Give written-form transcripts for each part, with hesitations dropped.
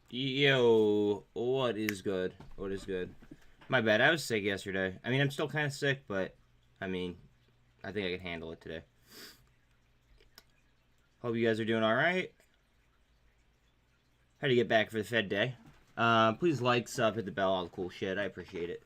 Yo, what is good? What is good? My bad, I was sick yesterday. I mean, I'm still kind of sick, but I mean, I think I can handle it today. Hope you guys are doing all right. How to get back for the Fed day? Please like, sub, hit the bell, all the cool shit. I appreciate it.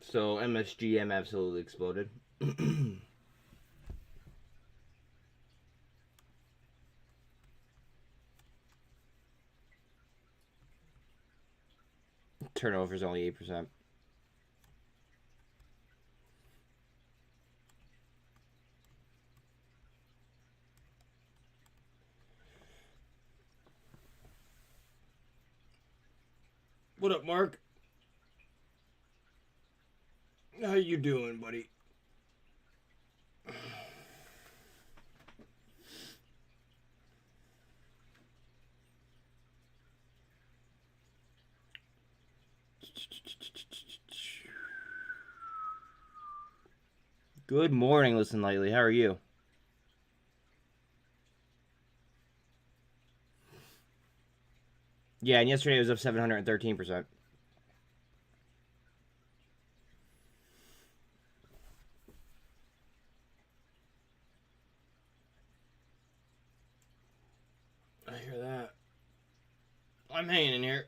So MSGM absolutely exploded. Turnover is only 8%. What up, Mark? How you doing, buddy? Good morning, Listen Lightly. How are you? Yeah, and yesterday it was up 713%. I hear that. I'm hanging in here.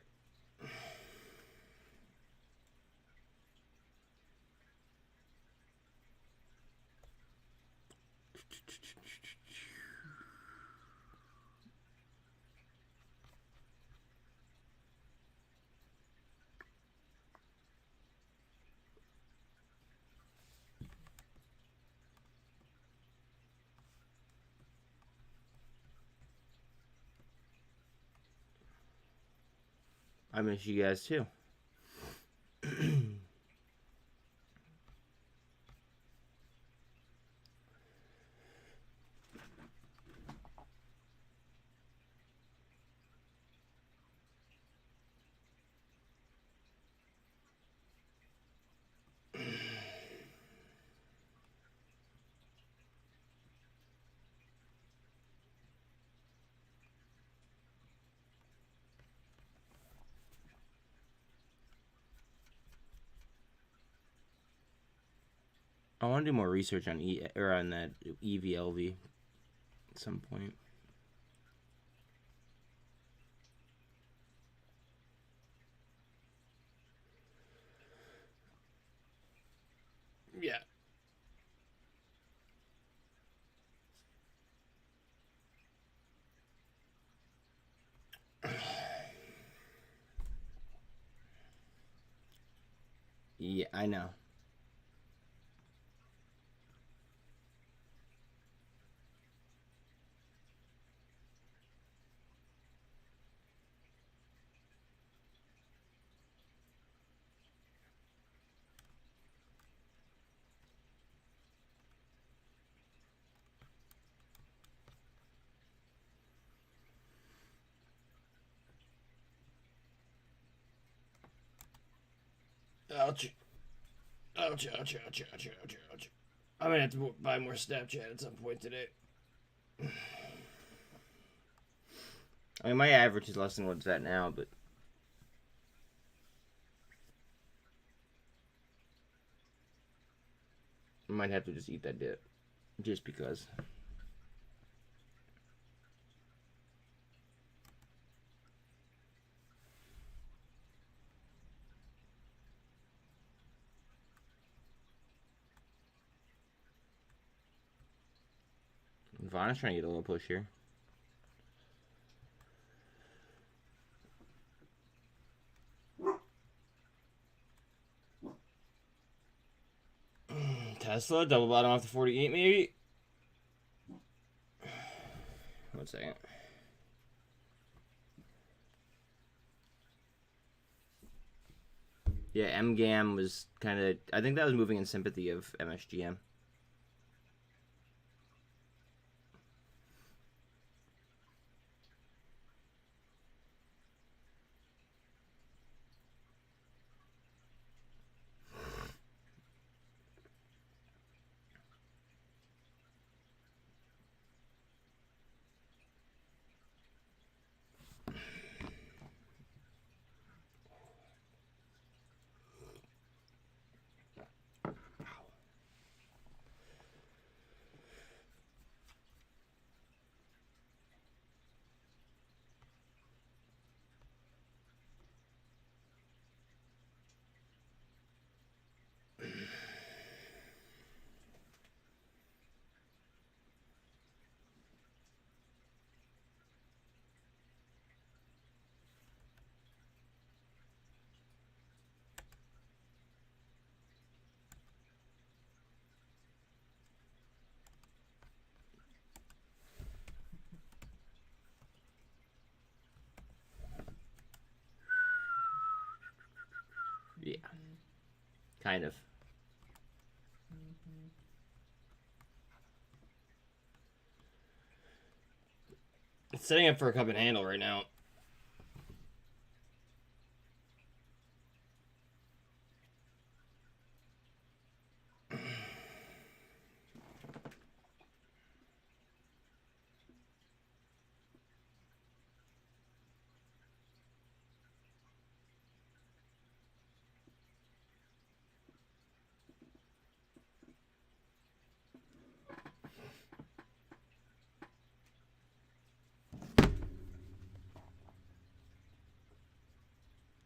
I miss you guys too. I want to do more research on on that EVLV at some point. Yeah. Yeah, I know. Ouch. Ouch, ouch, ouch, ouch, ouch, ouch. I'm gonna have to buy more Snapchat at some point today. I mean, my average is less than what's at now, but I might have to just eat that dip. Just because. Vaughn is trying to get a little push here. Tesla, double bottom off the 48 maybe? 1 second. Yeah, MGAM was kind of... I think that was moving in sympathy of MSGM. Yeah. Kind of. It's setting up for a cup and handle right now.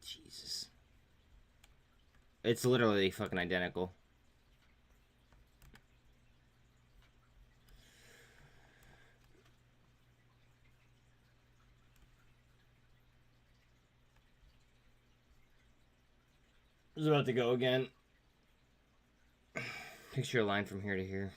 Jesus. It's literally fucking identical. It's about to go again. Picture a line from here to here.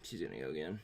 She's gonna go again.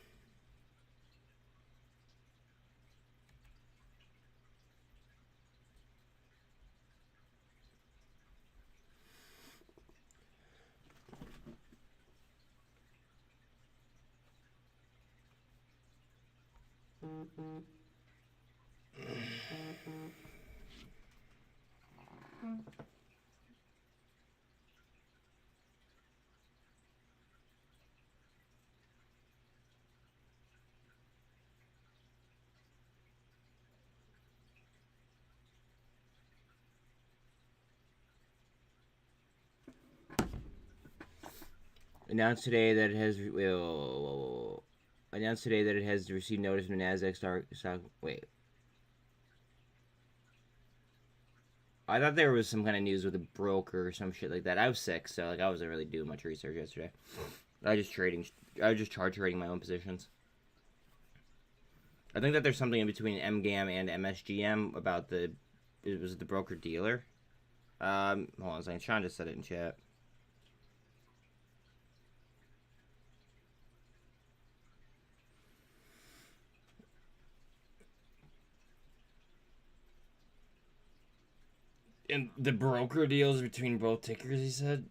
Announced today that it has announced today that it has received notice from the Nasdaq stock. Wait, I thought there was some kind of news with a broker or some shit like that. I was sick, so like I wasn't really doing much research yesterday. I was just charge trading my own positions. I think that there's something in between MGAM and MSGM about it was the broker dealer. Hold on a second. Sean just said it in chat. And the broker deals between both tickers, he said.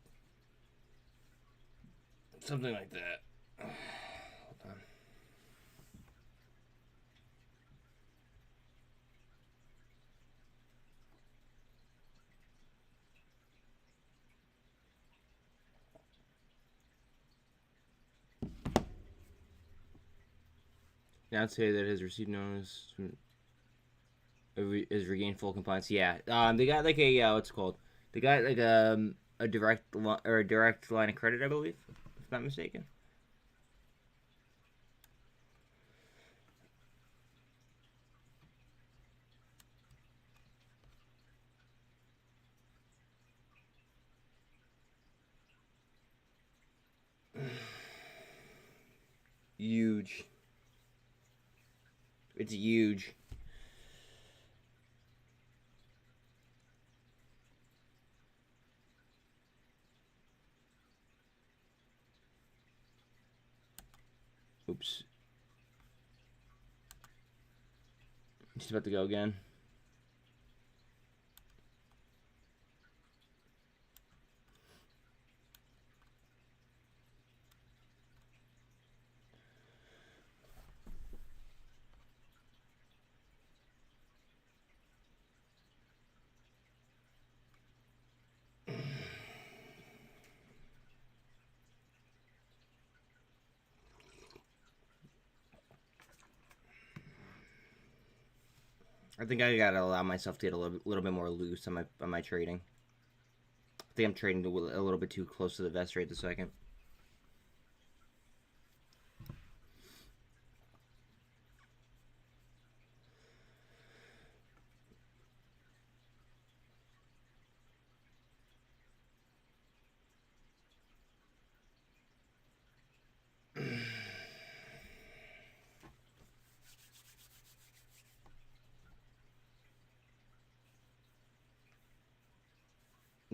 Something like that. Hold on. Now I'd say that it has received notice. Is regained full compliance. Yeah. They got like a what's it called? They got like a direct line of credit, I believe, if not mistaken. Huge. It's huge. Oops. She's about to go again. I think I gotta allow myself to get a little bit more loose on my trading. I think I'm trading a little bit too close to the vest right this second.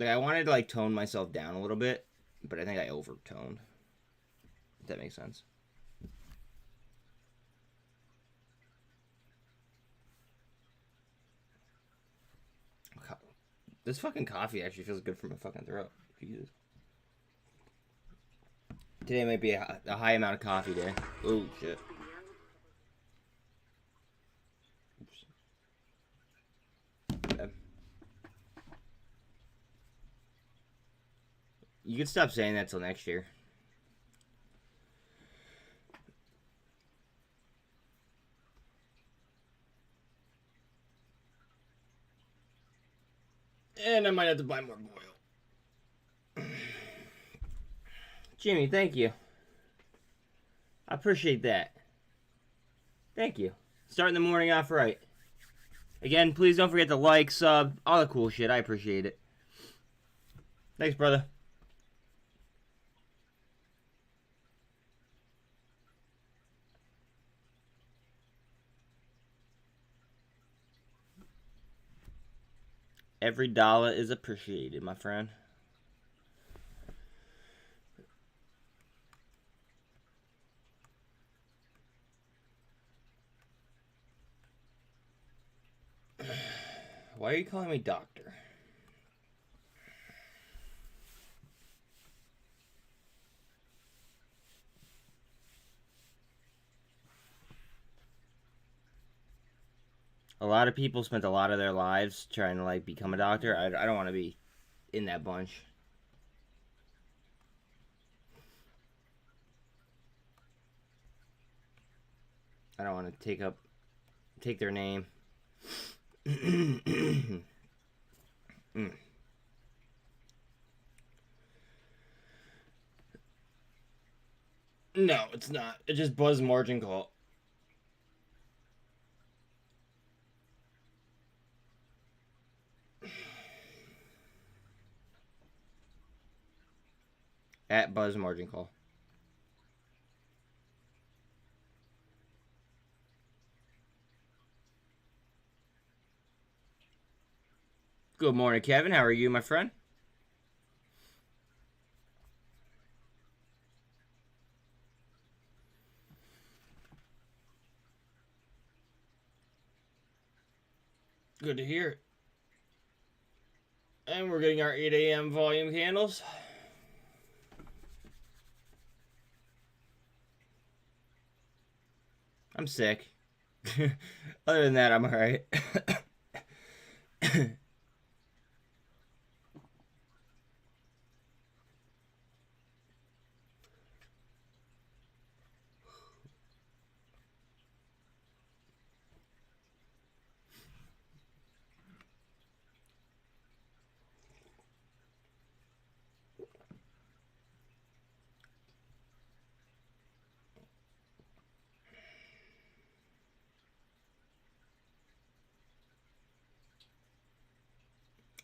Like, I wanted to, like, tone myself down a little bit, but I think I overtoned. If that makes sense. This fucking coffee actually feels good for my fucking throat. Jesus. Today might be a high amount of coffee day. Oh, shit. Oops. Yeah. You can stop saying that till next year. And I might have to buy more oil. Jimmy, thank you. I appreciate that. Thank you. Starting the morning off right. Again, please don't forget to like, sub, all the cool shit. I appreciate it. Thanks, brother. Every dollar is appreciated, my friend. Why are you calling me doctor? A lot of people spent a lot of their lives trying to, like, become a doctor. I don't want to be in that bunch. I don't want to take their name. No, it's not. It's just buzz margin call. At buzz margin call. Good morning, Kevin. How are you, my friend? Good to hear it. And we're getting our 8 a.m. volume candles. I'm sick. Other than that, I'm alright.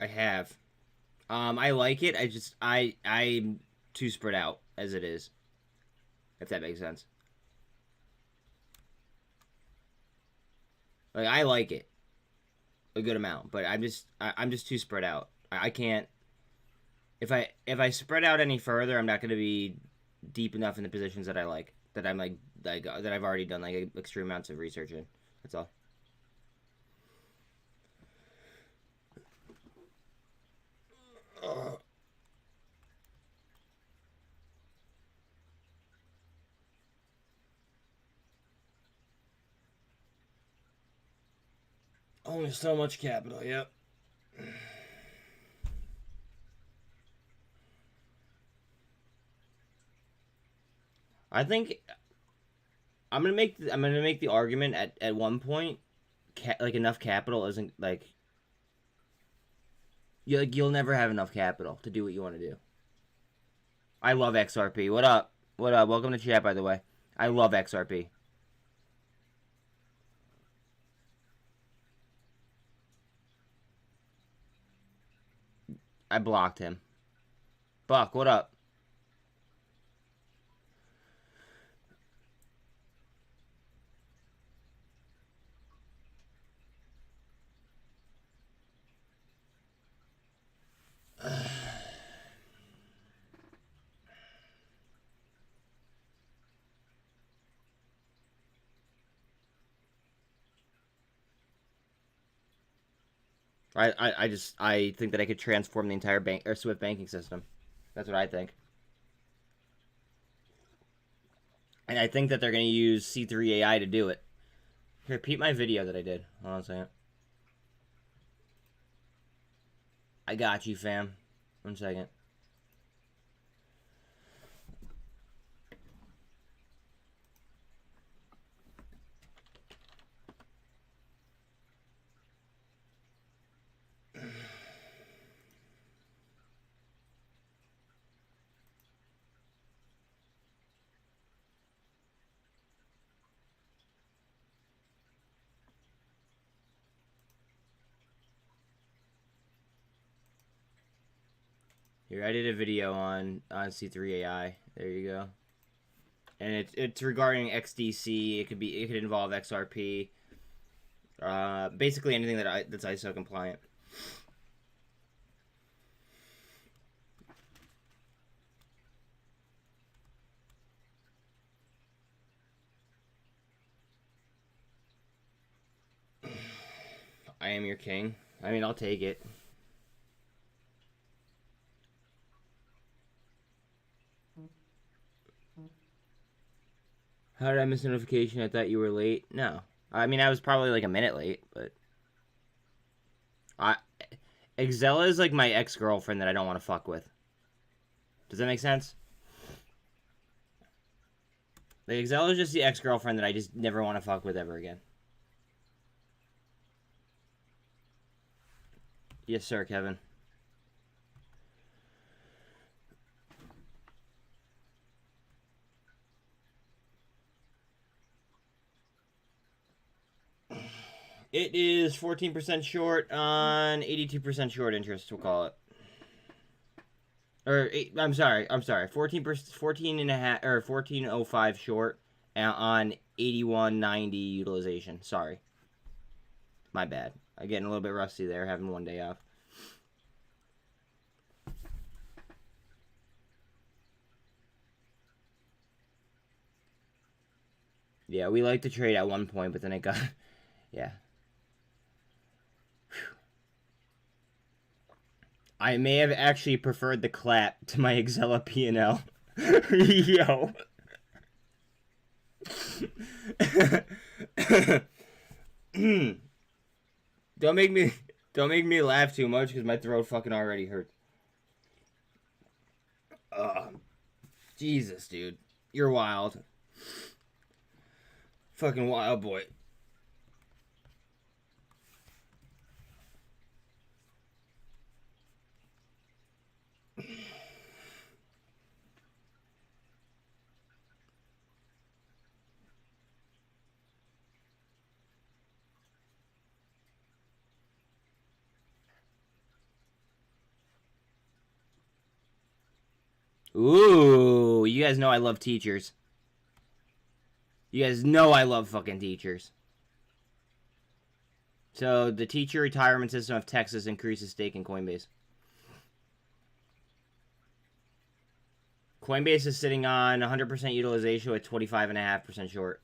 I have. I like it. I'm too spread out as it is. If that makes sense. Like, I like it a good amount, but I'm just too spread out. I can't. If I spread out any further, I'm not going to be deep enough in the positions that I like. That I'm like that I've already done like extreme amounts of research in. That's all. Only so much capital, yep. I think I'm gonna make the argument at one point, like enough capital isn't like you'll never have enough capital to do what you want to do. I love XRP. What up? What up? Welcome to chat, by the way. I love XRP. I blocked him. Buck, what up? I think that I could transform the entire bank or Swift banking system. That's what I think. And I think that they're going to use C3 AI to do it. Here, repeat my video that I did. Hold on a second. I got you, fam. 1 second. Here, I did a video on C3 AI. There you go. And it's regarding XDC. It could involve XRP. Basically anything that's ISO compliant. I am your king. I mean, I'll take it. How did I miss a notification? I thought you were late. No. I mean, I was probably like a minute late, but... Exela is like my ex-girlfriend that I don't want to fuck with. Does that make sense? Like, Exela is just the ex-girlfriend that I just never want to fuck with ever again. Yes, sir, Kevin. It is 14% short on 82% short interest, we'll call it. Or, I'm sorry. 14 and a half, or 14.05 short on 81.90 utilization. Sorry. My bad. I'm getting a little bit rusty there, having 1 day off. Yeah, we liked to trade at one point, but then it got... Yeah. I may have actually preferred the clap to my Exela P&L. Yo. Don't make me laugh too much because my throat fucking already hurts. Jesus, dude. You're wild. Fucking wild boy. Ooh, you guys know I love teachers. You guys know I love fucking teachers. So, the teacher retirement system of Texas increases stake in Coinbase. Coinbase is sitting on 100% utilization with 25.5% short.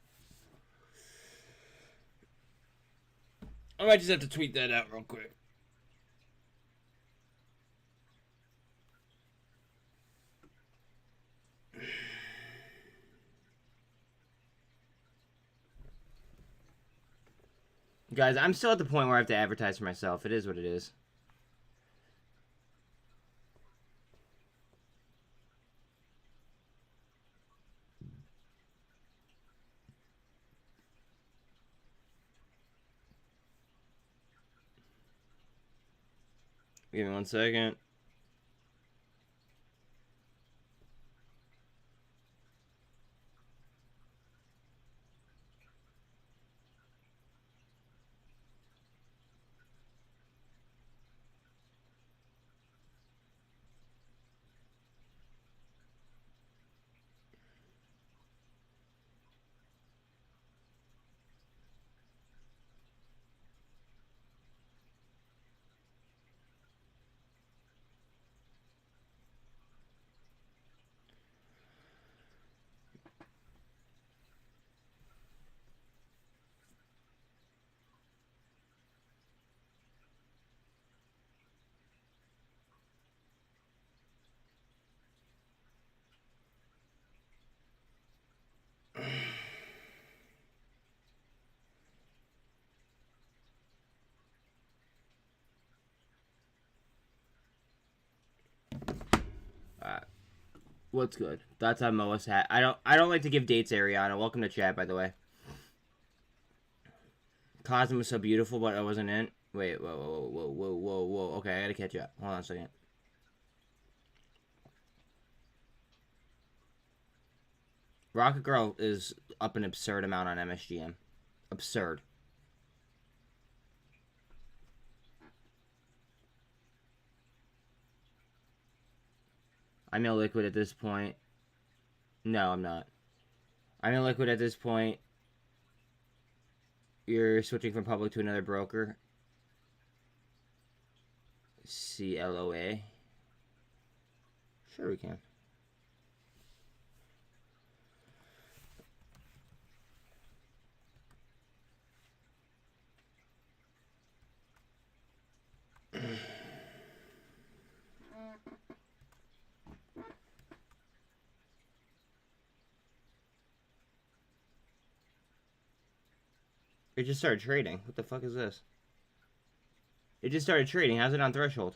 I might just have to tweet that out real quick. Guys, I'm still at the point where I have to advertise for myself. It is what it is. Give me 1 second. What's good? That's on Moa's hat. I don't like to give dates, Ariana. Welcome to chat, by the way. Cosmo was so beautiful, but I wasn't in. Wait, whoa. Okay, I gotta catch up. Hold on a second. Rocket Girl is up an absurd amount on MSGM. Absurd. I'm illiquid at this point. No, I'm not. I'm illiquid at this point. You're switching from public to another broker. CLOA. Sure we can. It just started trading. What the fuck is this? It just started trading. How's it on threshold?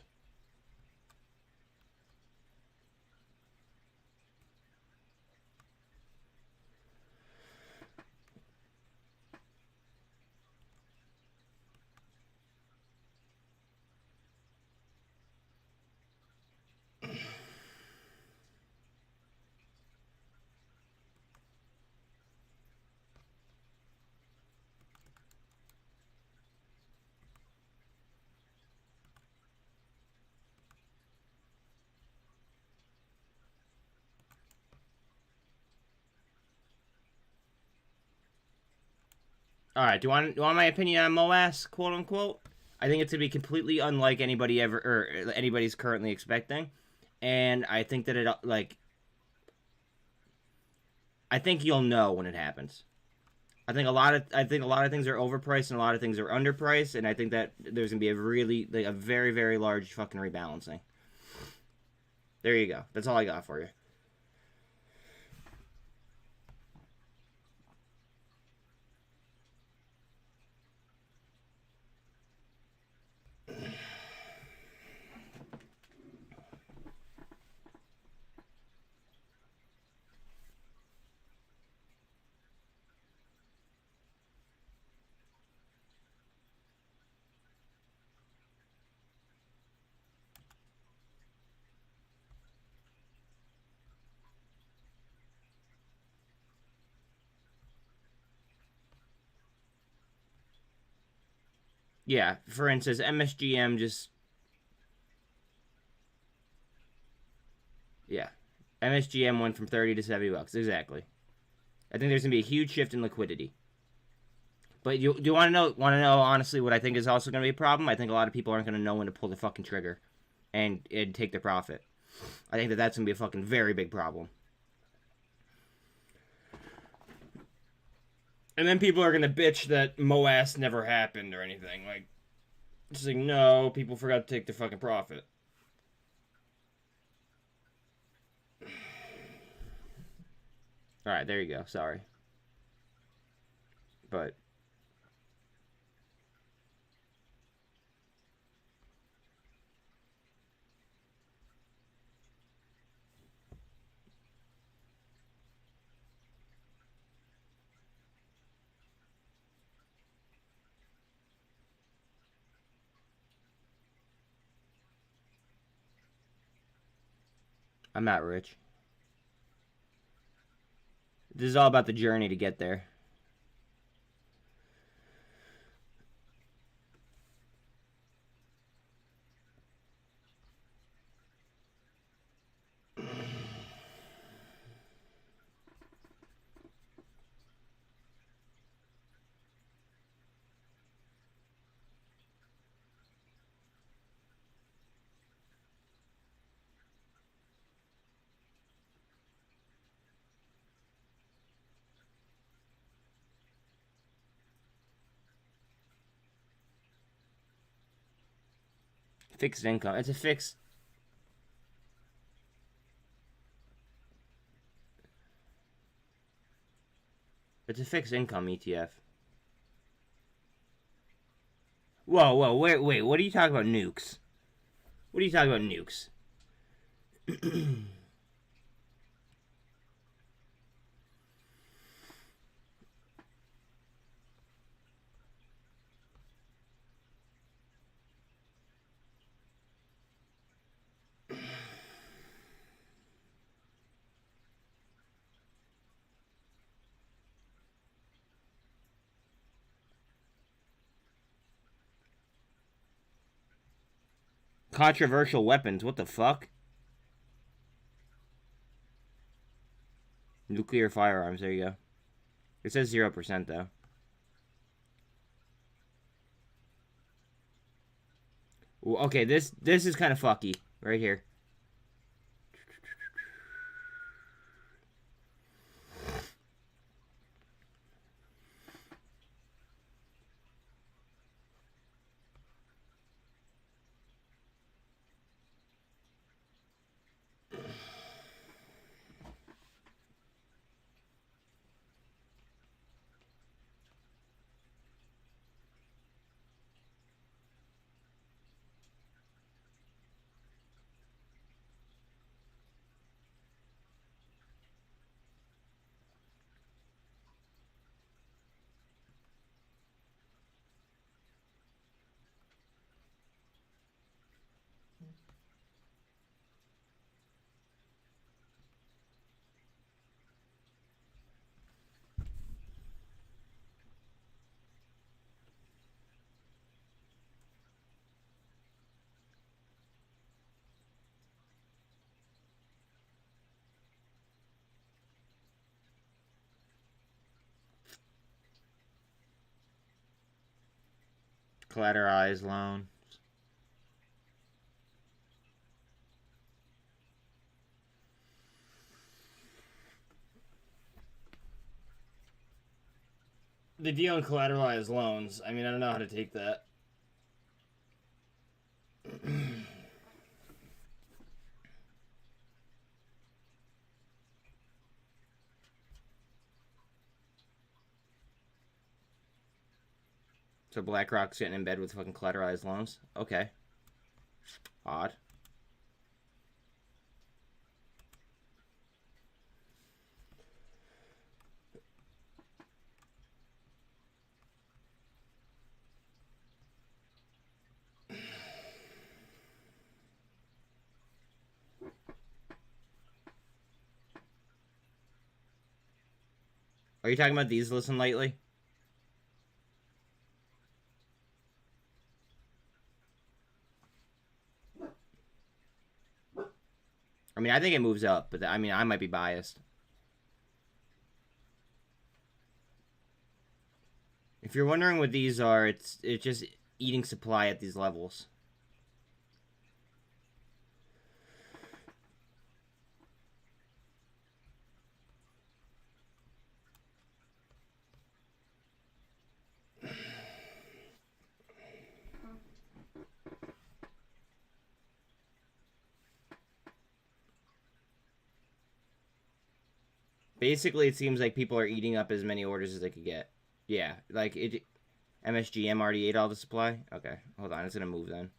All right, do you want my opinion on MOAS, quote unquote? I think it's gonna be completely unlike anybody ever or anybody's currently expecting, and I think that I think you'll know when it happens. I think a lot of things are overpriced and a lot of things are underpriced, and I think that there's gonna be a very very large fucking rebalancing. There you go. That's all I got for you. Yeah, for instance, MSGM just yeah, MSGM went from 30 to $70. Exactly. I think there's gonna be a huge shift in liquidity. But do you want to know honestly what I think is also gonna be a problem? I think a lot of people aren't gonna know when to pull the fucking trigger, and take their profit. I think that that's gonna be a fucking very big problem. And then people are gonna bitch that MOAS never happened or anything. Like, it's like, no, people forgot to take their fucking profit. Alright, there you go. Sorry. But I'm not rich. This is all about the journey to get there. Fixed income. It's a fixed. It's a fixed income ETF. Whoa, wait. What are you talking about, nukes? What are you talking about, nukes? Controversial weapons. What the fuck? Nuclear firearms. There you go. It says 0% though. Ooh, okay, this is kind of fucky right here. Collateralized loan. The deal on collateralized loans. I mean, I don't know how to take that. So BlackRock's getting in bed with fucking collateralized loans? Okay. Odd. Are you talking about these listen lately? I mean, I think it moves up, but I mean, I might be biased. If you're wondering what these are, it's just eating supply at these levels. Basically, it seems like people are eating up as many orders as they could get. Yeah, like it. MSGM already ate all the supply? Okay, hold on, it's gonna move then.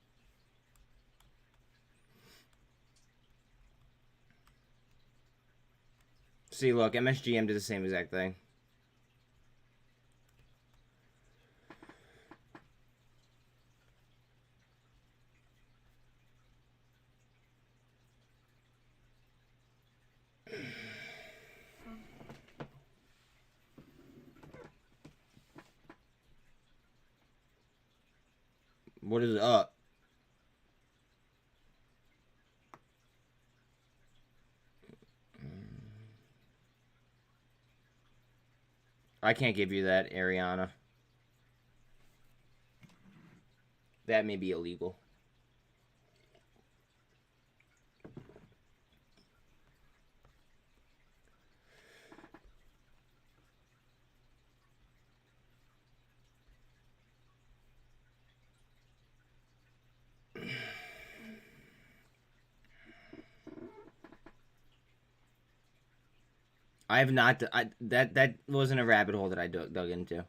See, look, MSGM did the same exact thing. What is up? I can't give you that, Ariana. That may be illegal. I have not. That wasn't a rabbit hole that I dug into.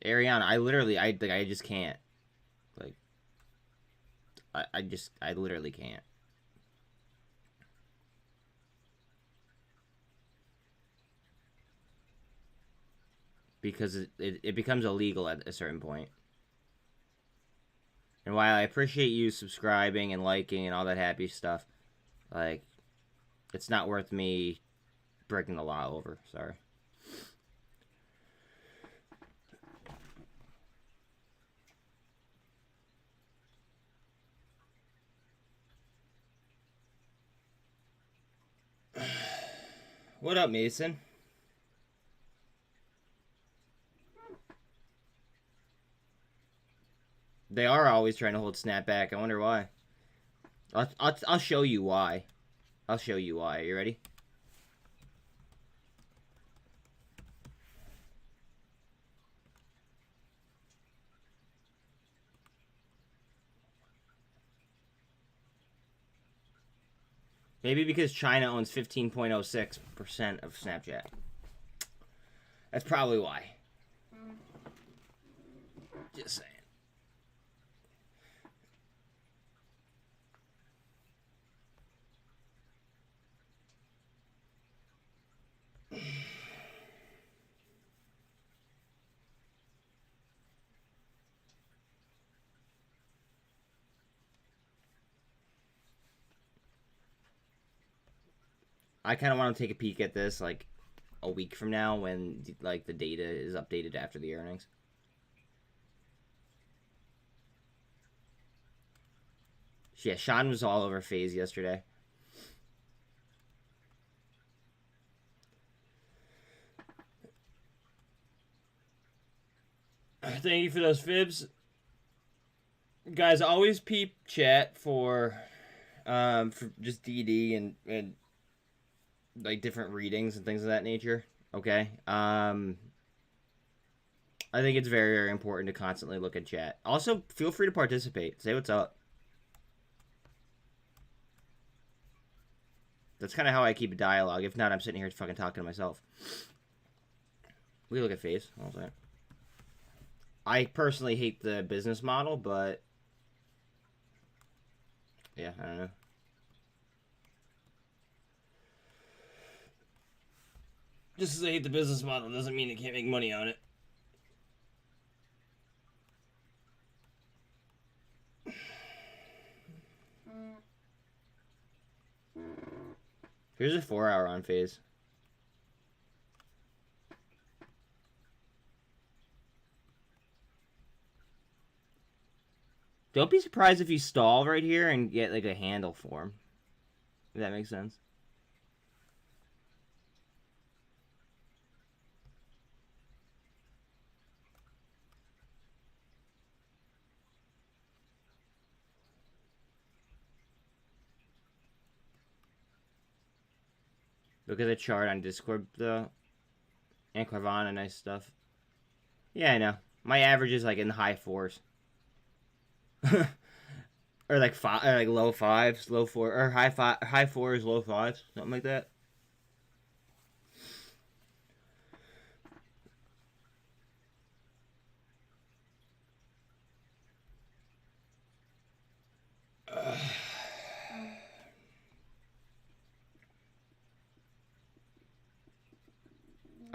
Ariana, I literally, I just can't. Like, I literally can't. Because it becomes illegal at a certain point. And while I appreciate you subscribing and liking and all that happy stuff, like, it's not worth me breaking the law over. Sorry. What up, Mason? They are always trying to hold snap back. I wonder why. I'll show you why. I'll show you why. You ready? Maybe because China owns 15.06% of Snapchat. That's probably why. Just saying. I kind of want to take a peek at this like a week from now when like the data is updated after the earnings. Yeah, Sean was all over FaZe yesterday. Thank you for those fibs. Guys, always peep chat for just DD and like different readings and things of that nature. Okay. I think it's very, very important to constantly look at chat. Also, feel free to participate. Say what's up. That's kind of how I keep a dialogue. If not, I'm sitting here fucking talking to myself. We look at FaZe. I personally hate the business model, but yeah, I don't know. Just because I hate the business model doesn't mean I can't make money on it. Here's a 4-hour on FaZe. Don't be surprised if you stall right here and get like a handle form. If that makes sense. Look at the chart on Discord, though. And Carvana, nice stuff. Yeah, I know. My average is like in the high 4s. Or like low 5s, low 4, or high 4s, low 5s, something like that.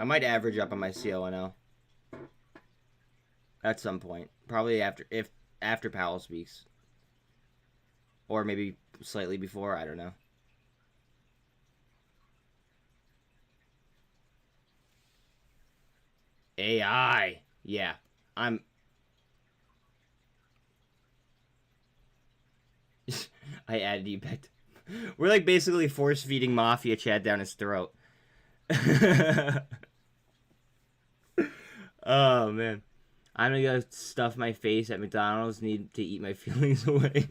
I might average up on my CLNL at some point, probably after Powell speaks, or maybe slightly before. I don't know. AI, yeah, I'm. I added you back. We're like basically force feeding mafia chat down his throat. Oh man, I'm gonna go stuff my face at McDonald's. Need to eat my feelings away.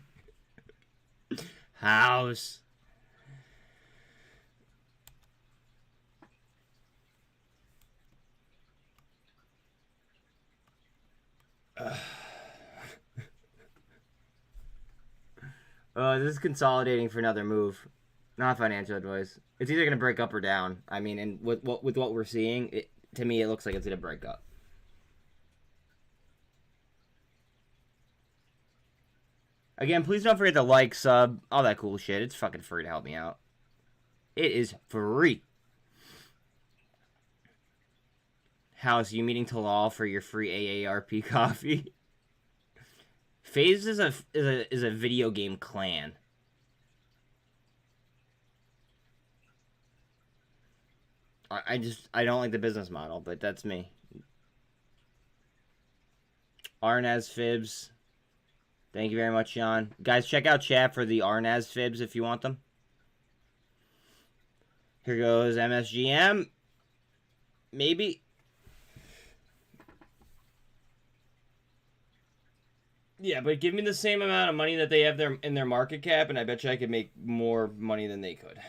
House. This is consolidating for another move. Not financial advice. It's either gonna break up or down. I mean, and with what we're seeing, to me it looks like it's gonna break up. Again, please don't forget to like, sub, all that cool shit. It's fucking free to help me out. It is free. House, you meeting Talal for your free AARP coffee? FaZe is a video game clan. I don't like the business model, but that's me. Arnaz Fibs. Thank you very much, Sean. Guys, check out chat for the Arnaz Fibs if you want them. Here goes MSGM. Maybe. Yeah, but give me the same amount of money that they have in their market cap, and I bet you I could make more money than they could.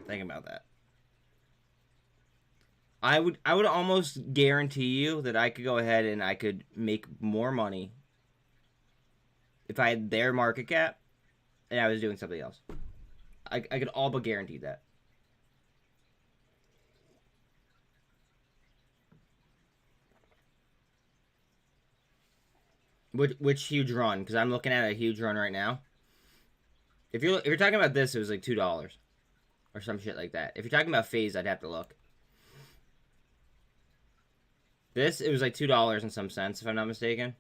Think about that. I would almost guarantee you that I could go ahead and I could make more money if I had their market cap and I was doing something else. I could all but guarantee that. Which huge run? Because I'm looking at a huge run right now. If you're talking about this, it was like $2 or some shit like that. If you're talking about FaZe, I'd have to look. This, it was like $2 in some sense, if I'm not mistaken.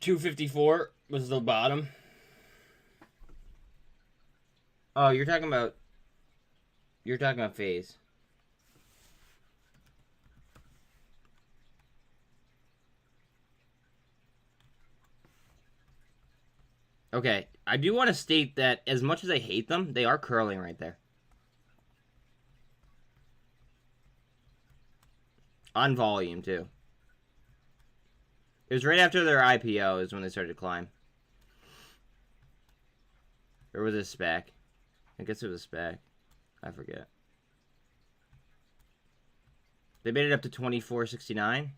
$2.54 was the bottom. Oh, you're talking about FaZe. Okay, I do want to state that as much as I hate them, they are curling right there. On volume, too. It was right after their IPO is when they started to climb. Or was it a SPAC? I guess it was a SPAC. I forget. They made it up to 24.69.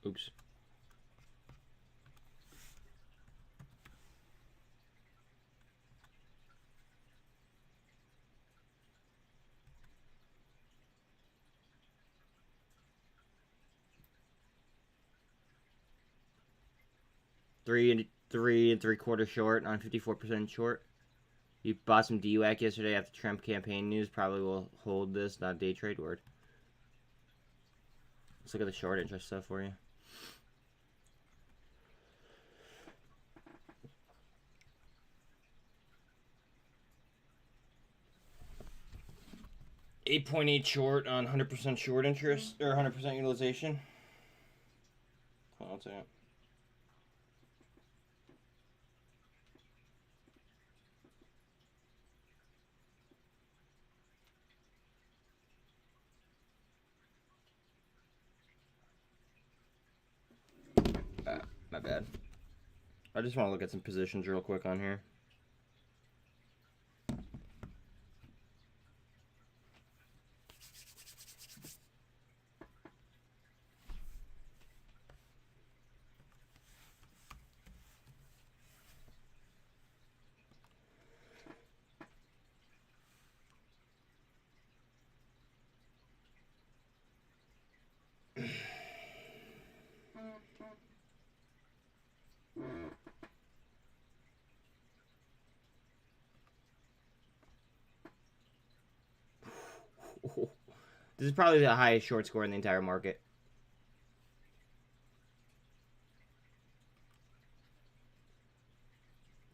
Oops. Three and 3/4 short on 54% short. You bought some DUAC yesterday after Trump campaign news. Probably will hold this, not day trade word. Let's look at the short interest stuff for you. $8.8 short on 100% short interest or 100% utilization. Hold on a second. My bad. I just want to look at some positions real quick on here. This is probably the highest short score in the entire market.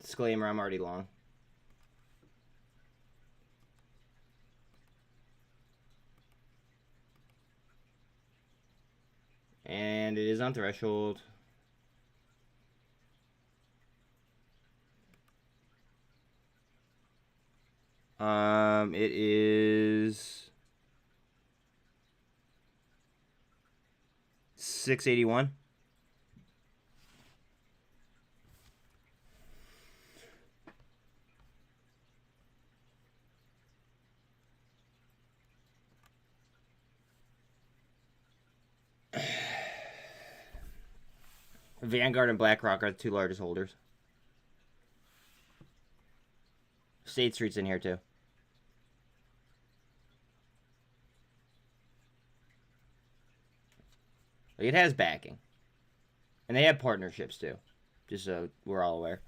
Disclaimer, I'm already long. And it is on threshold. It is 681. Vanguard and BlackRock are the two largest holders. State Street's in here too. Like, it has backing. And they have partnerships too. Just so we're all aware.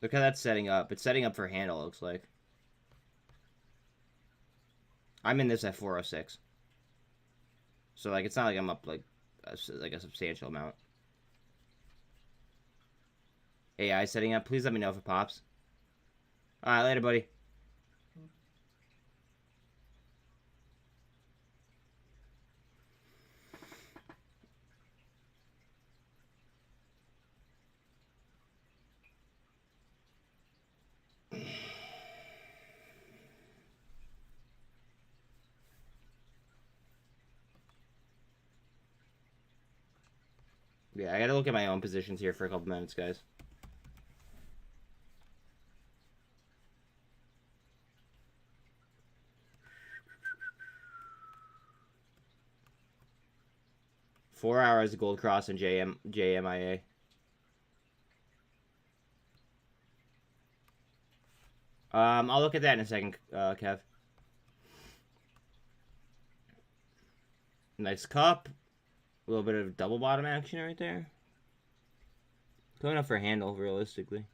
Look how that's setting up. It's setting up for handle, it looks like. I'm in this at 406. So, like, it's not like I'm up, like a substantial amount. AI setting up. Please let me know if it pops. Alright, later, buddy. Yeah, I gotta look at my own positions here for a couple minutes, guys. Four hours of Gold Cross and JMIA. I'll look at that in a second, Kev. Nice cup. A little bit of double bottom action right there. Going up for a handle, realistically.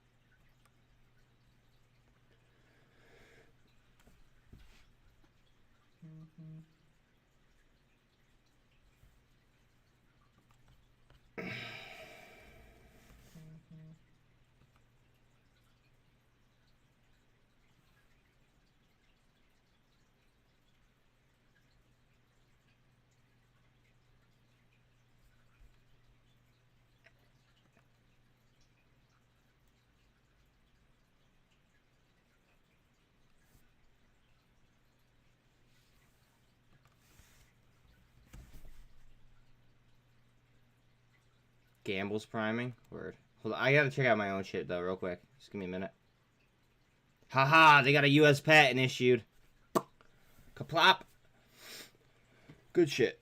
Gamble's priming. Word. Hold on, I gotta check out my own shit though, real quick. Just give me a minute. Haha, they got a US patent issued. Kaplop. Good shit.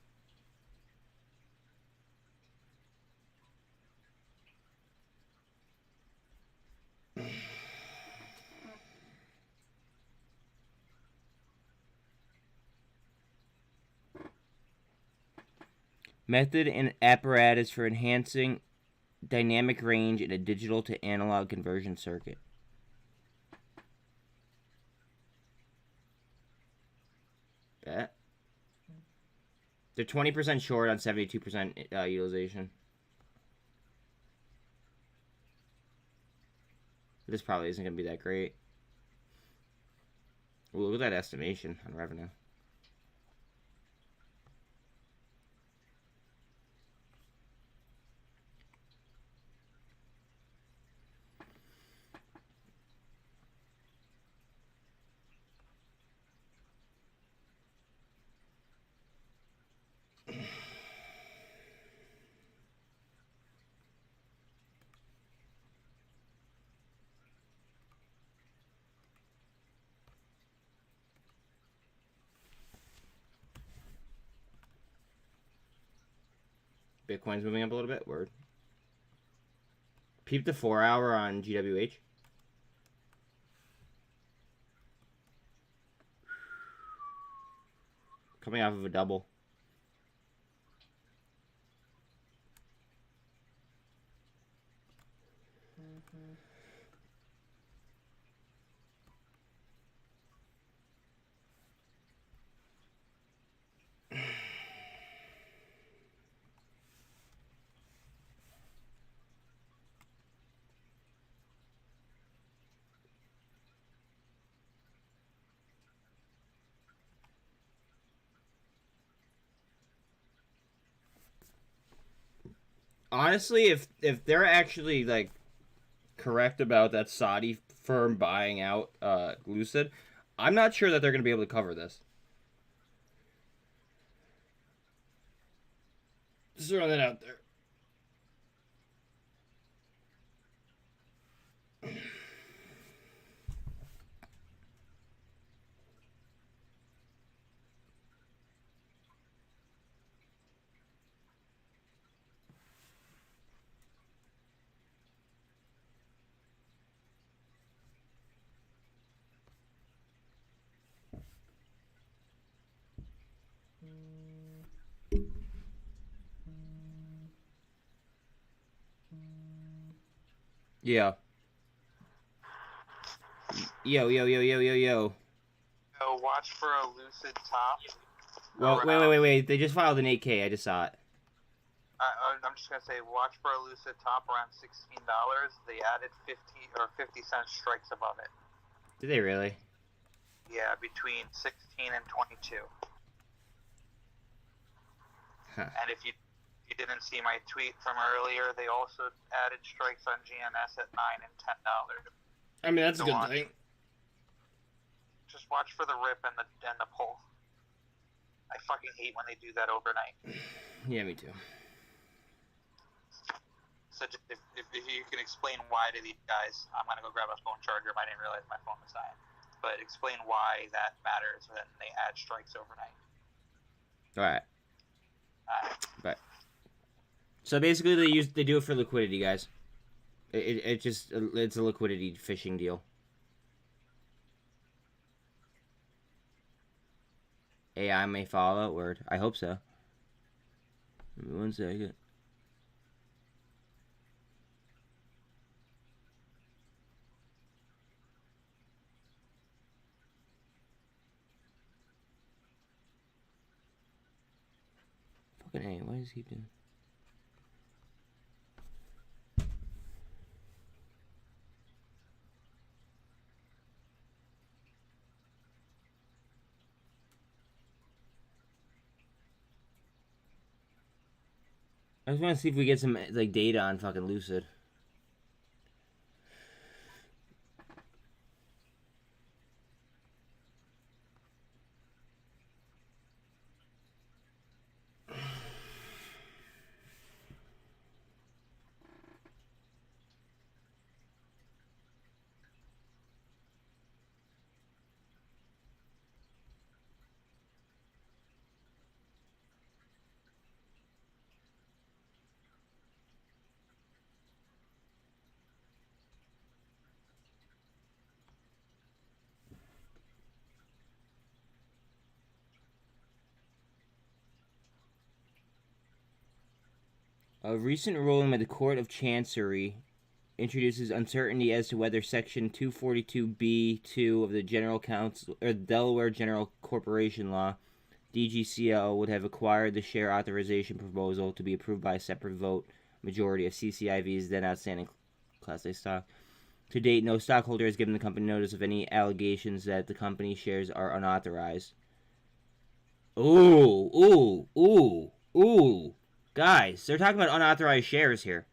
Method and apparatus for enhancing dynamic range in a digital to analog conversion circuit. Bet. They're 20% short on 72% utilization. This probably isn't going to be that great. Ooh, look at that estimation on revenue. Bitcoin's moving up a little bit. Word. Peep the 4 hour on GWH. Coming off of a double. Honestly, if they're actually like correct about that Saudi firm buying out Lucid, I'm not sure that they're going to be able to cover this. Just throwing that out there. Yeah. Yo. So watch for a lucid top. Well, wait. They just filed an 8K. I just saw it. I'm just gonna say, watch for a lucid top around $16. They added 50 cent strikes above it. Did they really? Yeah, between 16 and 22. Huh. And if you didn't see my tweet from earlier, they also added strikes on GNS at $9 and $10. I mean, that's a good thing. Just watch for the rip and the pull. I fucking hate when they do that overnight. Yeah, me too. So if you can explain why to these guys, I'm gonna go grab a phone charger. I didn't realize my phone was dying. But explain why that matters when they add strikes overnight. All right. But so basically, they do it for liquidity, guys. It's a liquidity fishing deal. AI may follow that word. I hope so. Give me 1 second. Fucking A, what is he doing? I just want to see if we get some like data on fucking Lucid. A recent ruling by the Court of Chancery introduces uncertainty as to whether Section 242B2 of the General Counsel or Delaware General Corporation Law (DGCL) would have acquired the share authorization proposal to be approved by a separate vote majority of CCIV's then outstanding Class A stock. To date, no stockholder has given the company notice of any allegations that the company shares are unauthorized. Ooh. Guys, they're talking about unauthorized shares here.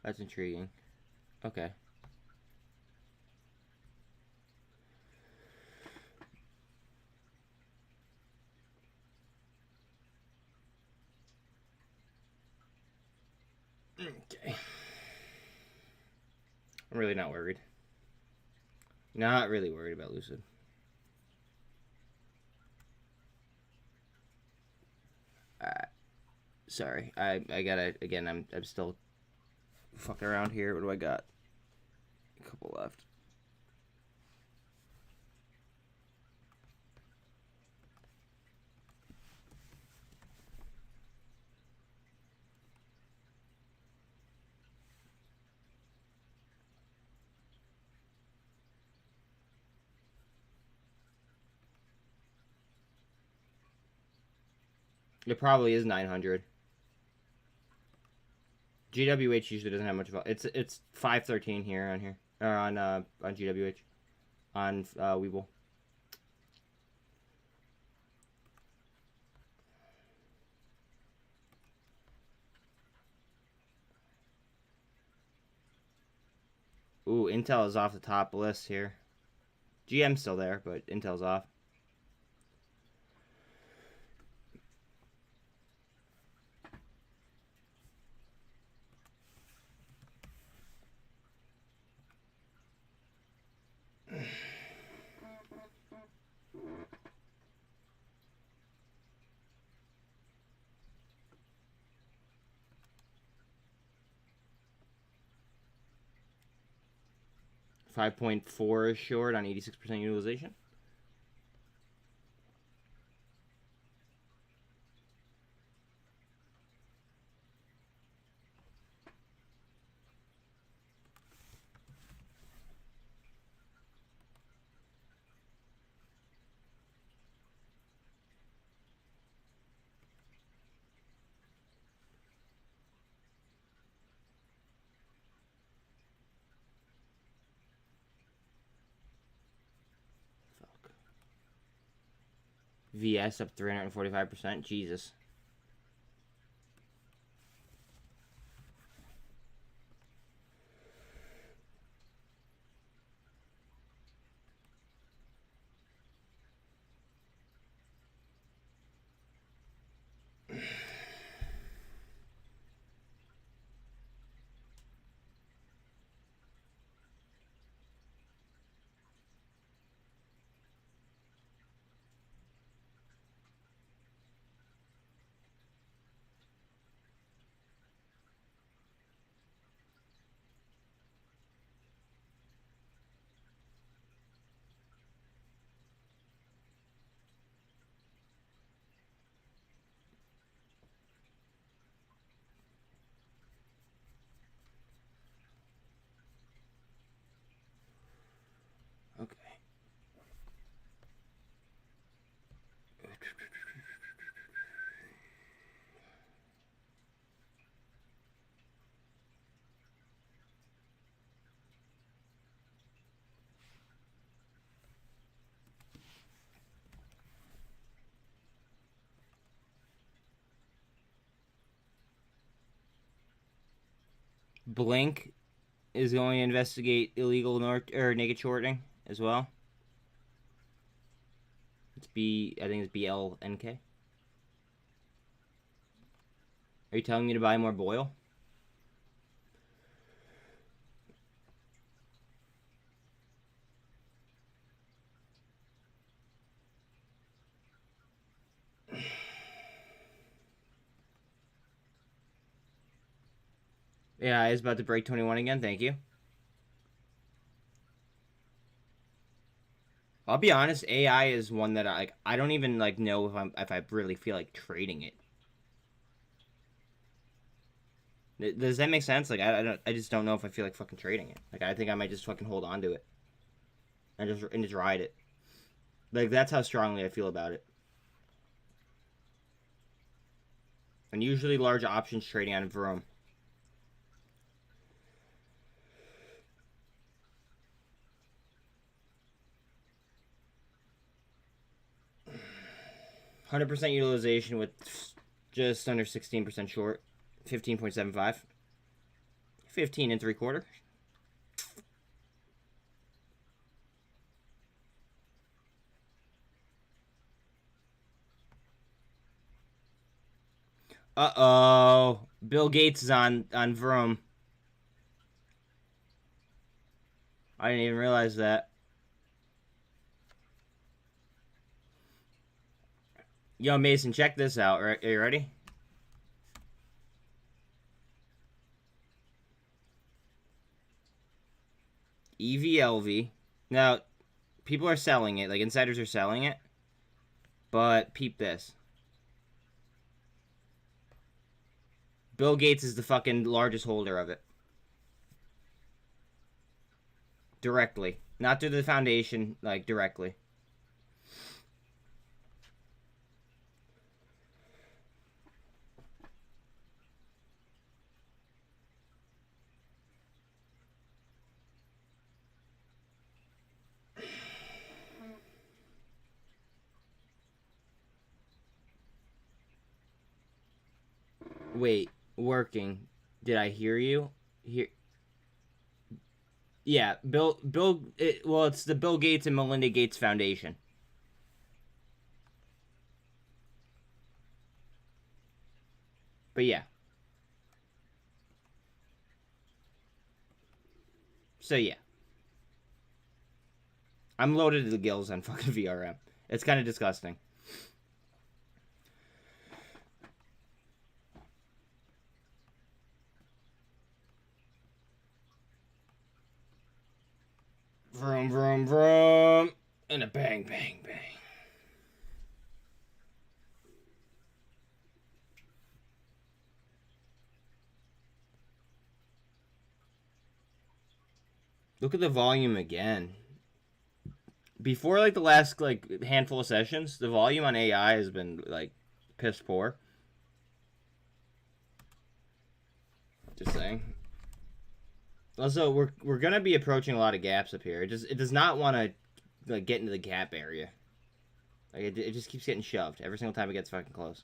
That's intriguing. Okay. Okay. I'm really not worried. Not really worried about Lucid. Sorry. I gotta, again, I'm still fucking around here. What do I got? A couple left. It probably is 900. GWH usually doesn't have much of it's 513 here on GWH on webull. Ooh, Intel is off the top list here. GM's still there, but Intel's off. $5.4 is short on 86% utilization. VS up 345%. Jesus. Okay. Blink is going to investigate illegal naked shorting as well. I think it's BLNK. Are you telling me to buy more Boyle? Yeah, it's about to break 21 again. Thank you. I'll be honest, AI is one that I don't even know if I really feel like trading it. Does that make sense? I just don't know if I feel like fucking trading it. I think I might just fucking hold on to it and just ride it. That's how strongly I feel about it. And usually large options trading on Vroom. %100% utilization with just under 16% short. 15.75. 15 3/4. Uh-oh. Bill Gates is on Vroom. I didn't even realize that. Yo, Mason, check this out. Are you ready? EVLV. Now, people are selling it. Like, insiders are selling it. But peep this. Bill Gates is the fucking largest holder of it. Directly. Not through the foundation, like, directly. Wait, working. Did I hear you? Here. Yeah, well, it's the Bill Gates and Melinda Gates Foundation. But yeah. So yeah. I'm loaded to the gills on fucking VRM. It's kind of disgusting. Vroom, vroom, vroom. And a bang, bang, bang. Look at the volume again. Before, like, the last, like, handful of sessions, the volume on AI has been, like, piss poor. Just saying. Also, we're gonna be approaching a lot of gaps up here. It does not want to, like, get into the gap area. Like, it just keeps getting shoved every single time it gets fucking close.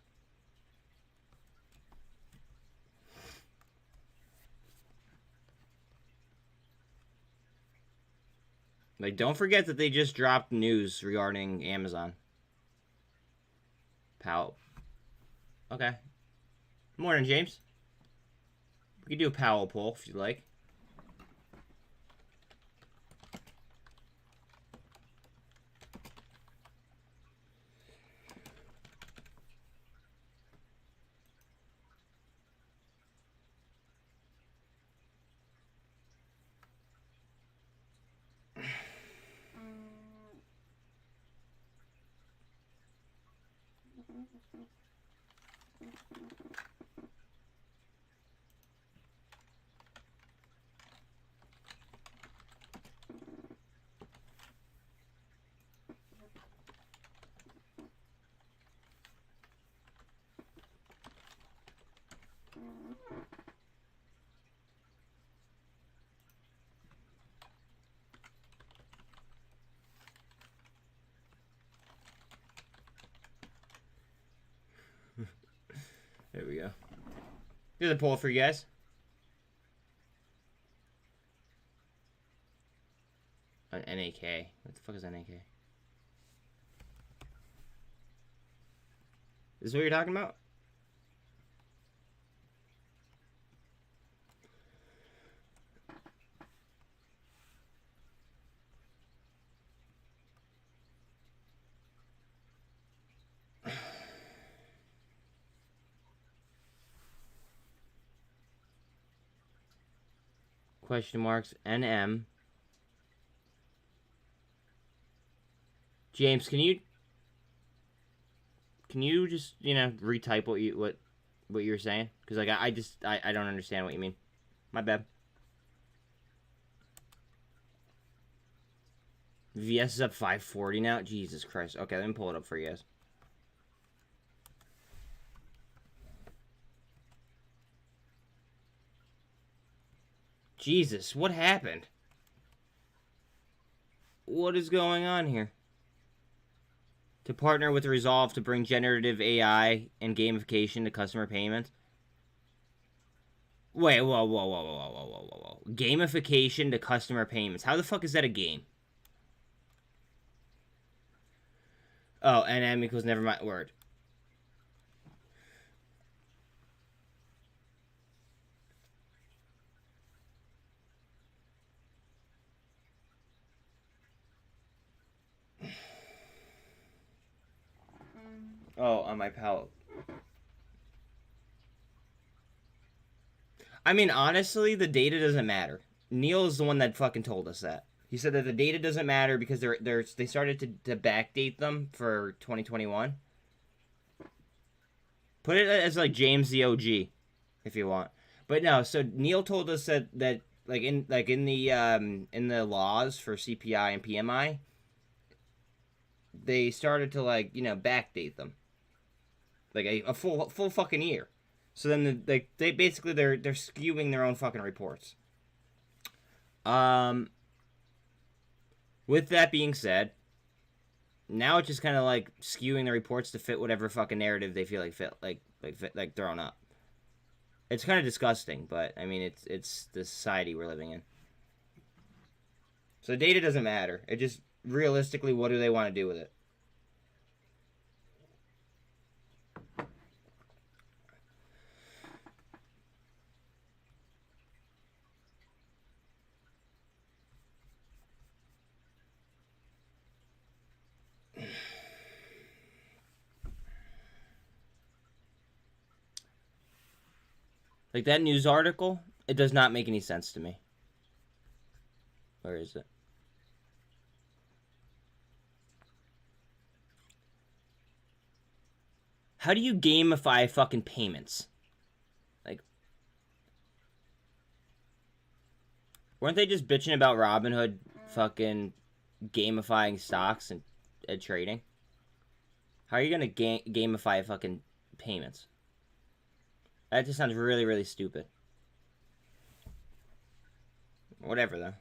Like, don't forget that they just dropped news regarding Amazon. Powell. Okay. Morning, James. We can do a Powell poll if you like. There we go. Here's a poll for you guys. An NAK. What the fuck is NAK? Is this what you're talking about? Question marks. NM. James, can you just, you know, retype what you're saying? Because, like, I don't understand what you mean. My bad. VS is up 540 now. Jesus Christ. Okay, let me pull it up for you guys. Jesus, what happened? What is going on here? To partner with Resolve to bring generative AI and gamification to customer payments. Wait, whoa. Gamification to customer payments. How the fuck is that a game? Oh, NM equals never mind. Word. Oh, on my palette. I mean, honestly, the data doesn't matter. Neil is the one that fucking told us that. He said that the data doesn't matter because they started to backdate them for 2021. Put it as like James the OG, if you want. But no, so Neil told us that in the laws for CPI and PMI, they started to backdate them, like a full fucking year. So then they basically they're skewing their own fucking reports. With that being said, now it's just kind of like skewing the reports to fit whatever fucking narrative they feel like throwing up. It's kind of disgusting, but I mean it's the society we're living in. So data doesn't matter. It just realistically, what do they want to do with it? Like that news article, it does not make any sense to me. Where is it? How do you gamify fucking payments? Like, weren't they just bitching about Robinhood fucking gamifying stocks and trading? How are you gonna gamify fucking payments? That just sounds really, really stupid. Whatever, though.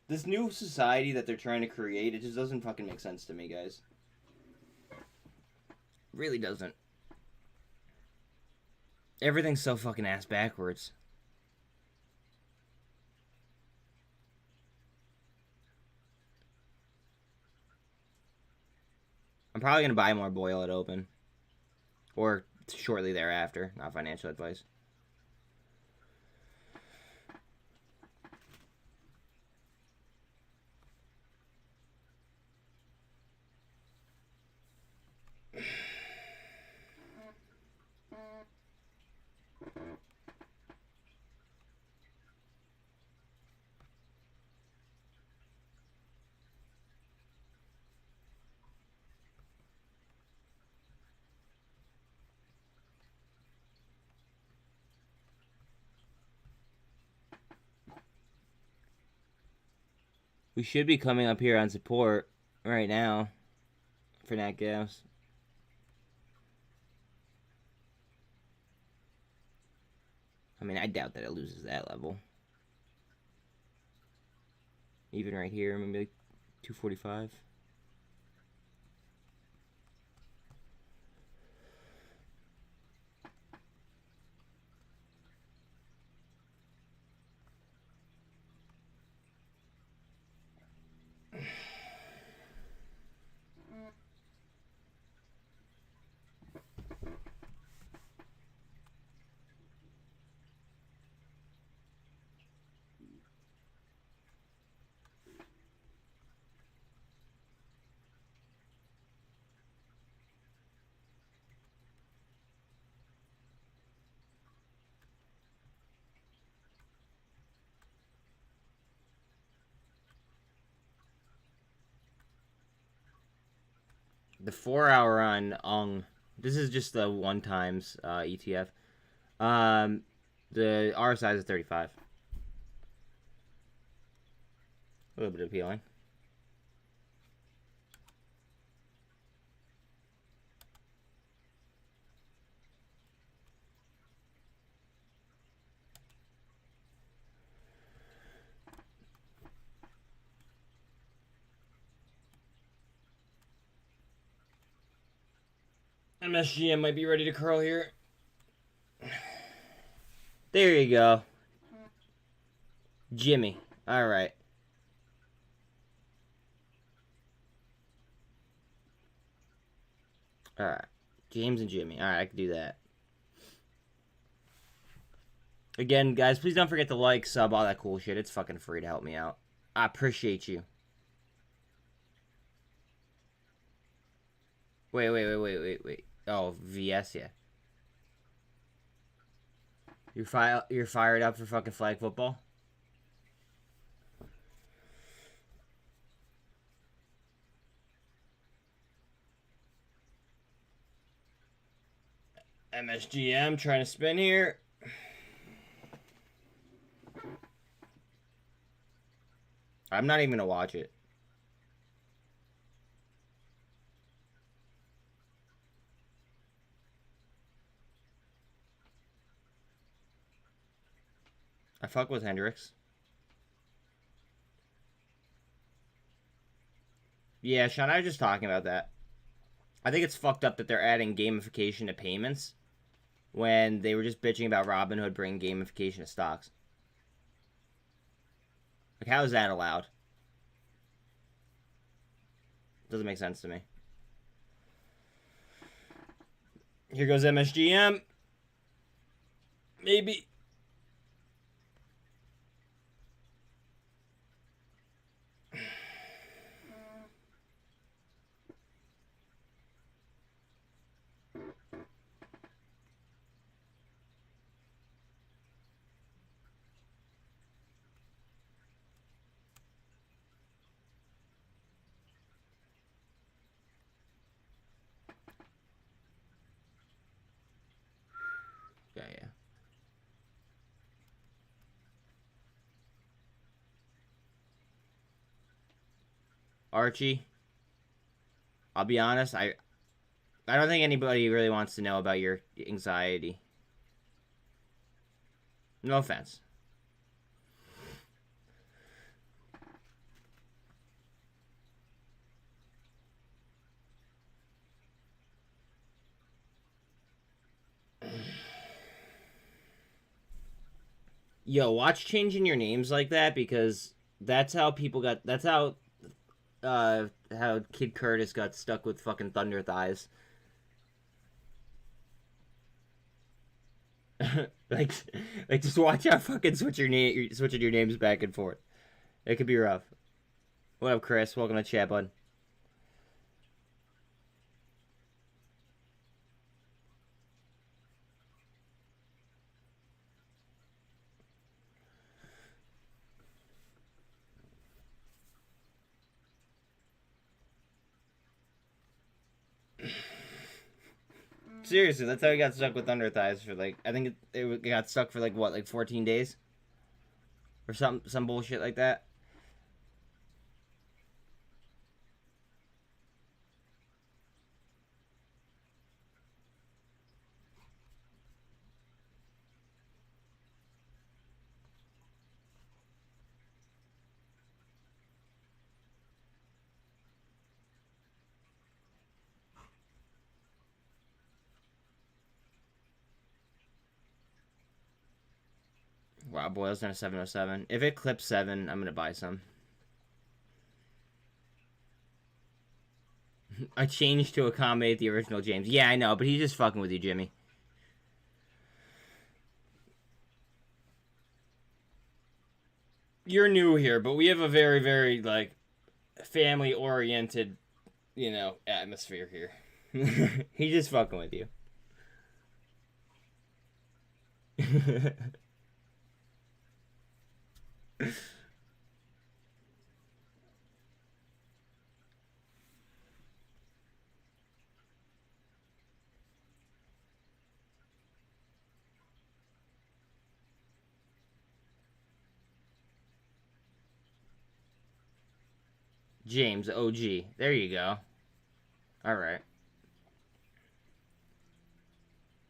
This new society that they're trying to create, it just doesn't fucking make sense to me, guys. Really doesn't. Everything's so fucking ass backwards. I'm probably gonna buy more Boyle at open. Or shortly thereafter. Not financial advice. We should be coming up here on support right now for nat gas. I mean, I doubt that it loses that level. Even right here, maybe like 245. The 4 hour on UNG. This is just the one times ETF. The RSI is 35. A little bit appealing. MSGM might be ready to curl here. There you go. Jimmy. Alright. Alright. James and Jimmy. Alright, I can do that. Again, guys, please don't forget to like, sub, all that cool shit. It's fucking free to help me out. I appreciate you. Wait. Oh, VS, yeah. You're fired up for fucking flag football? MSGM trying to spin here. I'm not even gonna watch it. I fuck with Hendrix. Yeah, Sean, I was just talking about that. I think it's fucked up that they're adding gamification to payments when they were just bitching about Robinhood bringing gamification to stocks. Like, how is that allowed? Doesn't make sense to me. Here goes MSGM. Maybe. Yeah. Archie, I'll be honest, I don't think anybody really wants to know about your anxiety. No offense. Yo, watch changing your names like that, because that's how people got. That's how Kid Curtis got stuck with fucking Thunder Thighs. like, like just watch out fucking switching your names back and forth. It could be rough. What up, Chris? Welcome to chat, bud. Seriously, that's how he got stuck with Thunder Thighs for like, I think it got stuck for like what, like 14 days, or some bullshit like that. Wow, boils down to 707. If it clips 7, I'm gonna buy some. I changed to accommodate the original James. Yeah, I know, but he's just fucking with you, Jimmy. You're new here, but we have a very, very like family oriented, atmosphere here. He's just fucking with you. James OG. There you go. All right.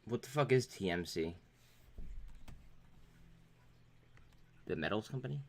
What the fuck is TMC? The metals company?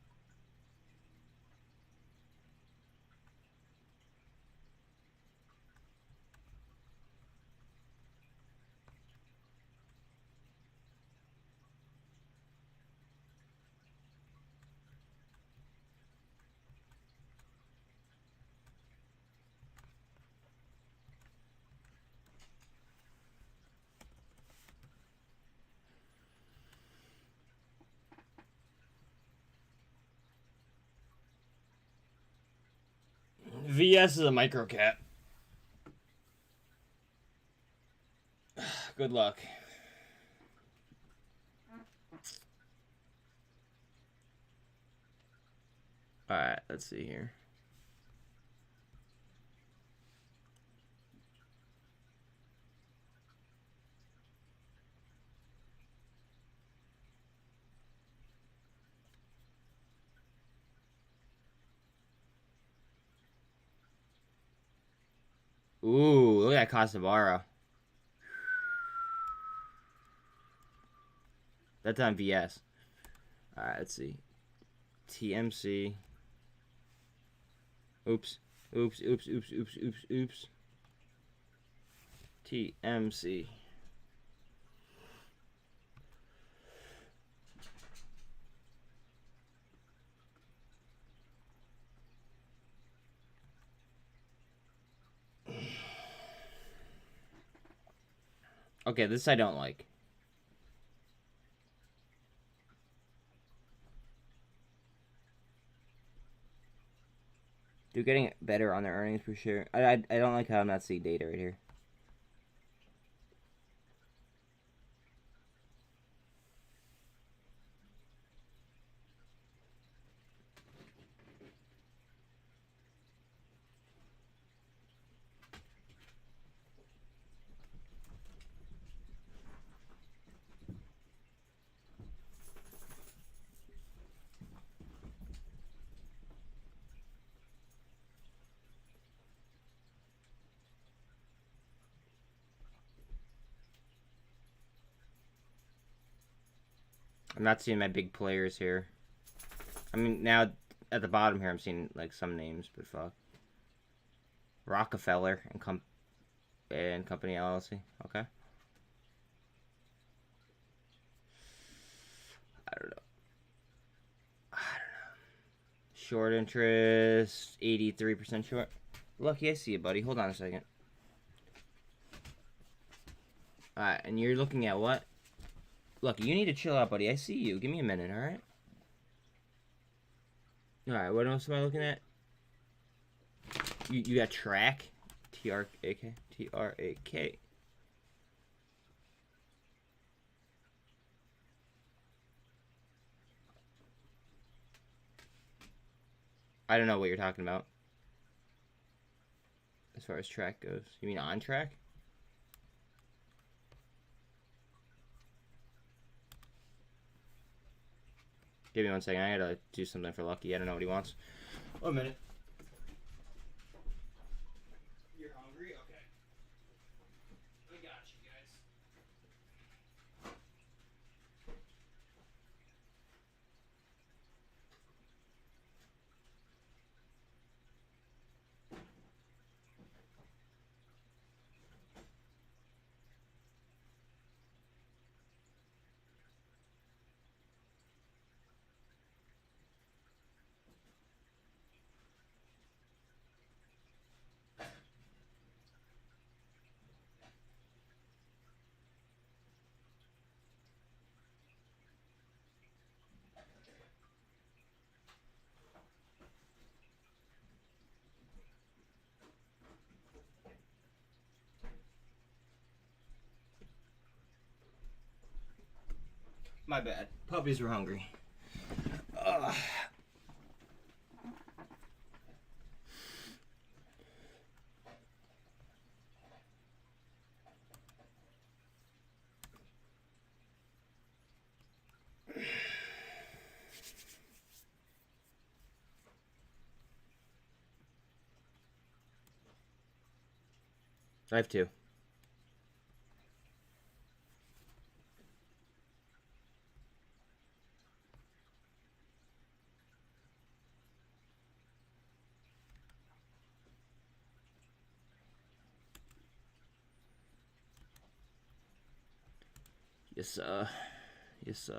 VS is a micro cap. Good luck. Alright, let's see here. Ooh, look at that Casabara. That's on VS. Alright, let's see. TMC. Oops. Oops, oops, oops, oops, oops, oops. TMC. Okay, this I don't like. They're getting better on their earnings per share. I don't like how I'm not seeing data right here. I'm not seeing my big players here. I mean, now at the bottom here, I'm seeing like some names, but fuck. Rockefeller and Company LLC. Okay. I don't know. Short interest, 83% short. Lucky, I see you, buddy. Hold on a second. Alright, and you're looking at what? Look, you need to chill out, buddy. I see you. Give me a minute, alright? Alright, what else am I looking at? You got track. T-R-A-K. T-R-A-K. I don't know what you're talking about. As far as track goes. You mean on track? Give me 1 second. I gotta do something for Lucky. I don't know what he wants. 1 minute. You're hungry? Okay. I got you guys. My bad. Puppies were hungry. Ugh. I have 2. Yes, yes,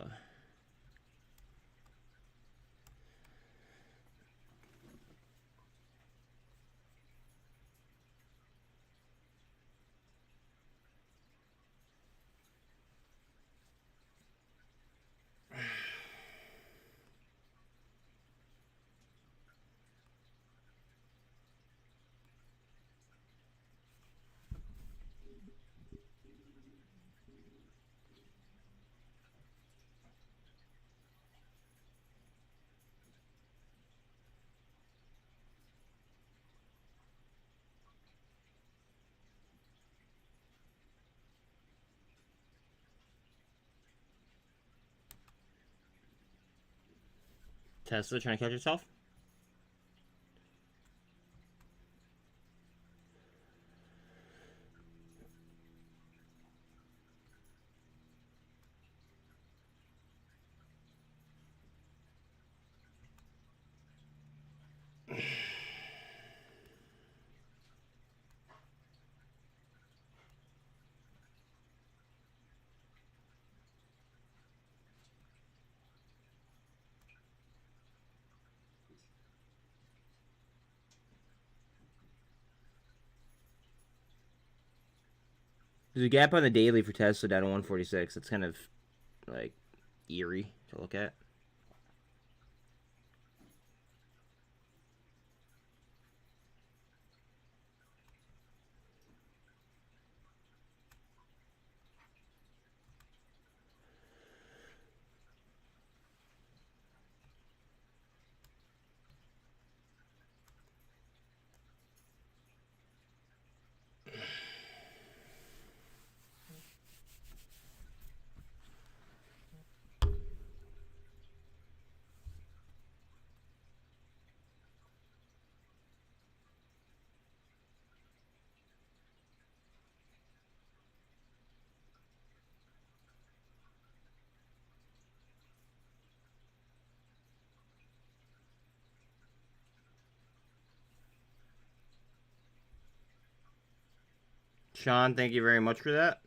Tesla trying to catch itself. There's a gap on the daily for Tesla down to 146. That's kind of like eerie to look at. Sean, thank you very much for that.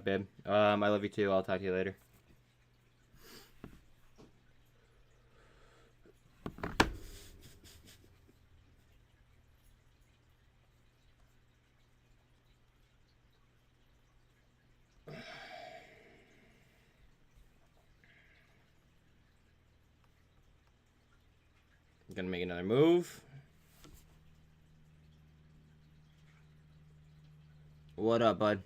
Babe. I love you too. I'll talk to you later. I'm gonna make another move. What up, bud?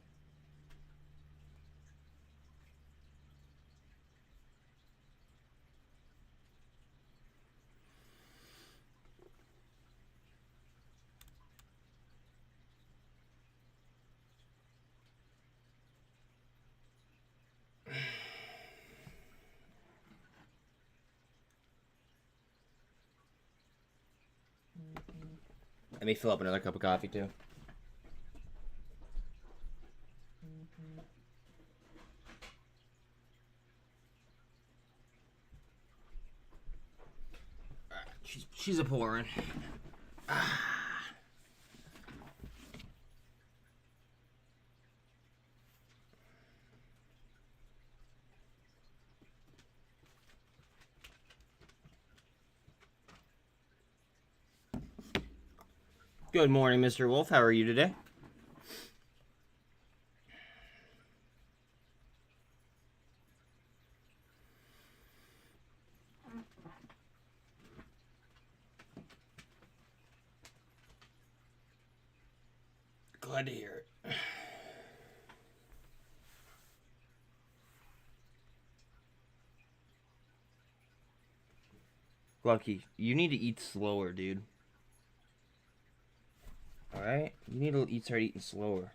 Let me fill up another cup of coffee too. She's a pouring. Good morning, Mr. Wolf. How are you today? Glad to hear it. Lucky, you need to eat slower, dude. Alright? You need to start eating slower.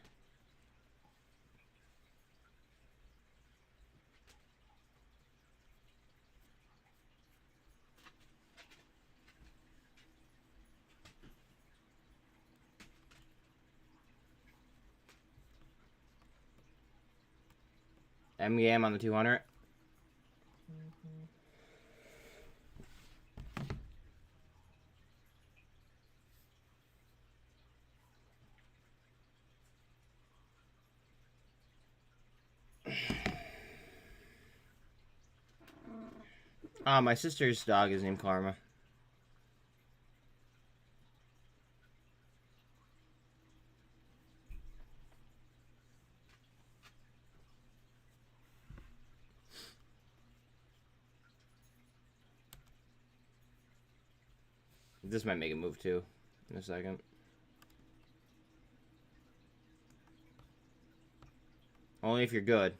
MEM on the 200. My sister's dog is named Karma. This might make a move too in a second. Only if you're good.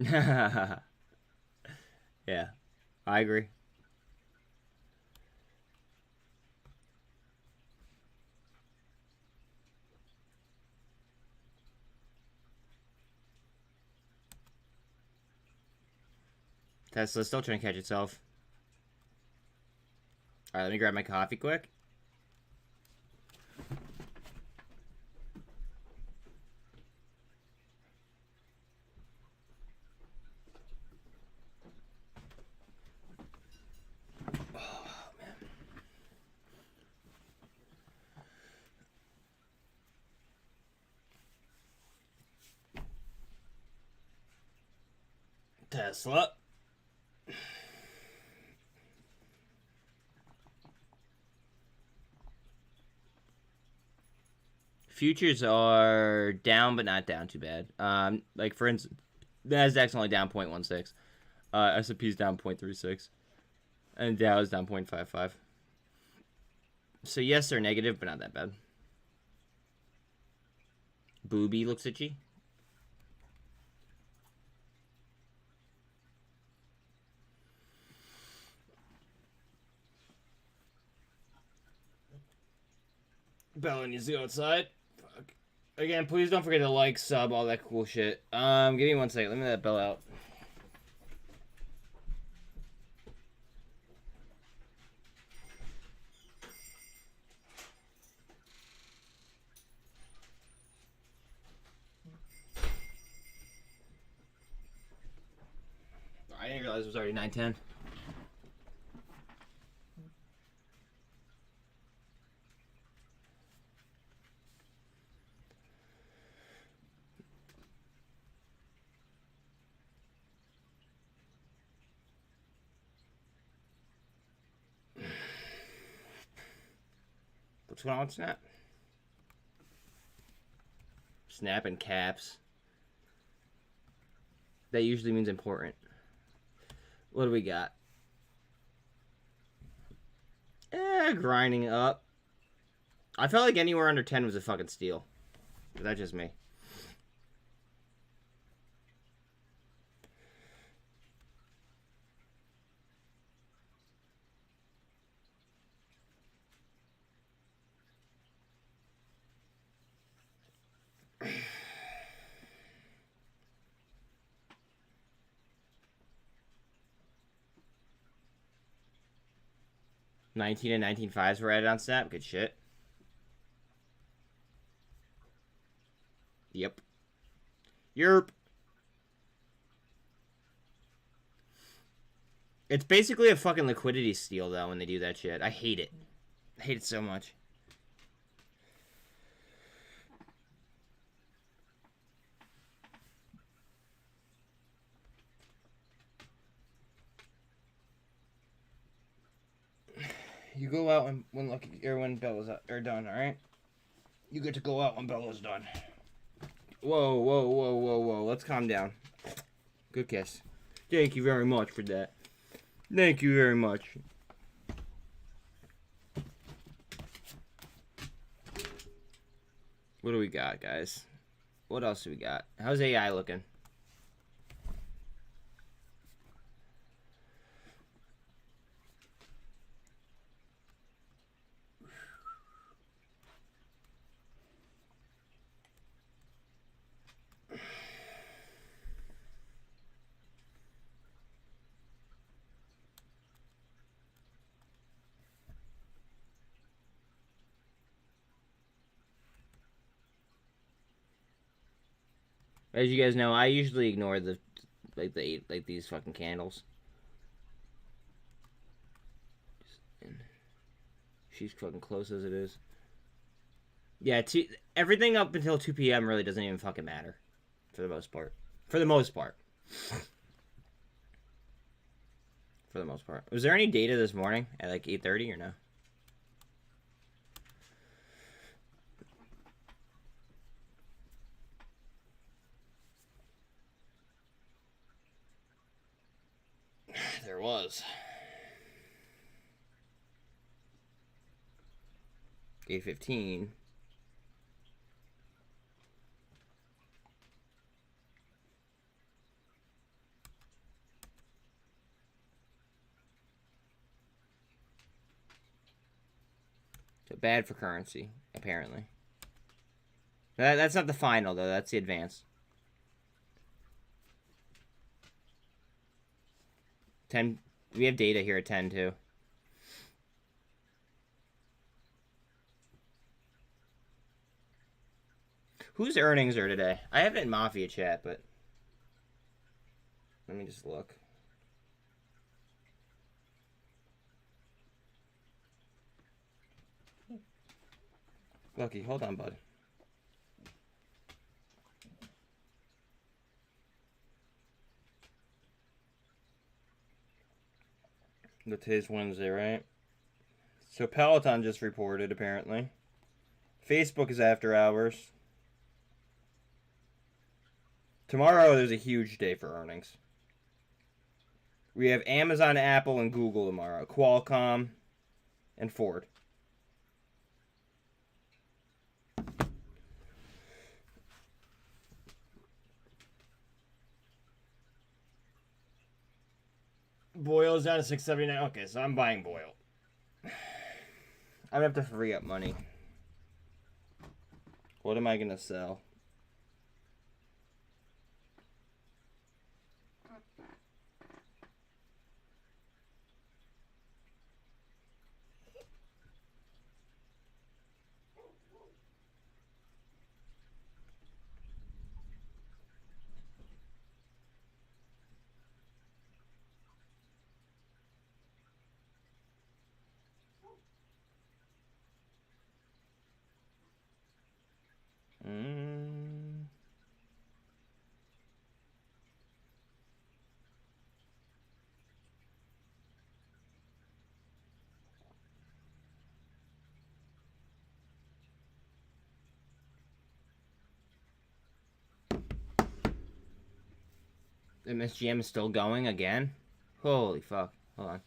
Yeah, I agree. Tesla's still trying to catch itself. All right, let me grab my coffee quick. Oh, man. Tesla. Futures are down, but not down too bad. Like for instance, Nasdaq's only down 0.16. S&P's down 0.36, and Dow's down 0.55. So yes, they're negative, but not that bad. Booby looks itchy. Bella needs to go outside. Fuck. Again, please don't forget to like, sub, all that cool shit. Give me 1 second. Let me let Bella out. I didn't realize it was already 9:10. What's going on with Snap? Snap and caps. That usually means important. What do we got? Grinding up. I felt like anywhere under 10 was a fucking steal. But that's just me. $19 and 19.5s were added on Snap. Good shit. Yep. Yerp. It's basically a fucking liquidity steal, though, when they do that shit. I hate it. I hate it so much. You go out when Lucky or when Bella's done, all right? You get to go out when Bella's done. Whoa, whoa, whoa, whoa, whoa. Let's calm down. Good kiss. Thank you very much for that. Thank you very much. What do we got, guys? What else do we got? How's AI looking? As you guys know, I usually ignore the these fucking candles. She's fucking close as it is. Yeah, everything up until 2 p.m. really doesn't even fucking matter, for the most part. For the most part. For the most part. Was there any data this morning at like 8:30 or no? There was. A15. So bad for currency, apparently. That's not the final, though. That's the advance. 10. We have data here at 10, too. Whose earnings are today? I have it in Mafia chat, but... Let me just look. Lucky, hold on, bud. Today's Wednesday, right? So Peloton just reported, apparently. Facebook is after hours. Tomorrow, there's a huge day for earnings. We have Amazon, Apple, and Google tomorrow. Qualcomm and Ford. Boyle is down to 679. Okay, so I'm buying Boyle. I'm gonna have to free up money. What am I gonna sell? MSGM is still going again? Holy fuck. Hold on.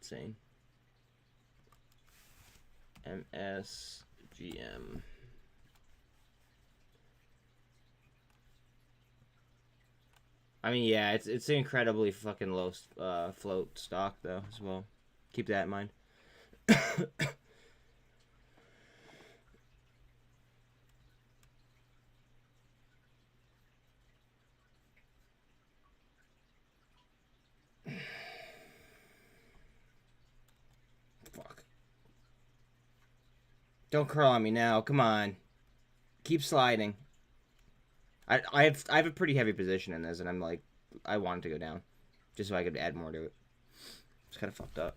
Insane. MSGM. I mean, yeah, it's an incredibly fucking low float stock, though, as well. Keep that in mind. Fuck. Don't curl on me now. Come on. Keep sliding. I have a pretty heavy position in this, and I'm like, I want it to go down, just so I could add more to it. It's kind of fucked up.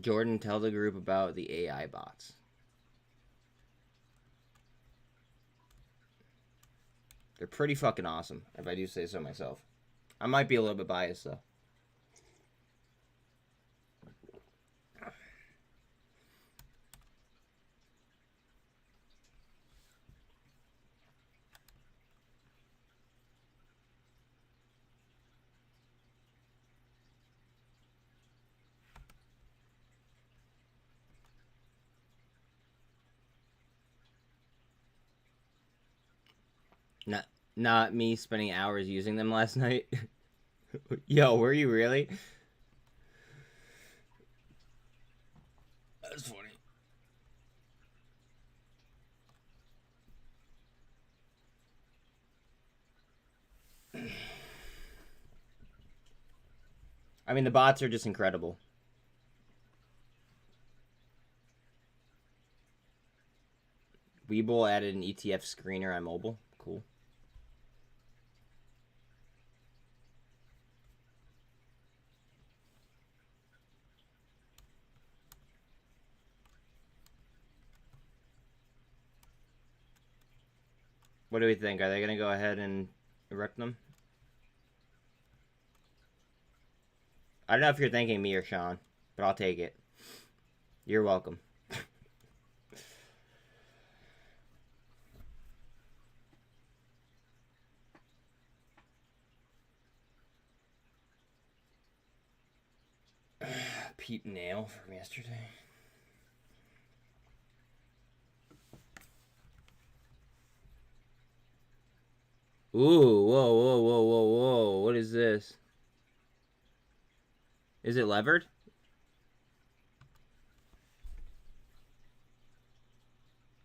Jordan, tell the group about the AI bots. They're pretty fucking awesome, if I do say so myself. I might be a little bit biased, though. Not me spending hours using them last night. Yo, were you really? That's funny. I mean, the bots are just incredible. Webull added an ETF screener on mobile. Cool. What do we think? Are they going to go ahead and erect them? I don't know if you're thanking me or Sean, but I'll take it. You're welcome. Pete nail from yesterday. Ooh, whoa, whoa, whoa, whoa, whoa. What is this? Is it levered?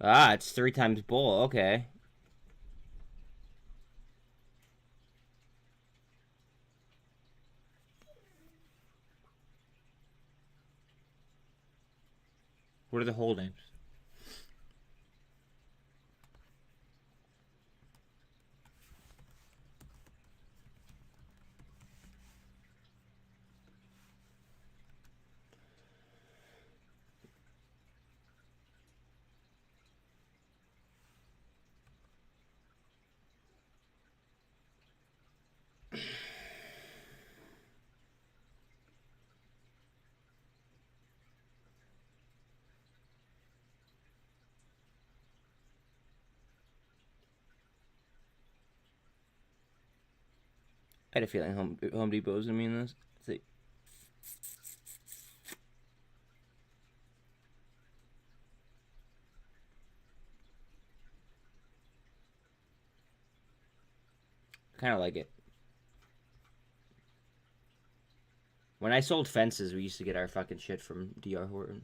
Ah, it's 3 times bull. Okay. What are the holdings? I had a feeling Home Depot was gonna be in this. Let's see. Kind of like it. When I sold fences, we used to get our fucking shit from DR Horton.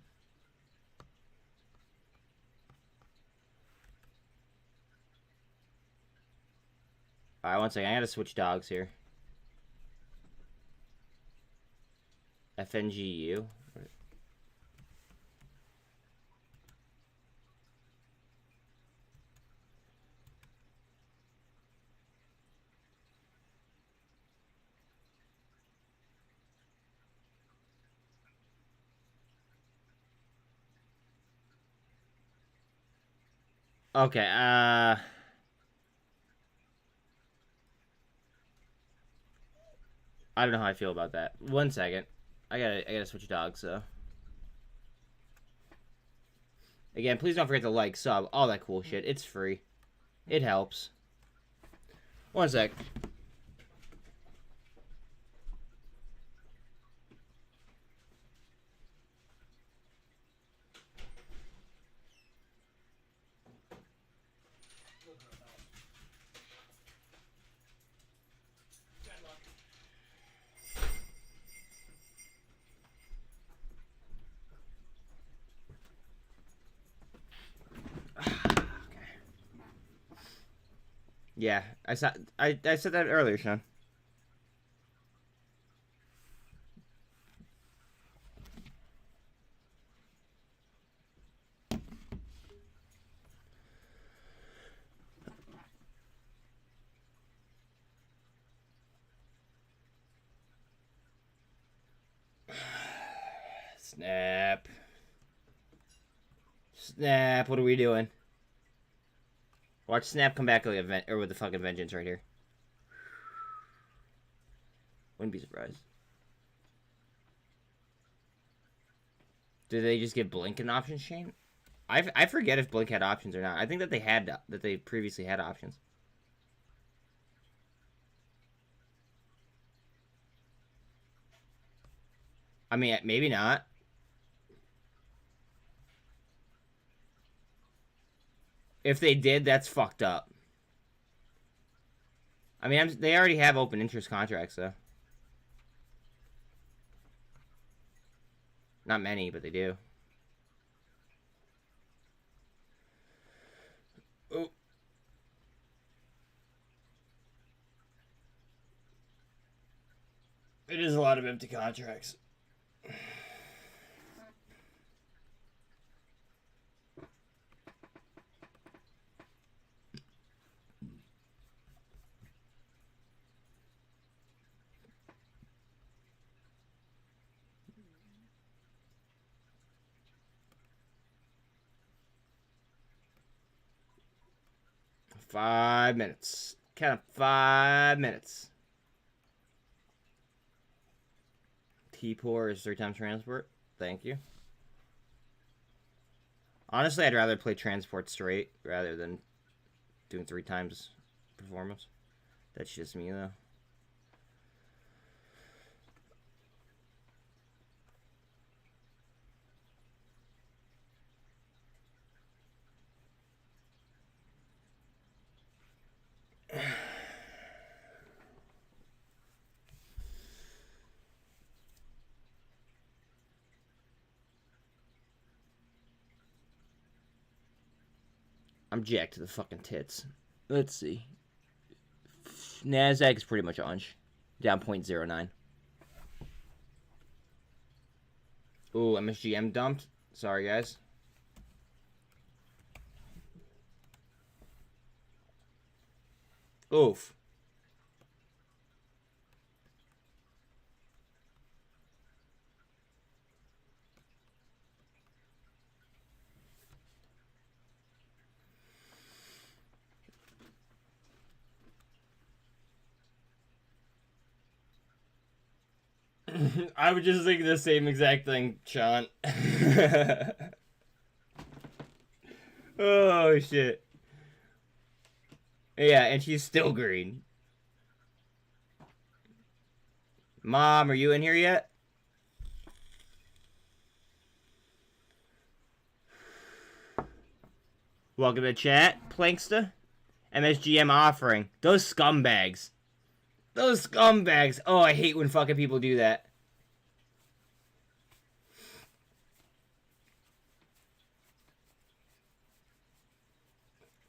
Alright, one second. I gotta switch dogs here. FNGU. Okay, I don't know how I feel about that. One second. I gotta switch dogs, so. Again, please don't forget to like, sub, all that cool shit. It's free. It helps. One sec. Yeah, I said that earlier, Sean. Snap. Snap, what are we doing? Watch Snap come back with a fucking vengeance right here. Wouldn't be surprised. Did they just get Blink an options chain? I forget if Blink had options or not. I think that they previously had options. I mean, maybe not. If they did, that's fucked up. I mean, they already have open interest contracts, though. Not many, but they do. Oh. It is a lot of empty contracts. Five minutes. Count of 5 minutes. T-Pour is 3 times transport. Thank you. Honestly, I'd rather play transport straight rather than doing 3 times performance. That's just me, though. I'm jacked to the fucking tits. Let's see. NASDAQ is pretty much unch. Down 0.09. Ooh, MSGM dumped. Sorry, guys. Oof. I was just thinking the same exact thing, Sean. Oh, shit. Yeah, and she's still green. Mom, are you in here yet? Welcome to chat, Planksta. MSGM offering. Those scumbags. Those scumbags. Oh, I hate when fucking people do that.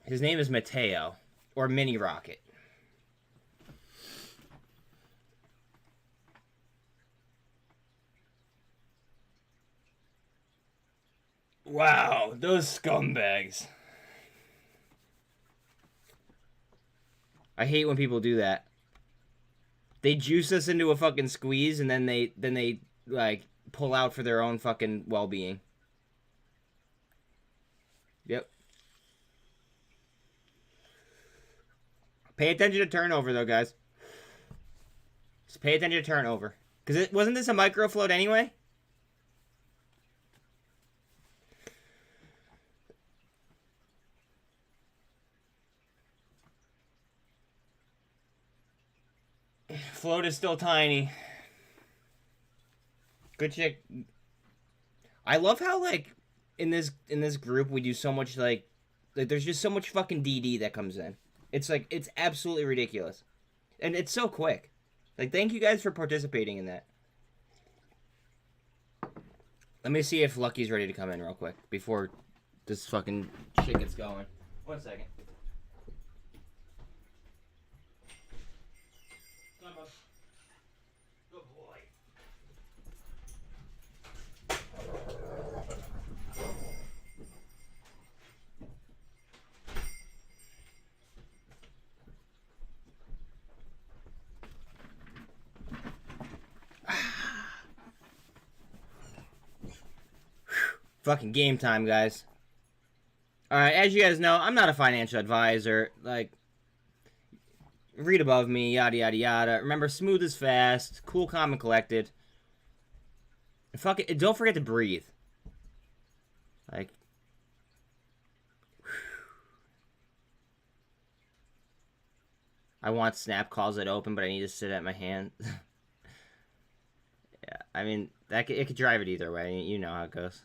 His name is Mateo. Or Mini Rocket. Wow, those scumbags. I hate when people do that. They juice us into a fucking squeeze and then they like pull out for their own fucking well-being. Yep. Pay attention to turnover though, guys. Just pay attention to turnover. Cause wasn't this a micro float anyway? Float is still tiny. Good check. I love how like in this group we do so much like there's just so much fucking DD that comes in. It's like it's absolutely ridiculous. And it's so quick. Like thank you guys for participating in that. Let me see if Lucky's ready to come in real quick before this fucking shit gets going. 1 second. Fucking game time, guys. Alright, as you guys know, I'm not a financial advisor. Like, read above me, yada, yada, yada. Remember, smooth is fast, cool, calm, and collected. Fuck it, don't forget to breathe. Like, I want snap calls that open, but I need to sit at my hand. Yeah, I mean, it could drive it either way. You know how it goes.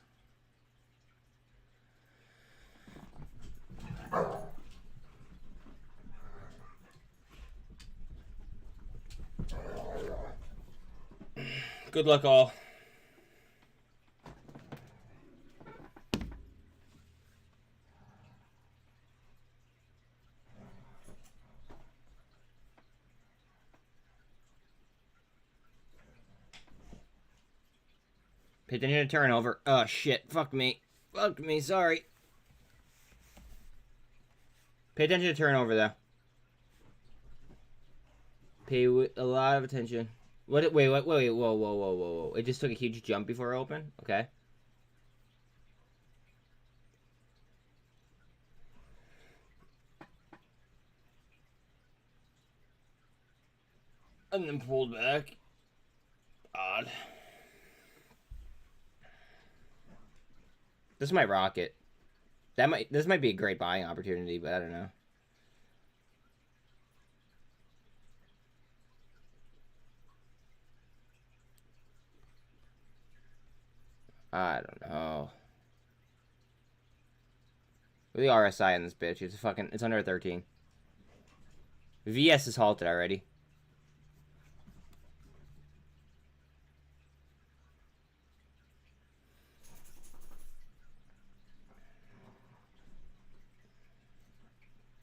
Good luck, all. Pay attention to turnover. Oh, shit. Fuck me. Fuck me. Sorry. Pay attention to turnover, though. Pay a lot of attention. What? Wait. Whoa. It just took a huge jump before open? Okay. And then pulled back. Odd. This might rocket. This might be a great buying opportunity, but I don't know. I don't know. Look at the RSI in this bitch. It's under a 13. VS is halted already.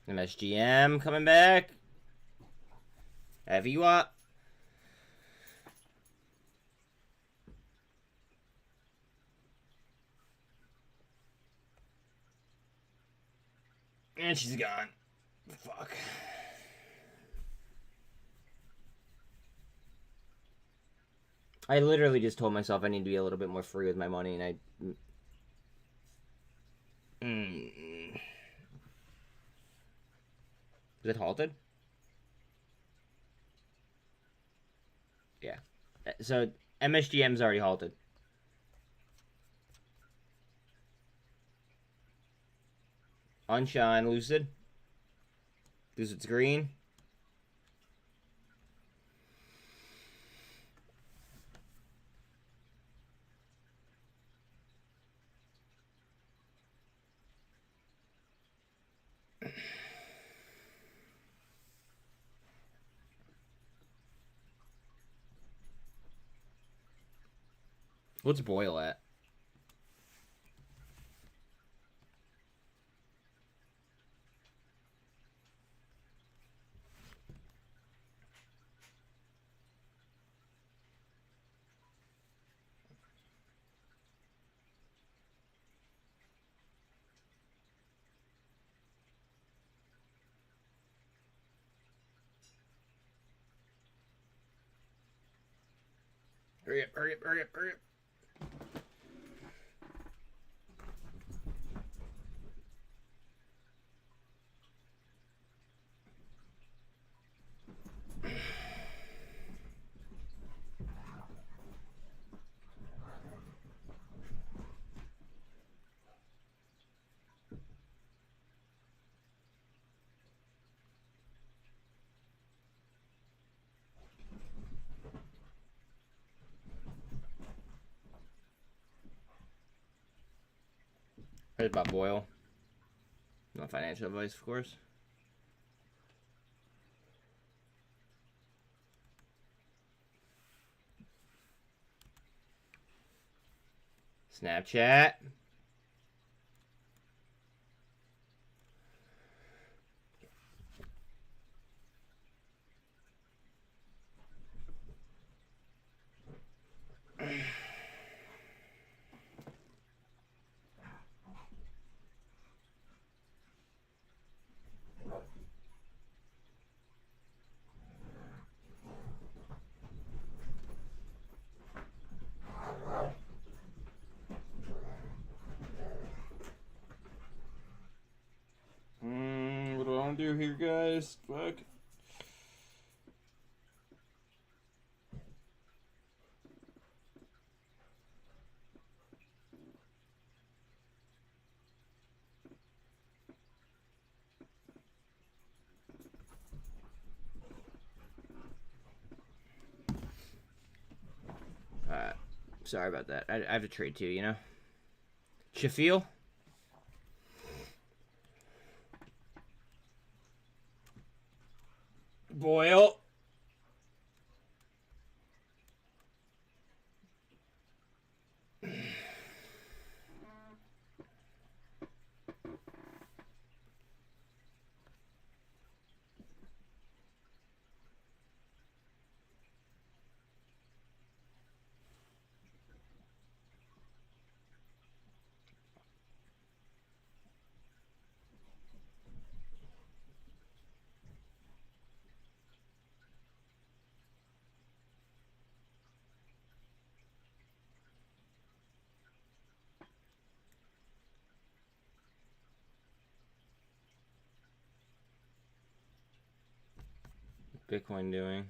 MSGM coming back. Heavy you up. And she's gone. Fuck. I literally just told myself I need to be a little bit more free with my money, and Is it halted? Yeah. So MSGM's already halted. Unshine, Lucid. Lucid's green. What's Boyle at? Hurry up. Heard about Boyle. Not financial advice, of course. Snapchat. What do I want to do here, guys? Fuck. Sorry about that. I have to trade too, you know? Shafil? Boyle? Bitcoin doing?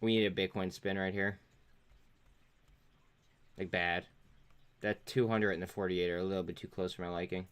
We need a Bitcoin spin right here. Like, bad. That 200 and the 48 are a little bit too close for my liking.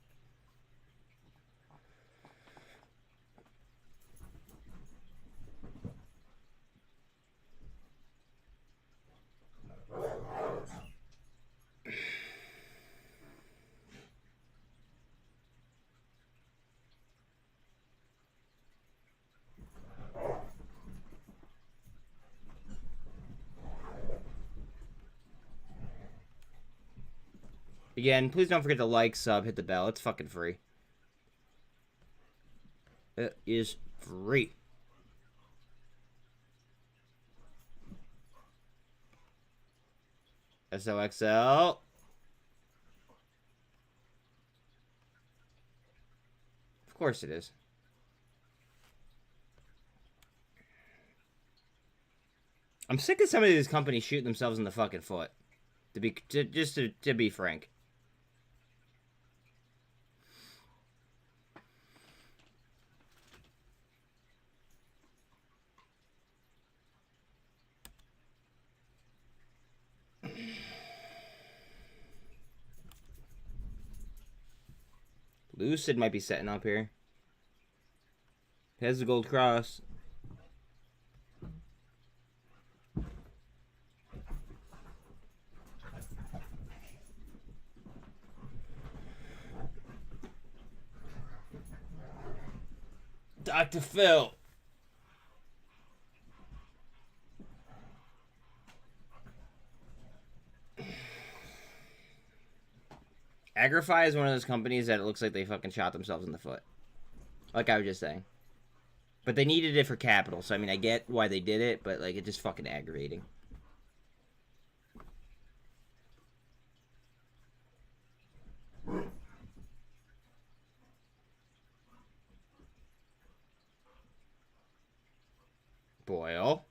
Again, please don't forget to like, sub, hit the bell. It's fucking free. It is free. SOXL. Of course it is. I'm sick of some of these companies shooting themselves in the fucking foot. To be frank. Lucid might be setting up here. Has the gold cross. Dr. Phil. AGFY is one of those companies that it looks like they fucking shot themselves in the foot. Like I was just saying. But they needed it for capital, so I mean, I get why they did it, but like, it's just fucking aggravating. Boyle.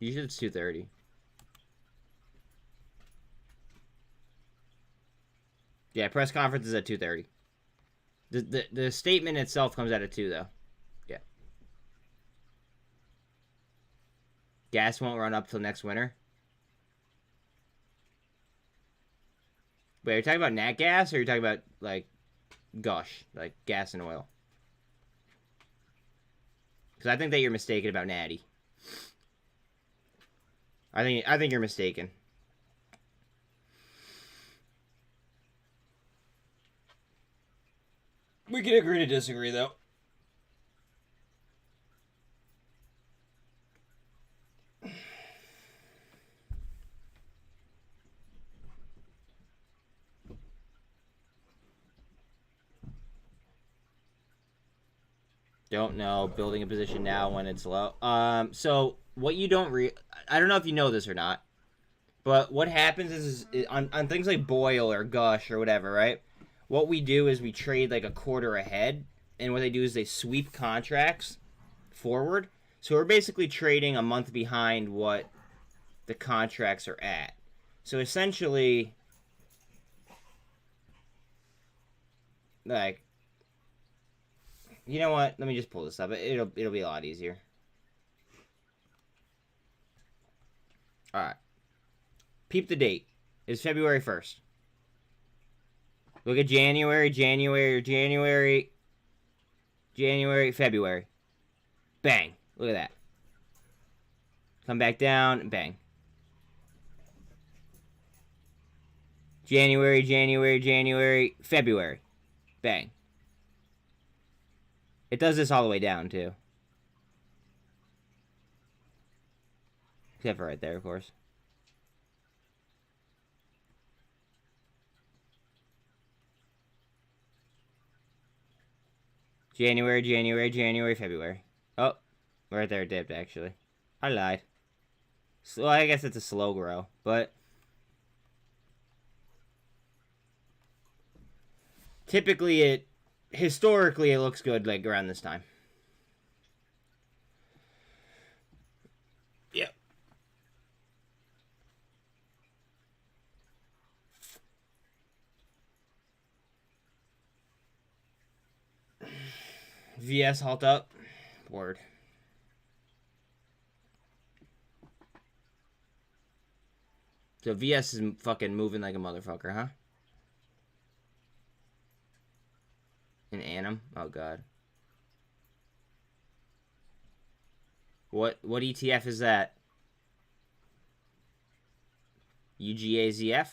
Usually it's 2:30. Yeah, press conference is at 2:30. The statement itself comes out at 2 though. Yeah. Gas won't run up till next winter. Wait, are you talking about nat gas or are you talking about like gush, like gas and oil? Because I think that you're mistaken about natty. I think you're mistaken. We can agree to disagree, though. Don't know. Building a position now when it's low. So what you don't I don't know if you know this or not, but what happens is on things like Boyle or Gush or whatever, right? What we do is we trade like a quarter ahead, and what they do is they sweep contracts forward. So we're basically trading a month behind what the contracts are at. So essentially, like, you know what? Let me just pull this up. It'll be a lot easier. All right. Peep the date. It's February 1st. Look at January, February. Bang. Look at that. Come back down, bang. January, February. Bang. It does this all the way down, too. Except for right there, of course. January, February. Oh, right there, it dipped, actually. I lied. So I guess it's a slow grow, but typically historically, it looks good like around this time. Yep. VS halt up. Word. So VS is fucking moving like a motherfucker, huh? An anim? Oh god. What ETF is that? UGAZF?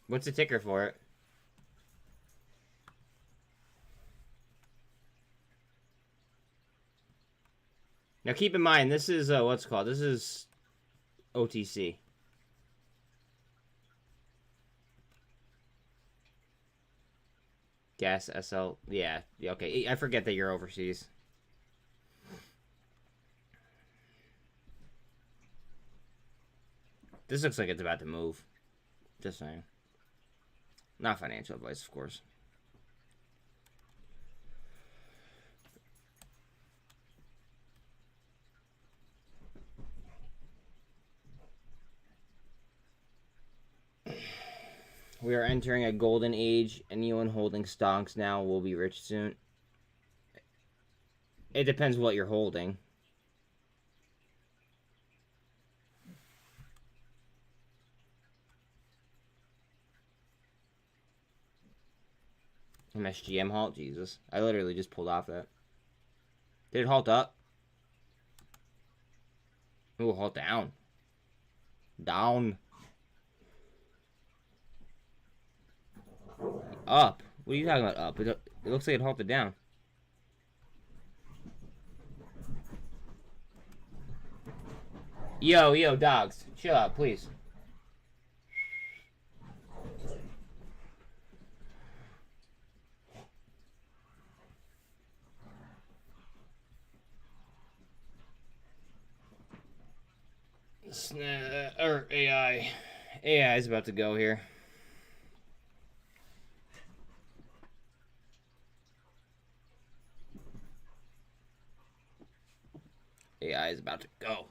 What's the ticker for it? Now keep in mind, this is, what's it called? This is OTC. Gas SL. Yeah, okay. I forget that you're overseas. This looks like it's about to move. Just saying. Not financial advice, of course. We are entering a golden age. Anyone holding stonks now will be rich soon. It depends what you're holding. MSGM halt? Jesus. I literally just pulled off that. Did it halt up? Ooh, halt down. Down. Up. What are you talking about up? It looks like it halted down. Yo, dogs. Chill out, please. Or AI. AI is about to go here. AI is about to go.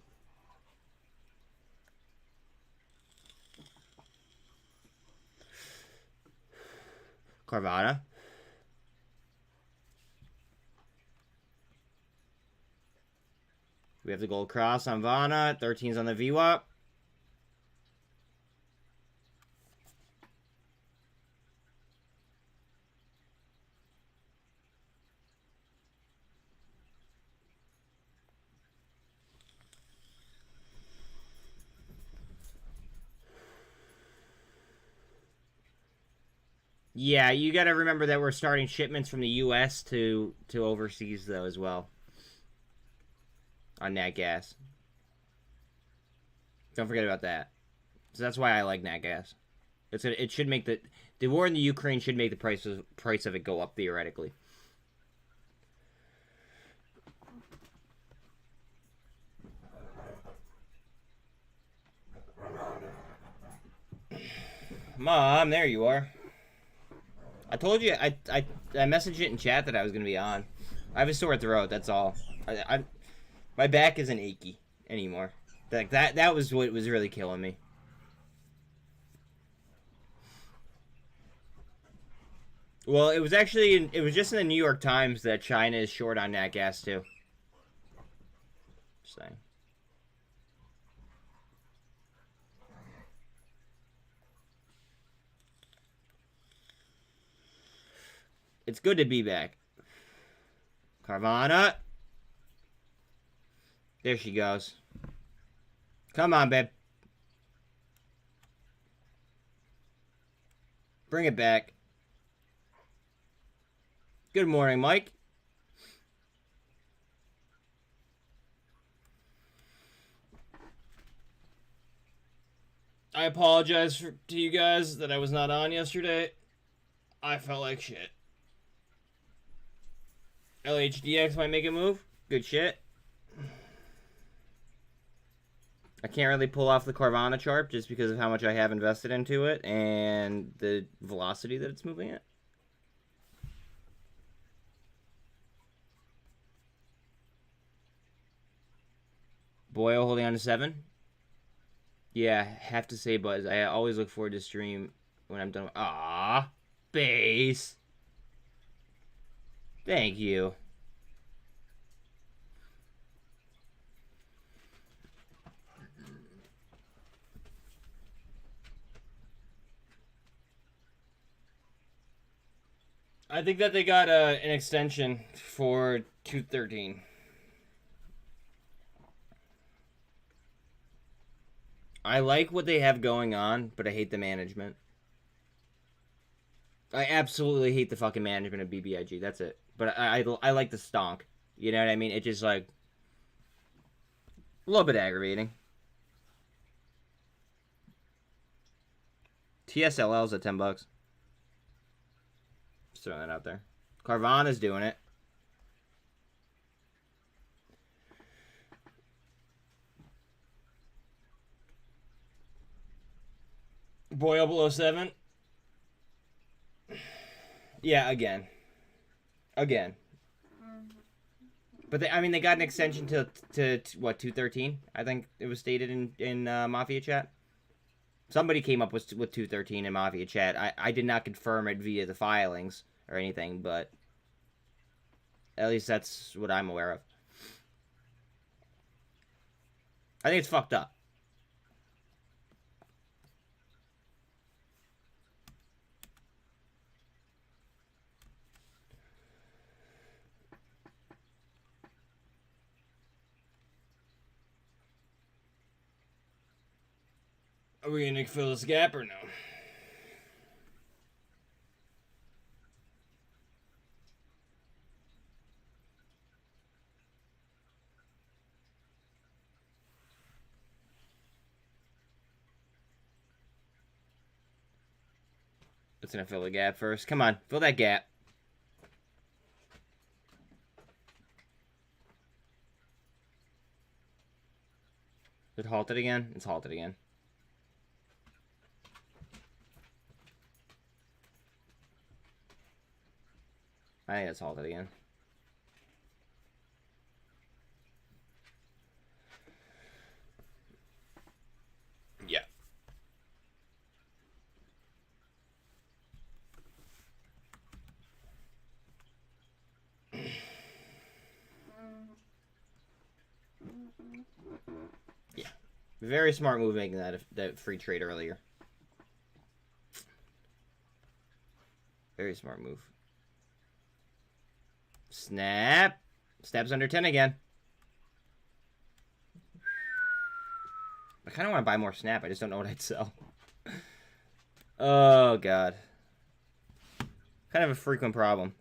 Carvana. We have the gold cross on Vana. 13's on the VWAP. Yeah, you got to remember that we're starting shipments from the U.S. to overseas, though, as well. On nat gas. Don't forget about that. So that's why I like nat gas. It should make the war in the Ukraine should make the price of it go up theoretically. Mom, there you are. I told you I messaged it in chat that I was gonna be on. I have a sore throat. That's all. My back isn't achy anymore. Like that was what was really killing me. Well, it was just in the New York Times that China is short on nat gas too. Just saying. It's good to be back. Carvana. There she goes. Come on, babe. Bring it back. Good morning, Mike. I apologize to you guys that I was not on yesterday. I felt like shit. LHDX might make a move. Good shit. I can't really pull off the Carvana chart just because of how much I have invested into it and the velocity that it's moving at. Boyle holding on to 7. Yeah, have to say, Buzz, I always look forward to stream when I'm done. Ah, base. Thank you. I think that they got an extension for 213. I like what they have going on, but I hate the management. I absolutely hate the fucking management of BBIG. That's it. But I like the stonk. You know what I mean? It's just like a little bit aggravating. TSLL's at $10. Just throwing that out there. Carvana's doing it. Boyle below 7. Yeah, again. But they got an extension to what, 213? I think it was stated in Mafia chat. Somebody came up with 213 in Mafia chat. I did not confirm it via the filings or anything, but at least that's what I'm aware of. I think it's fucked up. Are we gonna fill this gap or no? It's gonna fill the gap first. Come on, fill that gap. Is it halted again? It's halted again. I think it's halted again. Yeah. Yeah. Very smart move making that free trade earlier. Very smart move. Snap. Snap's under 10 again. I kind of want to buy more Snap. I just don't know what I'd sell. Oh, God. Kind of a frequent problem.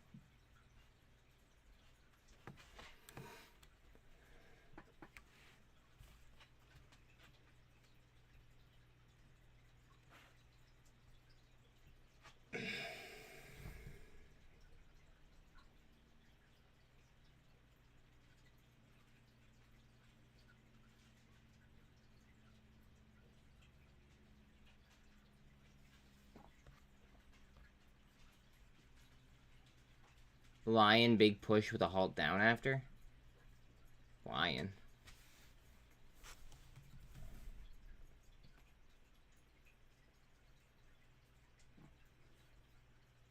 Lion, big push with a halt down after. Lion.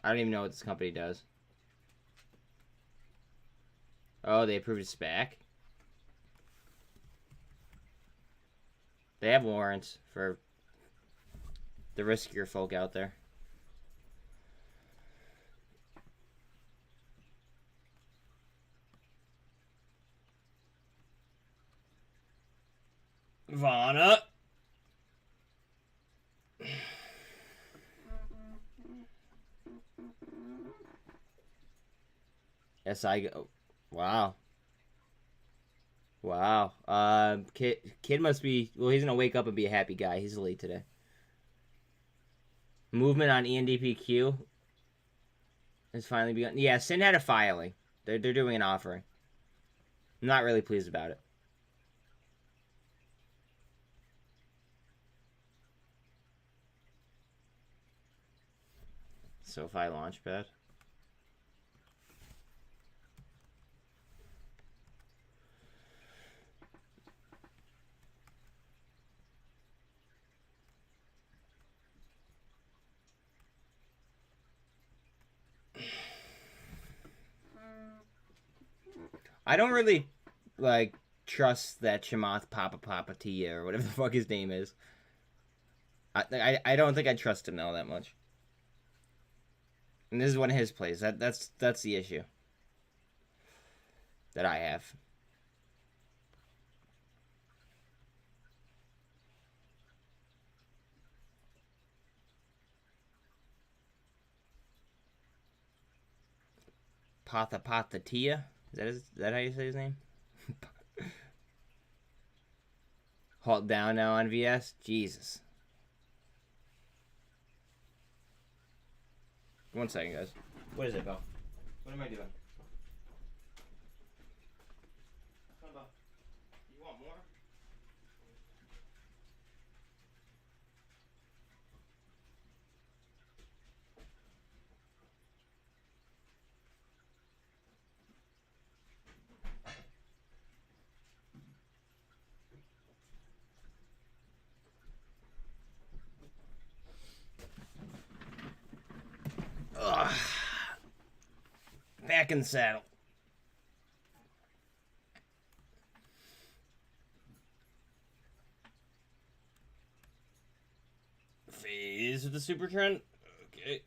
I don't even know what this company does. Oh, they approved a SPAC. They have warrants for the riskier folk out there. Vana. SI go. Wow. Wow. Kid must be. Well, he's gonna wake up and be a happy guy. He's late today. Movement on ENDPQ has finally begun. Yeah, SINT had a filing. They're doing an offering. I'm not really pleased about it. SoFi Launchpad. I don't really like trust that Chamath Papa Tia or whatever the fuck his name is. I don't think I trust him all that much. And this is one of his plays. That's the issue that I have. Pata Tia? Is that how you say his name? Halt down now on VS? Jesus. 1 second, guys. What is it, Bill? What am I doing? Come on, you want more? Ugh. Back in the saddle. Phase of the super trend. Okay.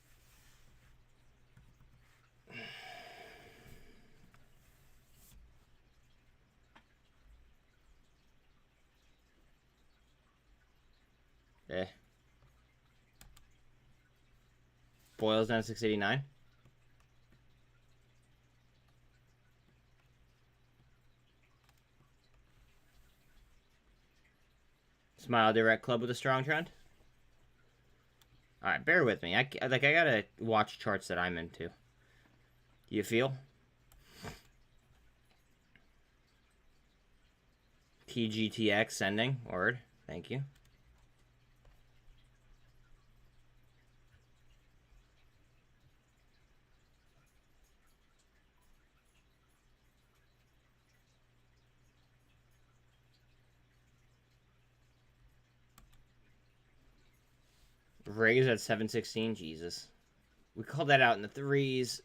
Eh. Boils down to 689. Smile Direct Club with a strong trend. All right, bear with me. I gotta watch charts that I'm into. You feel? TGTX sending word. Thank you. Raise at 716. Jesus. We called that out in the threes.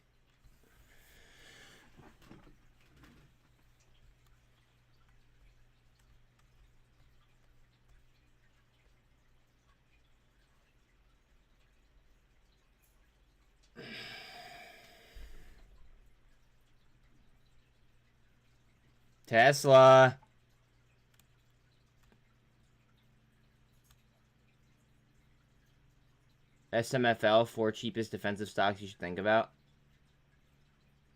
Tesla. SMFL, 4 cheapest defensive stocks you should think about.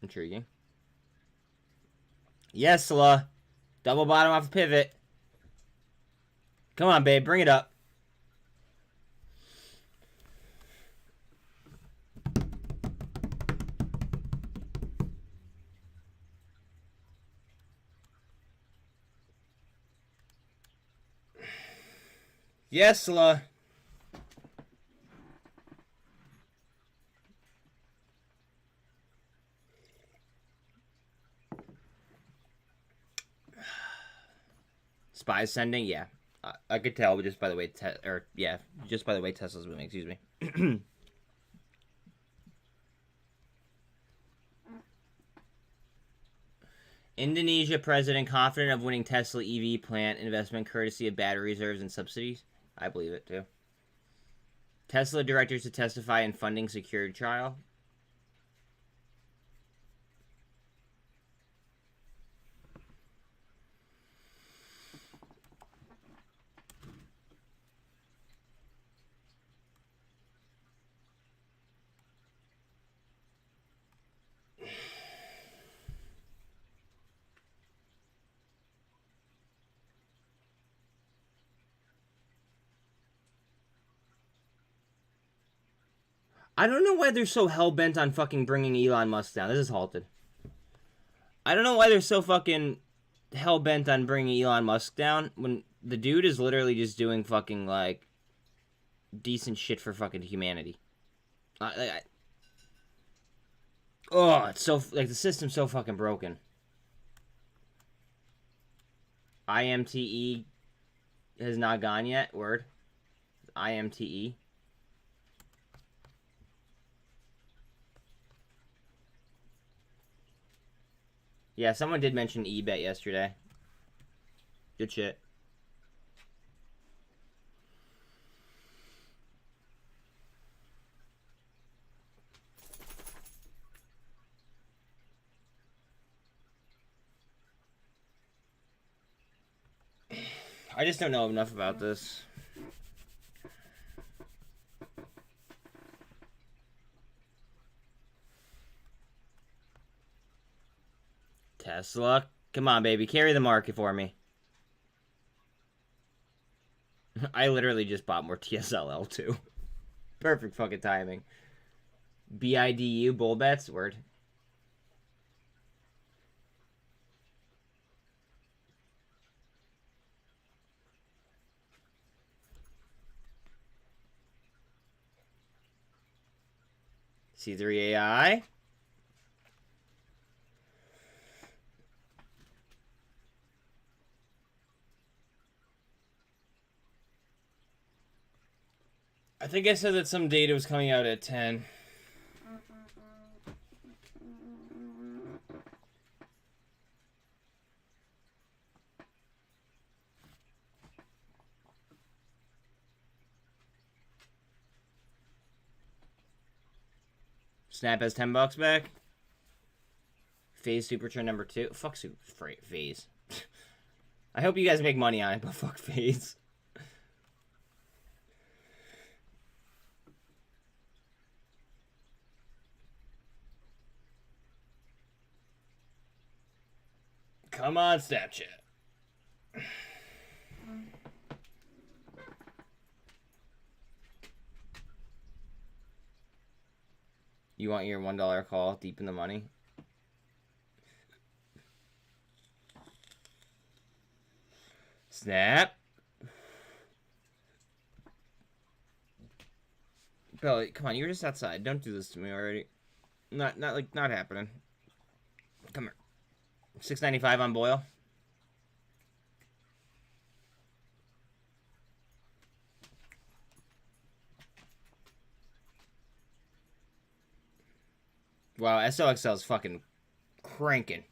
Intriguing. Yes, Sla. Double bottom off a pivot. Come on, babe. Bring it up. Yes, Sla. Spy sending, yeah. I could tell just by the way, just by the way Tesla's moving. Excuse me. Indonesia president confident of winning Tesla EV plant investment courtesy of battery reserves and subsidies. I believe it too. Tesla directors to testify in funding secured trial. I don't know why they're so hell-bent on fucking bringing Elon Musk down. This is halted. I don't know why they're so fucking hell-bent on bringing Elon Musk down when the dude is literally just doing fucking, like, decent shit for fucking humanity. Oh, it's so, like, the system's so fucking broken. IMTE has not gone yet. Word. IMTE. Yeah, someone did mention eBet yesterday. Good shit. I just don't know enough about this. Tesla. Come on, baby. Carry the market for me. I literally just bought more TSLL, too. Perfect fucking timing. BIDU bull bets? Word. C3 AI. I think I said that some data was coming out at 10. Snap has $10 back. Phase Super Trend number 2. Fuck Phase. I hope you guys make money on it, but fuck Phase. Come on, Snapchat. You want your $1 call deep in the money? Snap. Belly, come on, you're just outside. Don't do this to me already. Not happening. Come here. 6.95 on Boyle. Wow, SOXL is fucking cranking.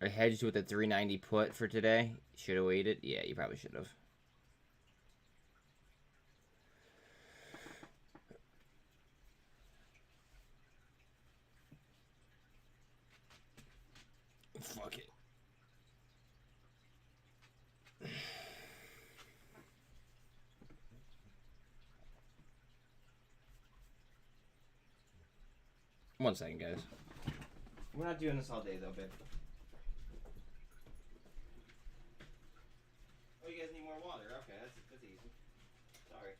I hedged with a 390 put for today. Should have waited. Yeah, you probably should have. Fuck it. One second, guys. We're not doing this all day, though, babe. Oh, you guys need more water? Okay, that's easy. Sorry.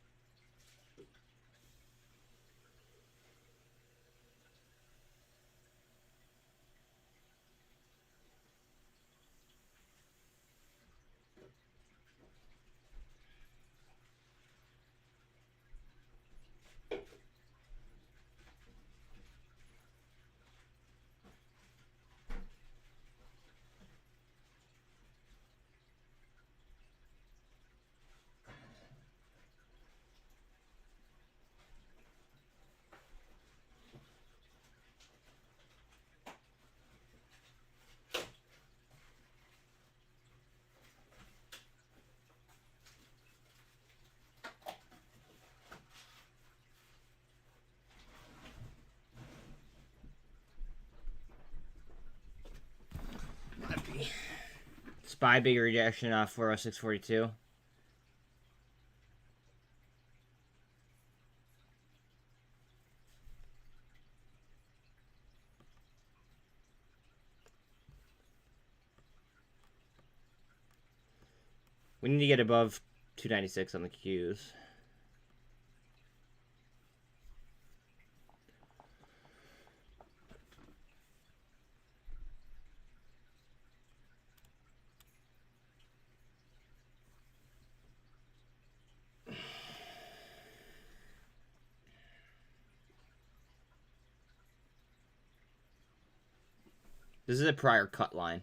Spy big rejection off 406.42. We need to get above 296 on the Qs. This is a prior cut line.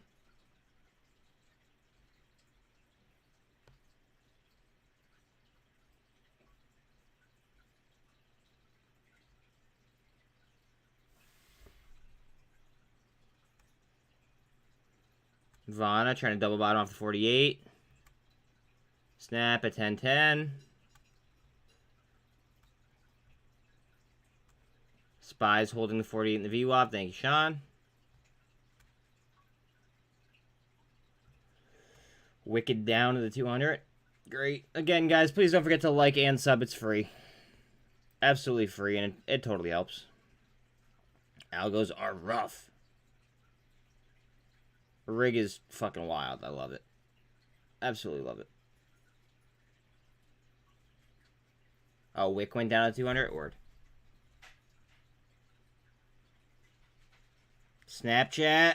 Vana trying to double bottom off the 48. Snap at 10-10. Spies holding the 48 in the VWAP. Thank you, Sean. Wicked down to the 200. Great. Again, guys, please don't forget to like and sub. It's free. Absolutely free, and it totally helps. Algos are rough. Rig is fucking wild. I love it. Absolutely love it. Oh, Wick went down to 200? Word. Snapchat.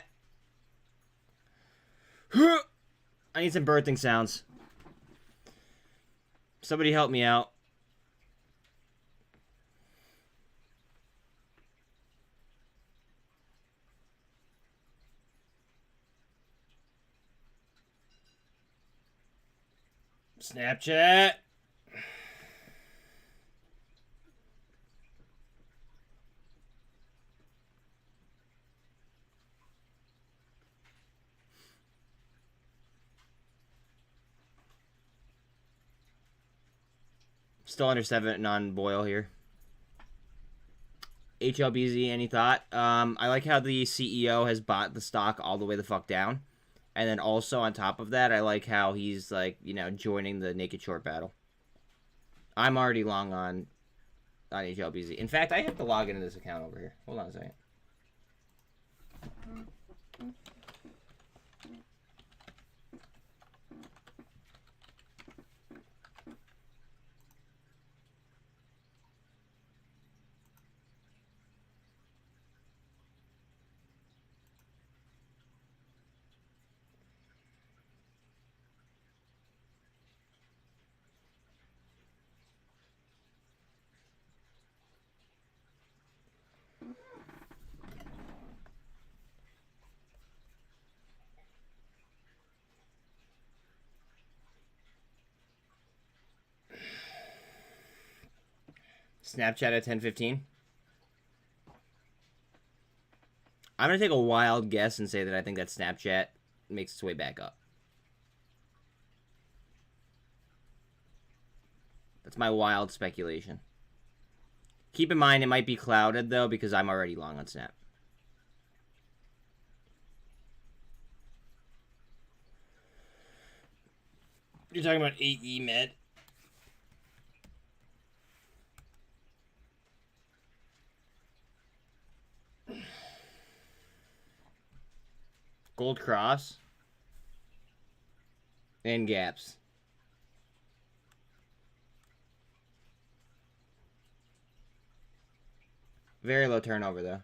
I need some birthing sounds. Somebody help me out. Snapchat. Still under 7 on Boyle here. HLBZ, any thought? I like how the CEO has bought the stock all the way the fuck down. And then also on top of that, I like how he's like, you know, joining the naked short battle. I'm already long on HLBZ. In fact, I have to log into this account over here. Hold on a second. Snapchat at 10:15. I'm going to take a wild guess and say that I think that Snapchat makes its way back up. That's my wild speculation. Keep in mind, it might be clouded, though, because I'm already long on Snap. You're talking about AE med. Gold cross. And gaps. Very low turnover, though.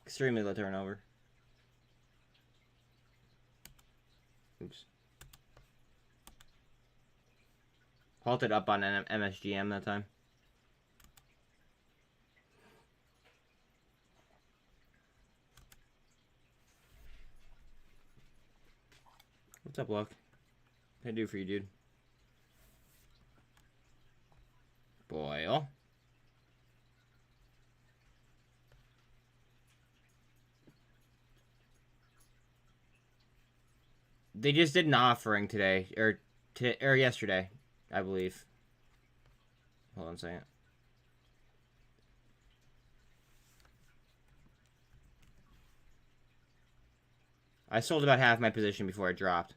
Extremely low turnover. Oops. Halted up on MSGM that time. What's up, Luck? What can I do for you, dude? Boyle. They just did an offering today, or yesterday, I believe. Hold on a second. I sold about half my position before it dropped.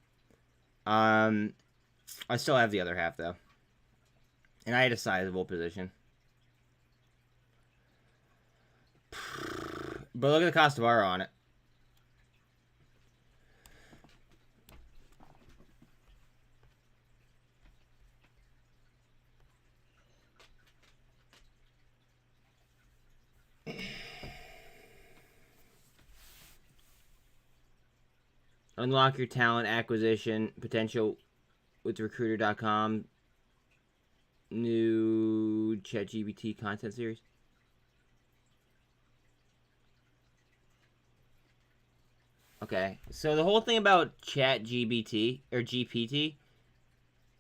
I still have the other half, though. And I had a sizable position. But look at the cost of borrow on it. Unlock your talent acquisition potential with recruiter.com. New ChatGPT content series. Okay, so the whole thing about ChatGPT or GPT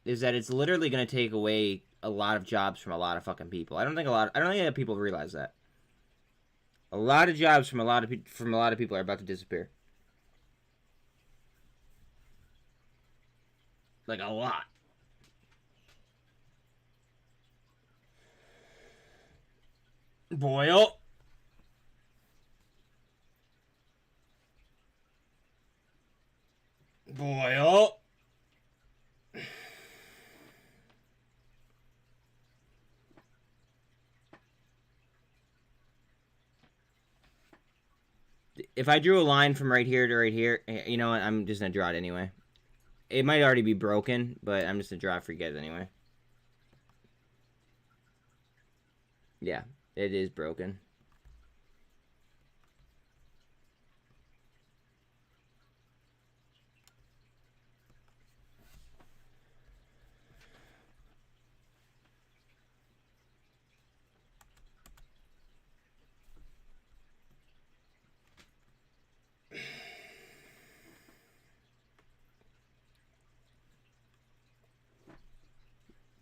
is that it's literally going to take away a lot of jobs from a lot of fucking people. I don't think that people realize that. A lot of jobs from a lot of people are about to disappear. Like a lot. Boyle. Boyle. If I drew a line from right here to right here, you know what? I'm just going to draw it anyway. It might already be broken, but I'm just going to draw it for you guys anyway. Yeah, it is broken.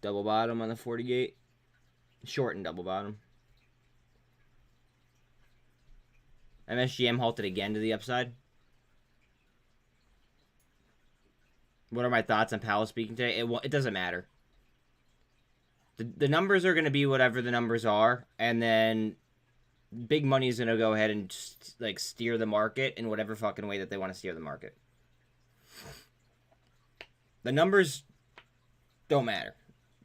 Double bottom on the 48. Short and double bottom. MSGM halted again to the upside. What are my thoughts on Powell speaking today? It doesn't matter. The numbers are going to be whatever the numbers are, and then big money is going to go ahead and just, like, steer the market in whatever fucking way that they want to steer the market. The numbers don't matter.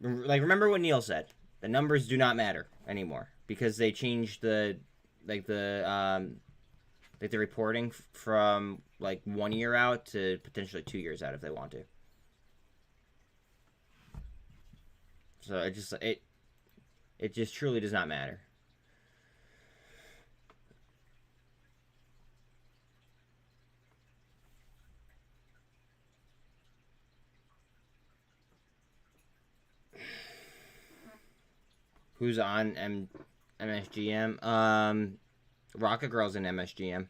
Like, remember what Neil said. The numbers do not matter anymore because they changed the reporting from like 1 year out to potentially 2 years out if they want to. So it just truly does not matter. Who's on MSGM? Rocket Girl's in MSGM.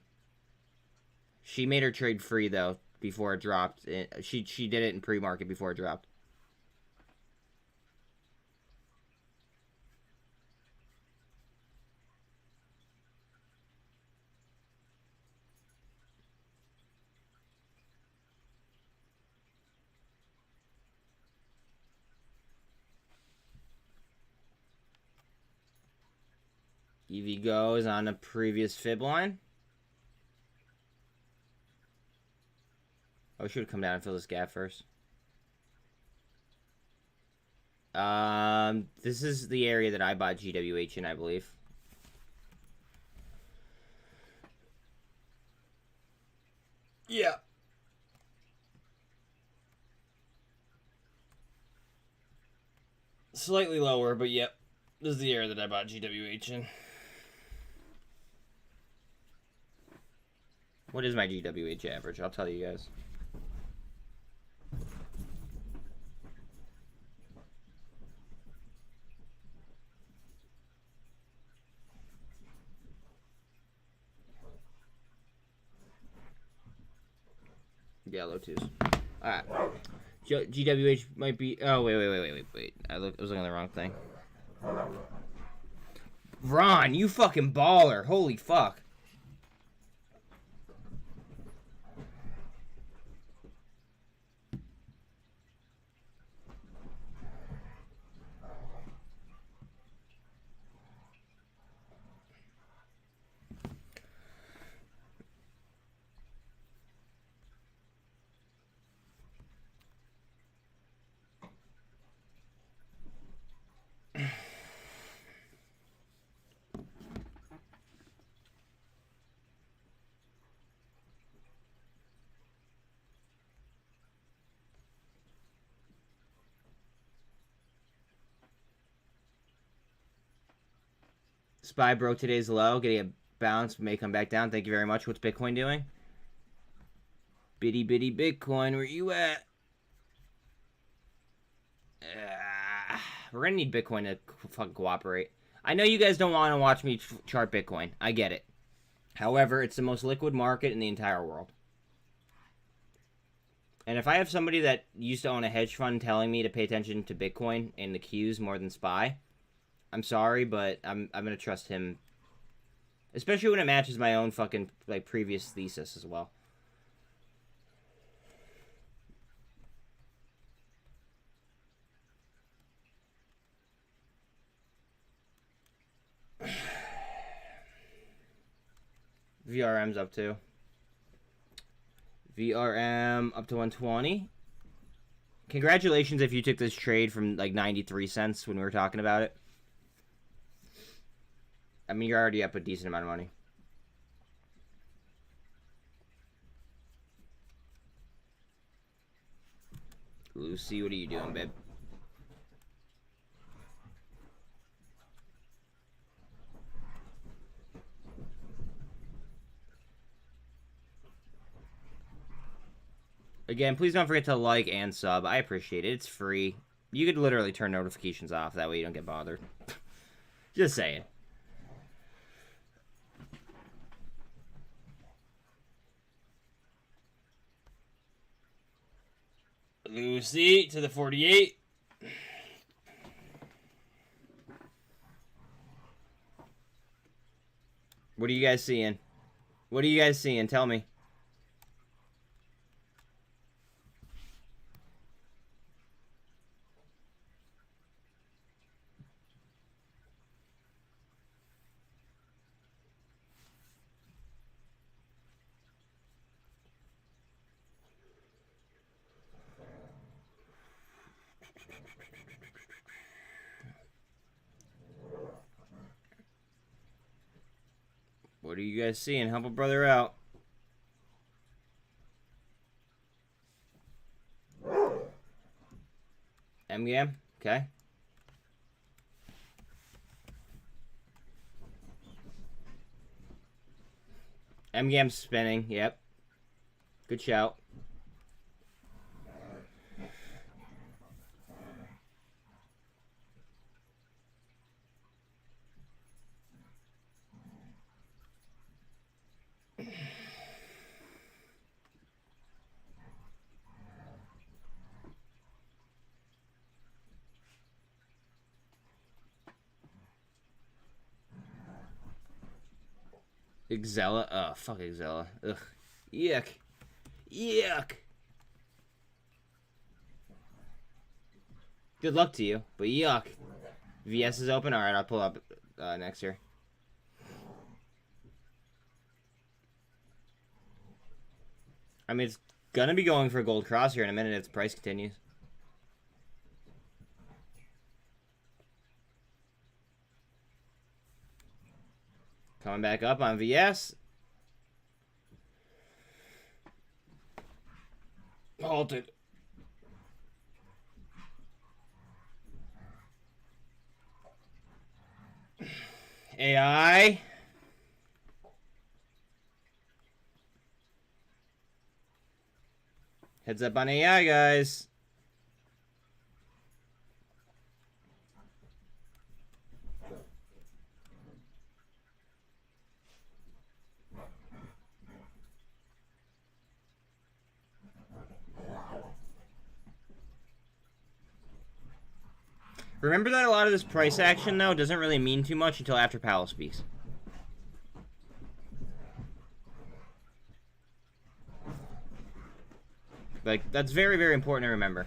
She made her trade free though before it dropped. She did it in pre-market before it dropped. EVGO is on a previous fib line. Oh, we should have come down and fill this gap first. This is the area that I bought GWH in, I believe. Yeah. Slightly lower, but yep. This is the area that I bought GWH in. What is my GWH average? I'll tell you guys. Yeah, low twos. Alright. GWH might be... Oh, wait. I was looking at the wrong thing. Ron, you fucking baller. Holy fuck. SPY broke today's low, getting a bounce, may come back down. Thank you very much. What's Bitcoin doing? Bitty bitty Bitcoin, where you at? We're gonna need Bitcoin to fucking cooperate. I know you guys don't want to watch me chart Bitcoin. I get it. However, it's the most liquid market in the entire world. And if I have somebody that used to own a hedge fund telling me to pay attention to Bitcoin and the Qs more than SPY, I'm sorry, but I'm gonna trust him. Especially when it matches my own fucking like previous thesis as well. VRM's up to. VRM up to 120. Congratulations if you took this trade from like 93 cents when we were talking about it. I mean, you're already up a decent amount of money. Lucy, what are you doing, babe? Again, please don't forget to like and sub. I appreciate it. It's free. You could literally turn notifications off. That way you don't get bothered. Just saying. Lucy to the 48. What are you guys seeing? What are you guys seeing? Tell me. What are you guys seeing? Help a brother out. MGAM? Okay. MGAM's spinning. Yep. Good shout. Exela. Oh, fuck Exela. Ugh. Yuck. Yuck. Good luck to you, but yuck. VS is open? Alright, I'll pull up next year. I mean, it's gonna be going for a gold cross here in a minute if the price continues. Coming back up on VS. Halted. AI. Heads up on AI, guys. Remember that a lot of this price action, though, doesn't really mean too much until after Powell speaks. Like, that's very, very important to remember.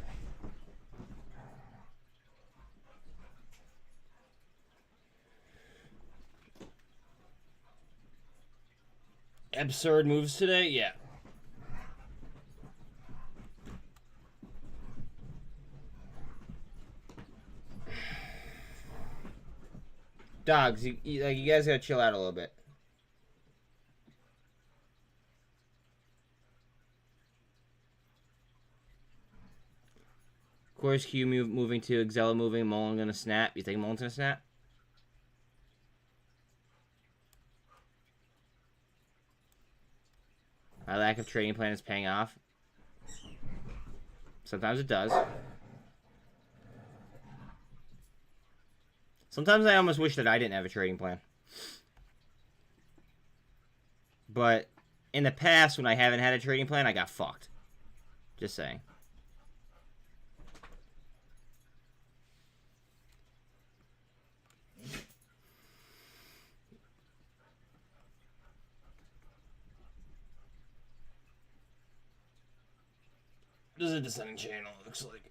Absurd moves today? Yeah. Dogs, you guys gotta chill out a little bit. Course Q moving to Exela moving, muln gonna snap. You think muln's gonna snap? My lack of trading plan is paying off. Sometimes it does. Sometimes I almost wish that I didn't have a trading plan. But in the past, when I haven't had a trading plan, I got fucked. Just saying. This is a descending channel, it looks like.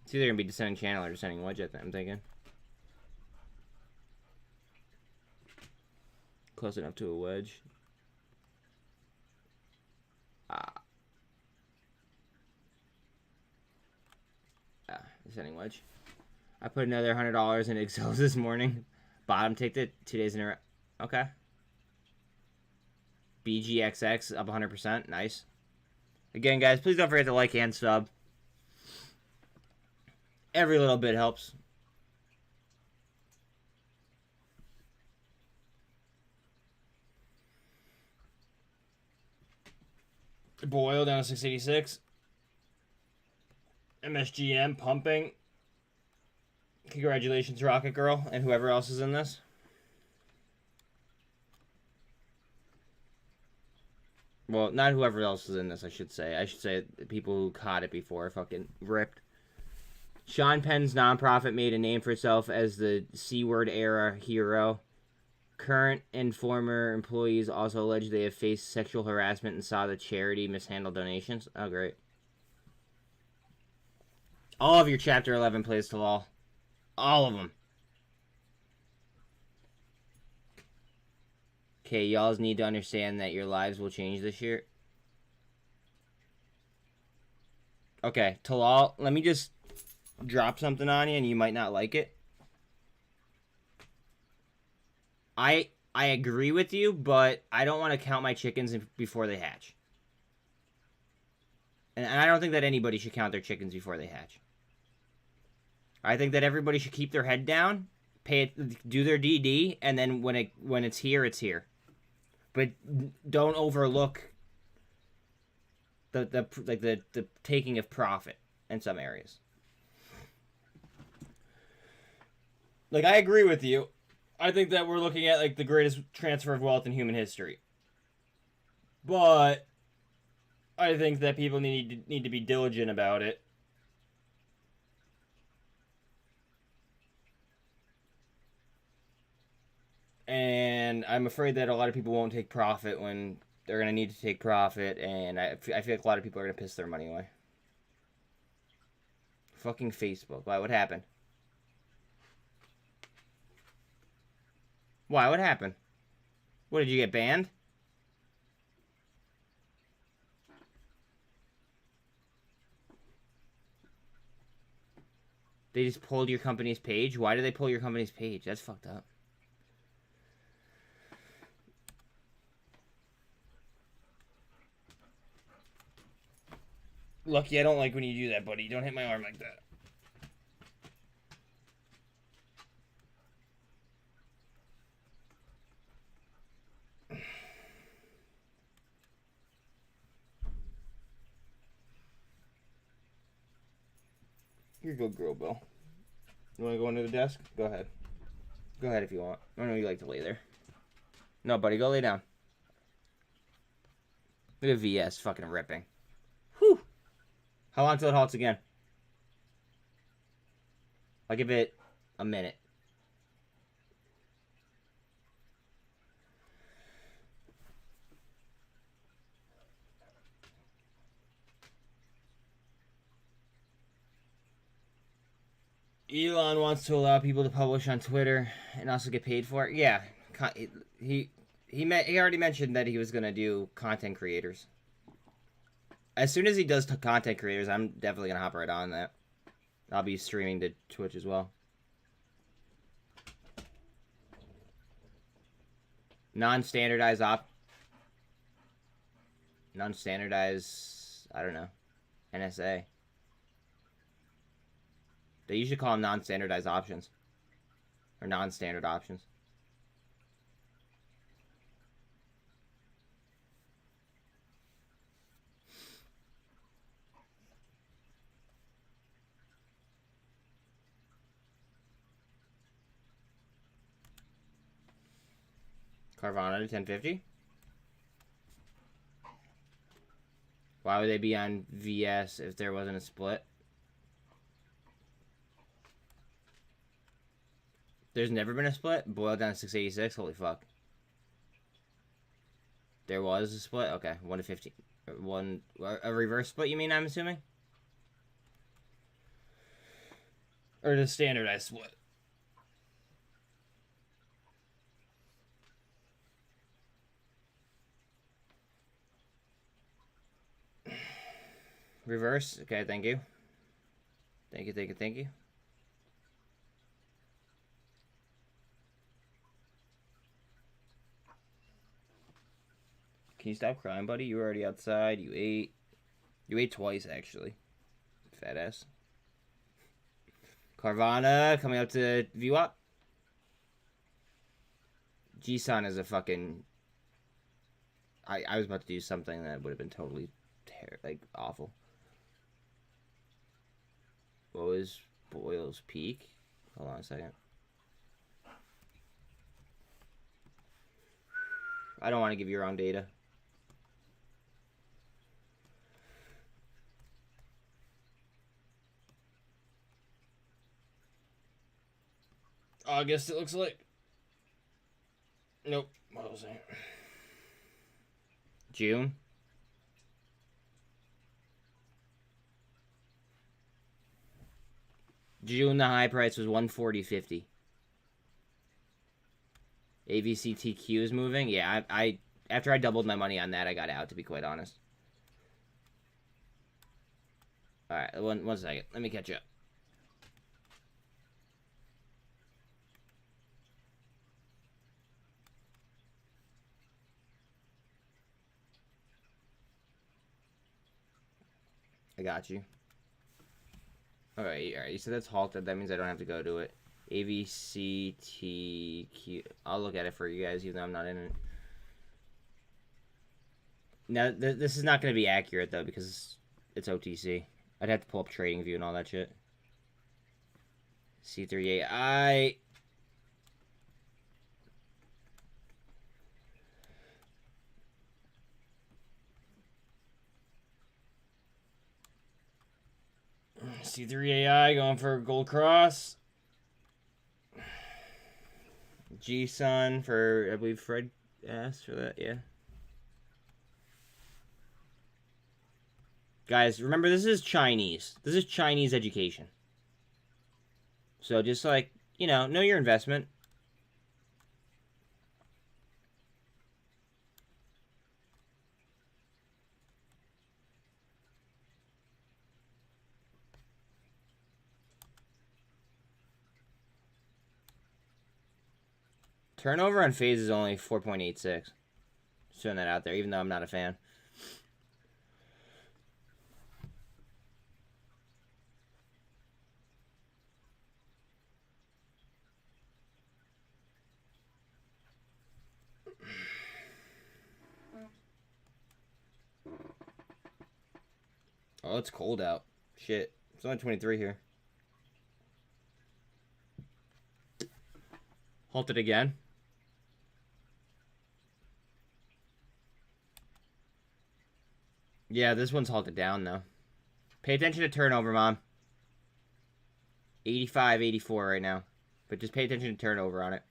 It's either going to be descending channel or descending wedge, I'm thinking. Close enough to a wedge. Descending wedge. I put another $100 in Excel this morning. Bottom ticked it 2 days in a row. Okay. BGXX up 100%. Nice. Again, guys, please don't forget to like and sub. Every little bit helps. Boil down to 686. MSGM pumping. Congratulations, Rocket Girl, and whoever else is in this. Well, not whoever else is in this, I should say. I should say the people who caught it before are fucking ripped. Sean Penn's nonprofit made a name for itself as the C-word era hero. Current and former employees also allege they have faced sexual harassment and saw the charity mishandle donations. Oh, great. All of your Chapter 11 plays to law. All of them. Okay, y'all need to understand that your lives will change this year. Okay, Talal, let me just drop something on you and you might not like it. I agree with you, but I don't want to count my chickens before they hatch. And I don't think that anybody should count their chickens before they hatch. I think that everybody should keep their head down, do their DD, and then when it's here, it's here. But don't overlook the taking of profit in some areas. Like, I agree with you. I think that we're looking at like the greatest transfer of wealth in human history. But I think that people need to be diligent about it. And I'm afraid that a lot of people won't take profit when they're going to need to take profit. And I feel like a lot of people are going to piss their money away. Fucking Facebook. Why? What happened? Why? What happened? What, did you get banned? They just pulled your company's page? Why did they pull your company's page? That's fucked up. Lucky, I don't like when you do that, buddy. Don't hit my arm like that. You're a good girl, Bill. You want to go under the desk? Go ahead. Go ahead if you want. I know you like to lay there. No, buddy, go lay down. Look at VS fucking ripping. Whew. How long till it halts again? I'll give it a minute. Elon wants to allow people to publish on Twitter and also get paid for it. Yeah, he already mentioned that he was gonna do content creators. As soon as he does content creators, I'm definitely gonna hop right on that. I'll be streaming to Twitch as well. Non-standardized I don't know, NSA. They usually call them non-standardized options. Or non-standard options. Carvana to 1050. Why would they be on VS if there wasn't a split? There's never been a split? Boiled down to 686? Holy fuck. There was a split? Okay, 1 to 15. A reverse split, you mean, I'm assuming? Or the standardized split? Reverse? Okay, thank you. Thank you, thank you, thank you. Can you stop crying, buddy? You were already outside. You ate. You ate twice, actually. Fat ass. Carvana coming up to VWAP. G-Sun is a fucking... I was about to do something that would have been totally like awful. What was Boyle's peak? Hold on a second. I don't want to give you wrong data. August, it looks like. Nope. What was it? June. June, the high price was 140.50. AVCTQ is moving. Yeah, I after I doubled my money on that, I got out, to be quite honest. All right, one second. Let me catch up. I got you. All right. So that's halted. That means I don't have to go to it. AVCTQ. I'll look at it for you guys, even though I'm not in it. Now, this is not going to be accurate, though, because it's OTC. I'd have to pull up TradingView and all that shit. C38I. C3AI going for Gold Cross. G-Sun for, I believe Fred asked for that, yeah. Guys, remember, this is Chinese. This is Chinese education. So just like, you know your investment. Turnover on phase is only 4.86. Just throwing that out there, even though I'm not a fan. Oh, it's cold out. Shit. It's only 23 here. Halted again. Yeah, this one's halted down, though. Pay attention to turnover, Mom. 85, 84 right now. But just pay attention to turnover on it.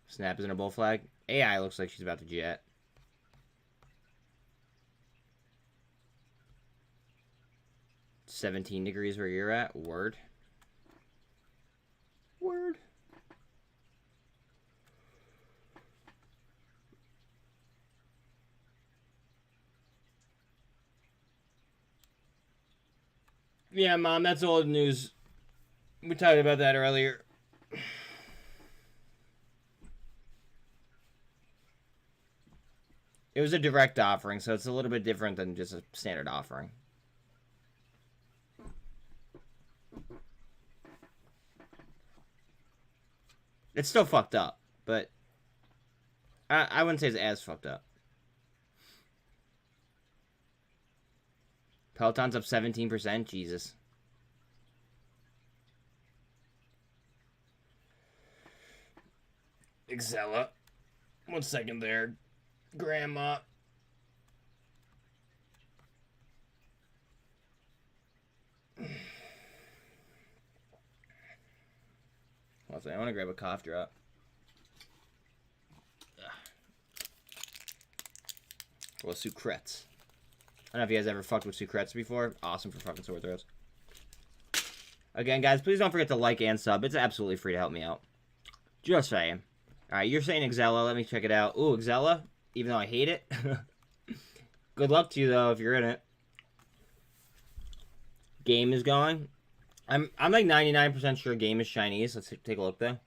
Snap is in a bull flag. AI looks like she's about to jet. $17 degrees where you're at. Word. Word. Yeah, Mom, that's old news. We talked about that earlier. It was a direct offering, so it's a little bit different than just a standard offering. It's still fucked up, but I wouldn't say it's as fucked up. Peloton's up 17%. Jesus. Excella. 1 second there. Grandma. I want to grab a cough drop. Well, sucrets. I don't know if you guys ever fucked with sucrets before. Awesome for fucking sore throats. Again, guys, please don't forget to like and sub. It's absolutely free to help me out. Just saying. Alright, you're saying Excella. Let me check it out. Ooh, Excella. Even though I hate it. Good luck to you, though, if you're in it. Game is going. I'm like 99% sure Game is Chinese. Let's take a look, though.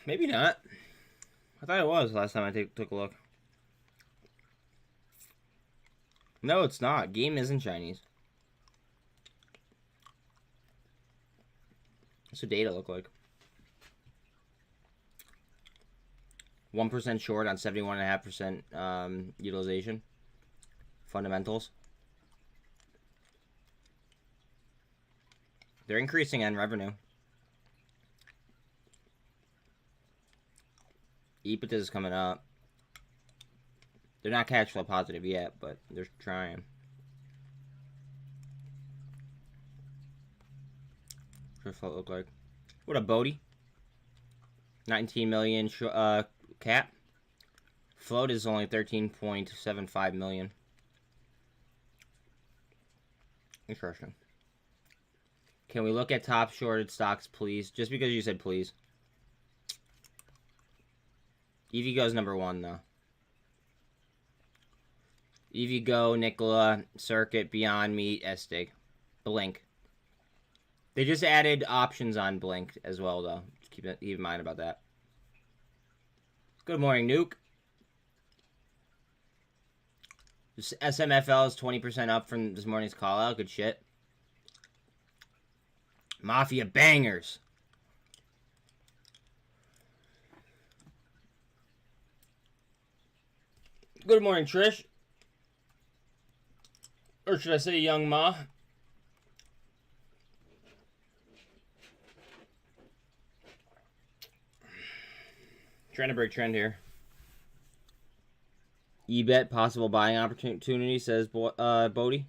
Maybe not. I thought it was last time I took a look. No, it's not. Game isn't Chinese. What's the data look like? 1% short on 71.5% utilization. Fundamentals. They're increasing on revenue. EBITDA is coming up. They're not cash flow positive yet, but they're trying. What's float look like? What a Bodie. 19 million cap. Float is only 13.75 million. Interesting. Can we look at top shorted stocks, please? Just because you said please. EVgo's number 1, though. EVgo, Nikola, Circuit, Beyond Meat, Estig. Blink. They just added options on Blink as well, though. Keep in mind about that. Good morning, Nuke. This SMFL is 20% up from this morning's call out. Good shit. Mafia bangers. Good morning, Trish. Or should I say Young Ma? Trying to break trend here. eBet possible buying opportunity, says Bodie.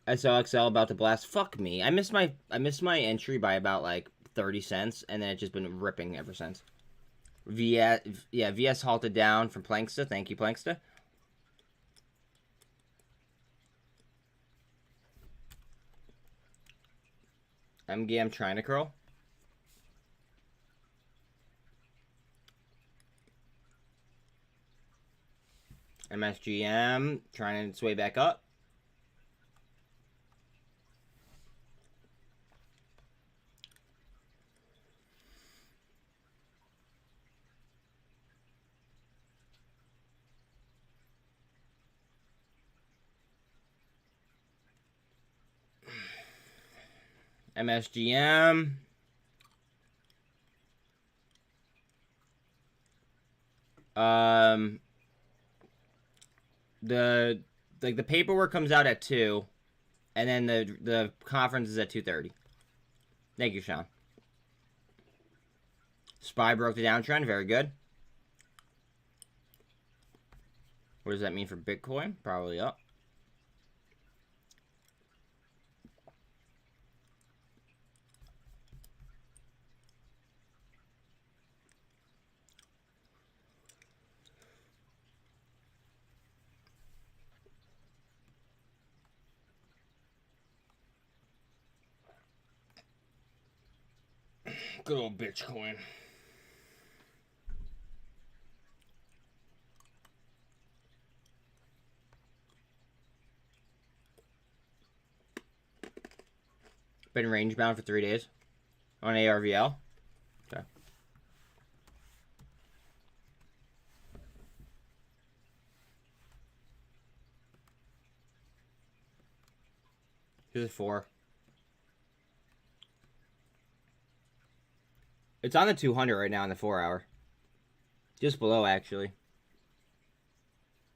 SOXL about to blast. Fuck me. I missed my entry by about like 30 cents, and then it's just been ripping ever since. VS halted down from Planksta. Thank you, Planksta. MGM trying to curl. MSGM trying its way back up. MSGM. The paperwork comes out at 2, and then the conference is at 2:30. Thank you, Sean. SPY broke the downtrend. Very good. What does that mean for Bitcoin? Probably up. Good old Bitcoin. Been range bound for 3 days on ARVL. Okay. Here's a 4. It's on the 200 right now in the 4 hour. Just below, actually.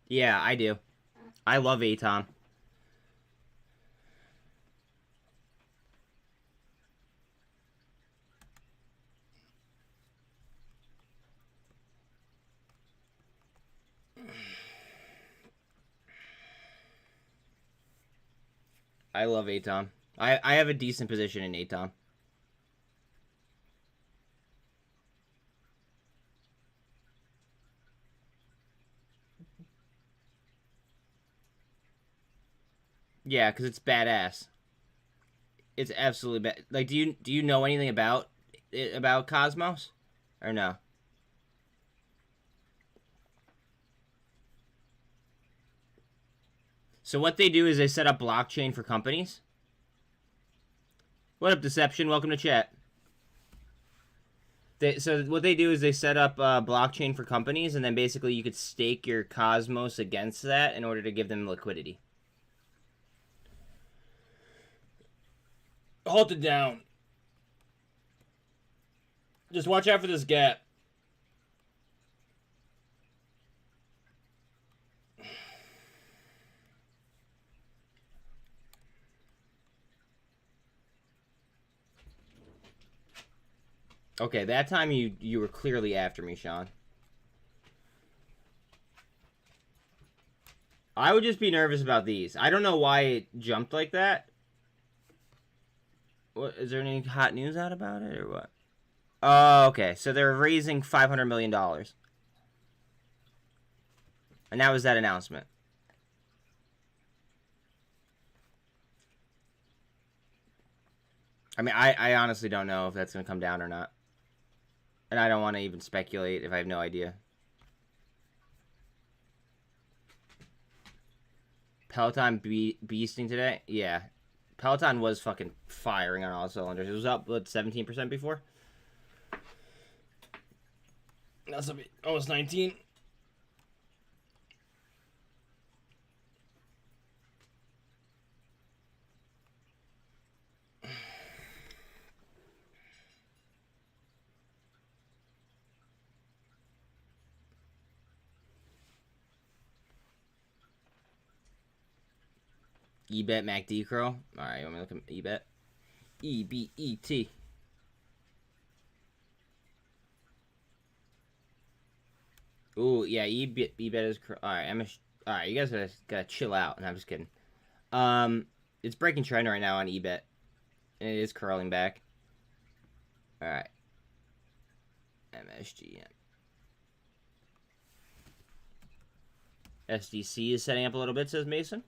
Yeah, I do. I love ATOM. I love ATOM. I have a decent position in ATOM. Yeah, because it's badass. It's absolutely bad. Like, do you know anything about Cosmos, or no? So what they do is they set up blockchain for companies. What up, Deception? Welcome to chat. So what they do is they set up blockchain for companies, and then basically you could stake your Cosmos against that in order to give them liquidity. Hold it down. Just watch out for this gap. Okay, that time you were clearly after me, Sean. I would just be nervous about these. I don't know why it jumped like that. What, is there any hot news out about it or what? Oh, okay. So they're raising $500 million. And that was that announcement. I mean, I honestly don't know if that's going to come down or not. And I don't want to even speculate if I have no idea. Peloton beasting today? Yeah. Peloton was fucking firing on all cylinders. It was up, what, 17% before? That's almost 19. EBET MACD curl. Alright, you want me to look at EBET? EBET. Ooh, yeah, EBET is curl. Alright, alright, you guys gotta chill out. And I'm just kidding. It's breaking trend right now on EBET. And it is curling back. Alright. MSGM. SDC is setting up a little bit, says Mason.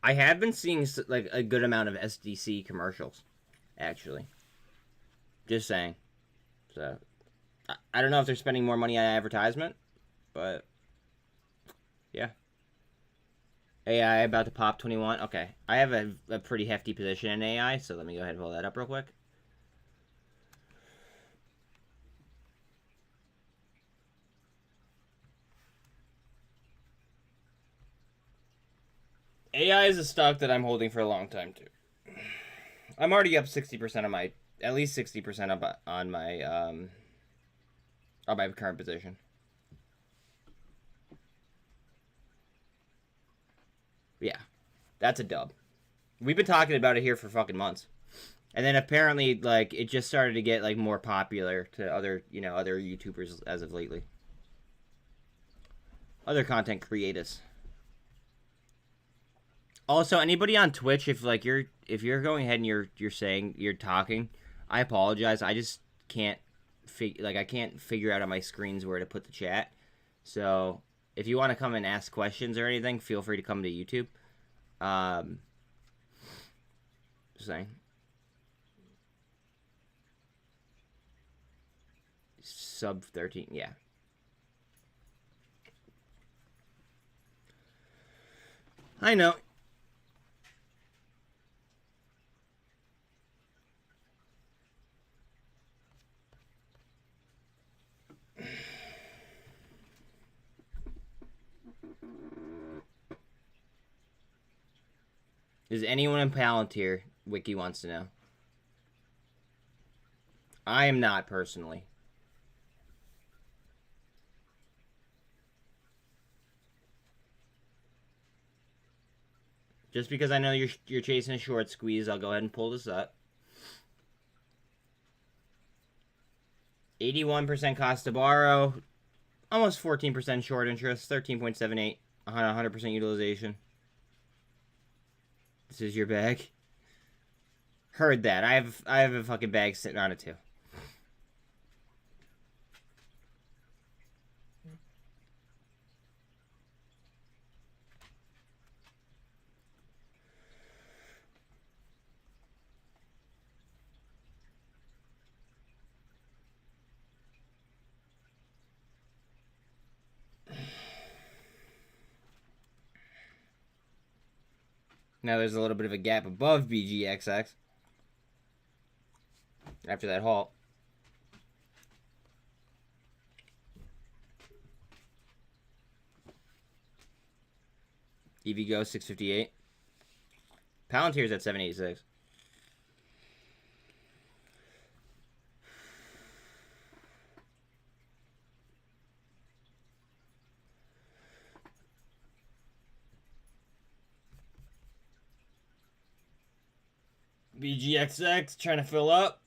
I have been seeing like a good amount of SDC commercials, actually. Just saying. So, I don't know if they're spending more money on advertisement, but yeah. AI about to pop 21. Okay, I have a pretty hefty position in AI, so let me go ahead and pull that up real quick. AI is a stock that I'm holding for a long time too. I'm already up 60% of my, at least 60% on my current position. Yeah, that's a dub. We've been talking about it here for fucking months, and then apparently, like, it just started to get like more popular to other YouTubers as of lately, other content creators. Also, anybody on Twitch, if you're going ahead and you're saying you're talking, I apologize. I just can't I can't figure out on my screens where to put the chat. So if you want to come and ask questions or anything, feel free to come to YouTube. Just saying. sub 13. Yeah. I know. Is anyone in Palantir? Wiki wants to know. I am not, personally. Just because I know you're chasing a short squeeze, I'll go ahead and pull this up. 81% cost to borrow. Almost 14% short interest. 13.78. 100% utilization. This is your bag. Heard that. I have a fucking bag sitting on it too. Now there's a little bit of a gap above BGXX after that halt. EVGO 658. Palantir's at 786. BGXX trying to fill up.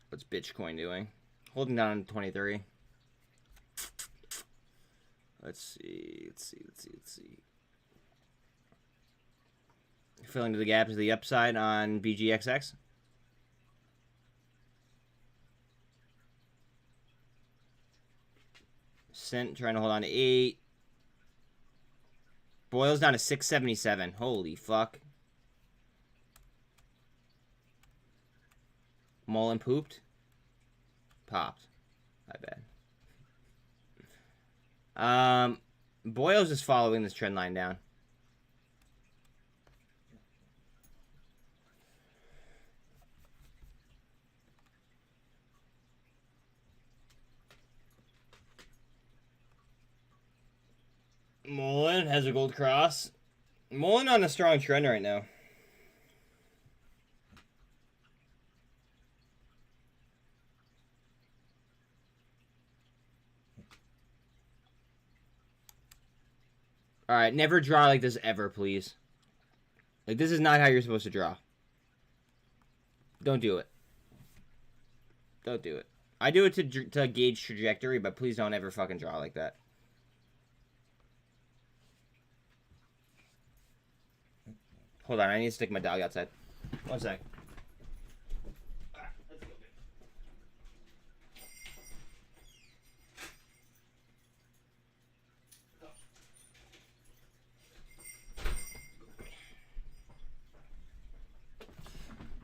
What's Bitcoin doing? Holding down on 23. Let's see. Filling to the gap to the upside on BGXX. SINT trying to hold on to 8. Boils down to 677. Holy fuck. Mullen pooped. Popped. My bad. Boyle's just following this trend line down. Mullen has a gold cross. Mullen on a strong trend right now. Alright, never draw like this ever, please. Like, this is not how you're supposed to draw. Don't do it. Don't do it. I do it to gauge trajectory, but please don't ever fucking draw like that. Hold on, I need to stick my dog outside. 1 sec.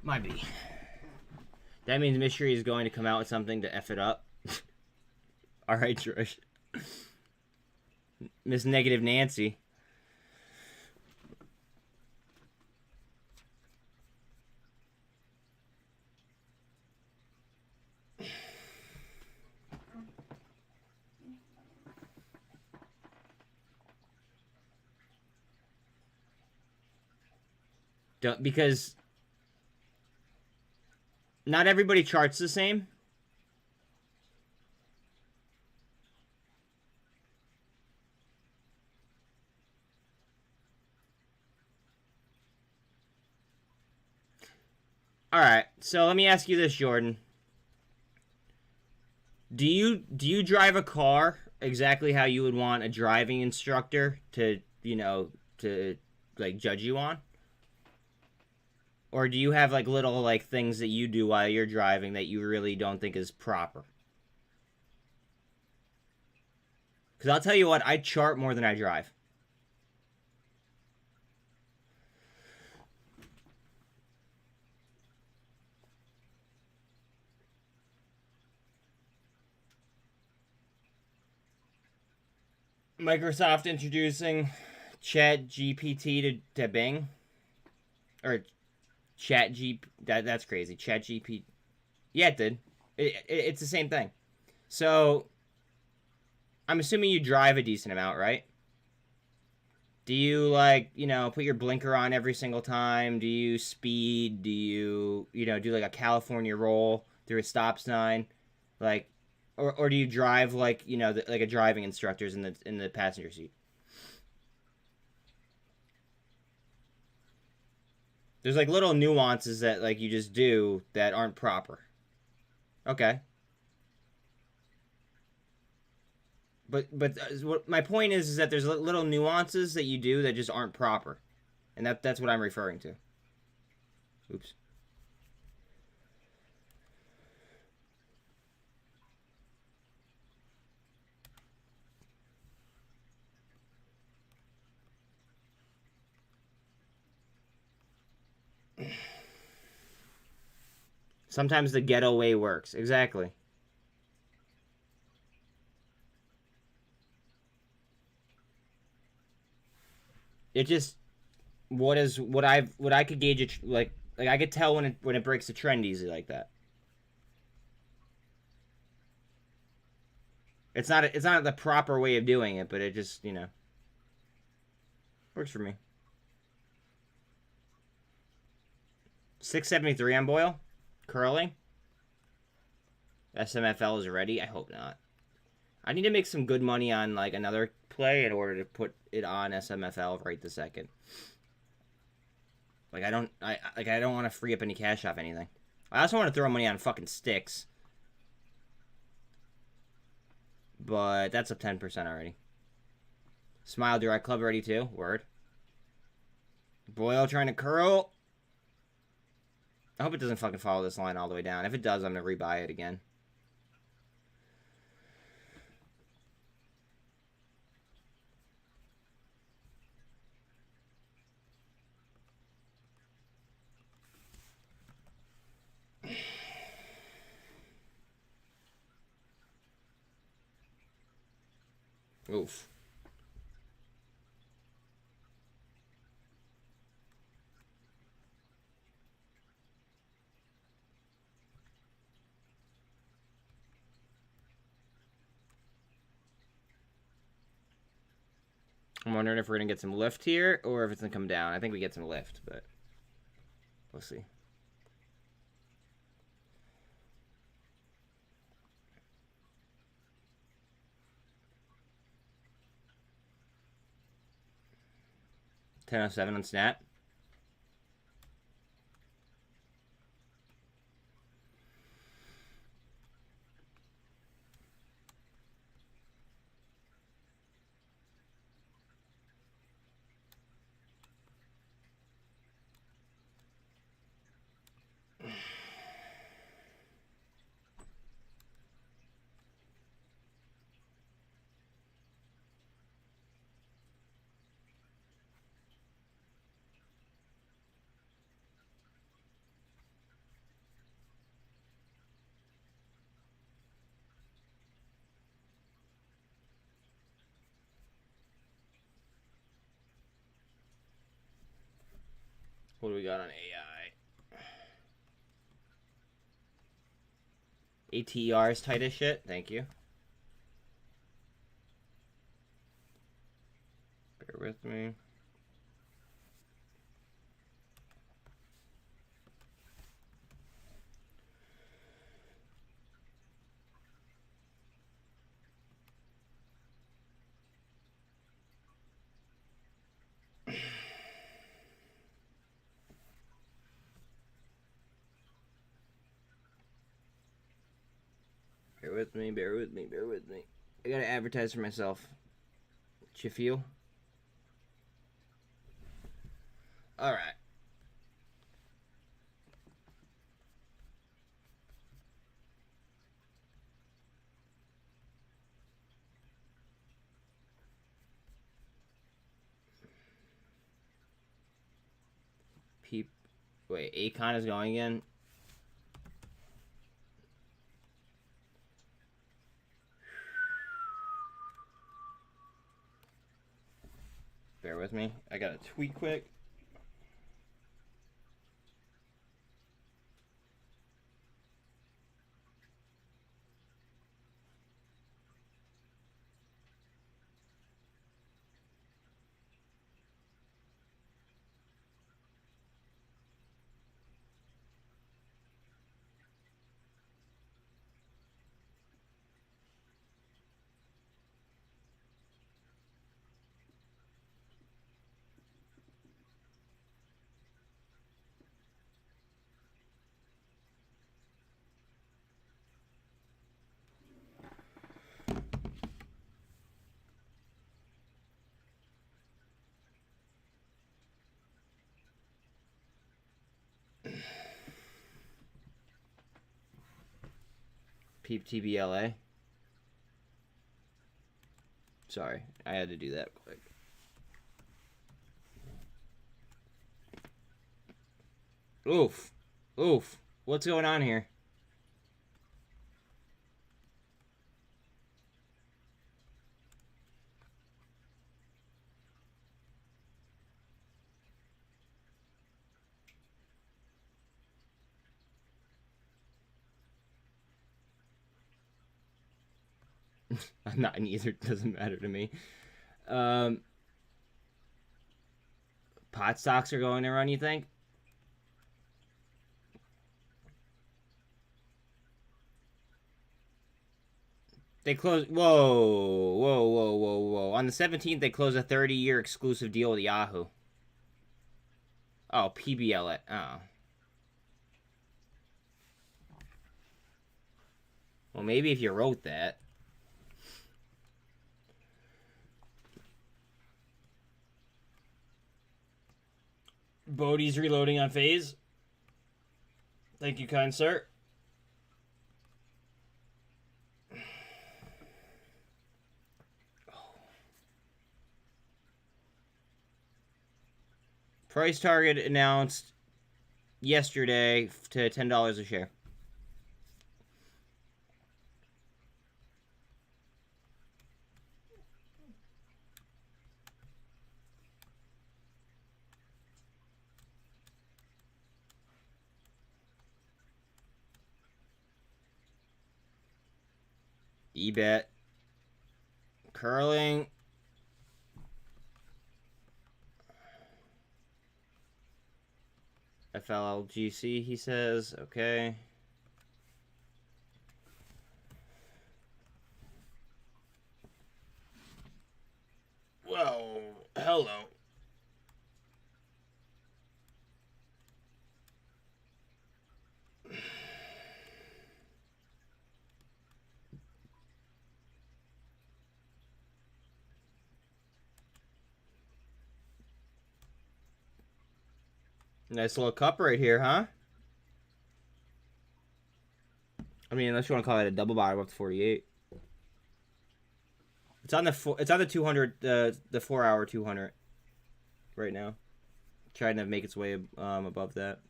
Might be. That means Mystery is going to come out with something to F it up. Alright, Trish. Miss Negative Nancy. Because not everybody charts the same. All right, so let me ask you this, Jordan. Do you drive a car exactly how you would want a driving instructor to, to like judge you on? Or do you have like little like things that you do while you're driving that you really don't think is proper? Because I'll tell you what, I chart more than I drive. Microsoft introducing Chat GPT to Bing. Or Chat G. That's crazy. Chat GPT. Yeah, it did. It's the same thing. So, I'm assuming you drive a decent amount, right? Do you, like, put your blinker on every single time? Do you speed? Do you, do like a California roll through a stop sign? Like, or do you drive like, like a driving instructor's in the passenger seat? There's like little nuances that like you just do that aren't proper. Okay. But what my point is that there's little nuances that you do that just aren't proper, and that's what I'm referring to. Oops. Sometimes the ghetto way works. Exactly. It just what I could gauge it like I could tell when it breaks the trend easy like that. It's not the proper way of doing it, but it just works for me. 673 on Boyle, curling. SMFL is ready. I hope not. I need to make some good money on like another play in order to put it on SMFL right this second. Like I don't want to free up any cash off anything. I also want to throw money on fucking sticks. But that's up 10% already. Smile Direct Club ready too. Word. Boyle trying to curl. I hope it doesn't fucking follow this line all the way down. If it does, I'm going to rebuy it again. Oof. I'm wondering if we're going to get some lift here or if it's going to come down. I think we get some lift, but we'll see. $10.07 on Snap. What do we got on AI? ATER is tight as shit. Thank you. Bear with me. Bear with me, bear with me, bear with me. I gotta advertise for myself. Chifio. Alright. Peep. Wait, Acon is going again. Bear with me. I gotta tweet quick. Peep TBLA. Sorry, I had to do that quick. Oof. Oof. What's going on here? I'm not neither. Doesn't matter to me. Pot stocks are going to run, you think? They closed. Whoa, whoa, whoa, whoa, whoa. On the 17th, they closed a 30-year exclusive deal with Yahoo. Oh, PBL. Oh. Well, maybe if you wrote that. Bodie's reloading on phase. Thank you, kind sir. Price target announced yesterday to $10 a share. EBET. Curling. FLGC, he says. Okay. Whoa. Hello. Nice little cup right here, huh? I mean, unless you want to call it a double bottom up to 48. It's on the 200 the 4-hour 200 right now. Trying to make its way above that.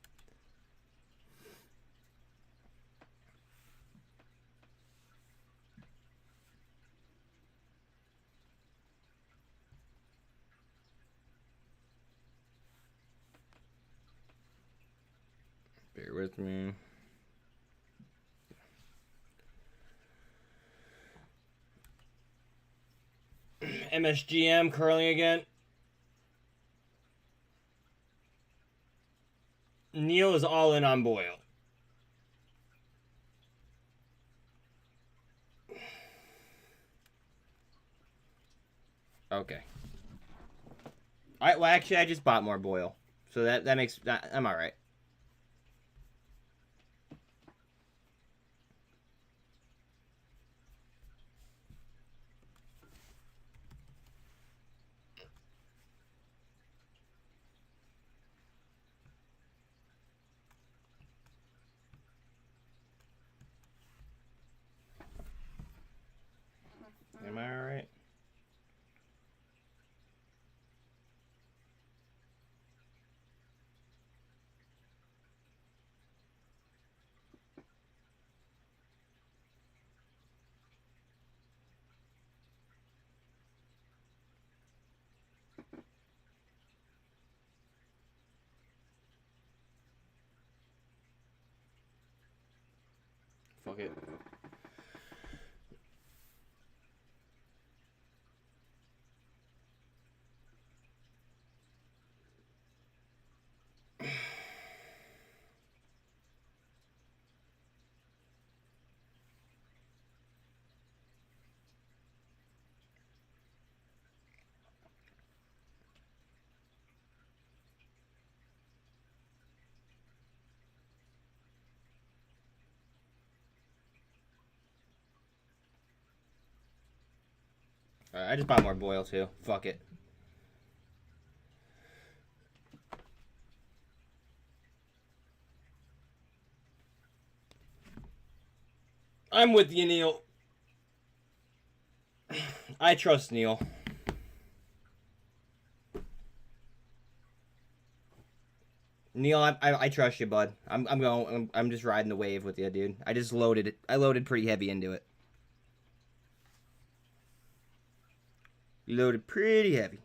Bear with me. MSGM curling again. Neil is all in on Boyle. Okay. Well, actually, I just bought more Boyle, so that makes that I'm all right. Am I all right? Fuck it. Alright, I just bought more Boyle too. Fuck it. I'm with you, Neil. I trust Neil. Neil, I trust you, bud. I'm just riding the wave with you, dude. I just loaded it. I loaded pretty heavy into it. Loaded pretty heavy.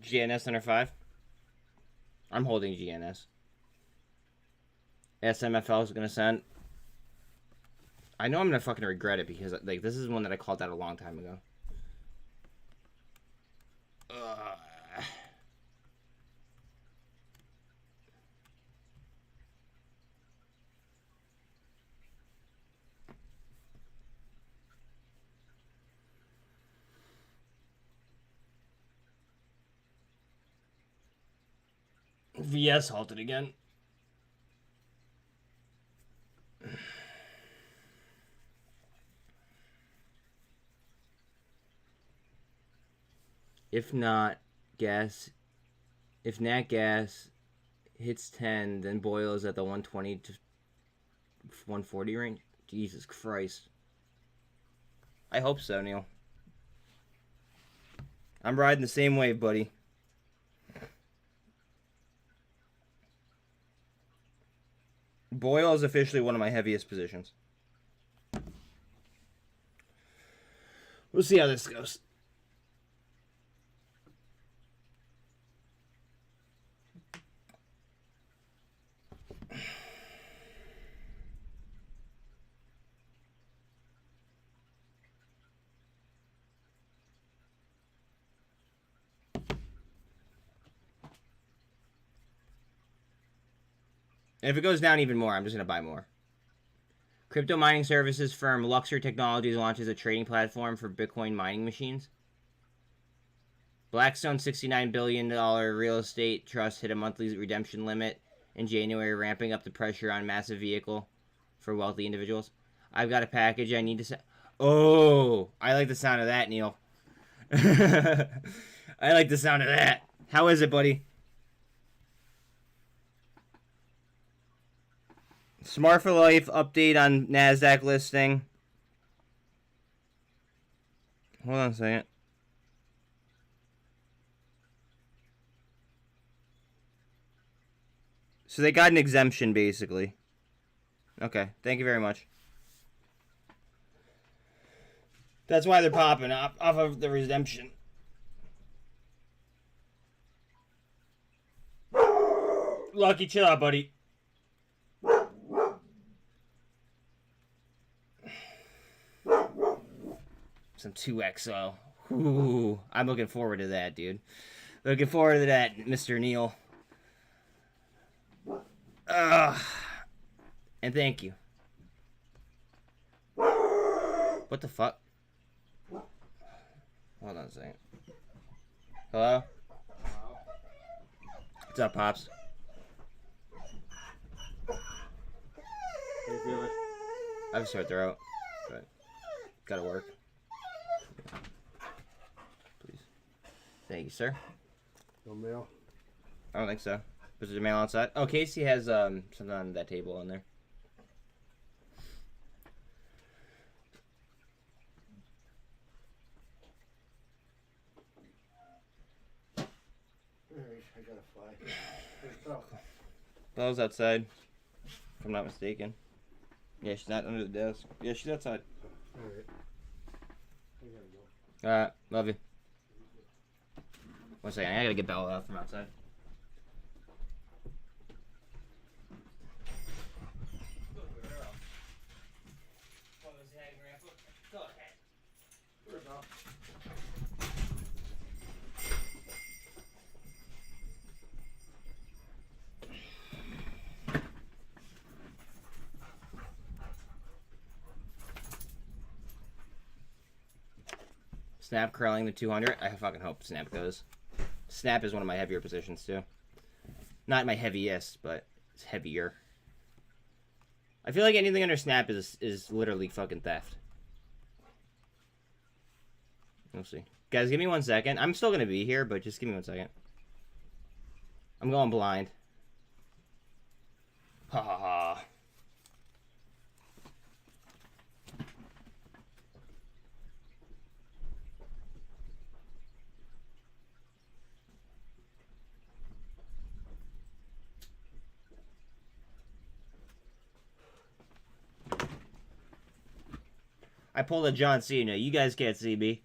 GNS under 5. I'm holding GNS. SMFL is going to send. I know I'm going to fucking regret it because like this is one that I called out a long time ago. VS halted again. If not gas, if nat gas hits 10, then Boyle is at the 120 to 140 range. Jesus Christ. I hope so, Neil. I'm riding the same wave, buddy. Boyle is officially one of my heaviest positions. We'll see how this goes. And if it goes down even more, I'm just going to buy more. Crypto mining services firm Luxor Technologies launches a trading platform for Bitcoin mining machines. Blackstone's $69 billion real estate trust hit a monthly redemption limit in January, ramping up the pressure on massive vehicle for wealthy individuals. I've got a package I need to... Oh, I like the sound of that, Neil. I like the sound of that. How is it, buddy? Smart for Life update on NASDAQ listing. Hold on a second. So they got an exemption, basically. Okay, thank you very much. That's why they're popping off of the redemption. Lucky, chill out, buddy. Some 2XO. Ooh, I'm looking forward to that, dude. Looking forward to that, Mr. Neil. And thank you. What the fuck? Hold on a second. Hello? What's up, Pops? How you feeling? I have a sore throat, but gotta work. Please. Thank you, sir. No mail? I don't think so. Was there mail outside? Oh, Casey has something on that table in there. I gotta fly. Where'd it go? Bella's outside, if I'm not mistaken. Yeah, she's not under the desk. Yeah, she's outside. Alright. I gotta go. Alright, love you. 1 second, I gotta get Bella out from outside. Where'd it go? Snap curling the 200. I fucking hope Snap goes. Snap is one of my heavier positions too. Not my heaviest, but it's heavier. I feel like anything under Snap is literally fucking theft. We'll see. Guys, give me 1 second. I'm still gonna be here, but just give me 1 second. I'm going blind. Ha ha ha. I pulled a John Cena. You guys can't see me.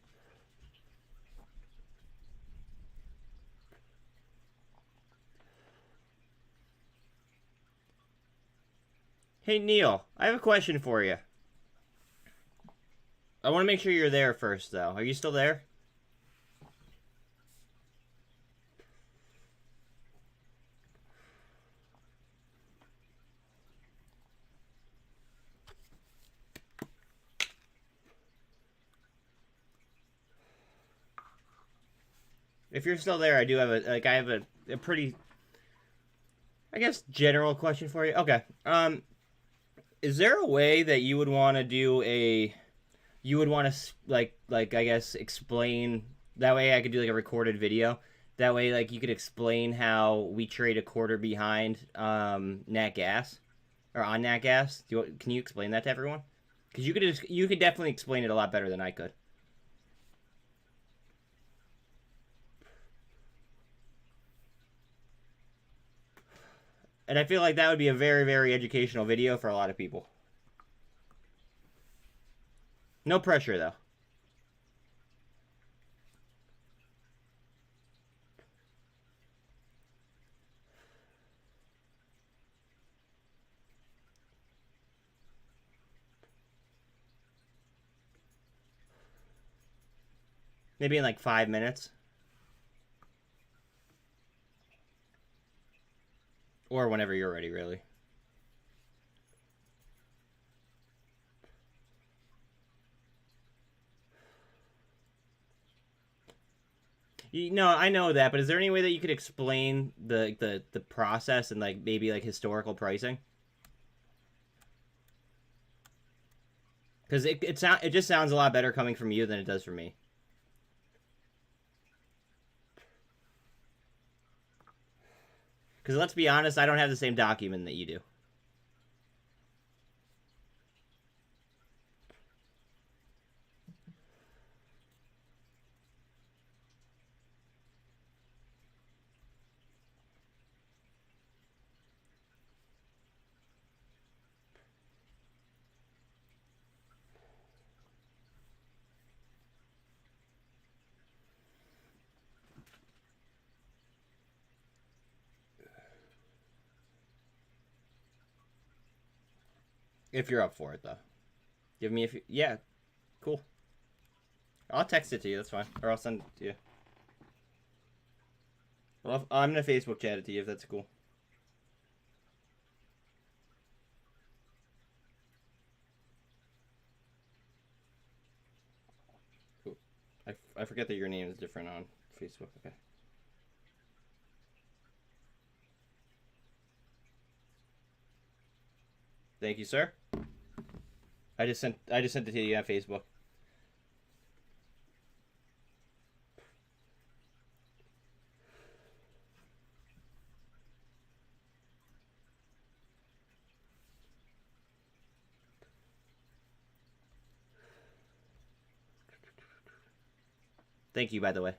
Hey, Neil. I have a question for you. I want to make sure you're there first, though. Are you still there? If you're still there, I do have a pretty, I guess, general question for you. Okay. Is there a way that you would want to do you would want to like I guess explain, that way I could do like a recorded video. That way, like, you could explain how we trade a quarter behind nat gas, or on nat gas. Can you explain that to everyone? Because you could definitely explain it a lot better than I could. And I feel like that would be a very, very educational video for a lot of people. No pressure, though. Maybe in like 5 minutes. Or whenever you're ready, really. No, I know that, but is there any way that you could explain the process and like maybe like historical pricing? Because it just sounds a lot better coming from you than it does from me. Because let's be honest, I don't have the same document that you do. If you're up for it, though. Give me yeah, cool. I'll text it to you, that's fine. Or I'll send it to you. Well, I'm gonna Facebook chat it to you if that's cool. Ooh. I forget that your name is different on Facebook. Okay. Thank you, sir. I just sent it to you on Facebook. Thank you, by the way.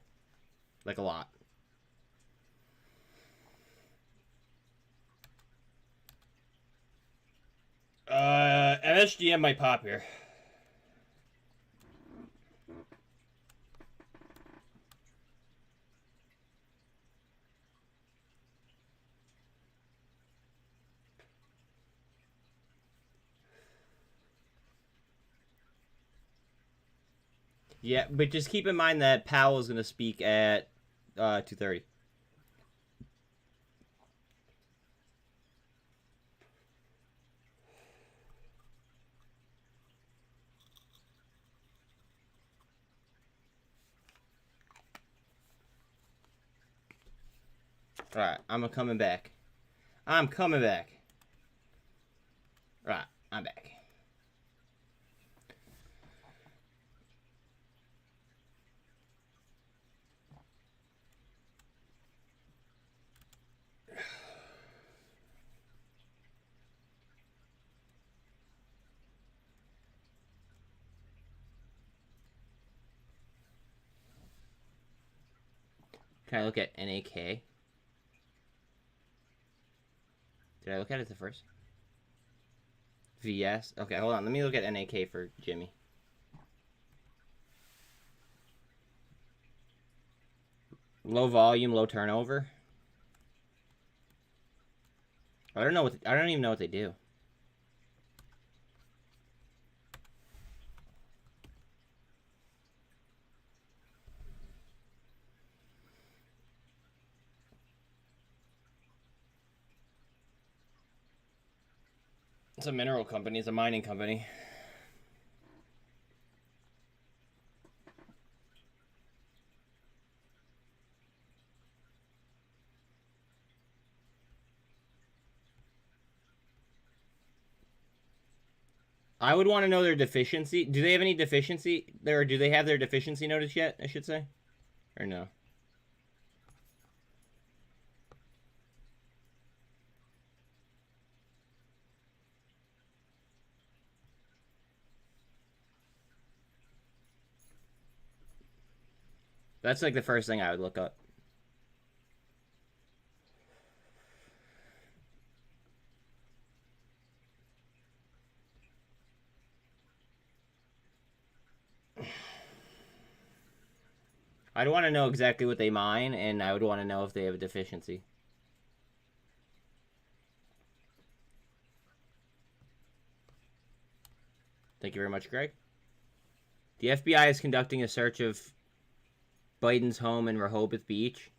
Like, a lot. MSGM might pop here. Yeah, but just keep in mind that Powell is going to speak at 2:30. Alright, I'm coming back. I'm coming back. Right, I'm back. Can I look at NAK? Did I look at it the first? VS? Okay, hold on. Let me look at NAK for Jimmy. Low volume, low turnover. I don't even know what they do. It's a mineral company. It's a mining company. I would want to know their deficiency. Do they have any deficiency? Or do they have their deficiency notice yet, I should say? Or no? That's like the first thing I would look up. I'd want to know exactly what they mine, and I would want to know if they have a deficiency. Thank you very much, Greg. The FBI is conducting a search of Biden's home in Rehoboth Beach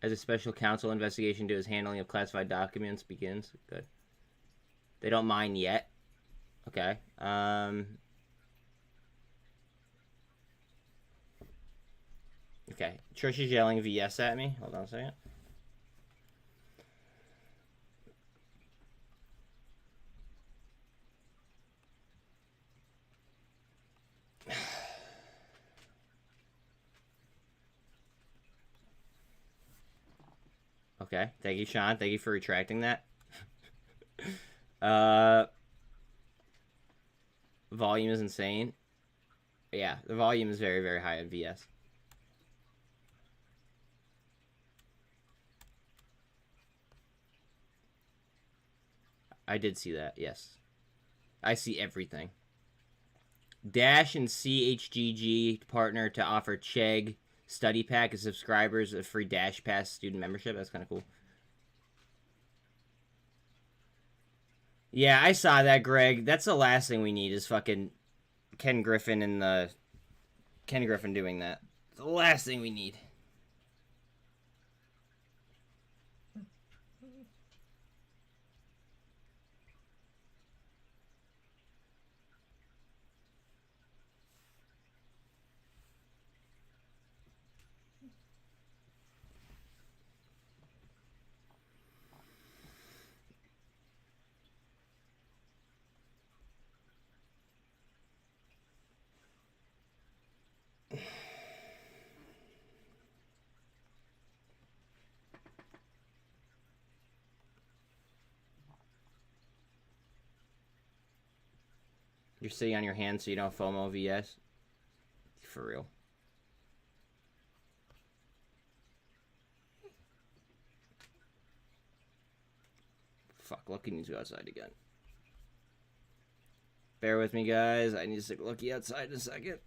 as a special counsel investigation into his handling of classified documents begins. Good. They don't mine yet. Okay. Okay. Trish is yelling VS at me. Hold on a second. Okay. Thank you, Sean. Thank you for retracting that. Volume is insane. Yeah, the volume is very, very high at VS. I did see that, yes. I see everything. Dash and CHGG partner to offer Chegg Study Pack as subscribers a free Dash Pass student membership. That's kind of cool. Yeah, I saw that, Greg. That's the last thing we need is fucking Ken Griffin and the Ken Griffin doing that. It's the last thing we need. You're sitting on your hands so you don't FOMO VS? For real. Fuck, Lucky needs to go outside again. Bear with me, guys. I need to stick a looky outside in a second.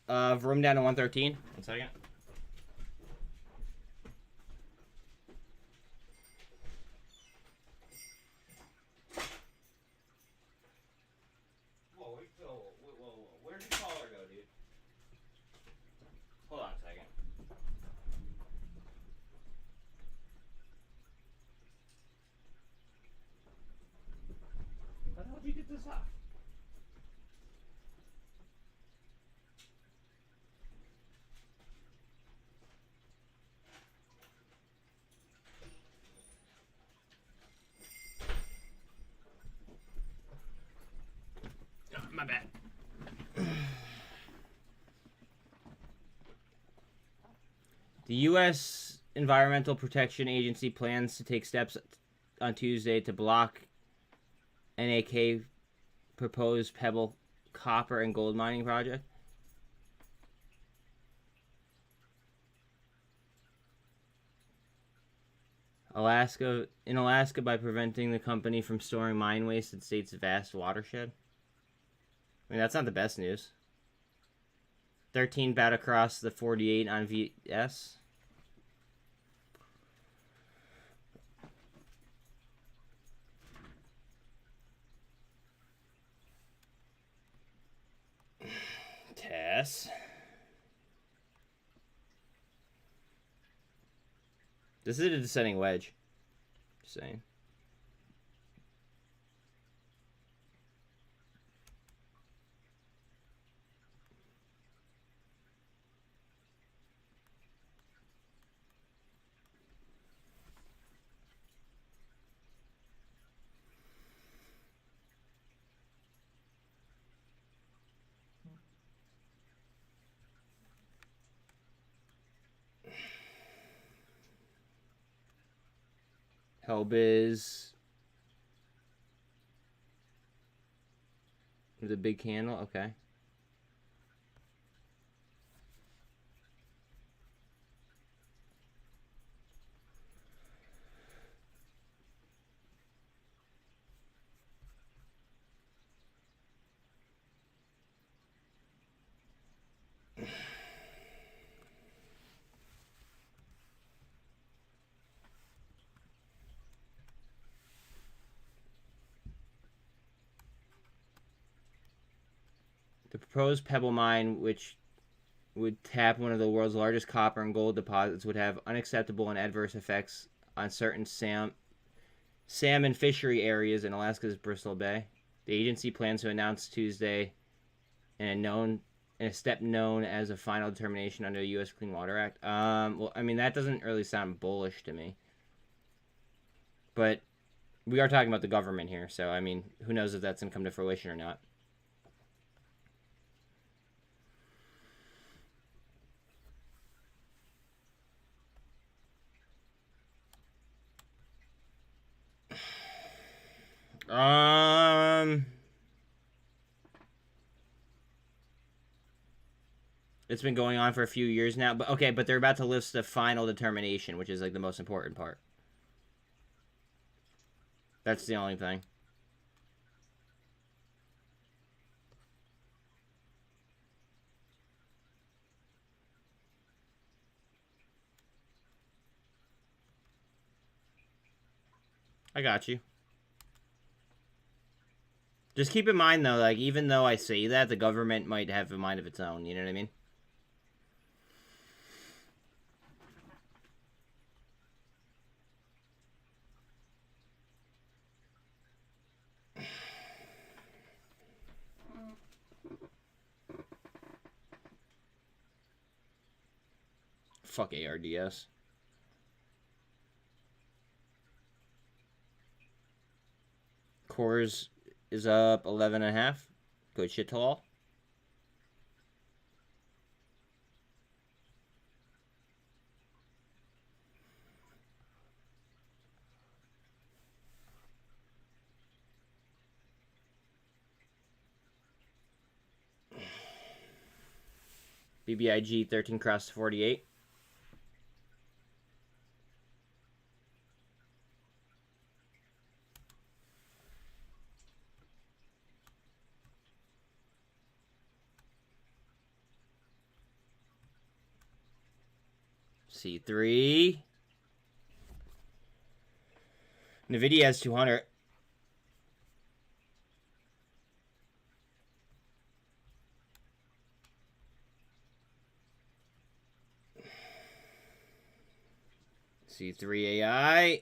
Room down to 113. 1 second. Whoa. Where'd your caller go, dude? Hold on a second. How the hell did you get this off? Oh, my bad. The U.S. Environmental Protection Agency plans to take steps on Tuesday to block NAK proposed Pebble copper and gold mining project. In Alaska by preventing the company from storing mine waste in the state's vast watershed. I mean, that's not the best news. 13 bat across the 48 on VS. Tess. This is a descending wedge. Just saying. Hellbiz. The big candle, okay. The proposed Pebble mine, which would tap one of the world's largest copper and gold deposits, would have unacceptable and adverse effects on certain salmon fishery areas in Alaska's Bristol Bay. The agency plans to announce Tuesday in a step known as a final determination under the U.S. Clean Water Act. Well, I mean, that doesn't really sound bullish to me. But we are talking about the government here, so, I mean, who knows if that's going to come to fruition or not. It's been going on for a few years now, but okay, but they're about to list the final determination, which is like the most important part. That's the only thing. I got you. Just keep in mind, though, like, even though I say that, the government might have a mind of its own, you know what I mean? Fuck ARDS. Cores is up 11.5. Good shit to all. BBIG 13 cross 48. C3. NVIDIA has 200. C3 AI.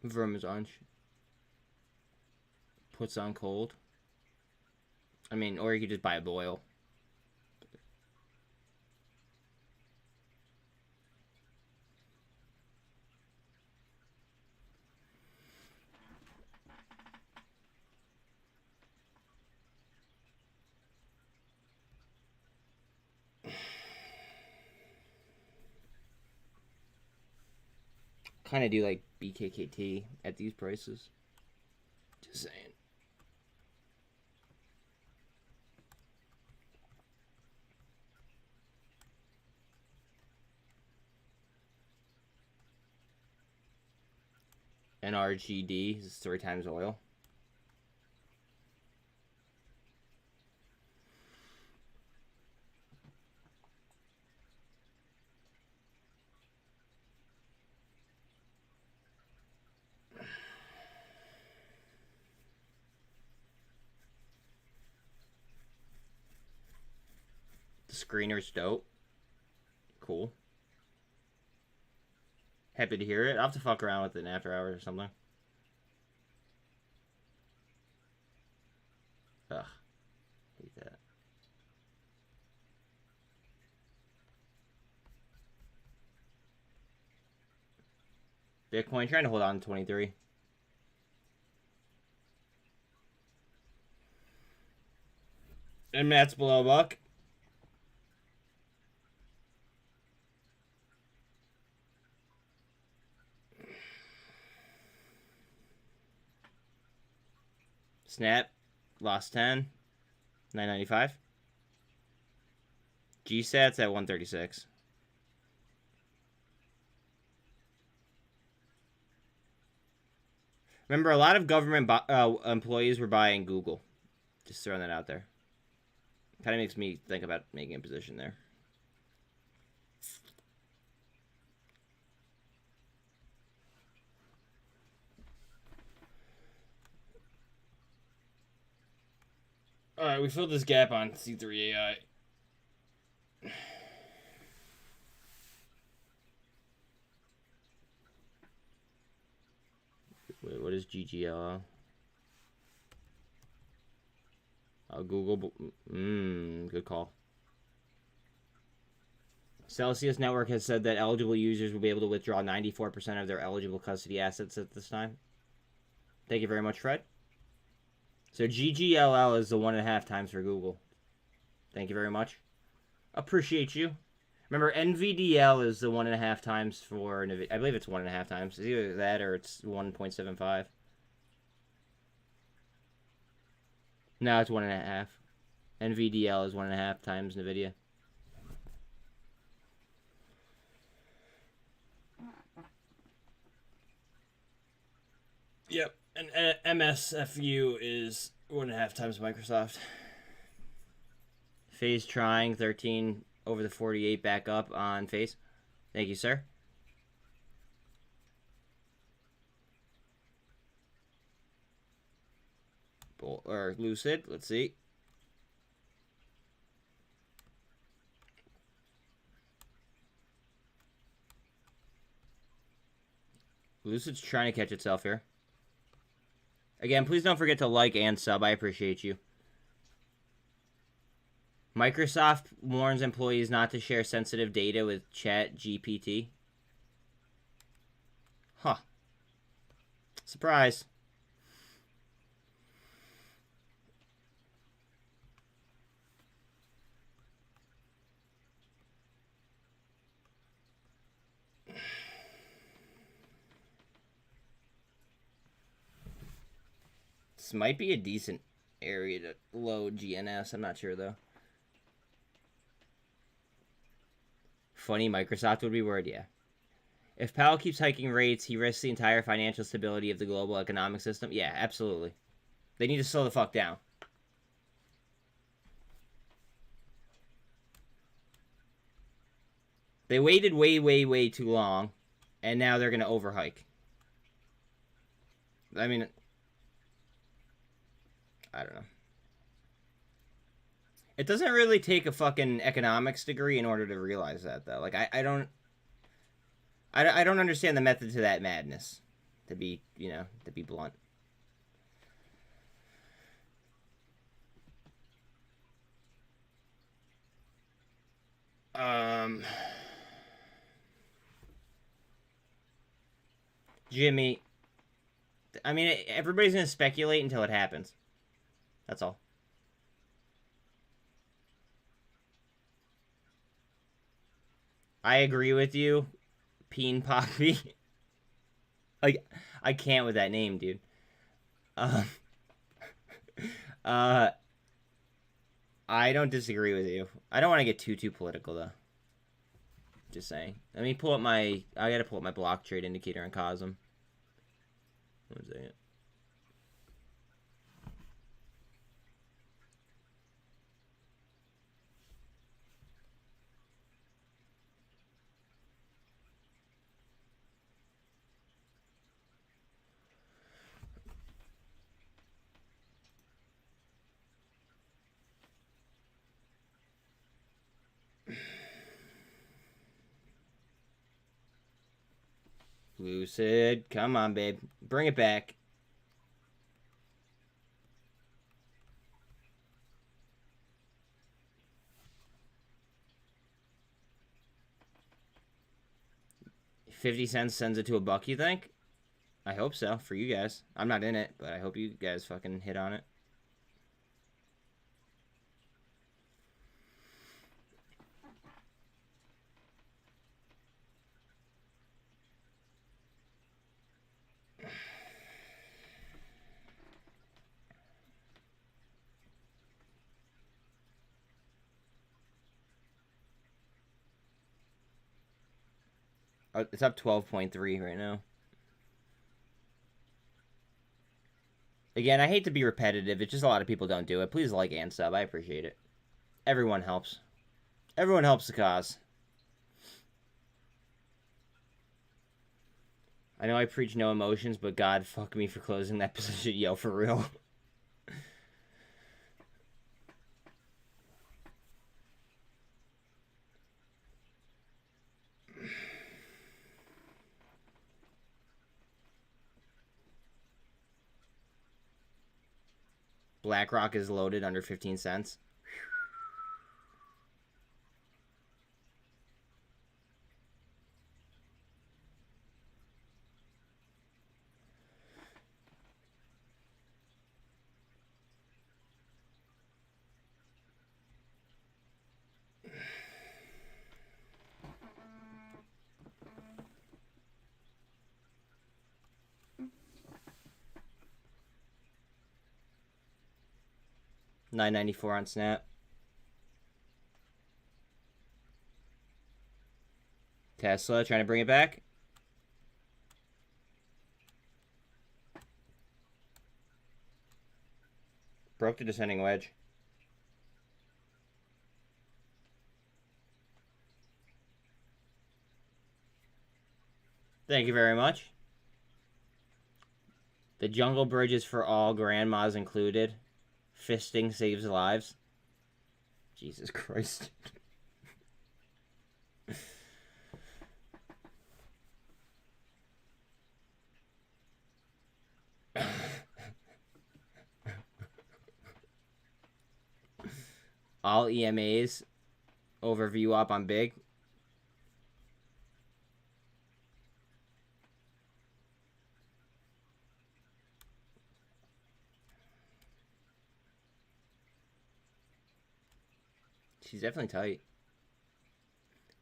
Vermizon puts on cold. I mean, or you could just buy a boil. Kind of do like bkkt at these prices. Just saying. NRGD is 3 times oil. The screener's dope. Cool. Happy to hear it. I'll have to fuck around with it in after hours or something. Ugh. Hate that. Bitcoin trying to hold on to 23. And Matt's below a buck. Snap lost 10. 995. GSAT's at 136. Remember, a lot of government employees were buying Google. Just throwing that out there. Kind of makes me think about making a position there. Alright, we filled this gap on C3 AI. Wait, what is GGL? Google. Good call. Celsius Network has said that eligible users will be able to withdraw 94% of their eligible custody assets at this time. Thank you very much, Fred. So GGLL is the 1.5 times for Google. Thank you very much. Appreciate you. Remember, NVDL is the 1.5 times for NVIDIA. I believe it's 1.5 times. It's either that or it's 1.75. No, it's 1.5. NVDL is 1.5 times NVIDIA. Yep, and MSFU is 1.5 times Microsoft. Phase trying 13 over the 48 back up on phase. Thank you, sir. Or Lucid, let's see. Lucid's trying to catch itself here. Again, please don't forget to like and sub. I appreciate you. Microsoft warns employees not to share sensitive data with ChatGPT. Huh. Surprise. This might be a decent area to load GNS. I'm not sure, though. Funny Microsoft would be word, yeah. If Powell keeps hiking rates, he risks the entire financial stability of the global economic system. Yeah, absolutely. They need to slow the fuck down. They waited way, way, way too long, and now they're going to overhike. I mean, I don't know. It doesn't really take a fucking economics degree in order to realize that, though. Like, I don't understand the method to that madness, to be, to be blunt. Jimmy, I mean, everybody's going to speculate until it happens. That's all. I agree with you, Peen Poppy. Like, I can't with that name, dude. I don't disagree with you. I don't want to get too political, though. Just saying. Let me pull up I gotta pull up my block trade indicator on Cosm. One second. Lucid, come on, babe. Bring it back. $0.50 sends it to $1, you think? I hope so, for you guys. I'm not in it, but I hope you guys fucking hit on it. It's up 12.3 right now. Again, I hate to be repetitive. It's just a lot of people don't do it. Please like and sub. I appreciate it. Everyone helps. Everyone helps the cause. I know I preach no emotions, but God, fuck me for closing that position. Yo, for real. BlackRock is loaded under 15 cents. $9.94 on Snap. Tesla trying to bring it back. Broke the descending wedge. Thank you very much. The jungle bridge is for all, grandmas included. Fisting saves lives. Jesus Christ. All EMAs overview up on big. She's definitely tight.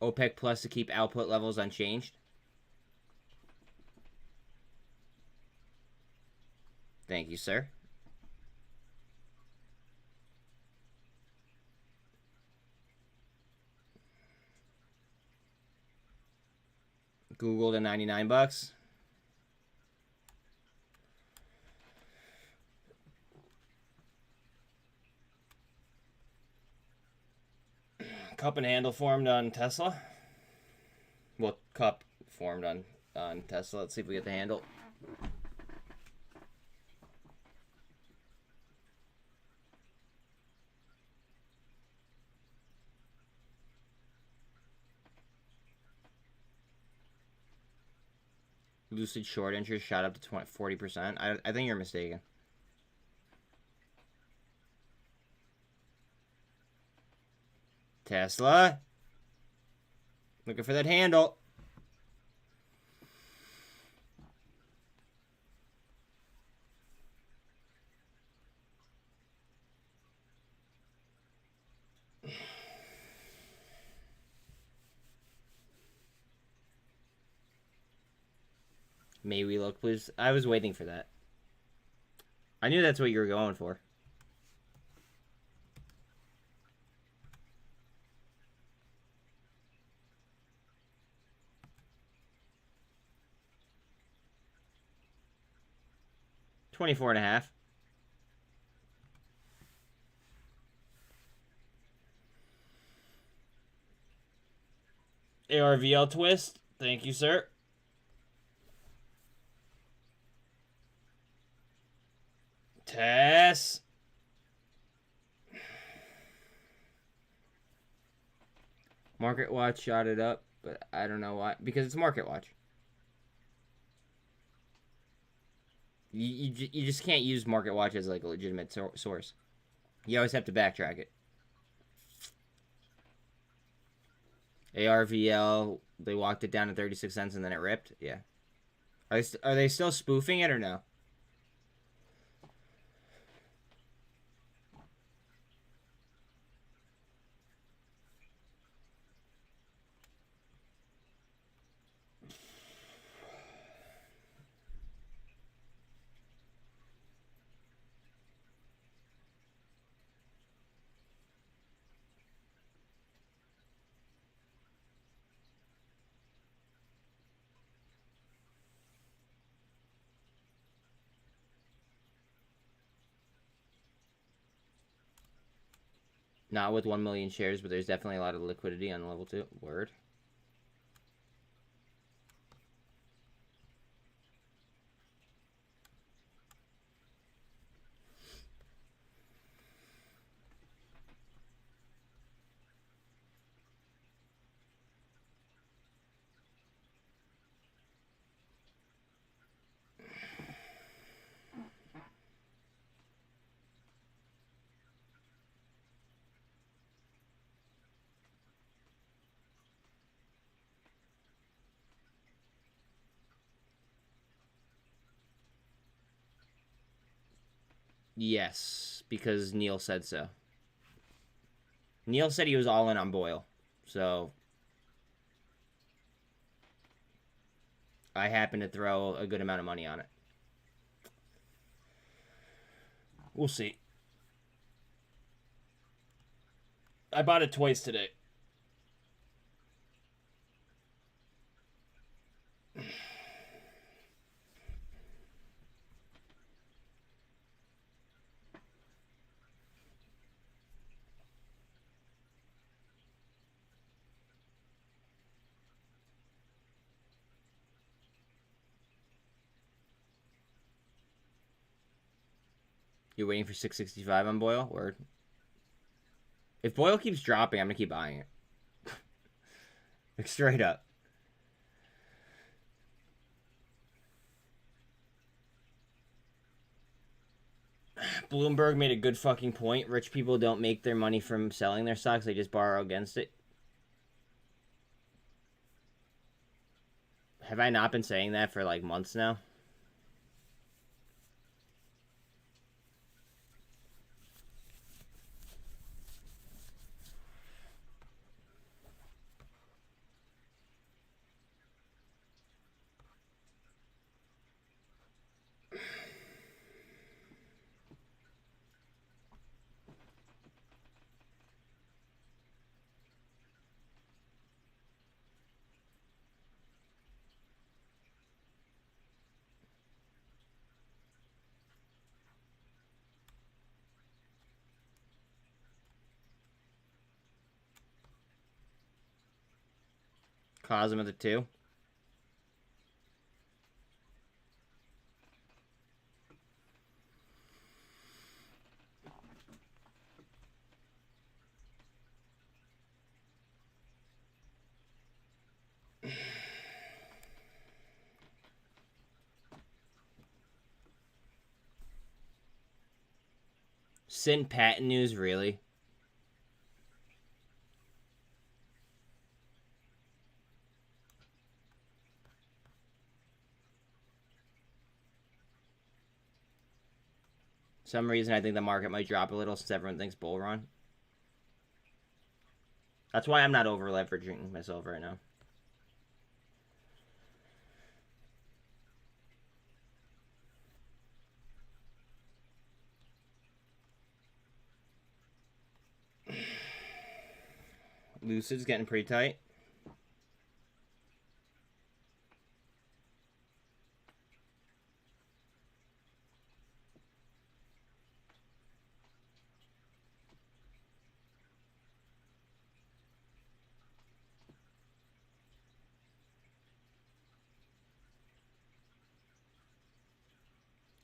OPEC Plus to keep output levels unchanged. Thank you, sir. Google to 99 bucks. Cup and handle formed on Tesla. Well, cup formed on Tesla. Let's see if we get the handle. Lucid short interest shot up to 40%. I think you're mistaken. Tesla. Looking for that handle. May we look, please? I was waiting for that. I knew that's what you were going for. $24.5. ARVL twist. Thank you, sir. Tess. Market Watch shot it up, but I don't know why. Because it's Market Watch. You just can't use Market Watch as like a legitimate source. You always have to backtrack it. ARVL, they walked it down to 36 cents and then it ripped. Yeah. Are they still spoofing it or no? Not with 1 million shares, but there's definitely a lot of liquidity on level 2. Word. Yes, because Neil said so. Neil said he was all in on Boyle, so I happen to throw a good amount of money on it. We'll see. I bought it twice today. You're waiting for 665 on Boyle? Word. If Boyle keeps dropping, I'm going to keep buying it. Like, straight up. Bloomberg made a good fucking point. Rich people don't make their money from selling their stocks. They just borrow against it. Have I not been saying that for like months now? Cause them at the 2. SINT patent news, really? Some reason I think the market might drop a little since everyone thinks bull run. That's why I'm not over leveraging myself right now. Lucid's getting pretty tight.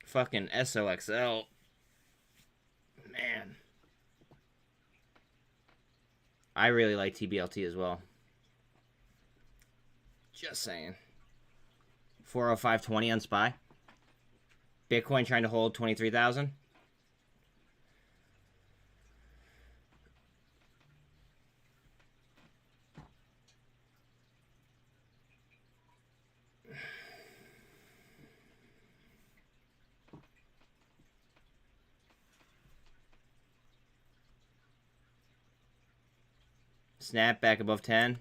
Fucking SOXL. Man. I really like tblt as well. Just saying. 405.20 on SPY. Bitcoin trying to hold 23,000. Snap back above 10.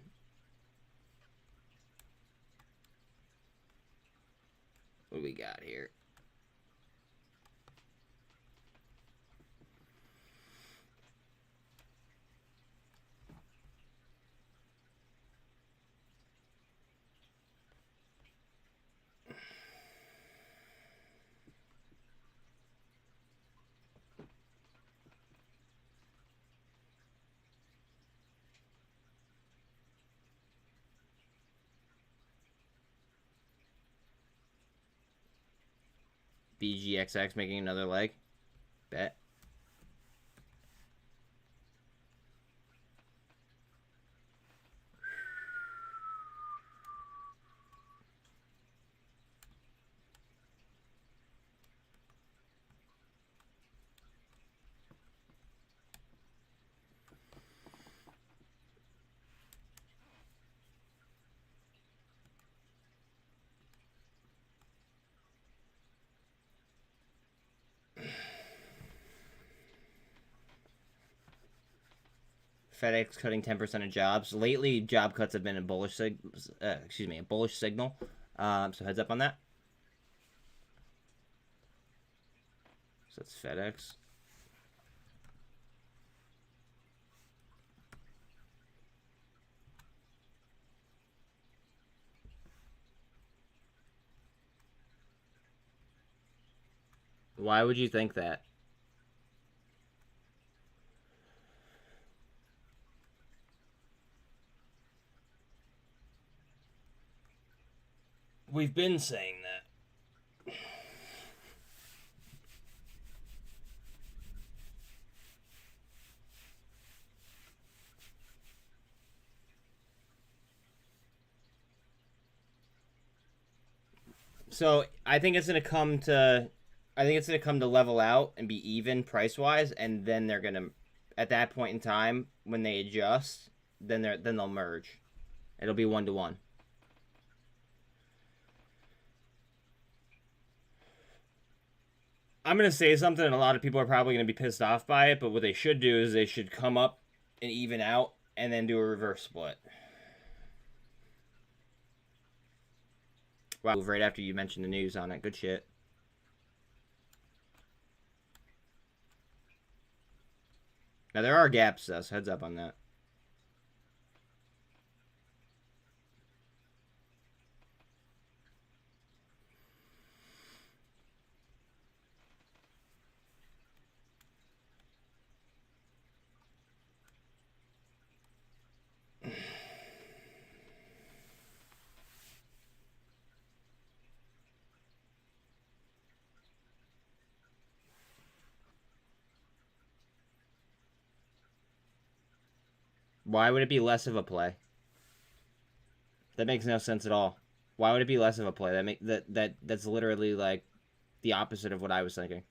What do we got here? BGXX making another leg. Bet. FedEx cutting 10% of jobs. Lately, job cuts have been a bullish a bullish signal. So heads up on that. So that's FedEx. Why would you think that? We've been saying that. So I think it's gonna come to level out and be even price wise, and then they're gonna, at that point in time when they adjust, then they'll merge. It'll be 1-to-1. I'm gonna say something, and a lot of people are probably gonna be pissed off by it. But what they should do is they should come up and even out, and then do a reverse split. Wow, right after you mentioned the news on it. Good shit. Now, there are gaps, though, so heads up on that. Why would it be less of a play? That makes no sense at all. Why would it be less of a play? That's literally like the opposite of what I was thinking.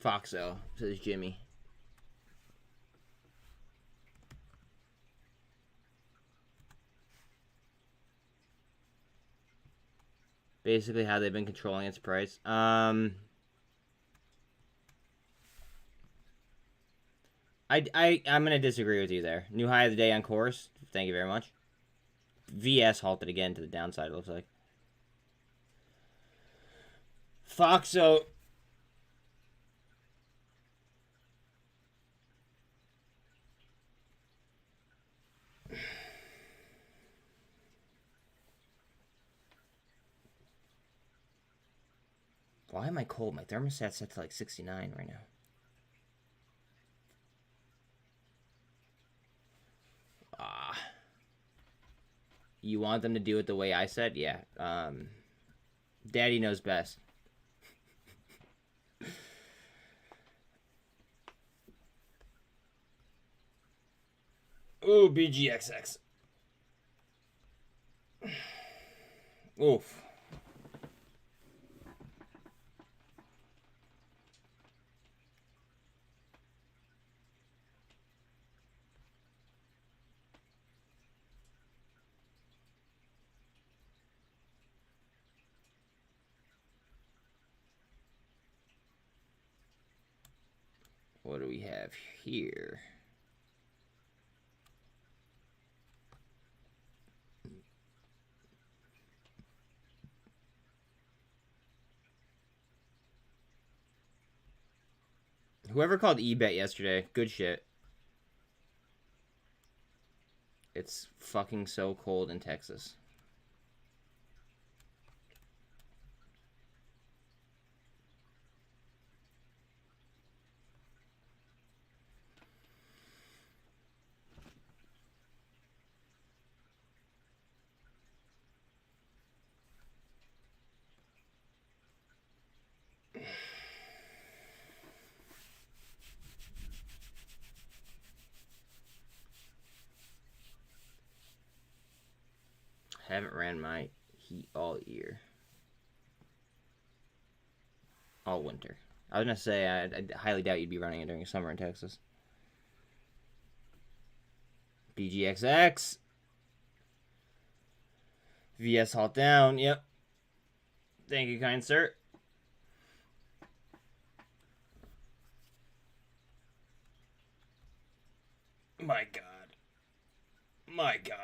Foxo, says Jimmy. Basically how they've been controlling its price. I'm gonna disagree with you there. New high of the day on course. Thank you very much. VS halted again to the downside, it looks like. Foxo. Why am I cold? My thermostat's set to like 69 right now. You want them to do it the way I said? Yeah. Daddy knows best. Ooh, BGXX. Oof. What do we have here? Whoever called eBet yesterday, good shit. It's fucking so cold in Texas. Haven't ran my heat all year. All winter. I was gonna say, I highly doubt you'd be running it during summer in Texas. BGXX. VS halt down. Yep. Thank you, kind sir. My God. My God.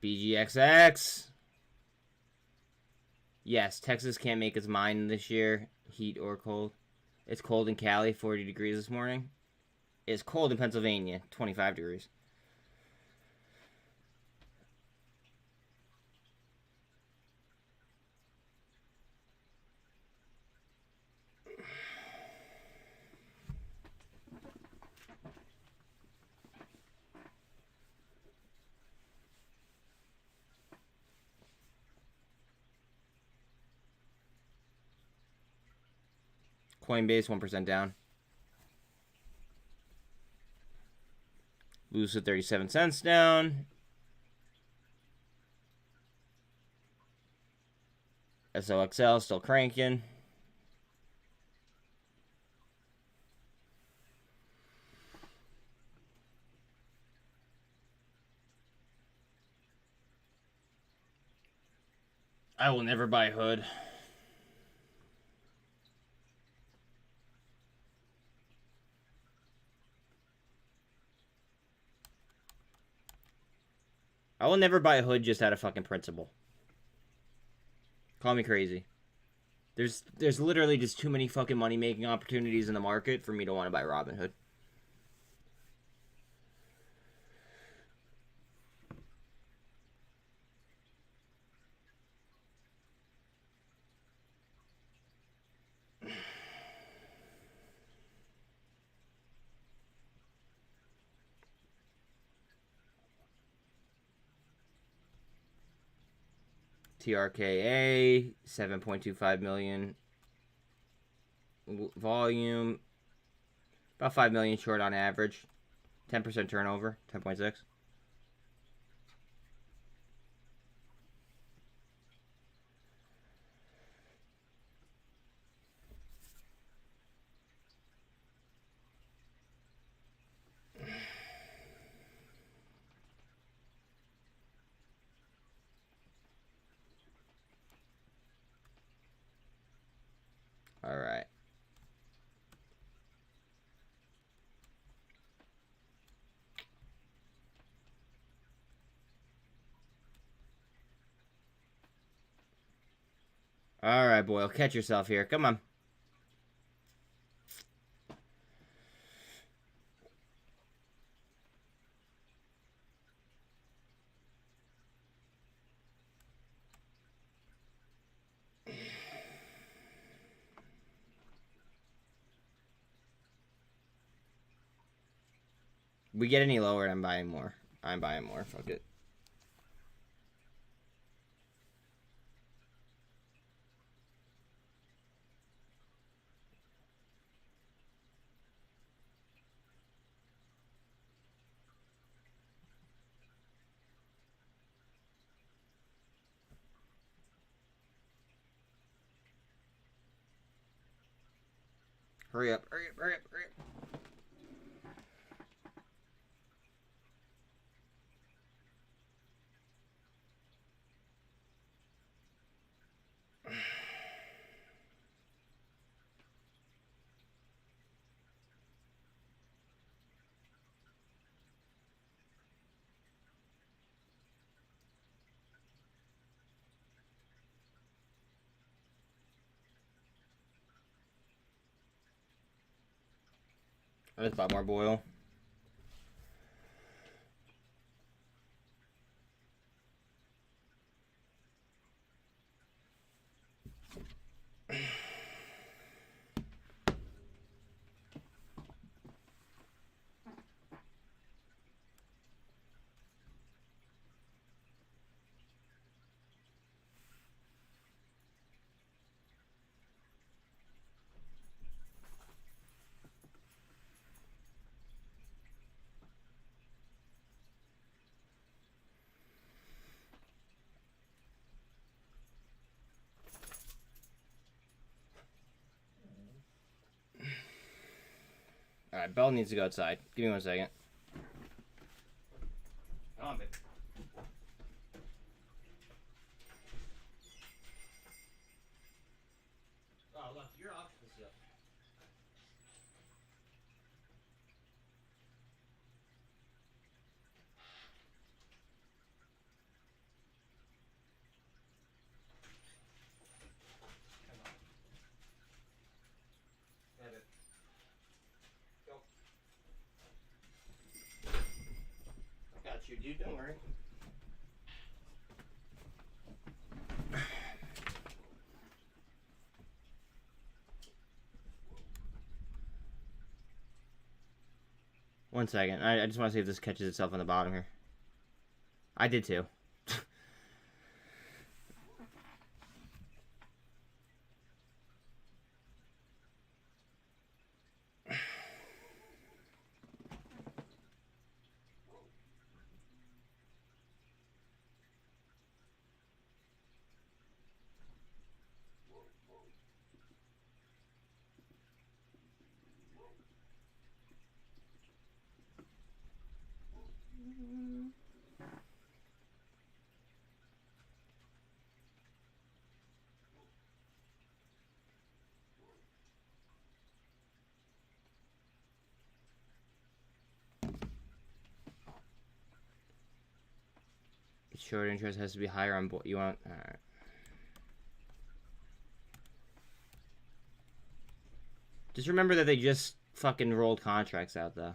BGXX. Yes, Texas can't make its mind this year, heat or cold. It's cold in Cali, 40 degrees this morning. It's cold in Pennsylvania, 25 degrees. Coinbase, 1% down. Lucid, 37 cents down. SOXL, still cranking. I will never buy Hood. I will never buy a hood just out of fucking principle. Call me crazy. There's literally just too many fucking money making opportunities in the market for me to want to buy Robinhood. TRKA 7.25 million volume, about 5 million short on average, 10% turnover, 10.6. All right. All right, Boyle, catch yourself here. Come on. We get any lower, I'm buying more. I'm buying more. Fuck it. Hurry up, hurry up, hurry up, hurry up. Let's buy more Boyle. Alright, Bell needs to go outside. Give me 1 second. Come on, babe. Oh, look, you're octopus up. Have it. Go. Got you, dude. Don't worry. One second. I just want to see if this catches itself on the bottom here. I did too. Short interest has to be higher on board. You want... Alright. Just remember that they just fucking rolled contracts out, though.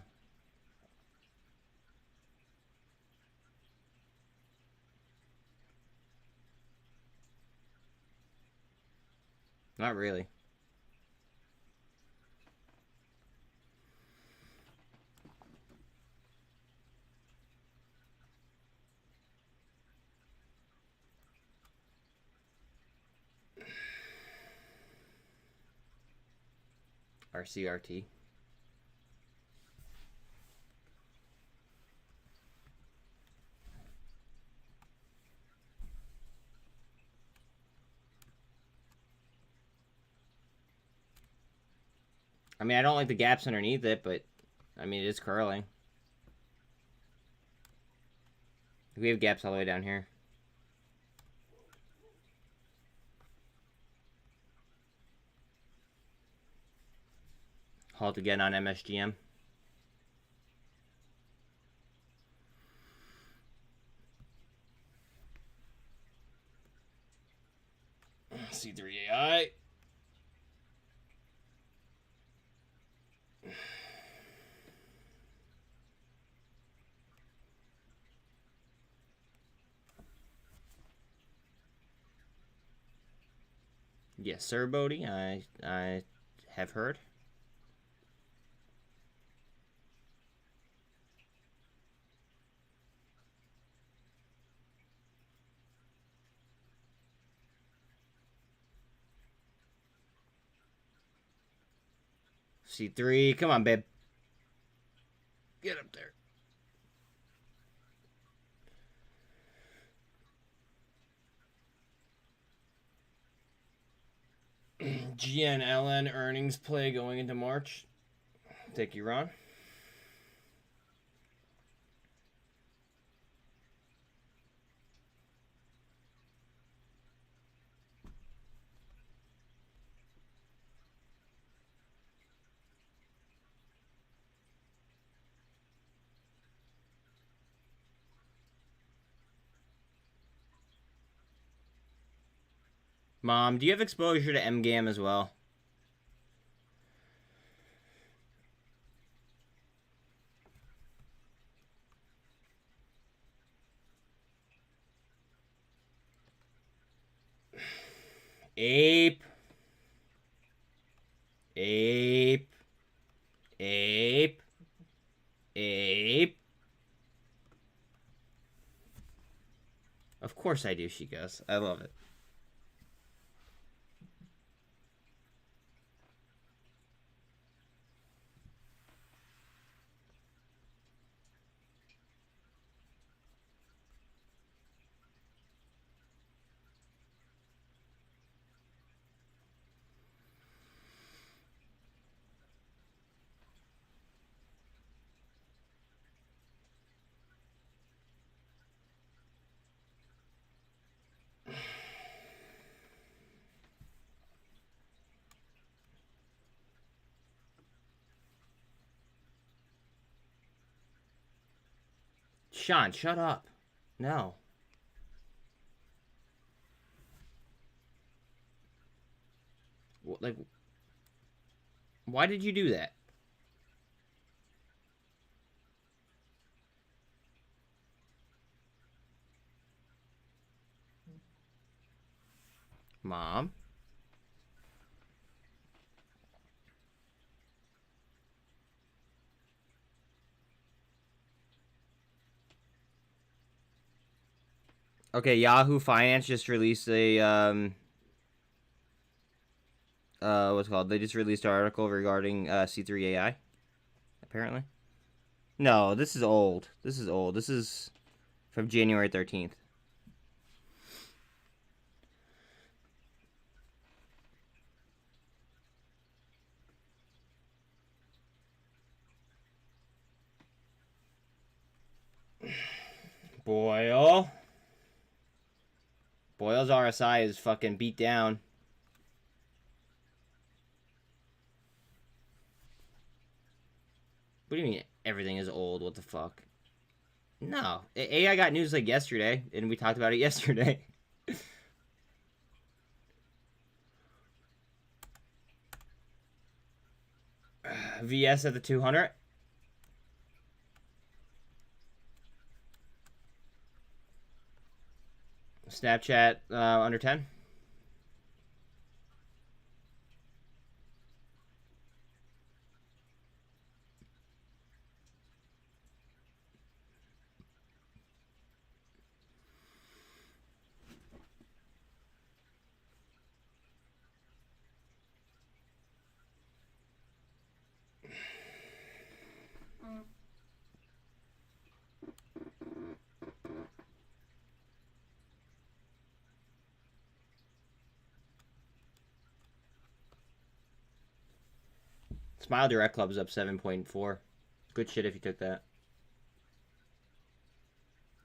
Not really. RCRT. I mean, I don't like the gaps underneath it, but I mean, it is curling. We have gaps all the way down here. Halt again on MSGM. C3AI. Yes, sir, Bodie. I have heard. C3, come on, babe. Get up there. GNLN earnings play going into March. Thank you, Ron. Mom, do you have exposure to MGAM as well? APE. APE. APE. APE. Of course I do, she goes. I love it. Sean, shut up. No. Like, why did you do that? Mom? Okay, Yahoo Finance just released a what's it called? They just released an article regarding C3AI. Apparently. No, this is old. This is old. This is from January 13th. Boyle. Boyle's RSI is fucking beat down. What do you mean everything is old? What the fuck? No, AI got news like yesterday, and we talked about it yesterday. VS at the 200. Snapchat under 10. Smile Direct Club's up 7.4. Good shit if you took that.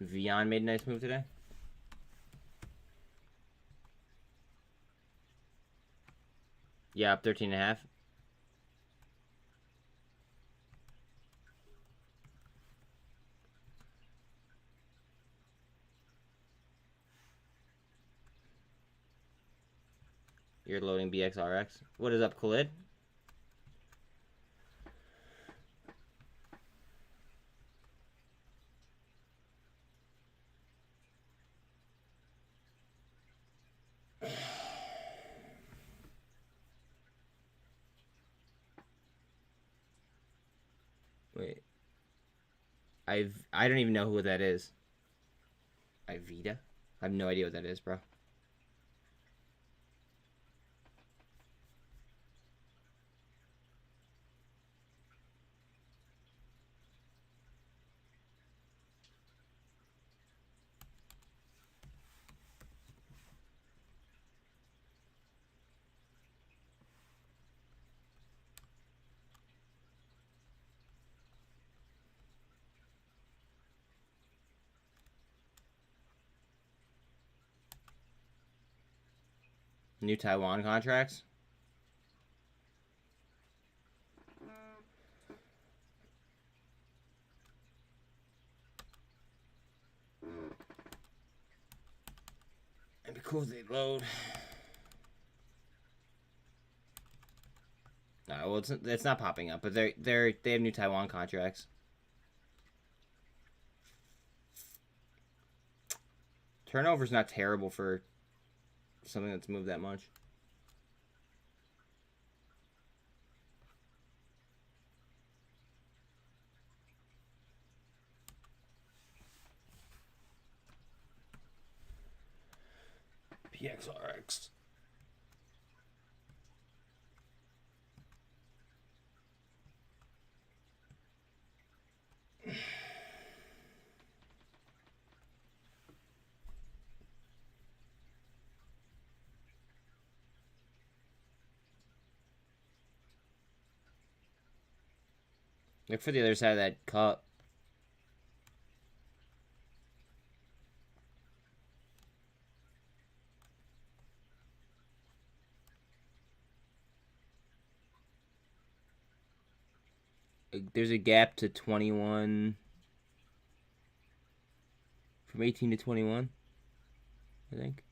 Vion made a nice move today. Yeah, up 13.5. You're loading BXRX. What is up, Khalid? Wait. I don't even know who that is. Ivita? I have no idea what that is, bro. New Taiwan contracts? It'd be cool if they load. No, well, it's not popping up, but they have new Taiwan contracts. Turnover's not terrible for something that's moved that much. PXRX. Look for the other side of that cup. There's a gap to 21. From 18 to 21, I think.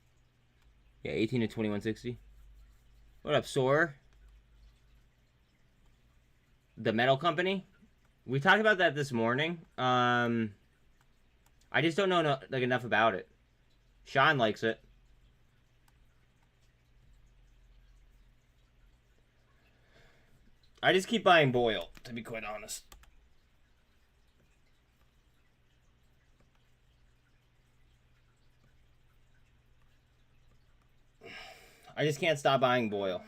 Yeah, 18 to 21.60. What up, Soar? The metal company? We talked about that this morning. I just don't know like enough about it. Sean likes it. I just keep buying Boyle, to be quite honest. I just can't stop buying Boyle.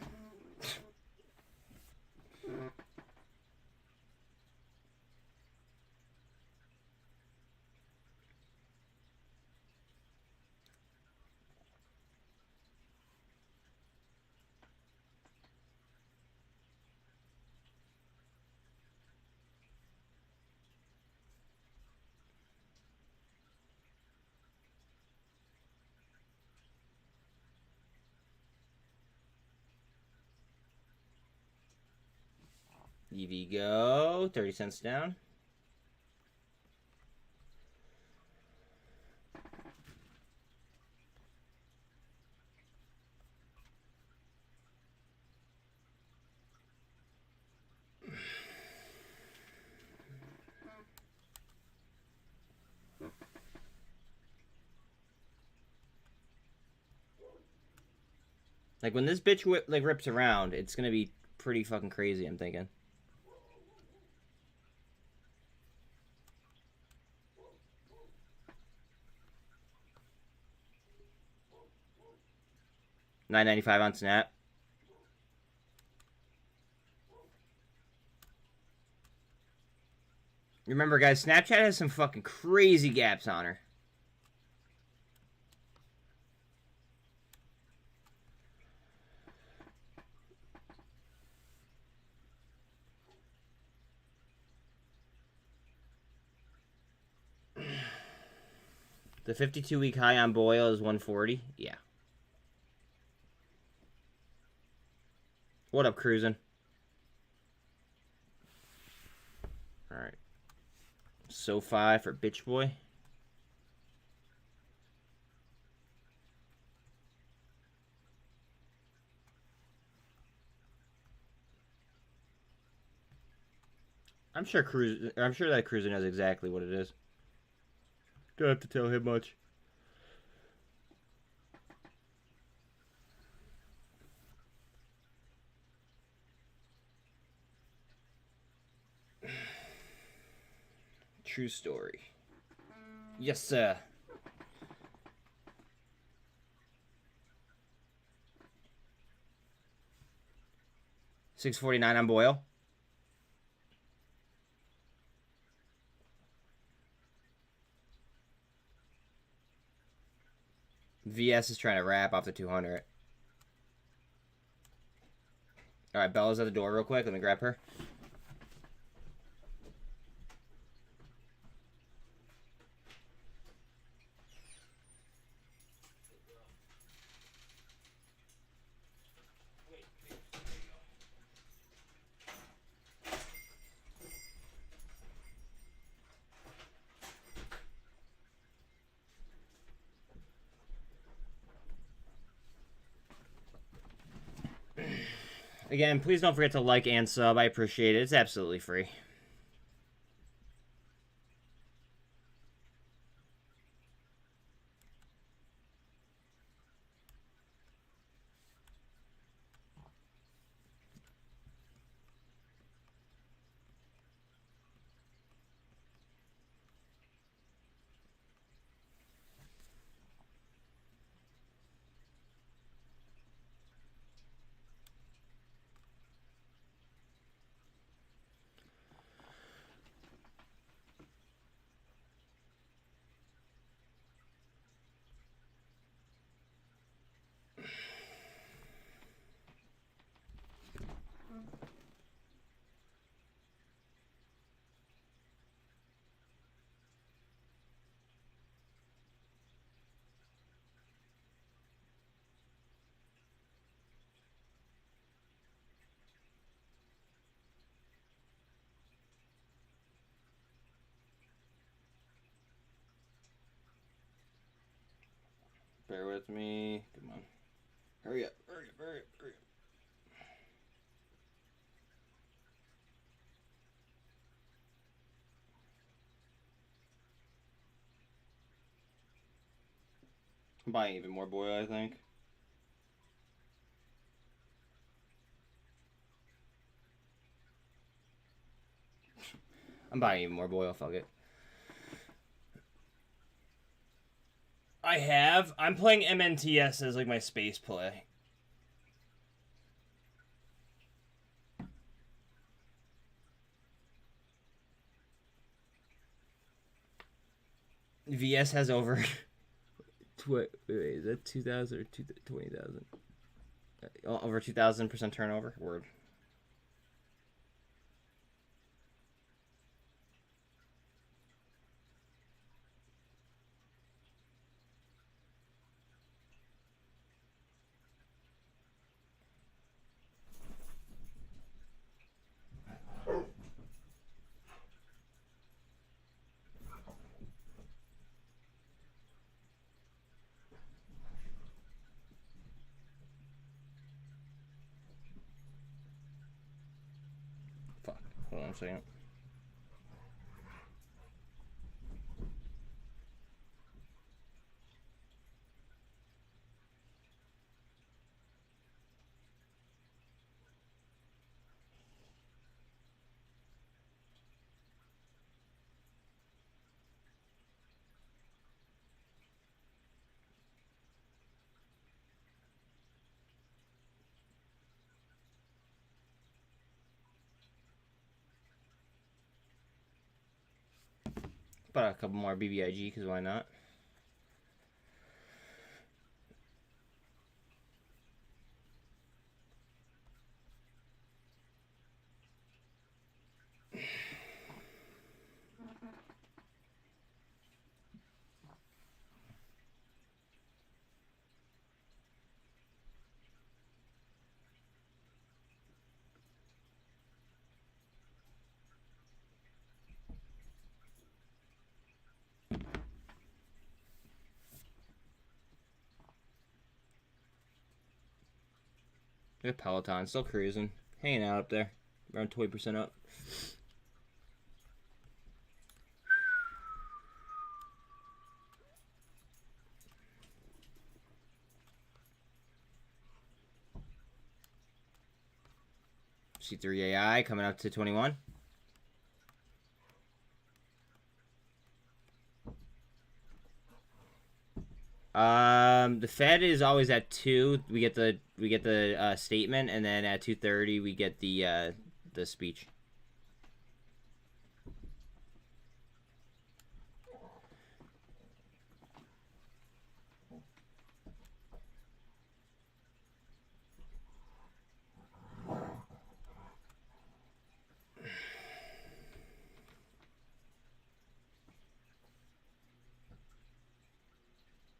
EV go, 30 cents down. Like when this bitch like rips around, it's gonna be pretty fucking crazy. I'm thinking. $9.95 on Snap. Remember, guys, Snapchat has some fucking crazy gaps on her. The 52-week high on Boyle is 140. Yeah. What up, cruising? All right. SoFi for bitch boy. I'm sure that cruiser knows exactly what it is. Don't have to tell him much. True story. Yes, sir. $6.49 on Boyle. VS is trying to wrap off the 200. All right, Bella's at the door real quick. Let me grab her. Again, please don't forget to like and sub. I appreciate it. It's absolutely free. Bear with me. Come on. Hurry up. Hurry up. Hurry up. Hurry up. I'm buying even more Boyle, I think. I'm buying even more Boyle. Fuck it. I have. I'm playing MNTS as like my space play. VS has over. Wait, is that 2,000 or 20,000? Over 2,000% turnover. Word. Fuck. Hold on a second. About a couple more BBIG, because why not? Look at Peloton, still cruising. Hanging out up there. Around 20% up. C3 AI coming up to 21. The Fed is always at 2. We get the statement, and then at 2:30 we get the speech.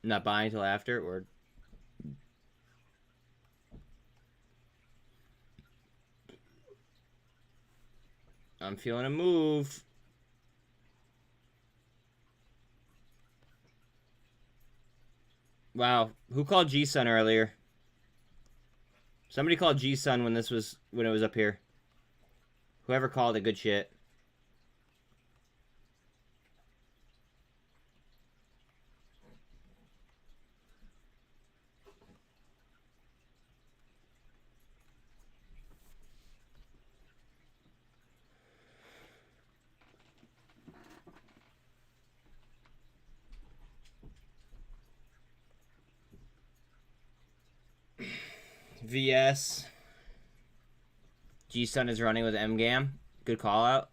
Not buying until after, or I'm feeling a move. Wow, who called G-Sun earlier? Somebody called G-Sun when it was up here. Whoever called it, good shit. VS. G-Sun is running with MGAM. Good call out.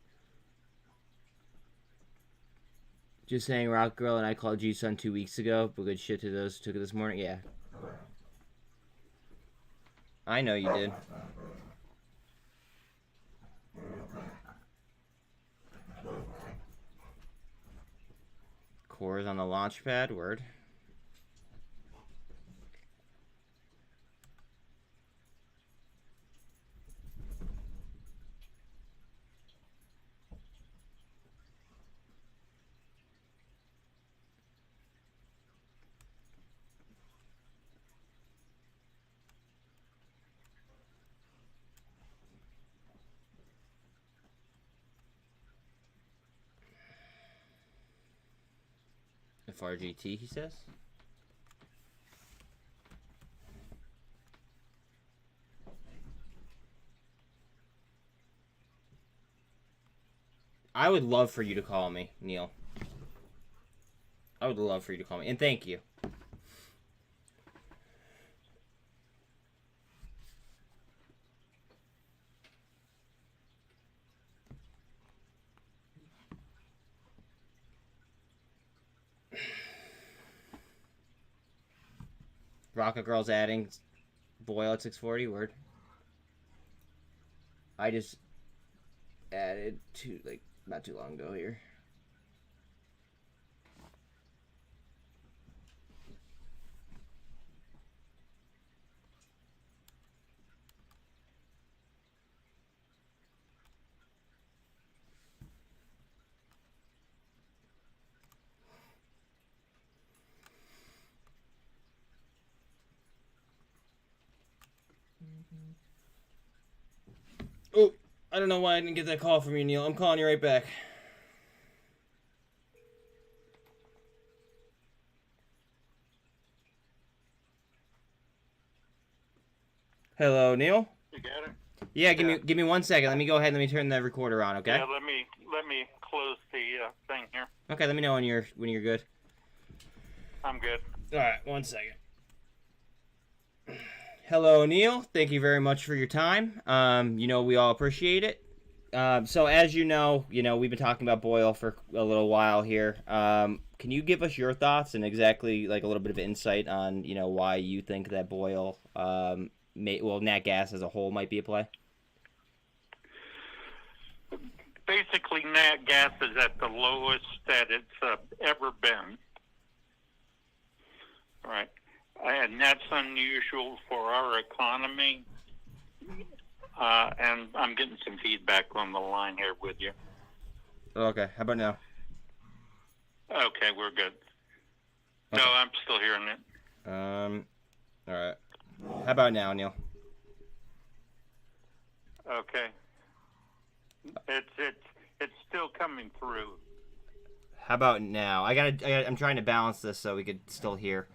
Just saying, Rock Girl and I called G-Sun 2 weeks ago, but good shit to those took it this morning. Yeah. I know you did. Cores on the launch pad, word. FRGT, he says. I would love for you to call me, Neil. I would love for you to call me. And thank you. Rocket Girl's adding Boyle at 640, word. I just added to, like, not too long ago here. Oh, I don't know why I didn't get that call from you, Neil. I'm calling you right back. Hello, Neil? You got it? Yeah, give me 1 second. Let me go ahead and let me turn the recorder on, okay? Yeah, let me close the thing here. Okay, let me know when you're good. I'm good. All right, 1 second. Hello, Neil. Thank you very much for your time. We all appreciate it. So as you know, we've been talking about Boyle for a little while here. Can you give us your thoughts and exactly like a little bit of insight on why you think that Boyle, nat gas as a whole might be a play? Basically, nat gas is at the lowest that it's ever been. Right, and that's unusual for our economy. And I'm getting some feedback on the line here with you. Okay, how about now? Okay, we're good. Okay. No, I'm still hearing it. All right. How about now, Neil? Okay. It's still coming through. How about now? I'm trying to balance this so we could still hear.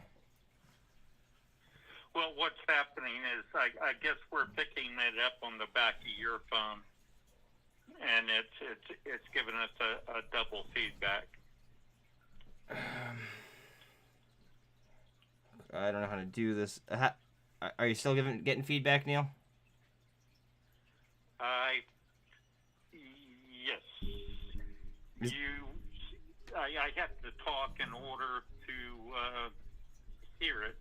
Well, what's happening is I guess we're picking it up on the back of your phone, and it's giving us a double feedback. I don't know how to do this. Are you still getting feedback, Neil? Yes. I have to talk in order to hear it.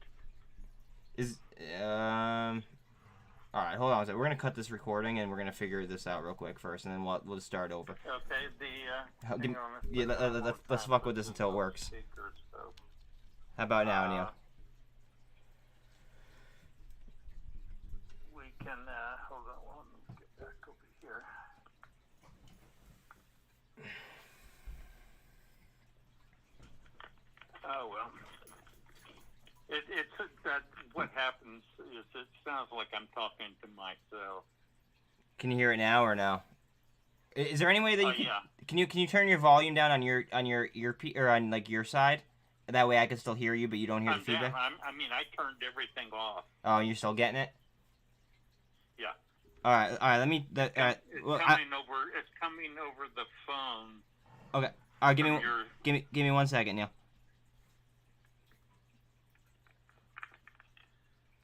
All right, hold on a second. We're gonna cut this recording and we're gonna figure this out real quick first, and then we'll start over. Okay. Let's fuck with this until it works. How about now, Neil? We can hold on. Let me get back over here. Oh well. It's that what happens is it sounds like I'm talking to myself. Can you hear it now or no? Is there any way that you can you turn your volume down on your earpiece or on like your side? That way I can still hear you, but you don't hear the feedback. I turned everything off. Oh, you're still getting it? Yeah. All right. Let me. It's coming over the phone. Okay. All right. Give me 1 second, Neil.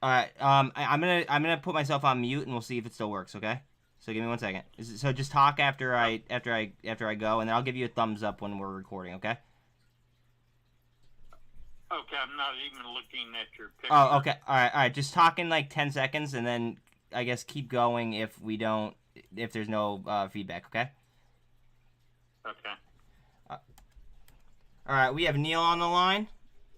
All right. I'm gonna put myself on mute and we'll see if it still works. Okay. So give me 1 second. So just talk after I go, and then I'll give you a thumbs up when we're recording. Okay. Okay. I'm not even looking at your picture. Oh. Okay. All right. Just talk in like 10 seconds, and then I guess keep going if there's no feedback. Okay. Okay. All right. We have Neil on the line.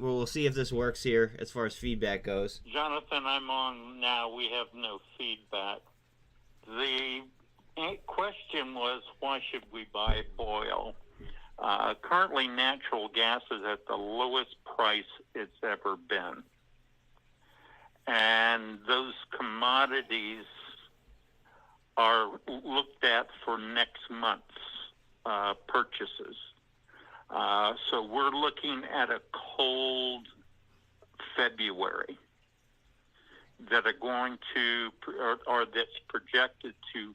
We'll see if this works here as far as feedback goes. Jonathan, I'm on now. We have no feedback. The question was, why should we buy Boyle? Currently, natural gas is at the lowest price it's ever been. And those commodities are looked at for next month's purchases. So we're looking at a cold February that are going to, or that's projected to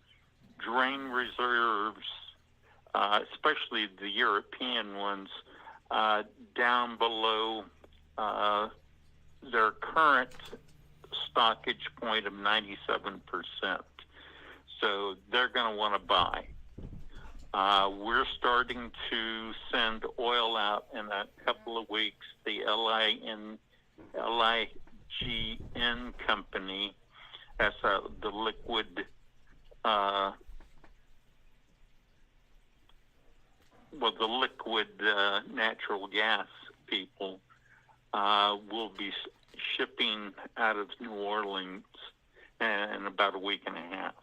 drain reserves, especially the European ones, down below their current stockage point of 97%. So they're going to want to buy. We're starting to send oil out in a couple of weeks. The LIGN company, that's the liquid the liquid natural gas people will be shipping out of New Orleans in about a week and a half.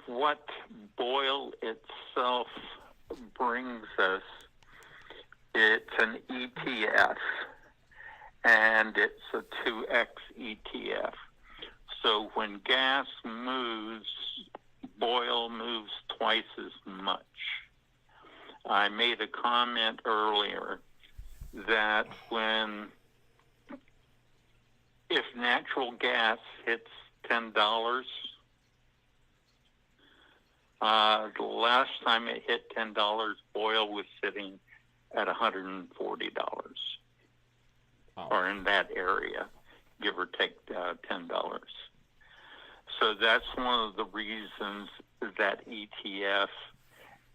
What Boyle itself brings us, it's an ETF, and it's a 2X ETF. So when gas moves, Boyle moves twice as much. I made a comment earlier that if natural gas hits $10, the last time it hit $10, Boyle was sitting at $140, or in that area, give or take $10. So that's one of the reasons that ETF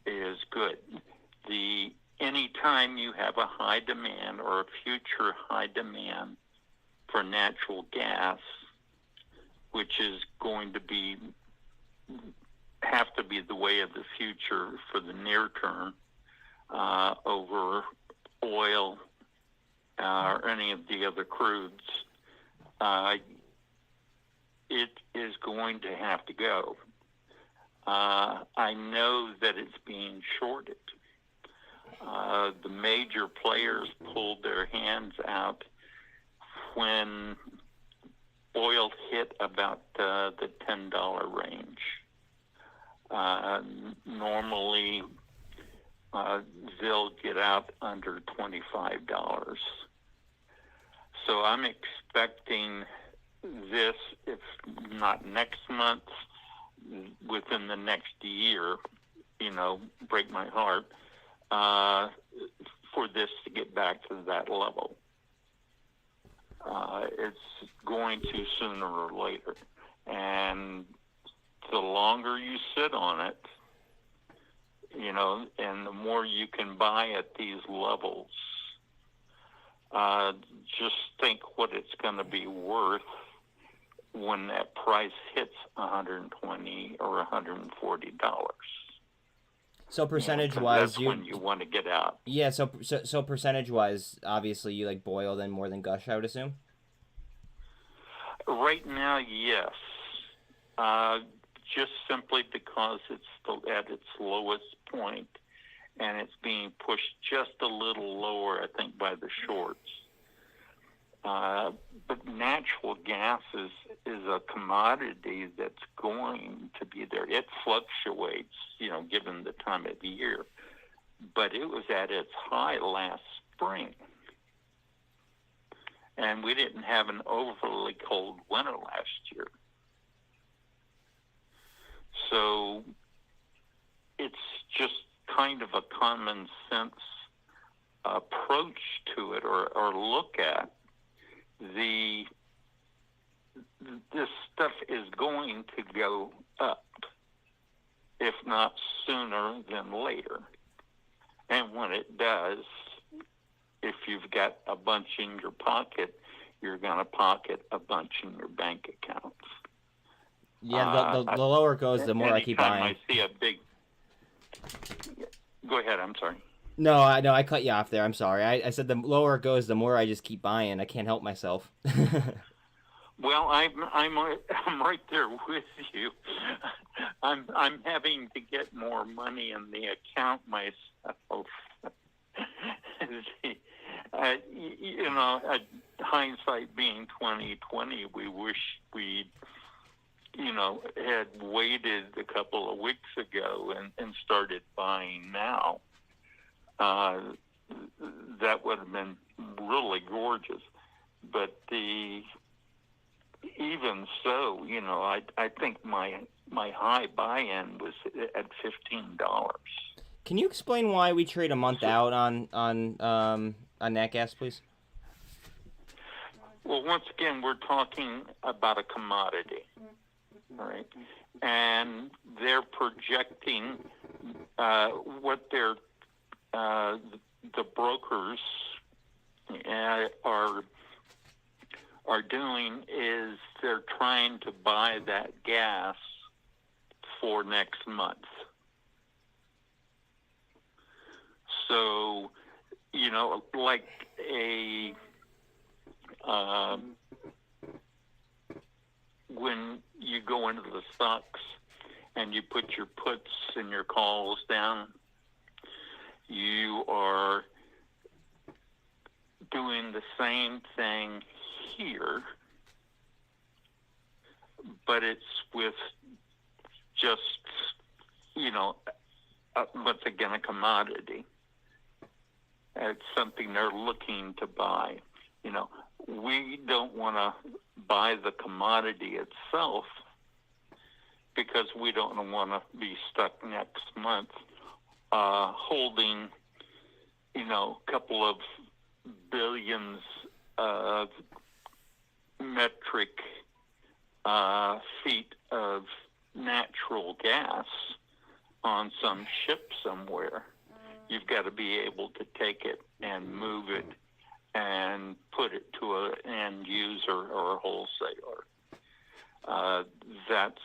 is good. Anytime you have a high demand or a future high demand for natural gas, which is going to have to be the way of the future for the near term, over oil or any of the other crudes, it is going to have to go. I know that it's being shorted. The major players pulled their hands out when oil hit about the $10 range. Normally, they'll get out under $25. So I'm expecting this, if not next month, within the next year, break my heart, for this to get back to that level. It's going to sooner or later. And the longer you sit on it, and the more you can buy at these levels, just think what it's going to be worth when that price hits $120 or $140. So percentage-wise, that's when you want to get out. Yeah. So percentage-wise, obviously you like Boyle then more than Gush, I would assume. Right now, yes. Just simply because it's at its lowest point, and it's being pushed just a little lower, I think, by the shorts. But natural gas is a commodity that's going to be there. It fluctuates, given the time of the year. But it was at its high last spring. And we didn't have an overly cold winter last year. So it's just kind of a common sense approach to it, or look at this stuff is going to go up, if not sooner than later. And when it does, if you've got a bunch in your pocket, you're going to pocket a bunch in your bank accounts. Yeah, the lower it goes, the more I keep buying. Anytime I see a big... Go ahead, I'm sorry. No, I cut you off there. I'm sorry. I said the lower it goes, the more I just keep buying. I can't help myself. Well, I'm right there with you. I'm having to get more money in the account myself. Hindsight being 2020, we wish we had waited a couple of weeks ago and started buying now. That would have been really gorgeous. But even so, I think my high buy-in was at $15. Can you explain why we trade a month out on nat gas, please? Well, once again, we're talking about a commodity, right? And they're projecting what they're the brokers are doing is they're trying to buy that gas for next month. So, like when you go into the stocks and you put your puts and your calls down, you are doing the same thing here, but it's with just, once again, a commodity. It's something they're looking to buy. We don't want to buy the commodity itself because we don't want to be stuck next month holding, a couple of billions of metric feet of natural gas on some ship somewhere. You've got to be able to take it and move it and put it to an end user or a wholesaler. That's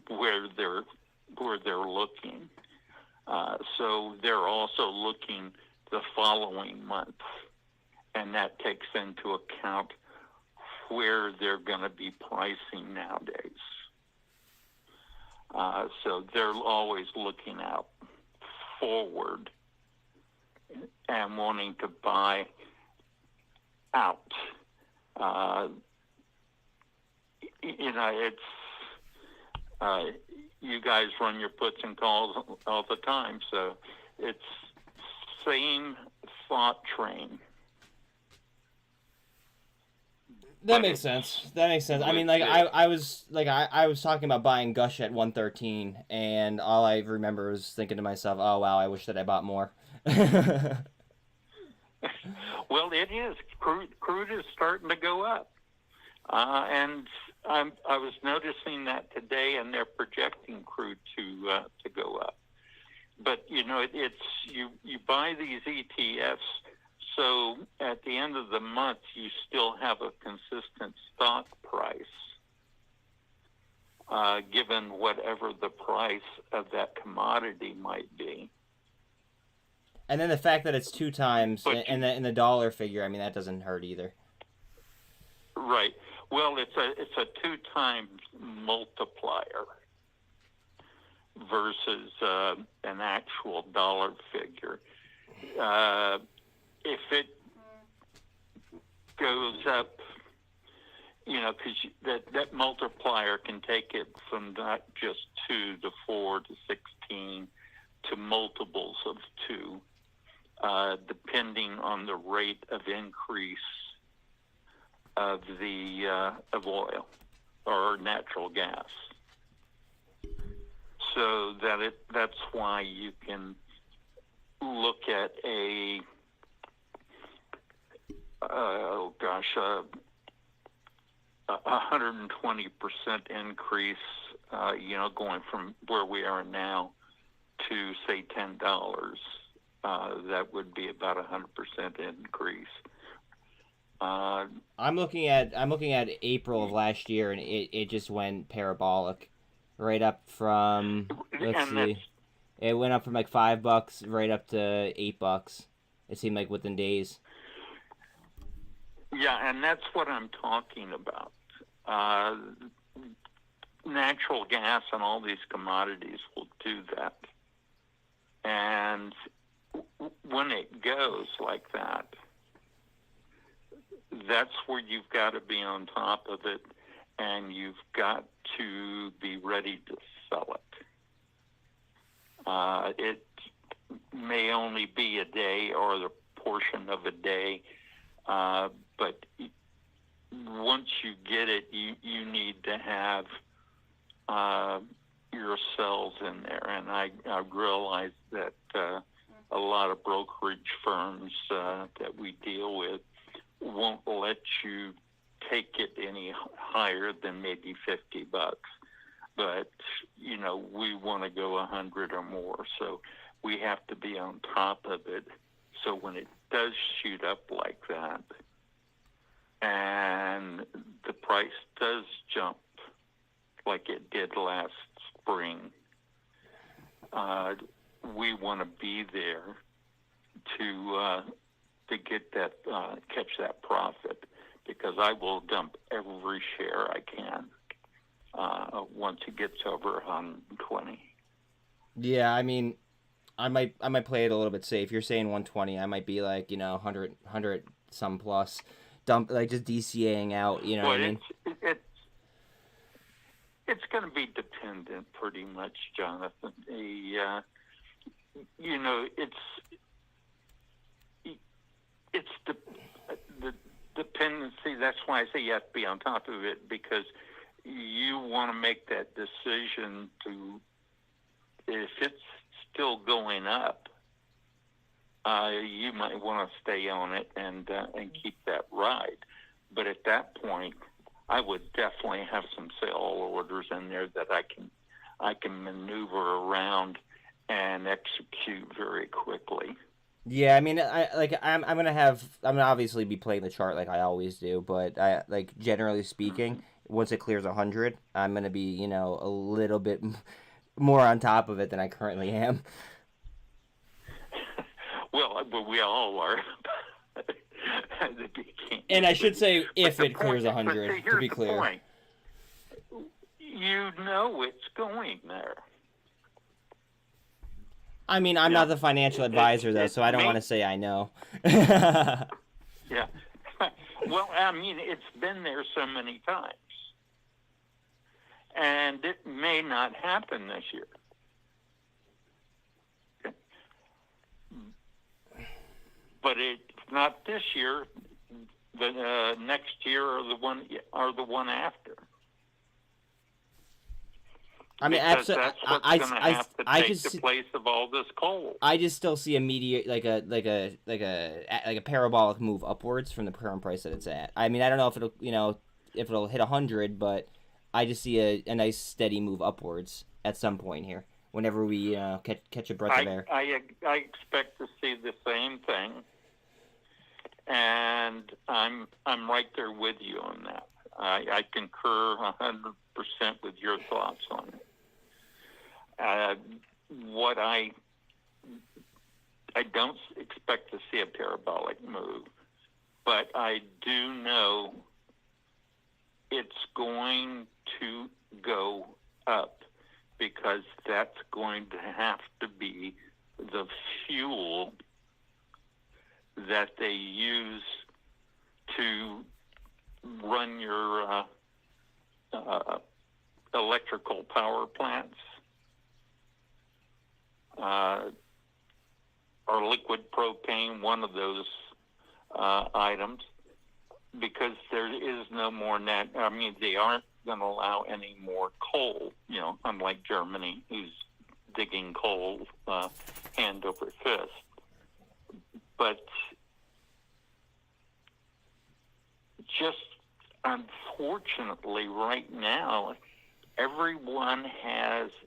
where they're looking. So they're also looking the following month, and that takes into account where they're going to be pricing nowadays. So they're always looking out forward and wanting to buy out. It's you guys run your puts and calls all the time, so it's same thought train. That makes sense. I mean, like I was talking about buying Gush at 113, and all I remember was thinking to myself, "Oh wow, I wish that I bought more." Well, it is. Crude is starting to go up, and I was noticing that today, and they're projecting crude to go up. But it's you buy these ETFs. So at the end of the month, you still have a consistent stock price, given whatever the price of that commodity might be. And then the fact that it's 2 times in the dollar figure, I mean, that doesn't hurt either. Right. Well, it's a 2 times multiplier versus an actual dollar figure. If it goes up, because that multiplier can take it from not just 2 to 4 to 16 to multiples of 2, depending on the rate of increase of of oil or natural gas. So that's why you can look at a 120% increase, going from where we are now to say $10. That would be about 100% increase. I'm looking at April of last year, and it just went parabolic, right up from it went up from like $5 right up to $8. It seemed like within days. Yeah, and that's what I'm talking about. Natural gas and all these commodities will do that. And when it goes like that, that's where you've got to be on top of it, and you've got to be ready to sell it. It may only be a day or the portion of a day, but once you get it, you need to have your cells in there. And I realize that a lot of brokerage firms that we deal with won't let you take it any higher than maybe $50. But, we want to go 100 or more. So we have to be on top of it. So when it does shoot up like that, and the price does jump like it did last spring, we want to be there to get that, catch that profit, because I will dump every share I can once it gets over 120. Yeah, I mean, I might play it a little bit safe. You're saying 120, I might be like 100 some plus, dump, like just DCAing out. You know what I mean? It's going to be dependent, pretty much, Jonathan. It's the dependency. That's why I say you have to be on top of it, because you want to make that decision to, if it's still going up, you might want to stay on it and keep that ride. But at that point, I would definitely have some sale orders in there that I can maneuver around and execute very quickly. Yeah, I mean, I'm gonna obviously be playing the chart like I always do, but generally speaking, once it clears 100, I'm gonna be a little bit more on top of it than I currently am. Well, we all are. And I should say if it clears But 100, see, to be here's the clear. point. You know it's going there. I mean, I'm not the financial advisor, though, so I don't want to say I know. Yeah. Well, I mean, it's been there so many times. And it may not happen this year. Okay. But it's not this year, the next year or the one after. I mean, because absolutely. that's what's going to have to take the place of all this coal. I just still see immediate, like a parabolic move upwards from the current price that it's at. I mean, I don't know if it'll hit 100, but I just see a nice steady move upwards at some point here. Whenever we catch a breath of air. I expect to see the same thing, and I'm right there with you on that. I concur 100% with your thoughts on it. What I don't expect to see a parabolic move, but I do know it's going to go up because that's going to have to be the fuel that they use to run your electrical power plants or liquid propane, one of those items, because there is no more I mean, they aren't going to allow any more coal, unlike Germany, who's digging coal hand over fist. But just unfortunately right now, everyone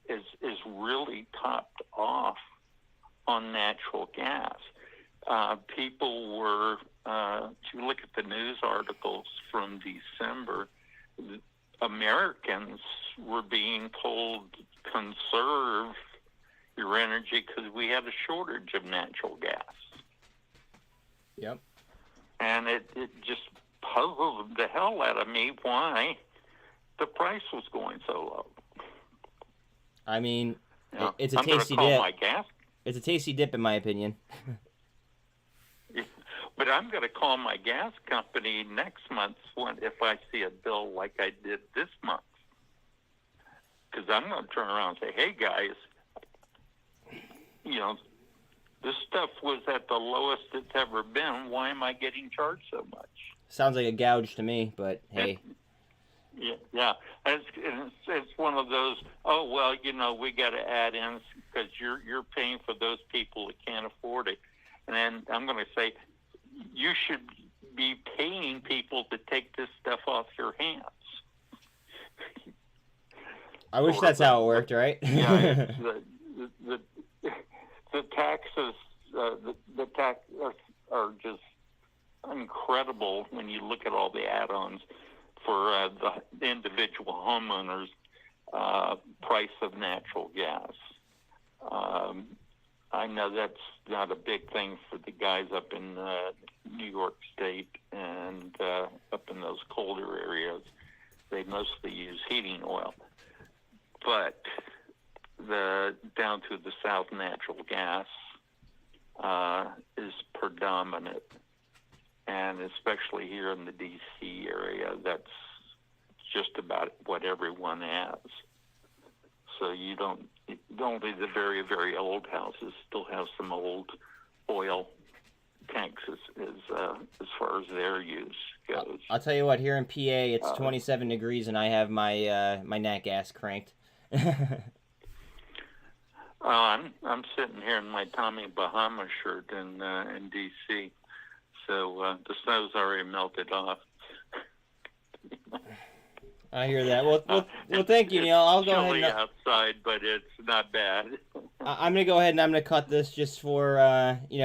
is really topped off on natural gas. People were, if you look at the news articles from December, Americans were being told conserve your energy because we had a shortage of natural gas. Yep. And it just puzzled the hell out of me why the price was going so low. I mean, it's a I'm tasty call dip. My gas. It's a tasty dip, in my opinion. But I'm going to call my gas company next month if I see a bill like I did this month. Because I'm going to turn around and say, hey, guys, this stuff was at the lowest it's ever been. Why am I getting charged so much? Sounds like a gouge to me, but hey. Yeah. It's one of those, we got to add in because you're paying for those people that can't afford it. And then I'm going to say, you should be paying people to take this stuff off your hands. I wish that's how it worked, right? Yeah, the taxes, the taxes are just incredible when you look at all the add-ons for the individual homeowners' price of natural gas. I know that's not a big thing for the guys up in New York State and up in those colder areas. They mostly use heating oil. But down to the south, natural gas is predominant. And especially here in the D.C. area, that's just about what everyone has. So only the very, very old houses still have some old oil tanks as far as their use goes. I'll tell you what, here in PA, it's 27 degrees, and I have my my nat gas cranked. I'm sitting here in my Tommy Bahama shirt in D.C., so the snow's already melted off. I hear that. Well, thank you, Neil. I'll go ahead chilly and outside, but it's not bad. I'm gonna go ahead and I'm gonna cut this just for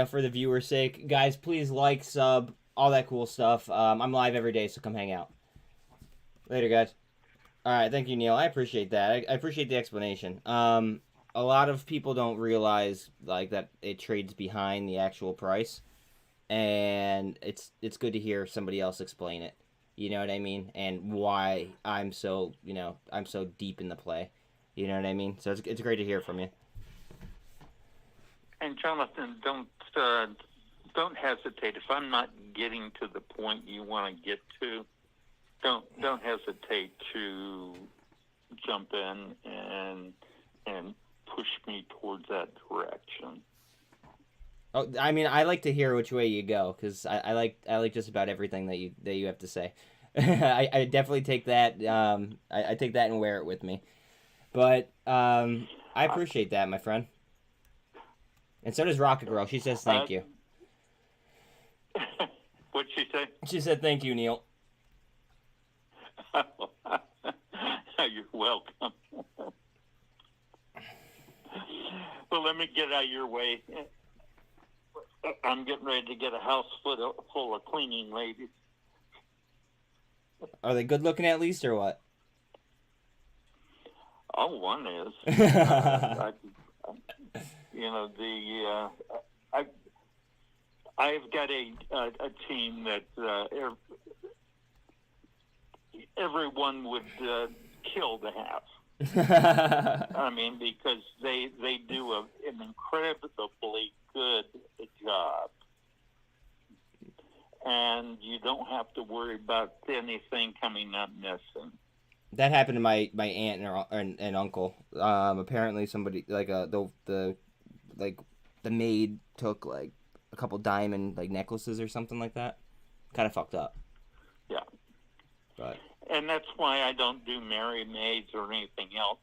for the viewer's sake. Guys, please like, sub, all that cool stuff. I'm live every day, so come hang out. Later, guys. All right, thank you, Neil. I appreciate that. I appreciate the explanation. A lot of people don't realize like that it trades behind the actual price, and it's good to hear somebody else explain it. You know what I mean? And why I'm so deep in the play. You know what I mean? So it's great to hear from you. And Jonathan, don't hesitate. If I'm not getting to the point you want to get to, don't hesitate to jump in and push me towards that direction. Oh, I mean, I like to hear which way you go because I like just about everything that you have to say. I definitely take that. I take that and wear it with me. But I appreciate that, my friend. And so does Rocket Girl. She says thank you. What'd she say? She said thank you, Neil. You're welcome. Well, let me get out of your way. I'm getting ready to get a house full of cleaning ladies. Are they good looking at least, or what? Oh, one is. I've got a team that everyone would kill to have. I mean, because they do an incredibly good job, and you don't have to worry about anything coming up missing. That happened to my aunt and uncle. Apparently somebody like the maid took like a couple diamond like necklaces or something like that. Kind of fucked up. Yeah. But. And that's why I don't do Mary Maids or anything else.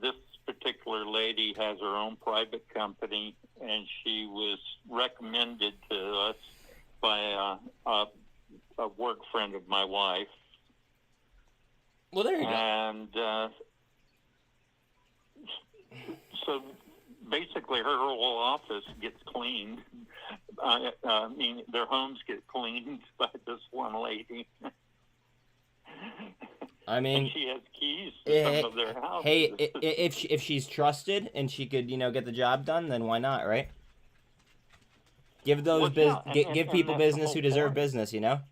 This particular lady has her own private company, and she was recommended to us by a work friend of my wife. Well, there you go. And so basically her whole office gets cleaned. I mean, their homes get cleaned by this one lady. I mean, and she has keys to some of their houses. Hey, if she's trusted and she could, get the job done, then why not, right? Give those give people business who deserve business, Yeah,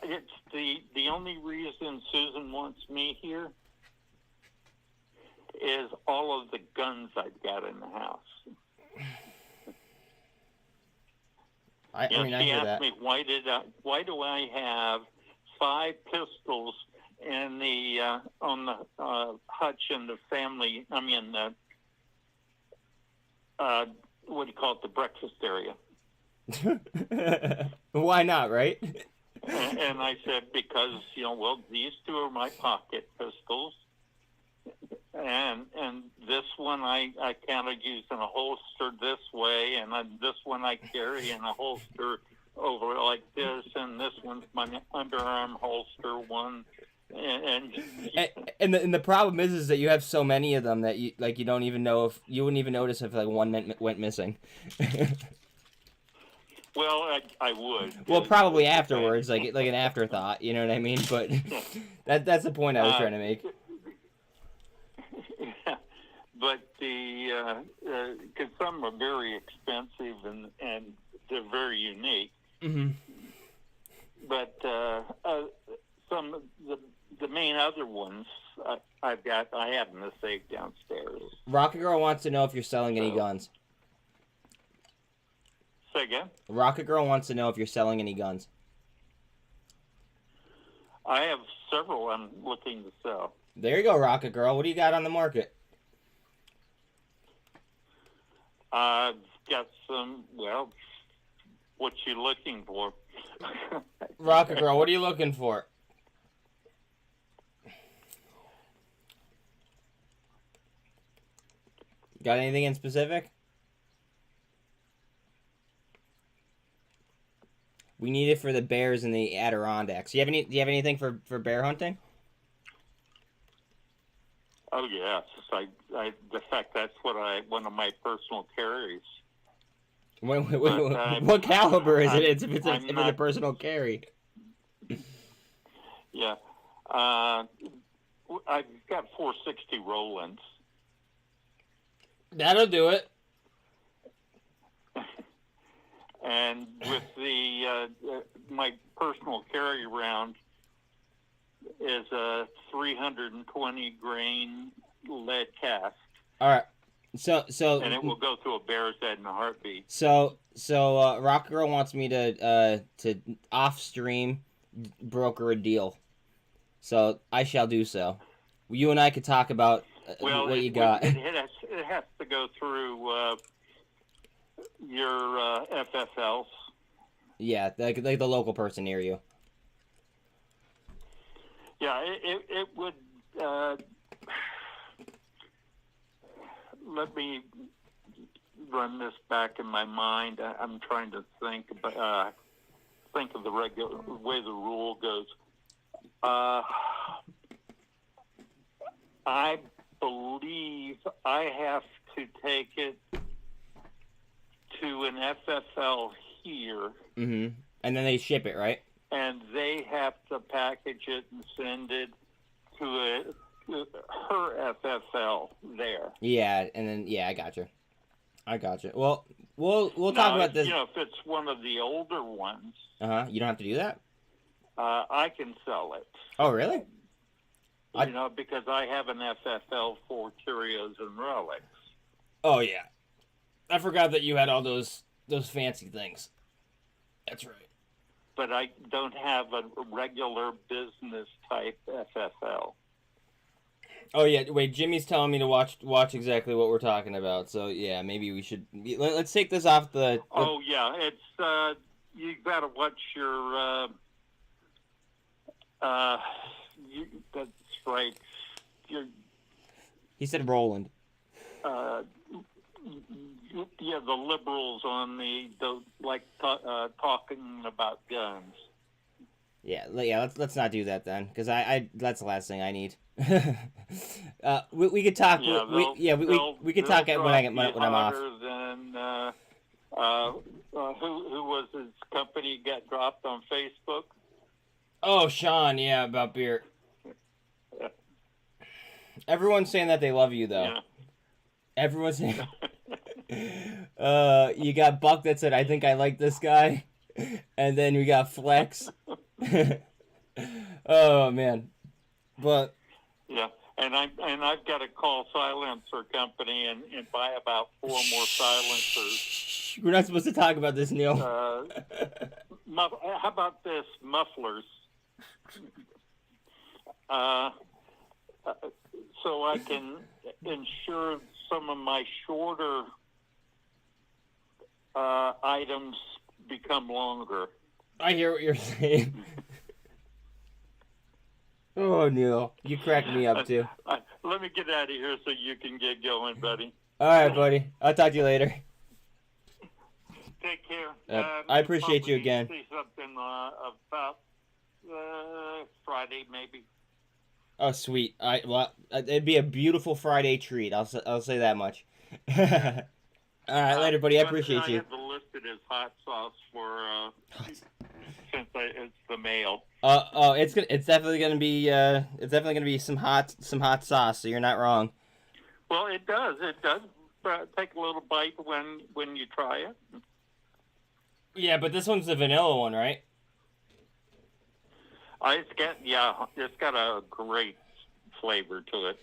it's the only reason Susan wants me here is all of the guns I've got in the house. I mean, I she hear asked that. me why do I have 5 pistols in the on the hutch in the family? I mean, what do you call it? The breakfast area. Why not, right? And I said, because, these 2 are my pocket pistols. And this one I kind of use in a holster this way, and this one I carry in a holster over like this, and this one's my underarm holster one. And the problem is that you have so many of them that you don't even know if you wouldn't even notice if like one went missing. Well, I would. Well, probably afterwards, like an afterthought. You know what I mean? But that's the point I was trying to make. Yeah, but because some are very expensive and they're very unique. Mm-hmm. But some the main other ones I have in the safe downstairs. Rocket Girl wants to know if you're selling any guns. Say again? Rocket Girl wants to know if you're selling any guns. I have several I'm looking to sell. There you go, Rocket Girl. What do you got on the market? I've got some, what you looking for? Rocket Girl, what are you looking for? Got anything in specific? We need it for the bears in the Adirondacks. Do you have anything for bear hunting? Oh yes, the fact that's one of my personal carries. What caliber is it? If it's a personal carry. Yeah, I've got 460 Rolands. That'll do it. And with the my personal carry round is a 320 grain lead cast. All right. So and it will go through a bear's head in a heartbeat. So Rock Girl wants me to off stream broker a deal. So I shall do so. You and I could talk about what you got. It has to go through your FFLs. Yeah, like the local person near you. Yeah, it would. Let me run this back in my mind. I'm trying to think of the regular way the rule goes. I believe I have to take it to an FFL here. Mm-hmm. And then they ship it, right? And they have to package it and send it to her FFL there. Yeah, and then I got you. Well, we'll talk about this. You know, if it's one of the older ones, you don't have to do that. I can sell it. Oh, really? You know, because I have an FFL for Curios and Relics. Oh yeah, I forgot that you had all those fancy things. That's right. But I don't have a regular business type FFL. Oh yeah, wait. Jimmy's telling me to watch exactly what we're talking about. So yeah, maybe we should. Let's take this off the. Oh yeah, it's you got to watch your. That's right. He said Roland. Yeah, the liberals on the talking about guns. Yeah. Let's not do that then, because I that's the last thing I need. We could talk. Yeah, we could talk when I'm off. Than, who was his company got dropped on Facebook? Oh, Sean. Yeah, about beer. Everyone's saying that they love you, though. Yeah. Everyone's saying. You got Buck that said, "I think I like this guy," and then we got Flex. Oh man, but yeah, and I've got to call Silencer Company and buy about 4 more silencers. We're not supposed to talk about this, Neil. How about this, mufflers? So I can ensure some of my shorter items become longer. I hear what you're saying. Oh, Neil, you cracked me up too. Let me get out of here so you can get going, buddy. All right, buddy. I'll talk to you later. Take care. I appreciate you again. See something about Friday, maybe. Oh, sweet. It'd be a beautiful Friday treat. I'll say that much. All right, later, buddy. I appreciate you. I have the listed as hot sauce for since it's the male. It's definitely gonna be some hot sauce. So you're not wrong. Well, it does. Take a little bite when you try it. Yeah, but this one's the vanilla one, right? It's got a great flavor to it.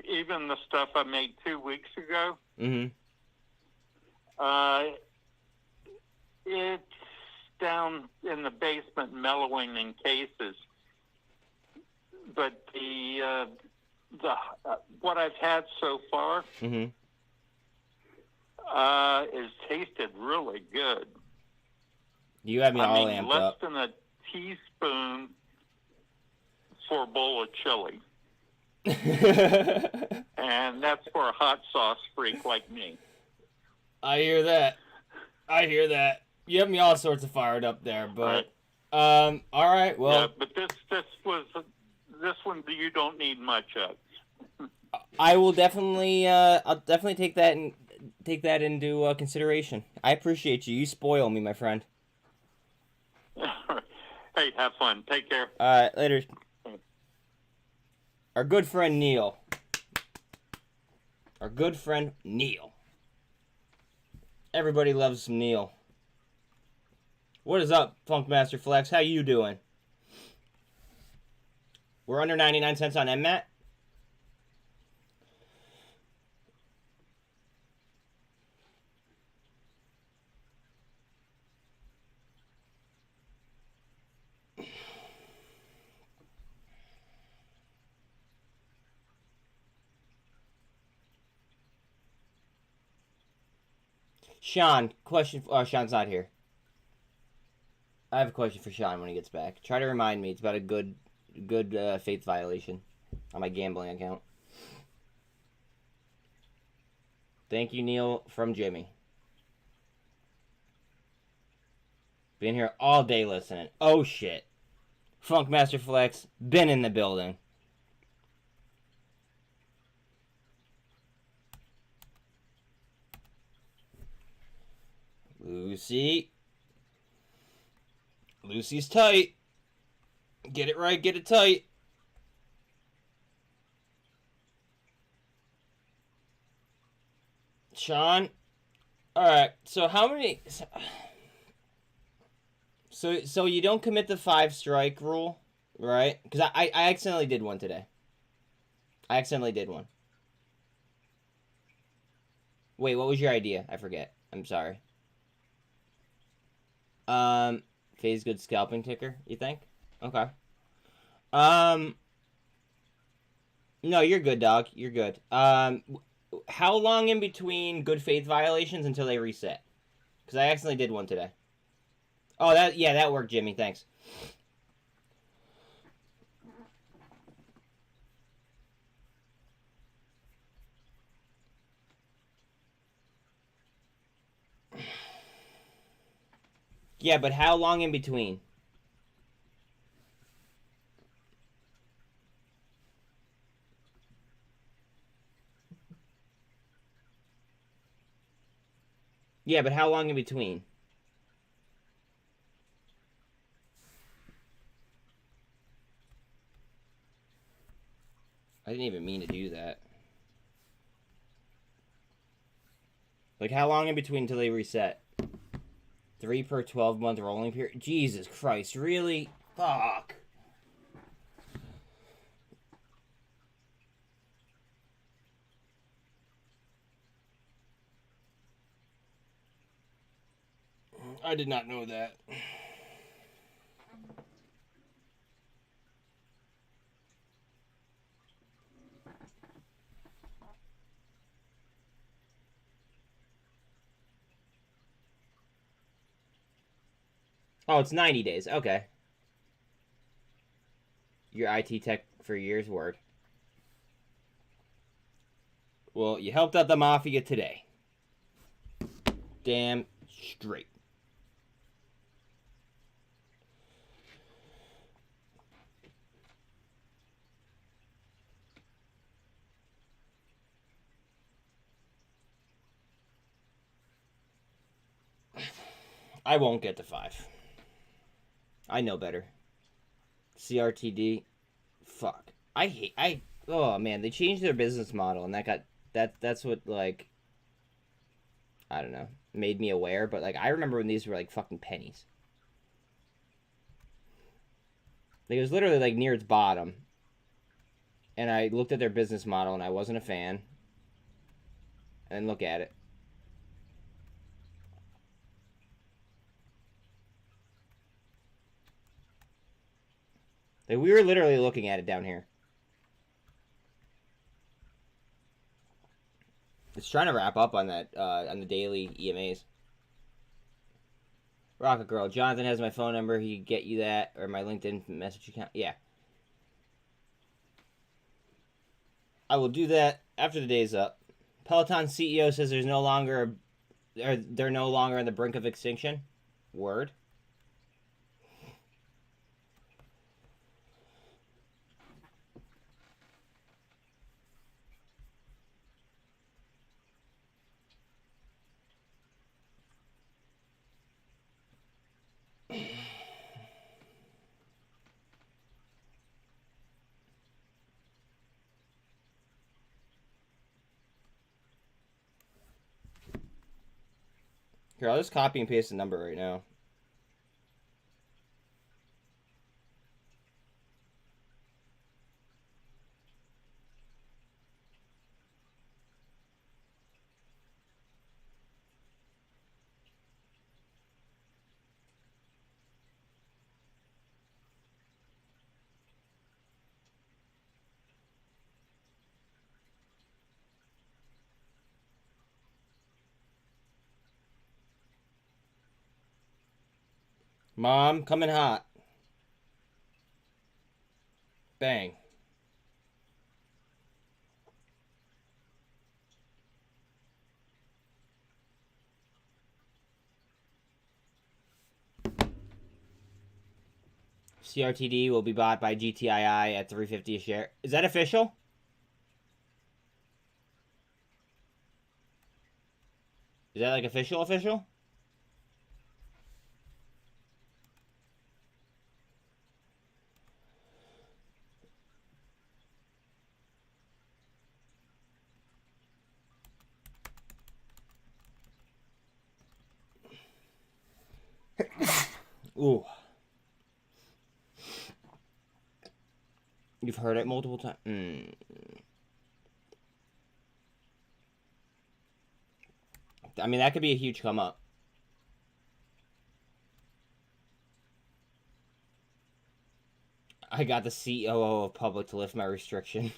Even the stuff I made 2 weeks ago. Mm-hmm. It's down in the basement mellowing in cases, but the what I've had so far mm-hmm. is tasted really good. You have me all amped less up. than a teaspoon for a bowl of chili. And that's for a hot sauce freak like me. I hear that. You have me all sorts of fired up there, but all right. Well, yeah, but this one you don't need much of. I will definitely I'll definitely take that into consideration. I appreciate you. You spoil me, my friend. Hey, have fun. Take care. Later. Our good friend Neil. Everybody loves some Neil. What is up, Funkmaster Flex? How you doing? We're under 99 cents on mmat. Sean, question. Oh, Sean's not here. I have a question for Sean when he gets back. Try to remind me. It's about a good faith violation on my gambling account. Thank you, Neil, from Jimmy. Been here all day listening. Oh, shit. Funkmaster Flex, been in the building. Lucy's tight. Get it right, get it tight. Sean. Alright, so how many... So you don't commit the 5-strike rule, right? Because I accidentally did one today. Wait, what was your idea? I forget. I'm sorry. Phase good scalping ticker, you think? Okay. No, you're good, dog. You're good. How long in between good faith violations until they reset? Because I accidentally did one today. Oh, that worked, Jimmy. Thanks. Yeah, but how long in between? Yeah, but how long in between? I didn't even mean to do that. Like, how long in between until they reset? 3 per 12-month rolling period? Jesus Christ, really? Fuck. I did not know that. Oh, it's 90 days. Okay. Your IT tech for years work. Well, you helped out the mafia today. Damn straight. I won't get to 5. I know better. CRTD. Fuck. Oh man, they changed their business model and that's what, like, I don't know, made me aware, but like I remember when these were like fucking pennies. Like, it was literally like near its bottom. And I looked at their business model and I wasn't a fan. And then look at it. Like, we were literally looking at it down here. It's trying to wrap up on that, on the daily EMAs. Rocket Girl. Jonathan has my phone number. He can get you that. Or my LinkedIn message account. Yeah. I will do that after the day's up. Peloton CEO says they're no longer on the brink of extinction. Word. Here, I'll just copy and paste the number right now. Mom, coming hot. Bang. CRTD will be bought by GTII at $3.50 a share. Is that official? Is that like official? Ooh. You've heard it multiple times. I mean, that could be a huge come up. I got the COO of Public to lift my restriction.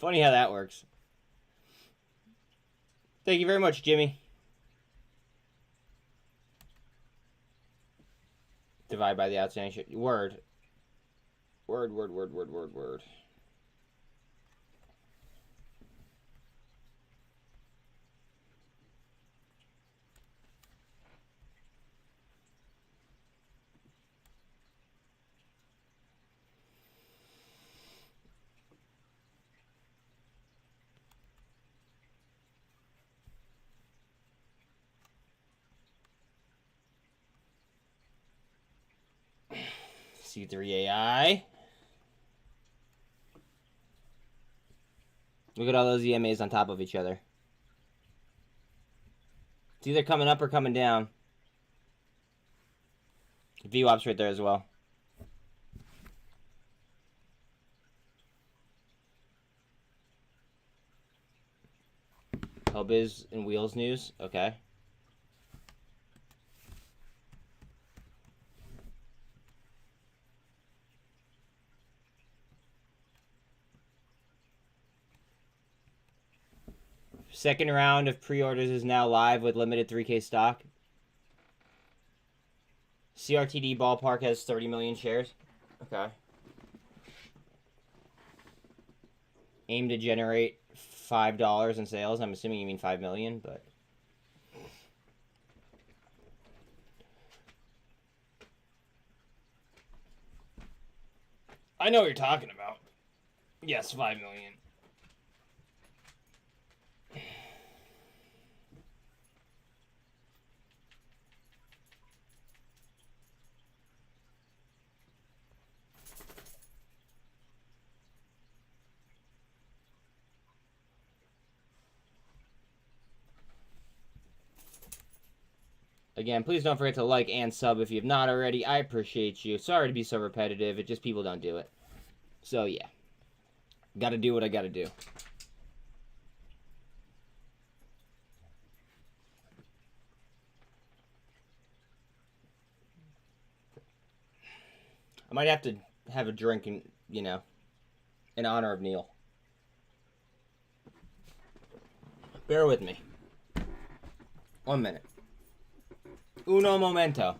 Funny how that works. Thank you very much, Jimmy. Divide by the outstanding share. Word. Word. C3AI. Look at all those EMAs on top of each other. It's either coming up or coming down. VWAP's right there as well. Hellbiz and Wheels news. Okay. Second round of pre-orders is now live with limited 3K stock. CRTD ballpark has 30 million shares. Okay. Aim to generate $5 in sales. I'm assuming you mean 5 million, but I know what you're talking about. Yes, 5 million. Again, please don't forget to like and sub if you have not already. I appreciate you. Sorry to be so repetitive. It just people don't do it. So, yeah. Gotta do what I gotta do. I might have to have a drink in, you know, in honor of Neil. Bear with me. 1 minute. Uno momento.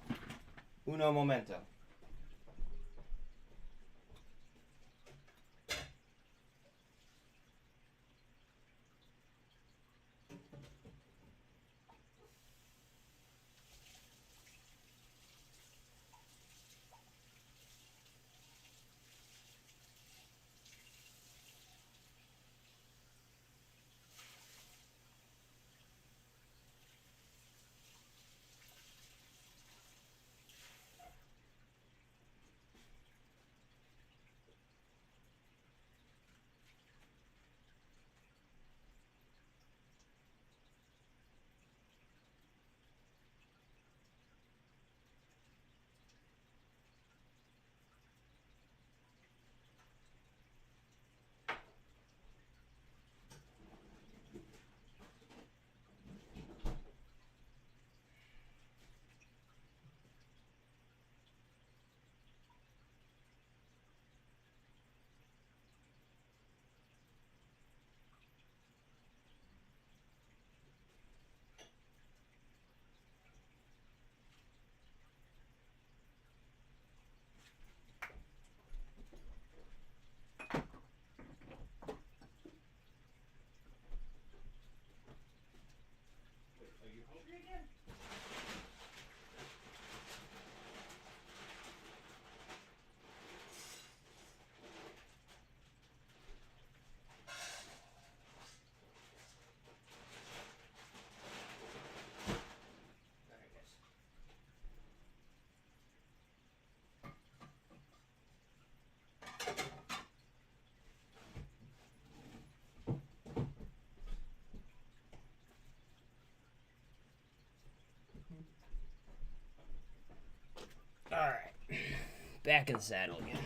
Back in the saddle again.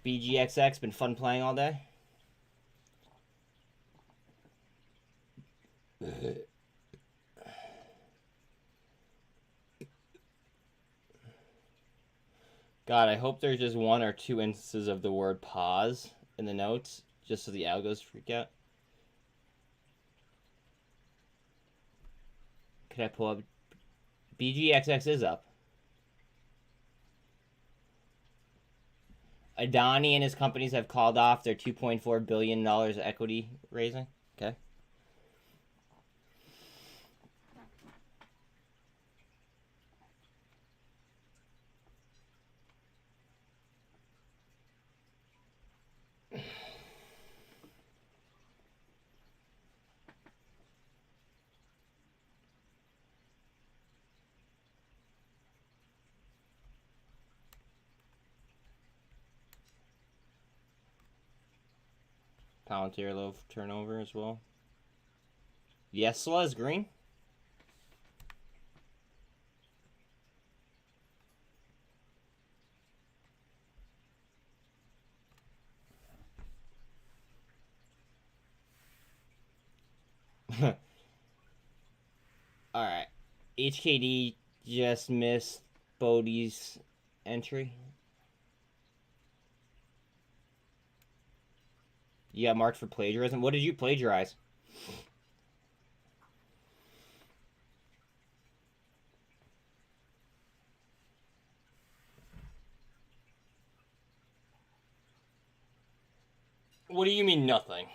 BGXX, been fun playing all day. God, I hope there's just 1 or 2 instances of the word pause in the notes, just so the algos freak out. Could I pull up? BGXX is up. Adani and his companies have called off their $2.4 billion equity raising. Okay. Palantir low turnover as well. Yesla is green. Alright. HKD just missed Bodie's entry. You got marked for plagiarism? What did you plagiarize? What do you mean nothing?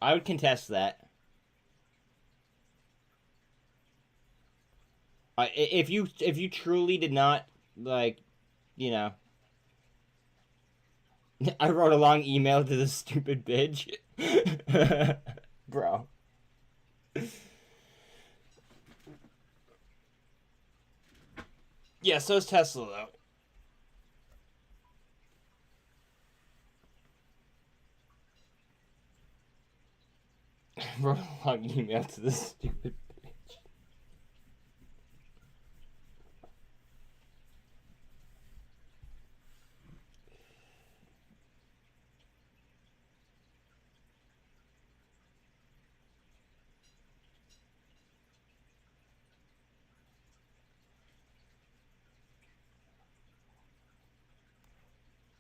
I would contest that. If you truly did not, like, you know, I wrote a long email to this stupid bitch. Bro. Yeah, so's Tesla, though. Wrote a long email to this stupid bitch.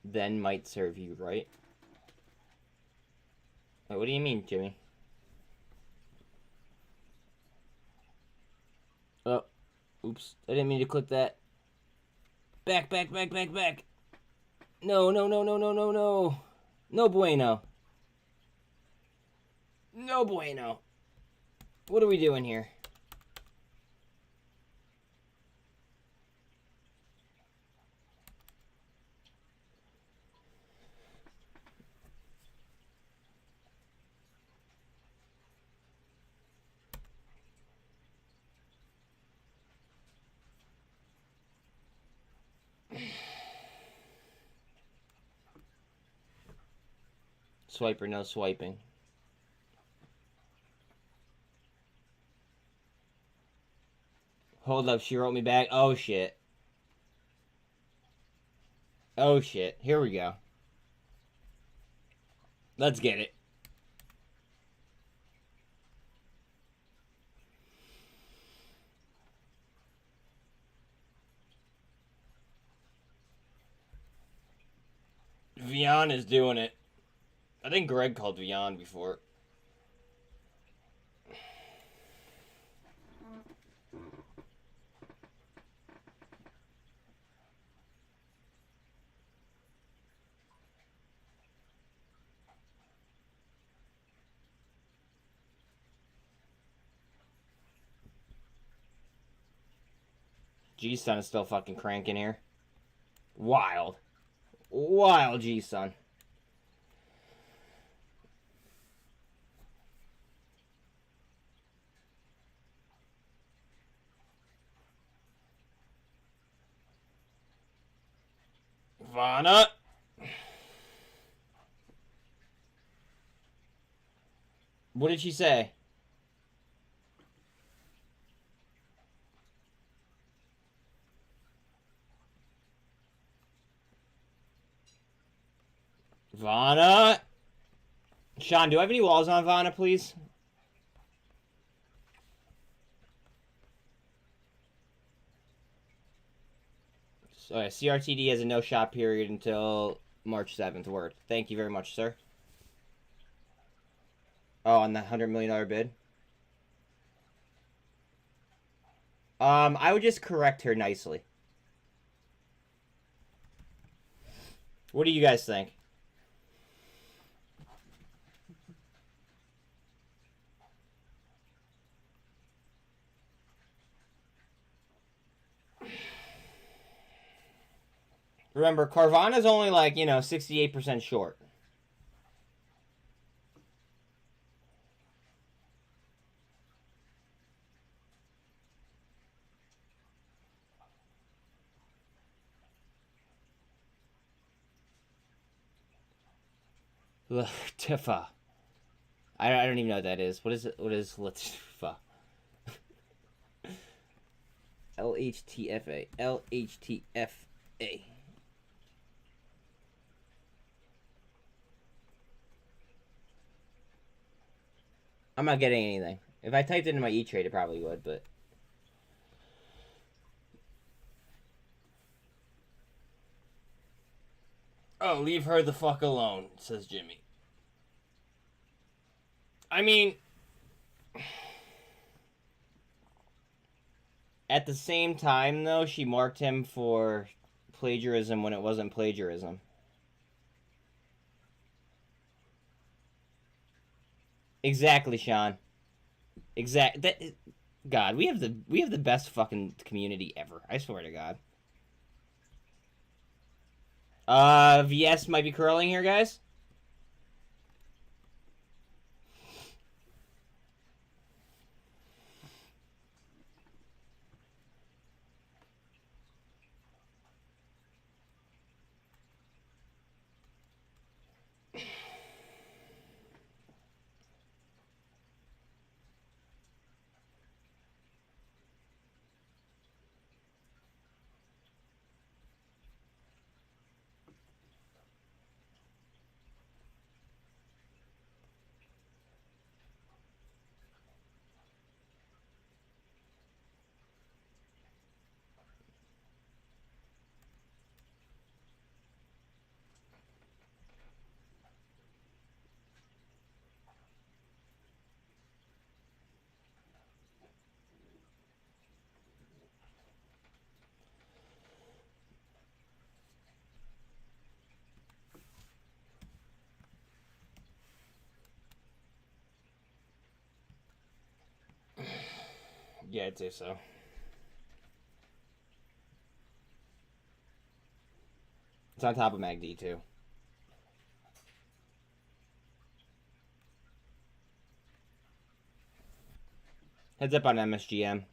Then might serve you right. Wait, what do you mean, Jimmy? Oh, oops. I didn't mean to click that. Back. No. No bueno. No bueno. What are we doing here? Swiper, no swiping. Hold up, she wrote me back. Oh, shit. Oh, shit. Here we go. Let's get it. Vian is doing it. I think Greg called Vian before. G-Sun is still fucking cranking here. Wild. Wild G-Sun. Vana. What did she say? Vana. Sean, do I have any walls on Vana, please? So, CRTD has a no-shot period until March 7th. Word. Thank you very much, sir. Oh, on the $100 million bid? I would just correct her nicely. What do you guys think? Remember, Carvana's only like, 68% short. Latifa. I don't even know what that is. What is it? What is Latifa? LHTFA. LHTFA. I'm not getting anything. If I typed it into my E-Trade, it probably would, but... Oh, leave her the fuck alone, says Jimmy. I mean... At the same time, though, she marked him for plagiarism when it wasn't plagiarism. Exactly, Sean. God, we have the best fucking community ever. I swear to God. VS might be curling here, guys. Yeah, I'd say so. It's on top of MACD, too. Heads up on MSGM.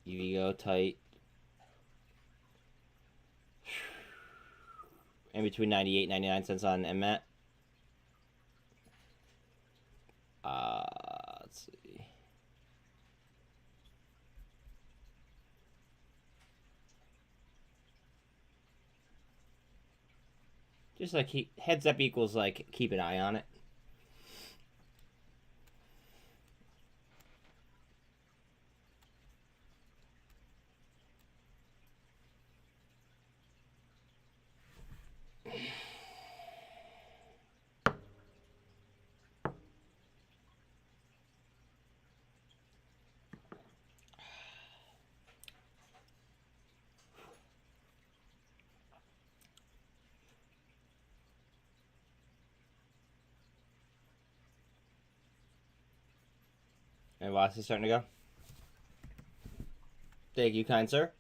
EVO tight. In between 98 and 99 cents on mmat. Let's see. Just like heads up equals like keep an eye on it. And Voss is starting to go. Thank you, kind sir.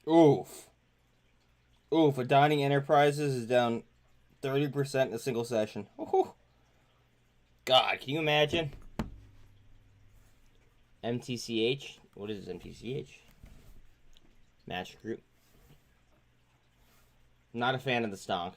Oof. Oof. Adani Enterprises is down 30% in a single session. Ooh. God, can you imagine? MTCH? What is MTCH? Match group. Not a fan of the stonk.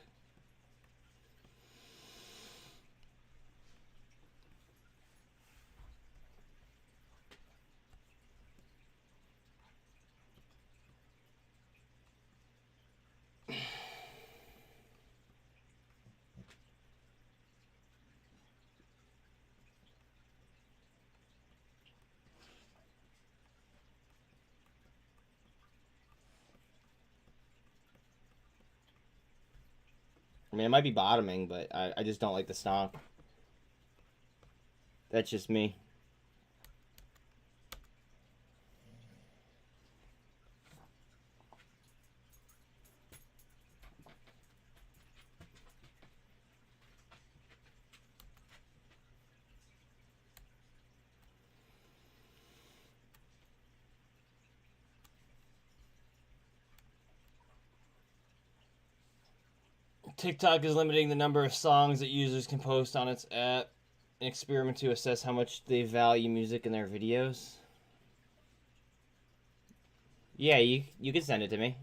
I mean, it might be bottoming, but I just don't like the stomp. That's just me. TikTok is limiting the number of songs that users can post on its app. An experiment to assess how much they value music in their videos. Yeah, you can send it to me.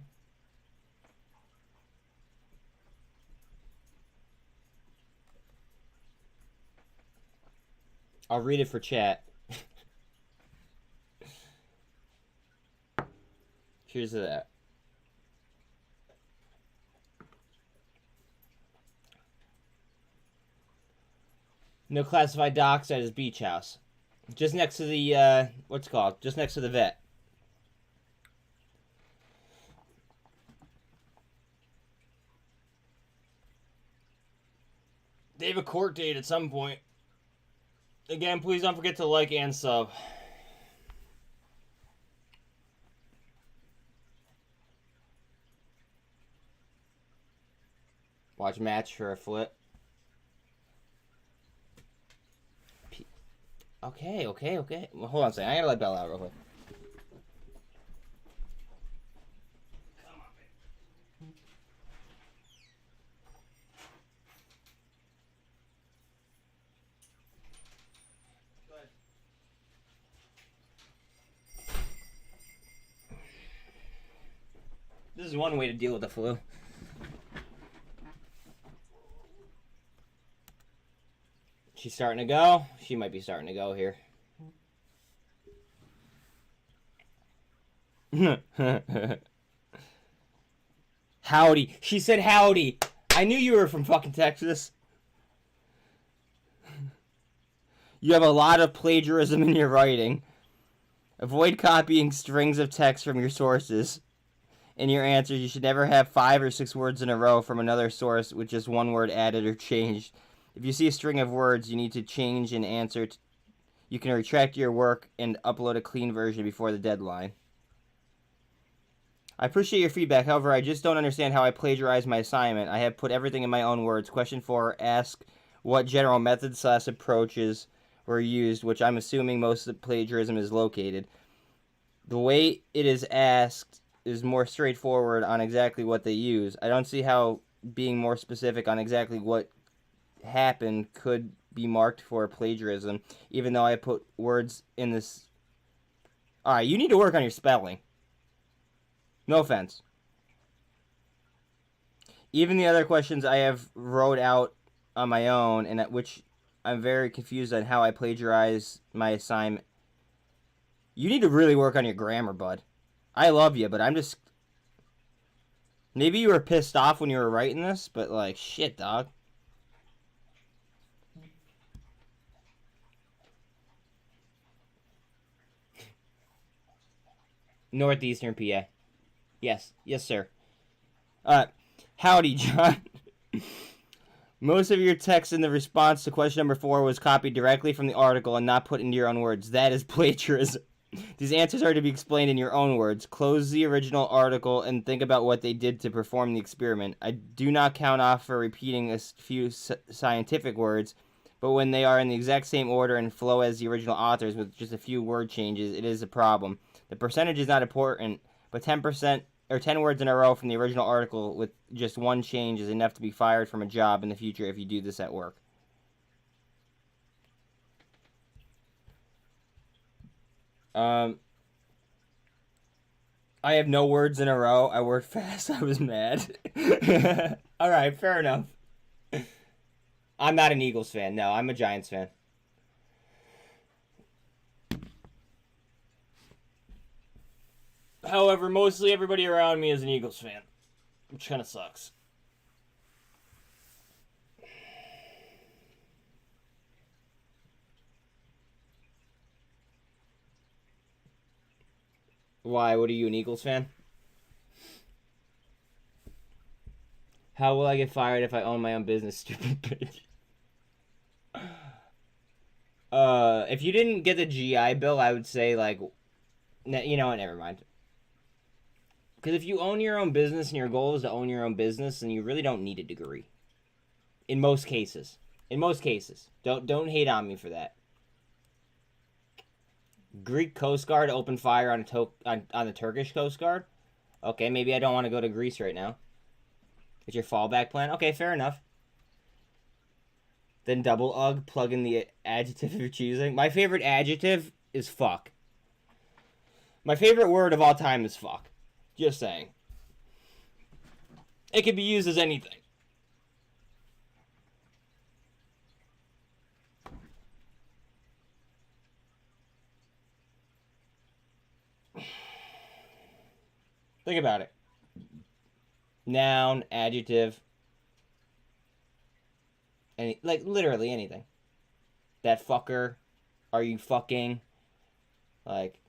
I'll read it for chat. Here's that. No classified docks at his beach house. Just next to the, what's it called? Just next to the vet. They have a court date at some point. Again, please don't forget to like and sub. Watch match for a flip. Okay. Well, hold on a second. I gotta let Bella out real quick. This is one way to deal with the flu. She's starting to go. She might be starting to go here. Howdy. She said howdy. I knew you were from fucking Texas. You have a lot of plagiarism in your writing. Avoid copying strings of text from your sources. In your answers, you should never have 5 or 6 words in a row from another source with just one word added or changed. If you see a string of words you need to change an answer, you can retract your work and upload a clean version before the deadline. I appreciate your feedback. However, I just don't understand how I plagiarized my assignment. I have put everything in my own words. Question 4, ask what general methods/approaches were used, which I'm assuming most of the plagiarism is located. The way it is asked is more straightforward on exactly what they use. I don't see how being more specific on exactly what happened could be marked for plagiarism, even though I put words in this. Alright, you need to work on your spelling. No offense. Even the other questions I have wrote out on my own, and at which I'm very confused on how I plagiarize my assignment. You need to really work on your grammar, bud. I love you, but I'm just... Maybe you were pissed off when you were writing this, but like, shit, dog. Northeastern PA. Yes, sir. Howdy, John. Most of your text in the response to question number 4 was copied directly from the article and not put into your own words. That is plagiarism. These answers are to be explained in your own words. Close the original article and think about what they did to perform the experiment. I do not count off for repeating a few scientific words, but when they are in the exact same order and flow as the original authors with just a few word changes, it is a problem. The percentage is not important, but 10% or 10 words in a row from the original article with just one change is enough to be fired from a job in the future if you do this at work. I have no words in a row. I worked fast. I was mad. All right, fair enough. I'm not an Eagles fan. No, I'm a Giants fan. However, mostly everybody around me is an Eagles fan, which kind of sucks. Why? What are you, an Eagles fan? How will I get fired if I own my own business, stupid bitch? If you didn't get the GI Bill, I would say, like, you know what, never mind. Because if you own your own business and your goal is to own your own business, then you really don't need a degree. In most cases. In most cases. Don't hate on me for that. Greek Coast Guard opened fire on the Turkish Coast Guard? Okay, maybe I don't want to go to Greece right now. It's your fallback plan? Okay, fair enough. Then double ugh, plug in the adjective you're choosing. My favorite adjective is fuck. My favorite word of all time is fuck. Just saying. It can be used as anything. Think about it. Noun, adjective, like literally anything. That fucker. Are you fucking? Like.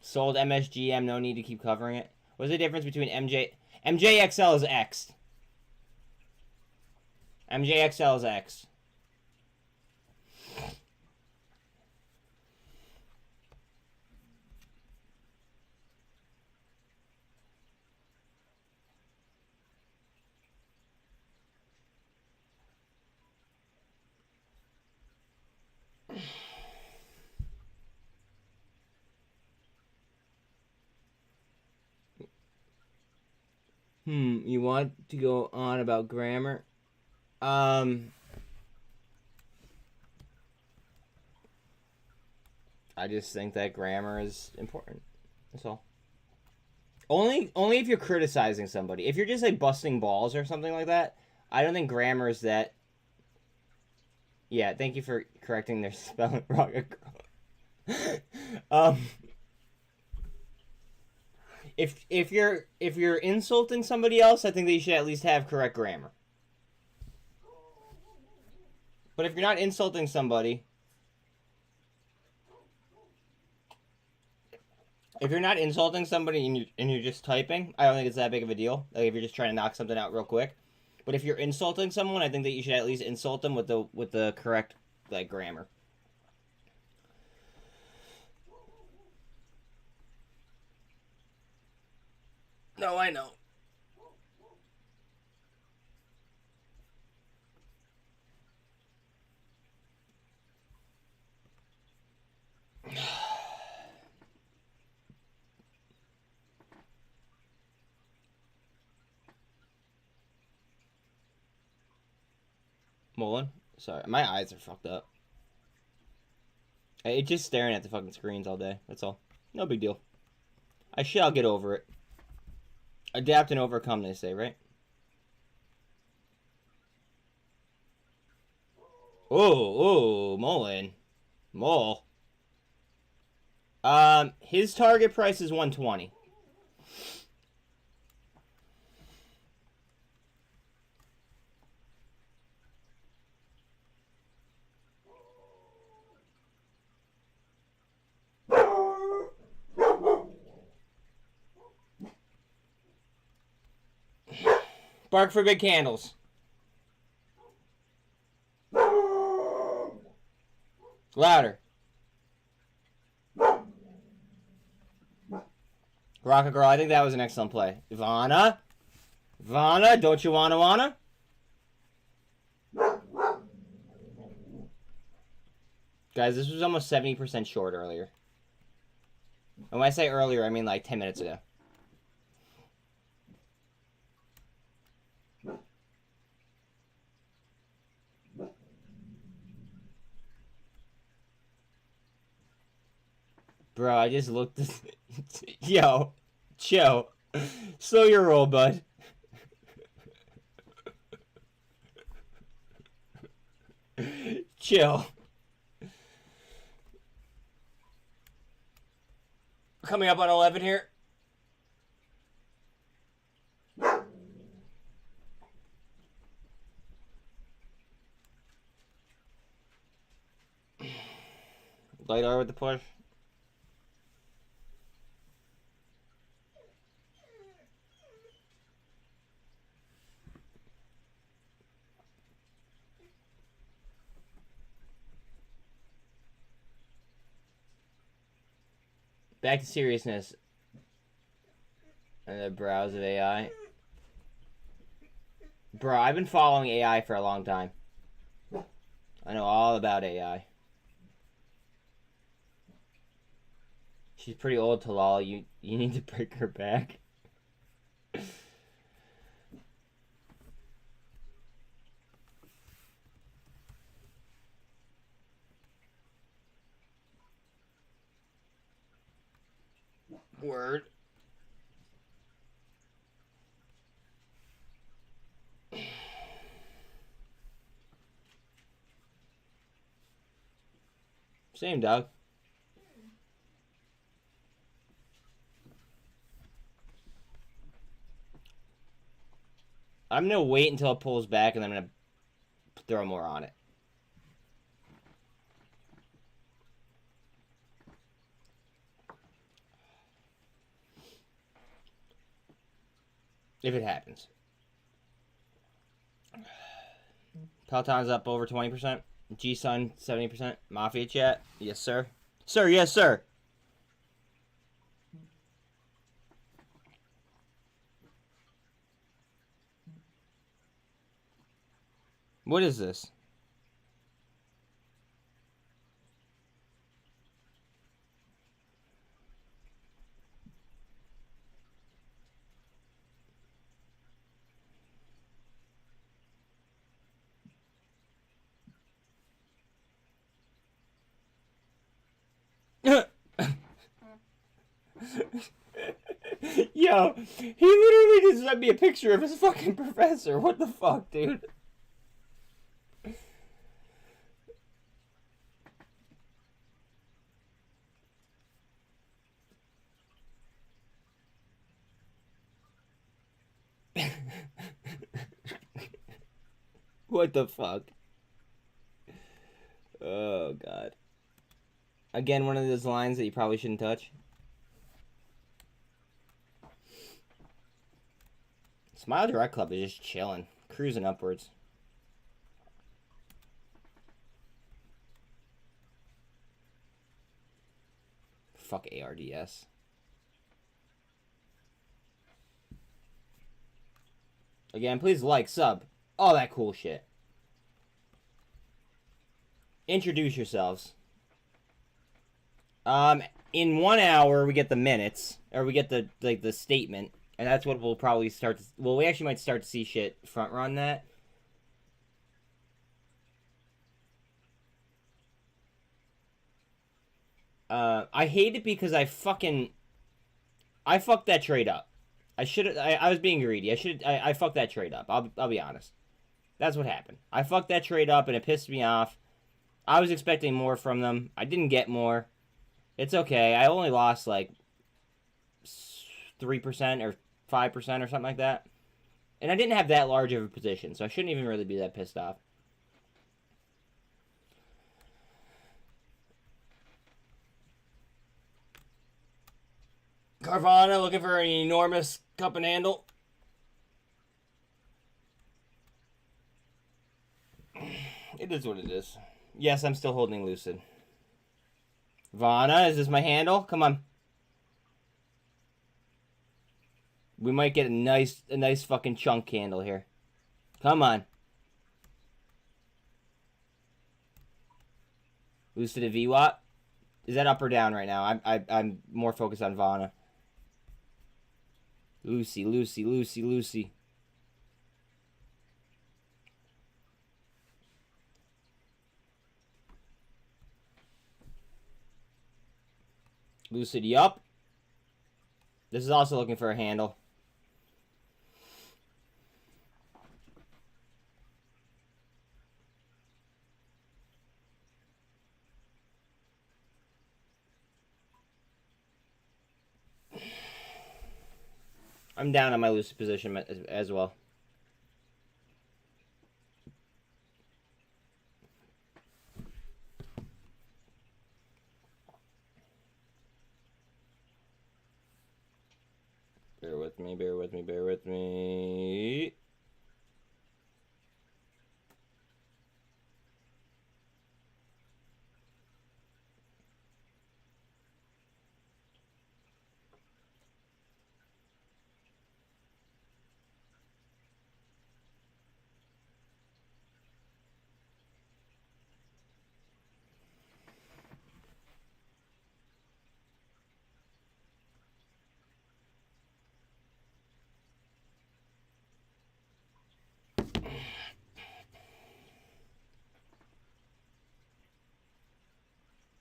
Sold MSGM, no need to keep covering it. What's the difference between MJXL is X. MJXL is X. You want to go on about grammar? I just think that grammar is important. That's all. Only if you're criticizing somebody. If you're just like busting balls or something like that, I don't think grammar is that. Yeah, thank you for correcting their spelling wrong. If you're insulting somebody else, I think that you should at least have correct grammar. But if you're not insulting somebody, and you're just typing, I don't think it's that big of a deal. Like if you're just trying to knock something out real quick. But if you're insulting someone, I think that you should at least insult them with the correct like grammar. No, I know. Mullen? Sorry, my eyes are fucked up. It's just staring at the fucking screens all day. That's all. No big deal. I shall get over it. Adapt and overcome, they say, right? Oh, Mullen. Mole. His target price is 120. Bark for big candles. Louder. Rocket Girl, I think that was an excellent play. Ivana? Don't you wanna? Guys, this was almost 70% short earlier. And when I say earlier, I mean like 10 minutes ago. Bro, I just looked at... Yo, chill. Slow your roll, bud. Chill. Coming up on 11 here. Light R with the push. Back to seriousness. And the browse of AI. Bro, I've been following AI for a long time. I know all about AI. She's pretty old, Talal. You need to break her back. Word. Same, dog. I'm gonna wait until it pulls back, and then I'm gonna throw more on it. If it happens. Peloton's up over 20%. G-Sun, 70%. Mafia chat. Yes, sir. Sir, yes, sir. What is this? Yo, he literally just sent me a picture of his fucking professor. What the fuck, dude? What the fuck? Oh, God. Again, one of those lines that you probably shouldn't touch. Smile Direct Club is just chilling, cruising upwards. Fuck ARDS. Again, please like, sub, all that cool shit. Introduce yourselves. In 1 hour we get the minutes, or we get the statement, and that's what we'll probably start to, well, we actually might start to see shit front run that. I hate it because I fucked that trade up. I was being greedy. I fucked that trade up. I'll be honest. That's what happened. I fucked that trade up and it pissed me off. I was expecting more from them. I didn't get more. It's okay. I only lost like 3% or 5% or something like that. And I didn't have that large of a position, so I shouldn't even really be that pissed off. Carvana looking for an enormous cup and handle. It is what it is. Yes, I'm still holding Lucid. Vana, is this my handle? Come on. We might get a nice fucking chunk candle here. Come on. Lucid to VWAP. Is that up or down right now? I'm more focused on Vana. Lucy. Lucid, yup. This is also looking for a handle. I'm down on my Lucid position as well. Bear with me.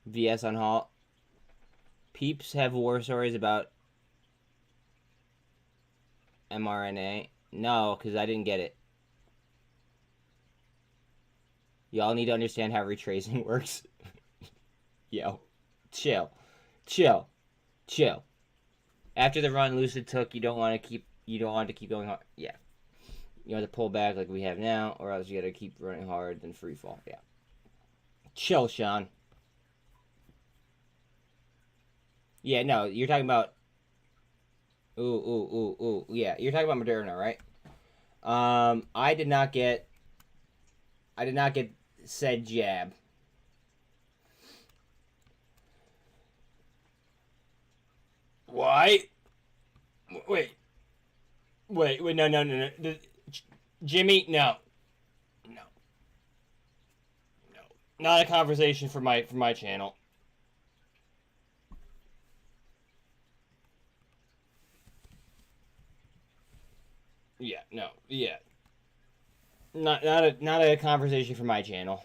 VS on halt. Peeps have war stories about mRNA. No, because I didn't get it. Y'all need to understand how retracing works. Yo. Chill. After the run Lucid took, you don't want to keep going hard. Yeah. You have to pull back like we have now, or else you gotta keep running hard, then free fall. Yeah. Chill, Sean. Yeah, no, you're talking about... Ooh. Yeah, you're talking about Moderna, right? I did not get said jab. Why? Wait, no. Jimmy, no. Not a conversation for my channel. Yeah, no, yeah. Not a conversation for my channel.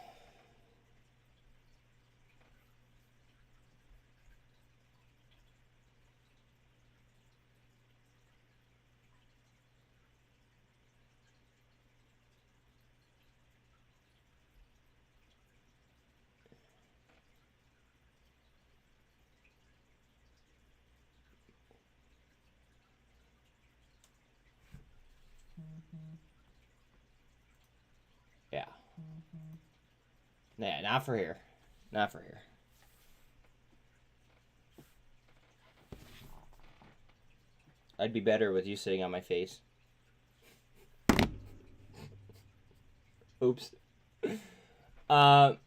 Yeah. Yeah, not for here. I'd be better with you sitting on my face. Oops. Lost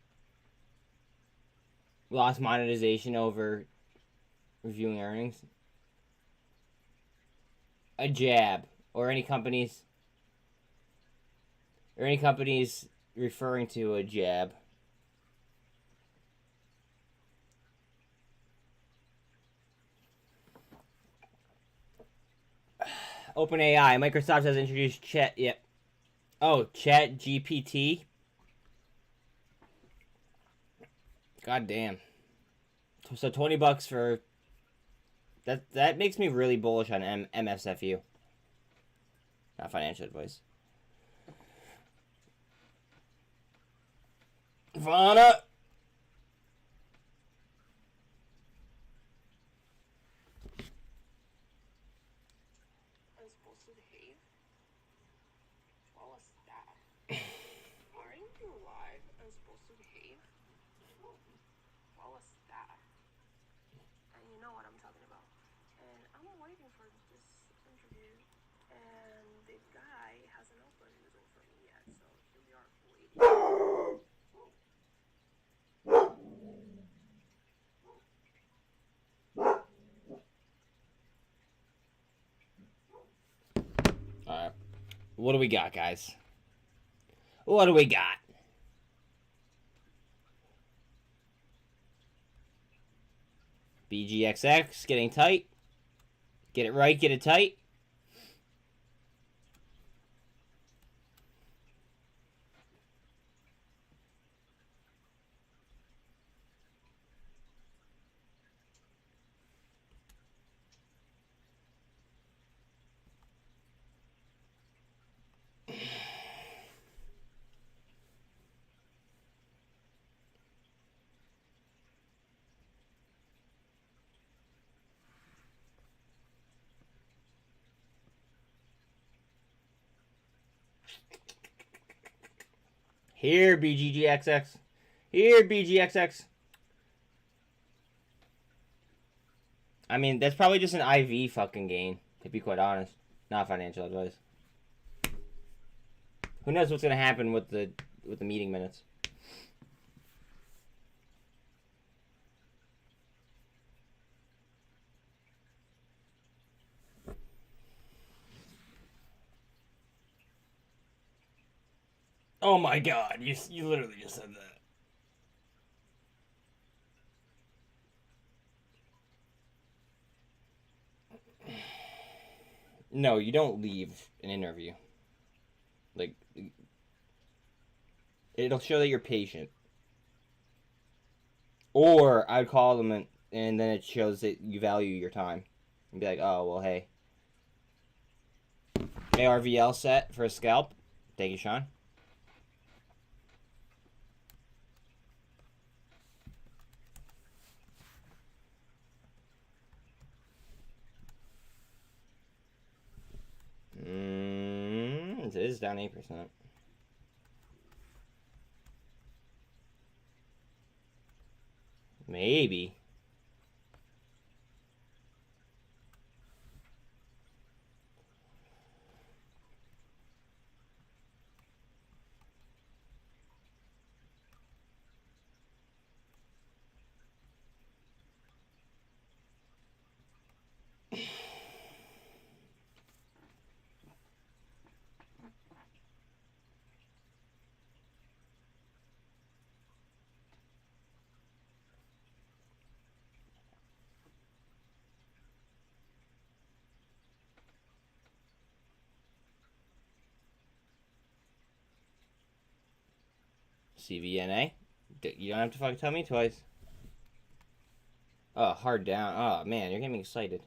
monetization over reviewing earnings. A jab. Or any companies referring to a jab. OpenAI. Microsoft has introduced Chat. Yep. Oh, Chat GPT. God damn. So $20 for that makes me really bullish on MSFU. Not financial advice. Vana. Alright. What do we got, guys? What do we got? BGXX getting tight. Get it right, get it tight. Here, BGGXX. Here, BGXX. I mean, that's probably just an IV fucking gain, to be quite honest. Not financial advice. Who knows what's gonna happen with the meeting minutes? Oh my god, you literally just said that. No, you don't leave an interview. Like, it'll show that you're patient. Or I'd call them and then it shows that you value your time. And be like, oh, well, hey. ARVL set for a scalp. Thank you, Sean. It is down 8%. Maybe. CVNA. You don't have to fucking tell me twice. Oh, hard down. Oh, man, you're getting me excited.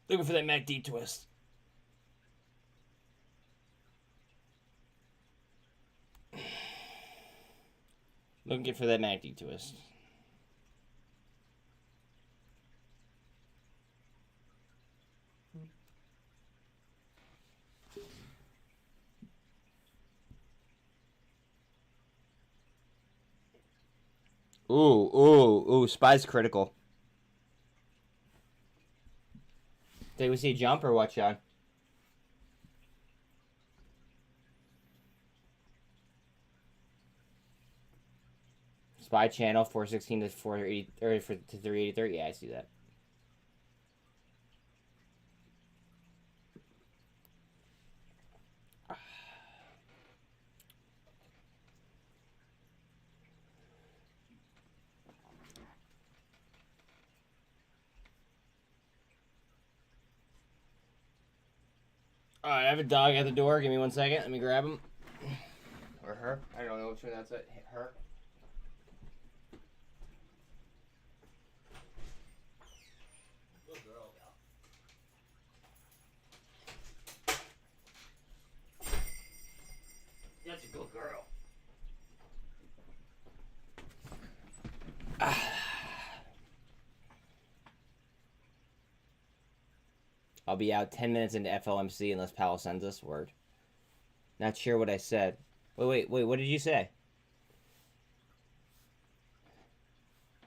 Looking for that MACD twist. Looking for that MACD twist. Ooh, SPY's critical. Did we see a jump or what, Sean? SPY channel 416 to 480 or to 383. Yeah, I see that. Alright, I have a dog at the door. Give me 1 second. Let me grab him. Or her. I don't know which one that's it. Her. Good girl. That's a good girl. I'll be out 10 minutes into FLMC unless Powell sends us word. Not sure what I said. Wait, what did you say?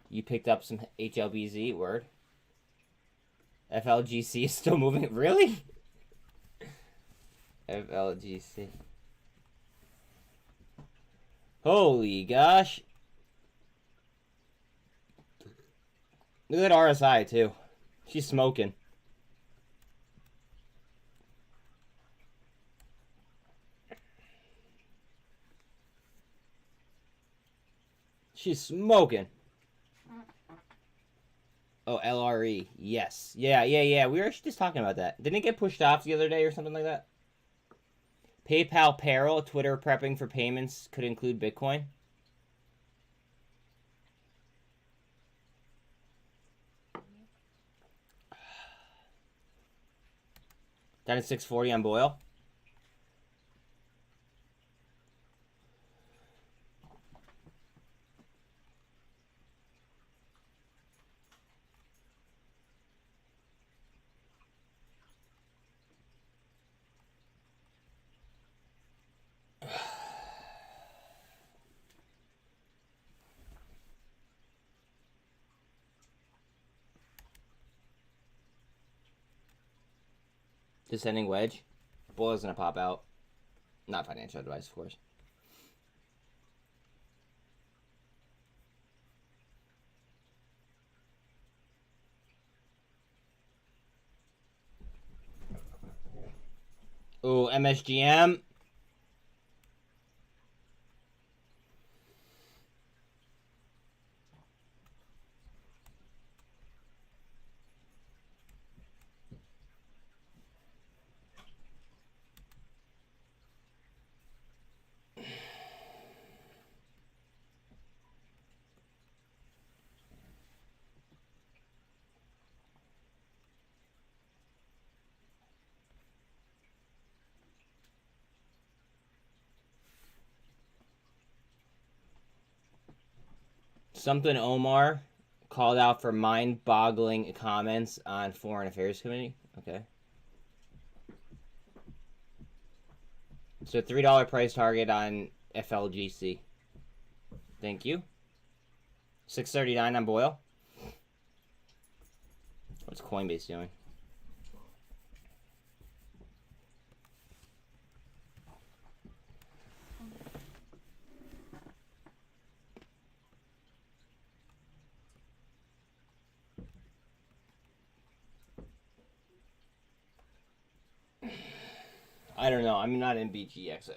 You picked up some HLBZ word? FLGC is still moving? Really? FLGC. Holy gosh. Look at that RSI, too. She's smoking. She's smoking. Oh, LRE. Yes. Yeah. We were actually just talking about that. Didn't it get pushed off the other day or something like that? PayPal peril. Twitter prepping for payments could include Bitcoin. Down at 640 on Boyle. Descending wedge. Boyle's gonna pop out. Not financial advice, of course. Ooh, MSGM. Something Omar called out for mind-boggling comments on Foreign Affairs Committee. Okay. So $3 price target on FLGC. Thank you. 639 on Boyle. What's Coinbase doing? I don't know. I'm not in BGXX.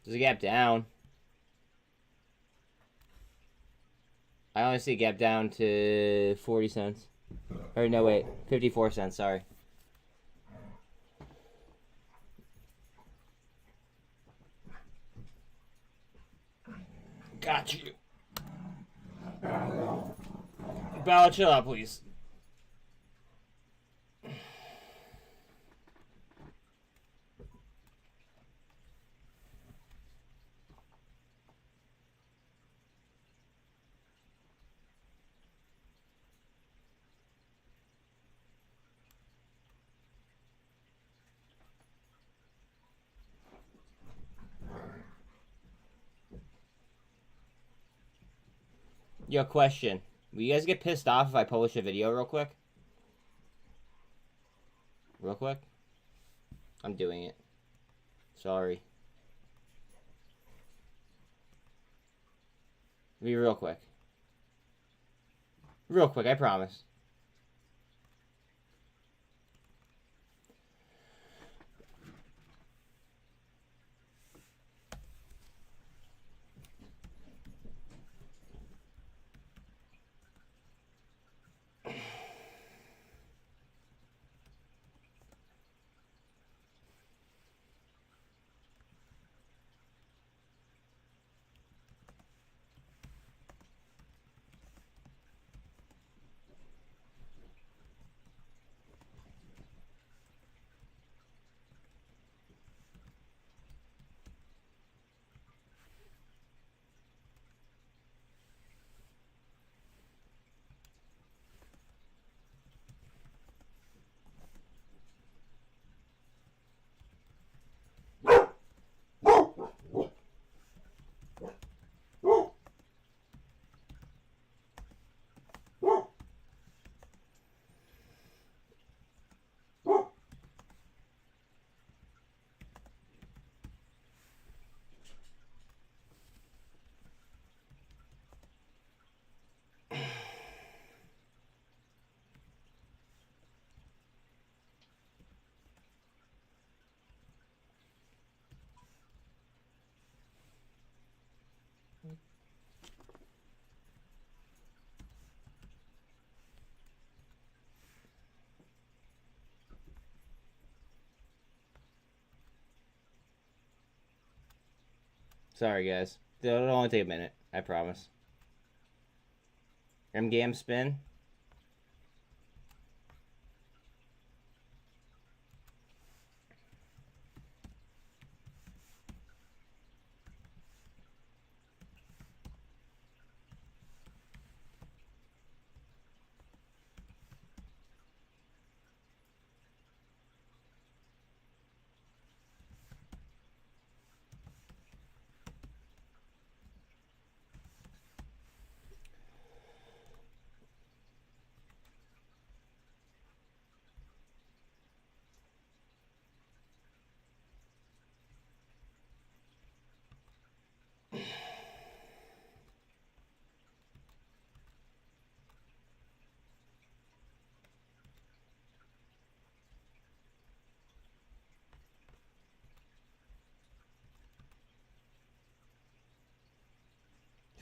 There's a gap down. I only see a gap down to 40 cents. Or no, wait. 54 cents, sorry. Got you. Bella, chill out, please. Yo, question. Will you guys get pissed off if I publish a video real quick? Real quick? I'm doing it. Sorry. Be real quick. Real quick, I promise. Sorry, guys. It'll only take a minute. I promise. MGAM spin.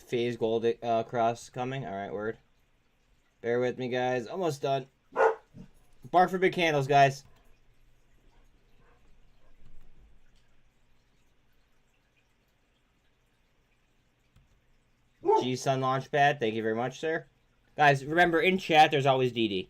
Phase gold cross coming. All right, word. Bear with me, guys. Almost done. Bark for big candles, guys. G Sun Launchpad. Thank you very much, sir. Guys, remember, in chat, there's always DD.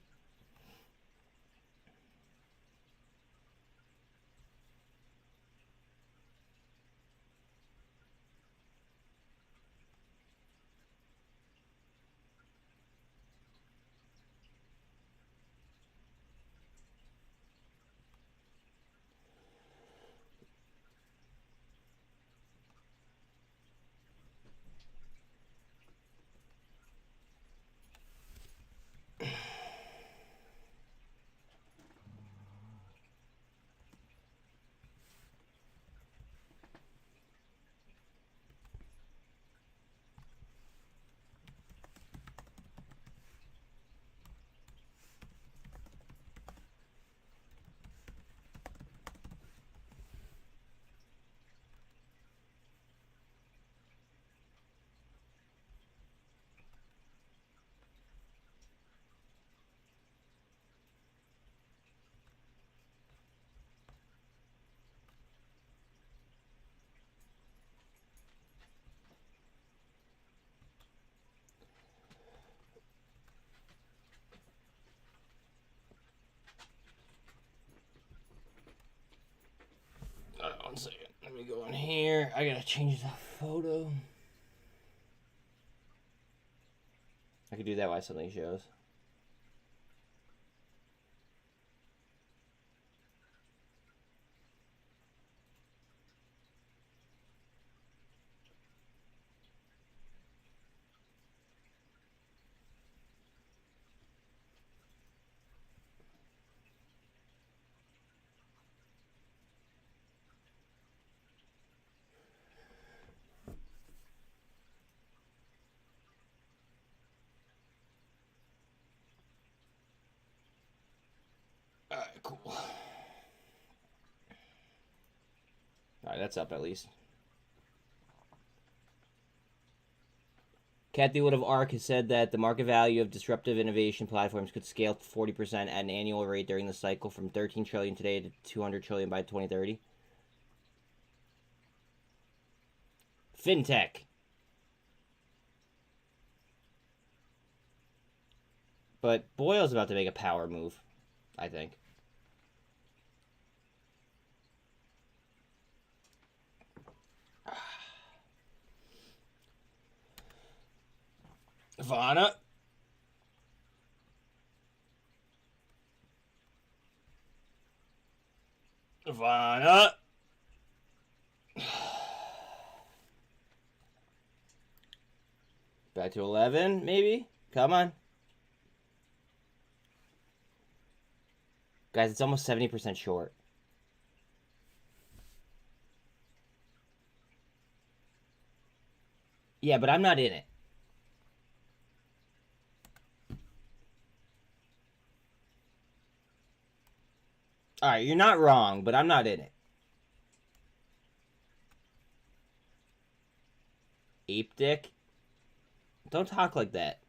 One second. Let me go in here. I gotta change the photo. I could do that while something shows. Alright, cool. Alright, that's up at least. Kathy Wood of ARC has said that the market value of disruptive innovation platforms could scale to 40% at an annual rate during the cycle from 13 trillion today to 200 trillion by 2030. FinTech. But Boyle's about to make a power move, I think. Ivana. Ivana. Back to 11, maybe? Come on. Guys, it's almost 70% short. Yeah, but I'm not in it. Alright, you're not wrong, but I'm not in it. Ape dick? Don't talk like that.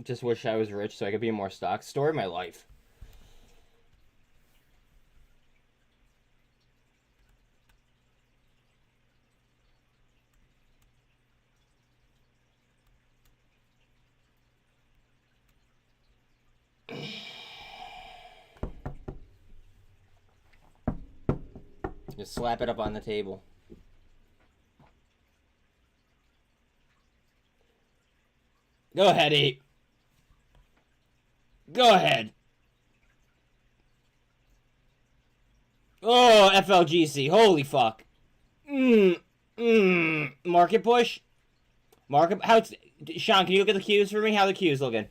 Just wish I was rich so I could be in more stocks. Story of my life. Just slap it up on the table. Go ahead, Ape. Go ahead. Oh, FLGC. Holy fuck. Market push? Market... How... Sean, can you look at the cues for me? How are the cues looking?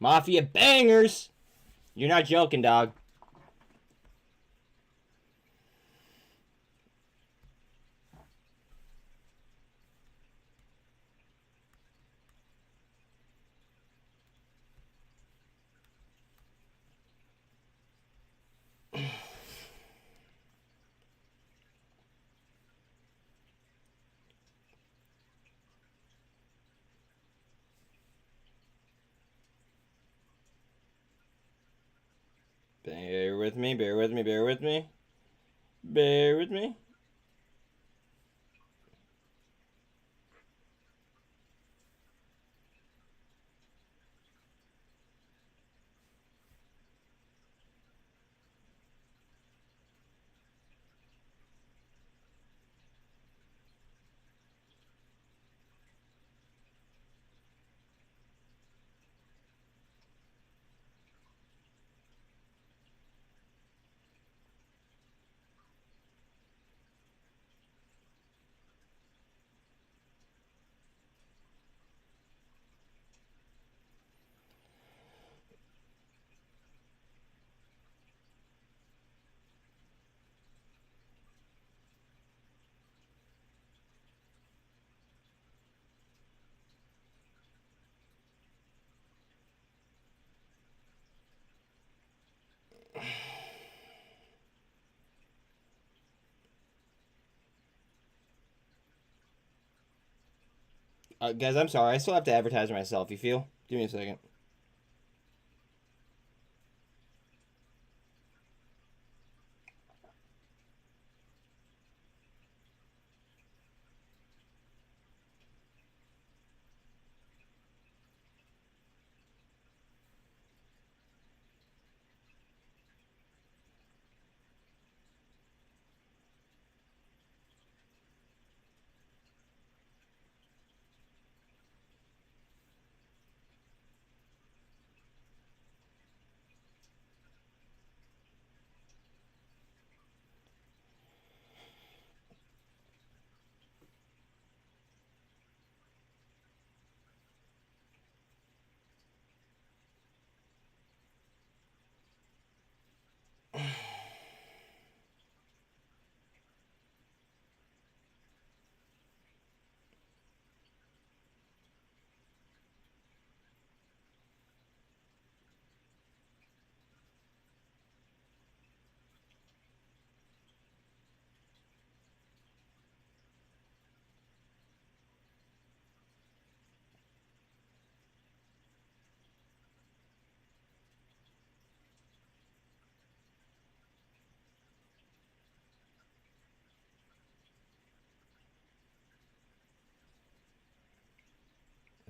Mafia bangers! You're not joking, dog. Bear with me, bear with me, bear with me. Bear with me. Guys, I'm sorry. I still have to advertise myself, you feel? Give me a second.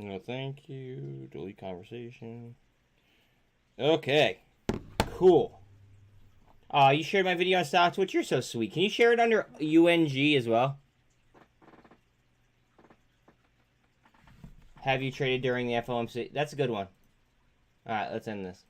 No, thank you. Delete conversation. Okay. Cool. You shared my video on Stock Twitch. You're so sweet. Can you share it under UNG as well? Have you traded during the FOMC? That's a good one. Alright, let's end this.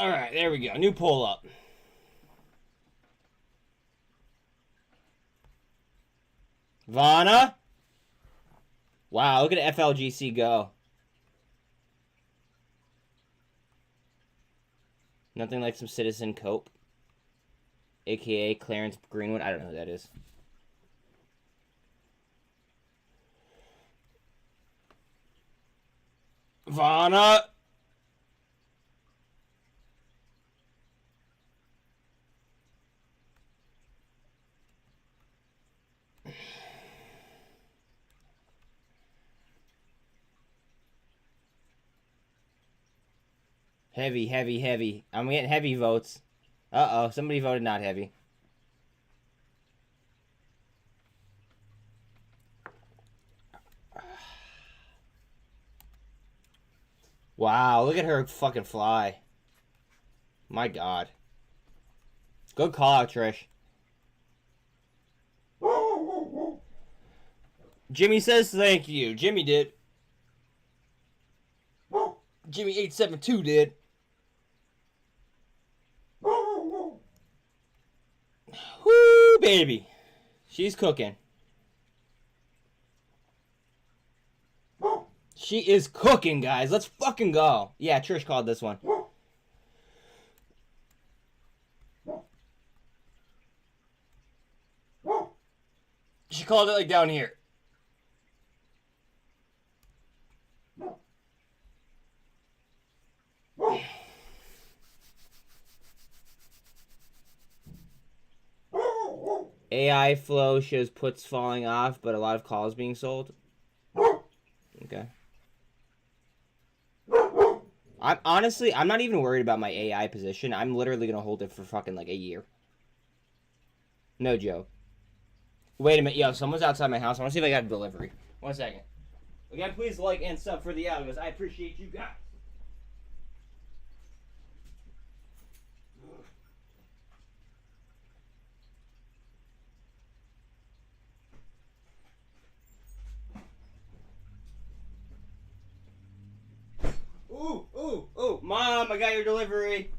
All right, there we go. New pull up. Vana. Wow, look at FLGC go. Nothing like some Citizen Cope. AKA Clarence Greenwood. I don't know who that is. Vana. Heavy, heavy, heavy. I'm getting heavy votes. Uh-oh, somebody voted not heavy. Wow, look at her fucking fly. My God. Good call out, Trish. Jimmy says thank you. Jimmy did. Jimmy872 did. Woo, baby. She's cooking. She is cooking, guys. Let's fucking go. Yeah, Trish called this one. She called it like down here. AI flow shows puts falling off, but a lot of calls being sold. Okay. I'm not even worried about my AI position. I'm literally gonna hold it for fucking like a year. No joke. Wait a minute, yo, someone's outside my house. I wanna see if I got a delivery. 1 second. Again, please like and sub for the algos. I appreciate you guys. Ooh, ooh, ooh. Mom, I got your delivery.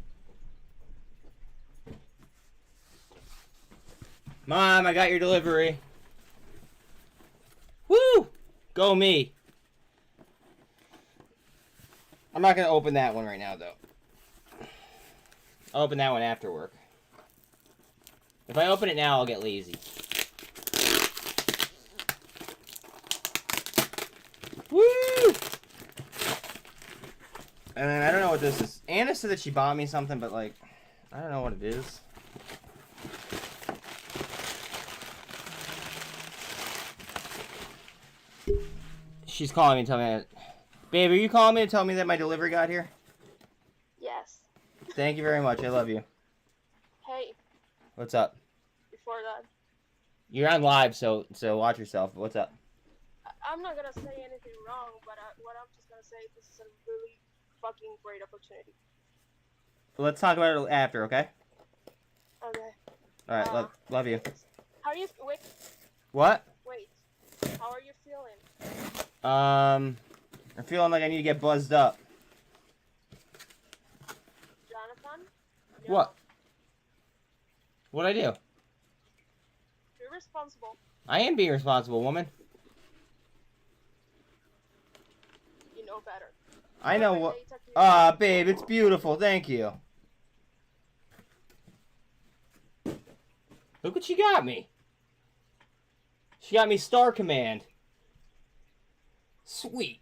Mom, I got your delivery. Woo! Go me. I'm not going to open that one right now, though. I'll open that one after work. If I open it now, I'll get lazy. Woo! And then I don't know what this is. Anna said that she bought me something, but like, I don't know what it is. She's calling me to tell me that. Babe, are you calling me to tell me that my delivery got here? Yes. Thank you very much. I love you. Hey, What's up? before that, You're on live, so watch yourself. What's up? I'm not gonna say anything wrong, but what I'm just gonna say, this is a really fucking great opportunity. Let's talk about it after, okay? Okay. All right. Love you. How are you? Wait. What? Wait. How are you feeling? I'm feeling like I need to get buzzed up. Jonathan? No. What? What'd I do? You're responsible. I am being responsible, woman. You know better. I know what. Babe, it's beautiful. Thank you. Look what she got me. She got me Star Command. Sweet.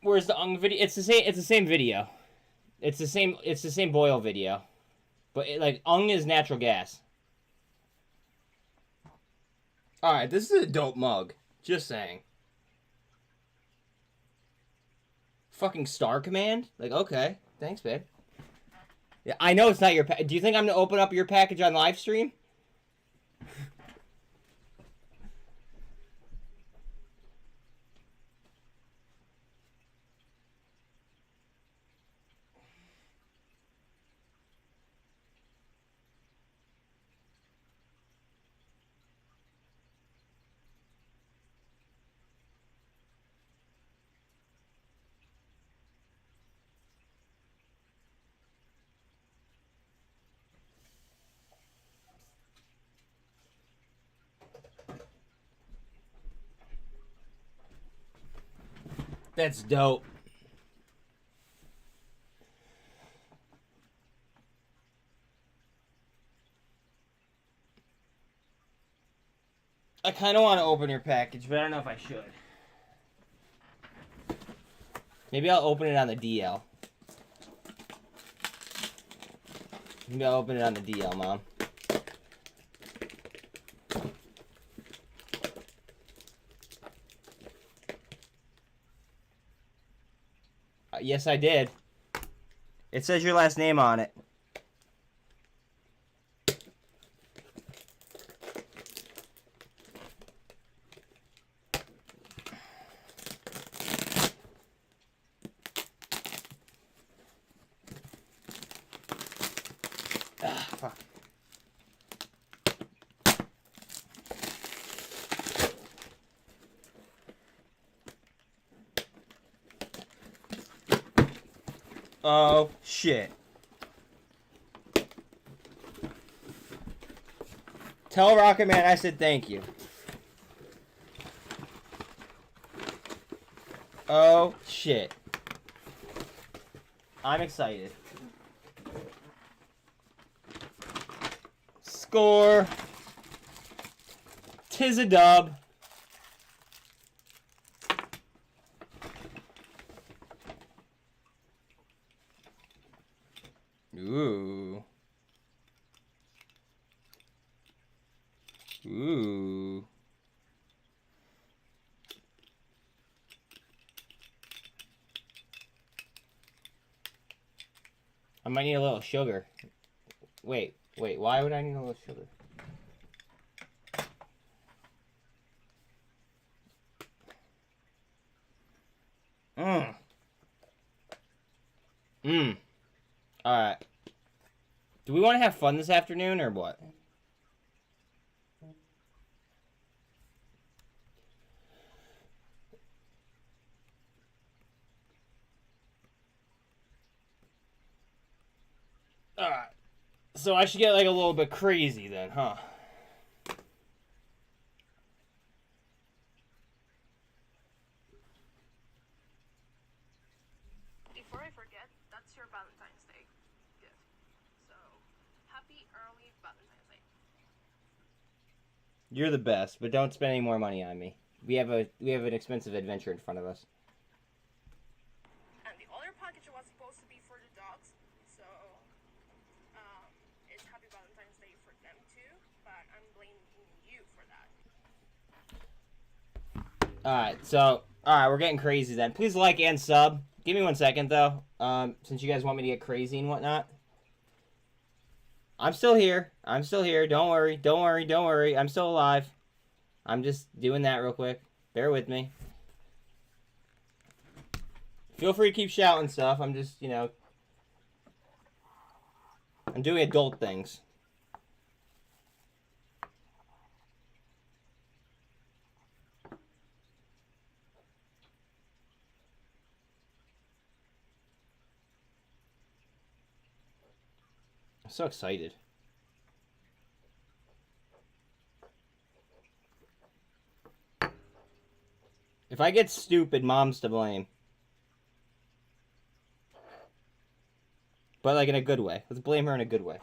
Where's the Ung video? It's the same video. It's the same boil video. But like Ung is natural gas. Alright, this is a dope mug. Just saying. Fucking Star Command? Like, okay. Thanks, babe. Yeah, I know it's not your do you think I'm gonna open up your package on live stream? That's dope. I kind of want to open your package, but I don't know if I should. Maybe I'll open it on the DL. Maybe I'll open it on the DL, Mom. Yes, I did. It says your last name on it. Ah, fuck. Oh, shit. Tell Rocket Man I said thank you. Oh, shit. I'm excited. Score. 'Tis a dub. Ooh. Ooh. I might need a little sugar. Wait, why would I need a little sugar? Alright. Do we want to have fun this afternoon or what? Alright. So I should get like a little bit crazy then, huh? Before I forget, that's your Valentine's Day gift. So, happy early Valentine's Day. You're the best, but don't spend any more money on me. We have an expensive adventure in front of us. And the other package was supposed to be for the dogs, so it's happy Valentine's Day for them too, but I'm blaming you for that. Alright, we're getting crazy then. Please like and sub. Give me 1 second though. Since you guys want me to get crazy and whatnot. I'm still here. Don't worry. I'm still alive. I'm just doing that real quick. Bear with me. Feel free to keep shouting stuff. I'm just, I'm doing adult things. I'm so excited. If I get stupid, Mom's to blame. But like in a good way. Let's blame her in a good way.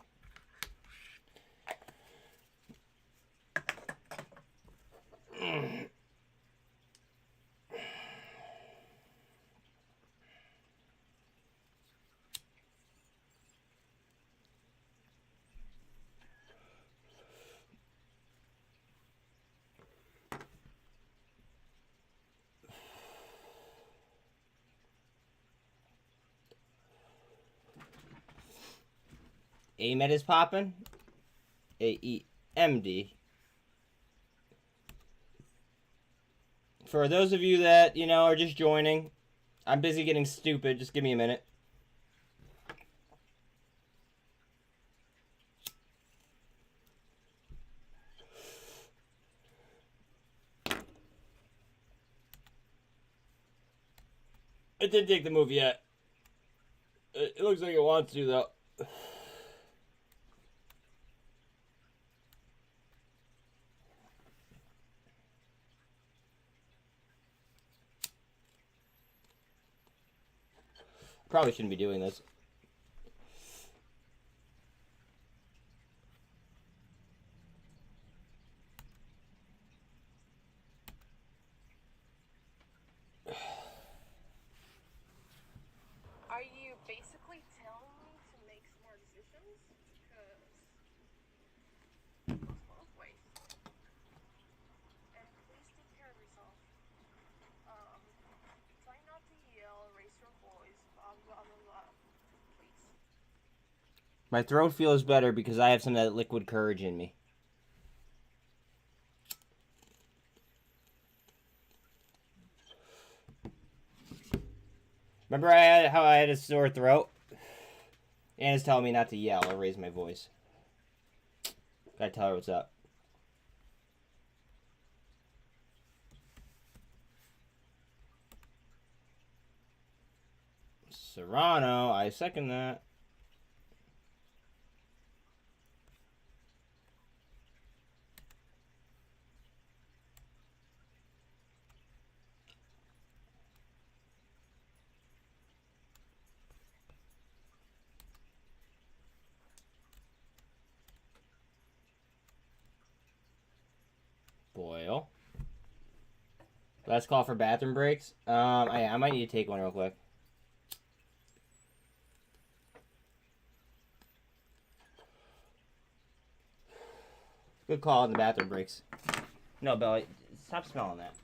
AMET is popping. AEMD. For those of you that, are just joining, I'm busy getting stupid. Just give me a minute. It didn't take the move yet. It looks like it wants to, though. Probably shouldn't be doing this. Are you basically telling me to make smart decisions? Because it goes both ways. And please take care of yourself. Try not to yell, raise your voice, blah blah blah blah. Please. My throat feels better because I have some of that liquid courage in me. Remember how I had a sore throat? Anna's telling me not to yell or raise my voice. Gotta tell her what's up. Serrano, I second that. Boyle. Last call for bathroom breaks. I might need to take one real quick. Good call on the bathroom breaks. No, Belly, stop smelling that.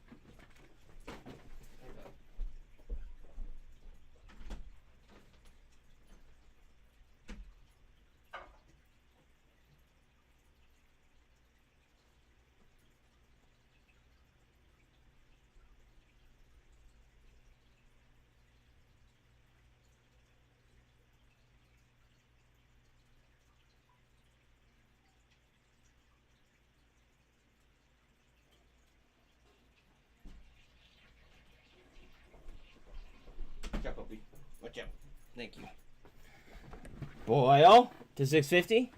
Watch out, puppy. Watch out. Thank you. Boyle to 650.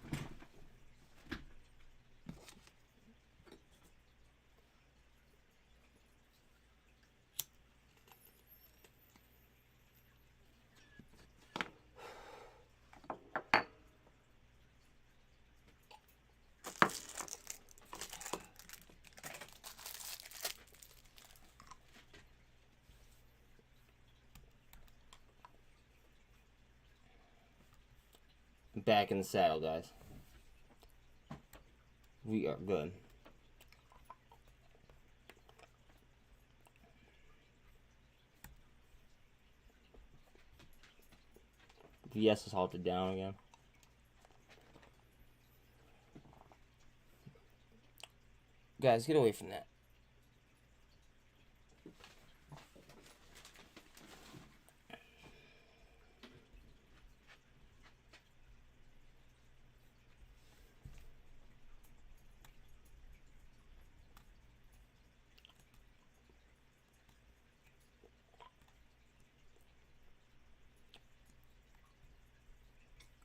Back in the saddle, guys. We are good. VS is halted down again. Guys, get away from that.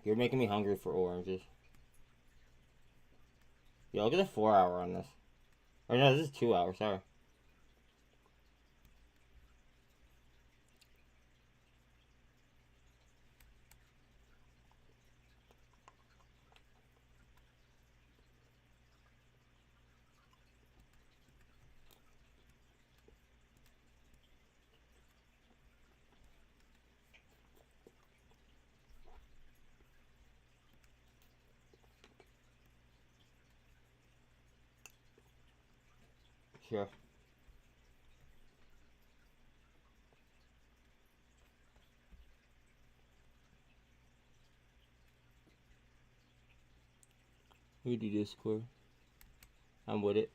You're making me hungry for oranges. Yo, look at the 4 hour on this. Or no, this is 2 hours, sorry. Sure. We do Discord. I'm with it.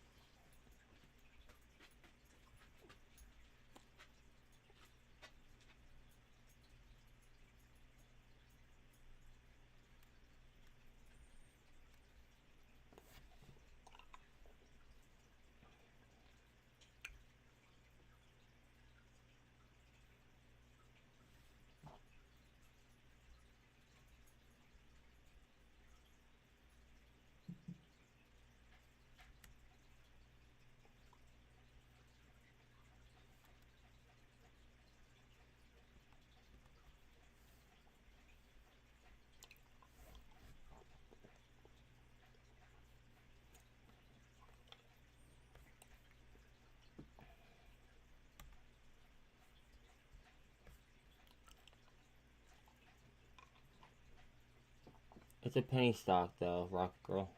It's a penny stock though, Rock Girl.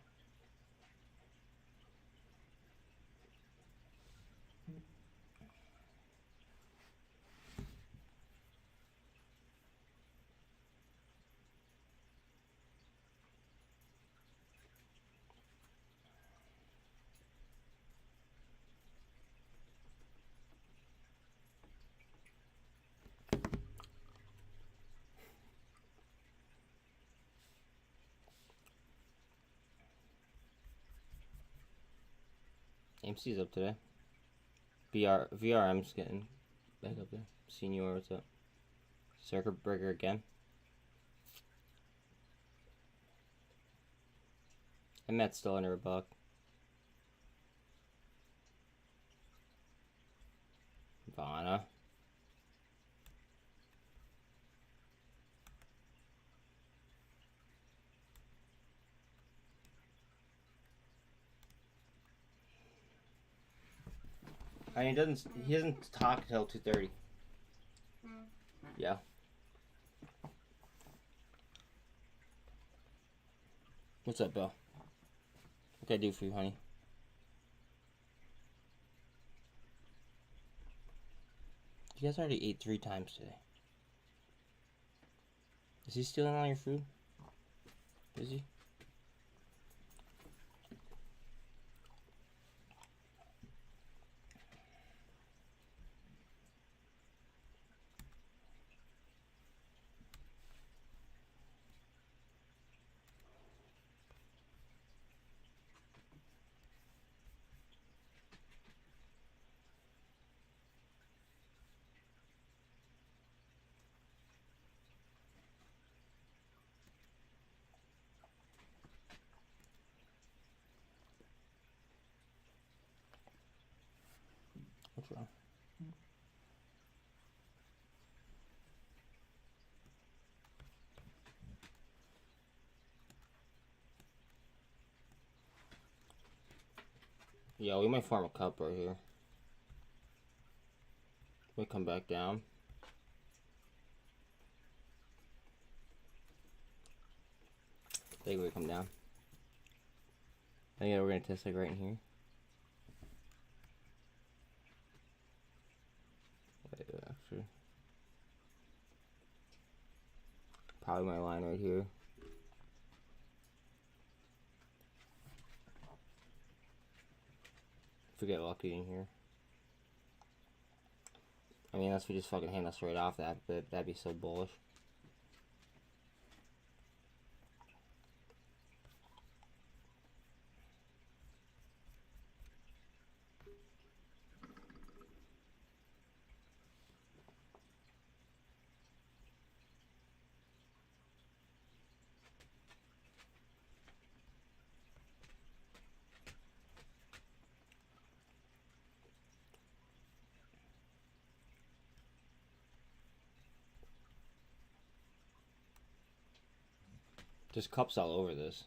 AMC's up today. VRM's getting back up there. Senior, what's up? Circuit breaker again. mmat's still under $1. Vana. I mean, he doesn't talk until 2:30. Yeah. What's up, Bill? What can I do for you, honey? You guys already ate 3 times today. Is he stealing all your food? Is he? What's wrong? Yeah, we might form a cup right here. We come back down. I think we come down. I think we're gonna test like right in here. Wait, actually, probably my line right here. If we get lucky in here. I mean, unless we just fucking hand us straight off that, but that'd be so bullish. There's cups all over this.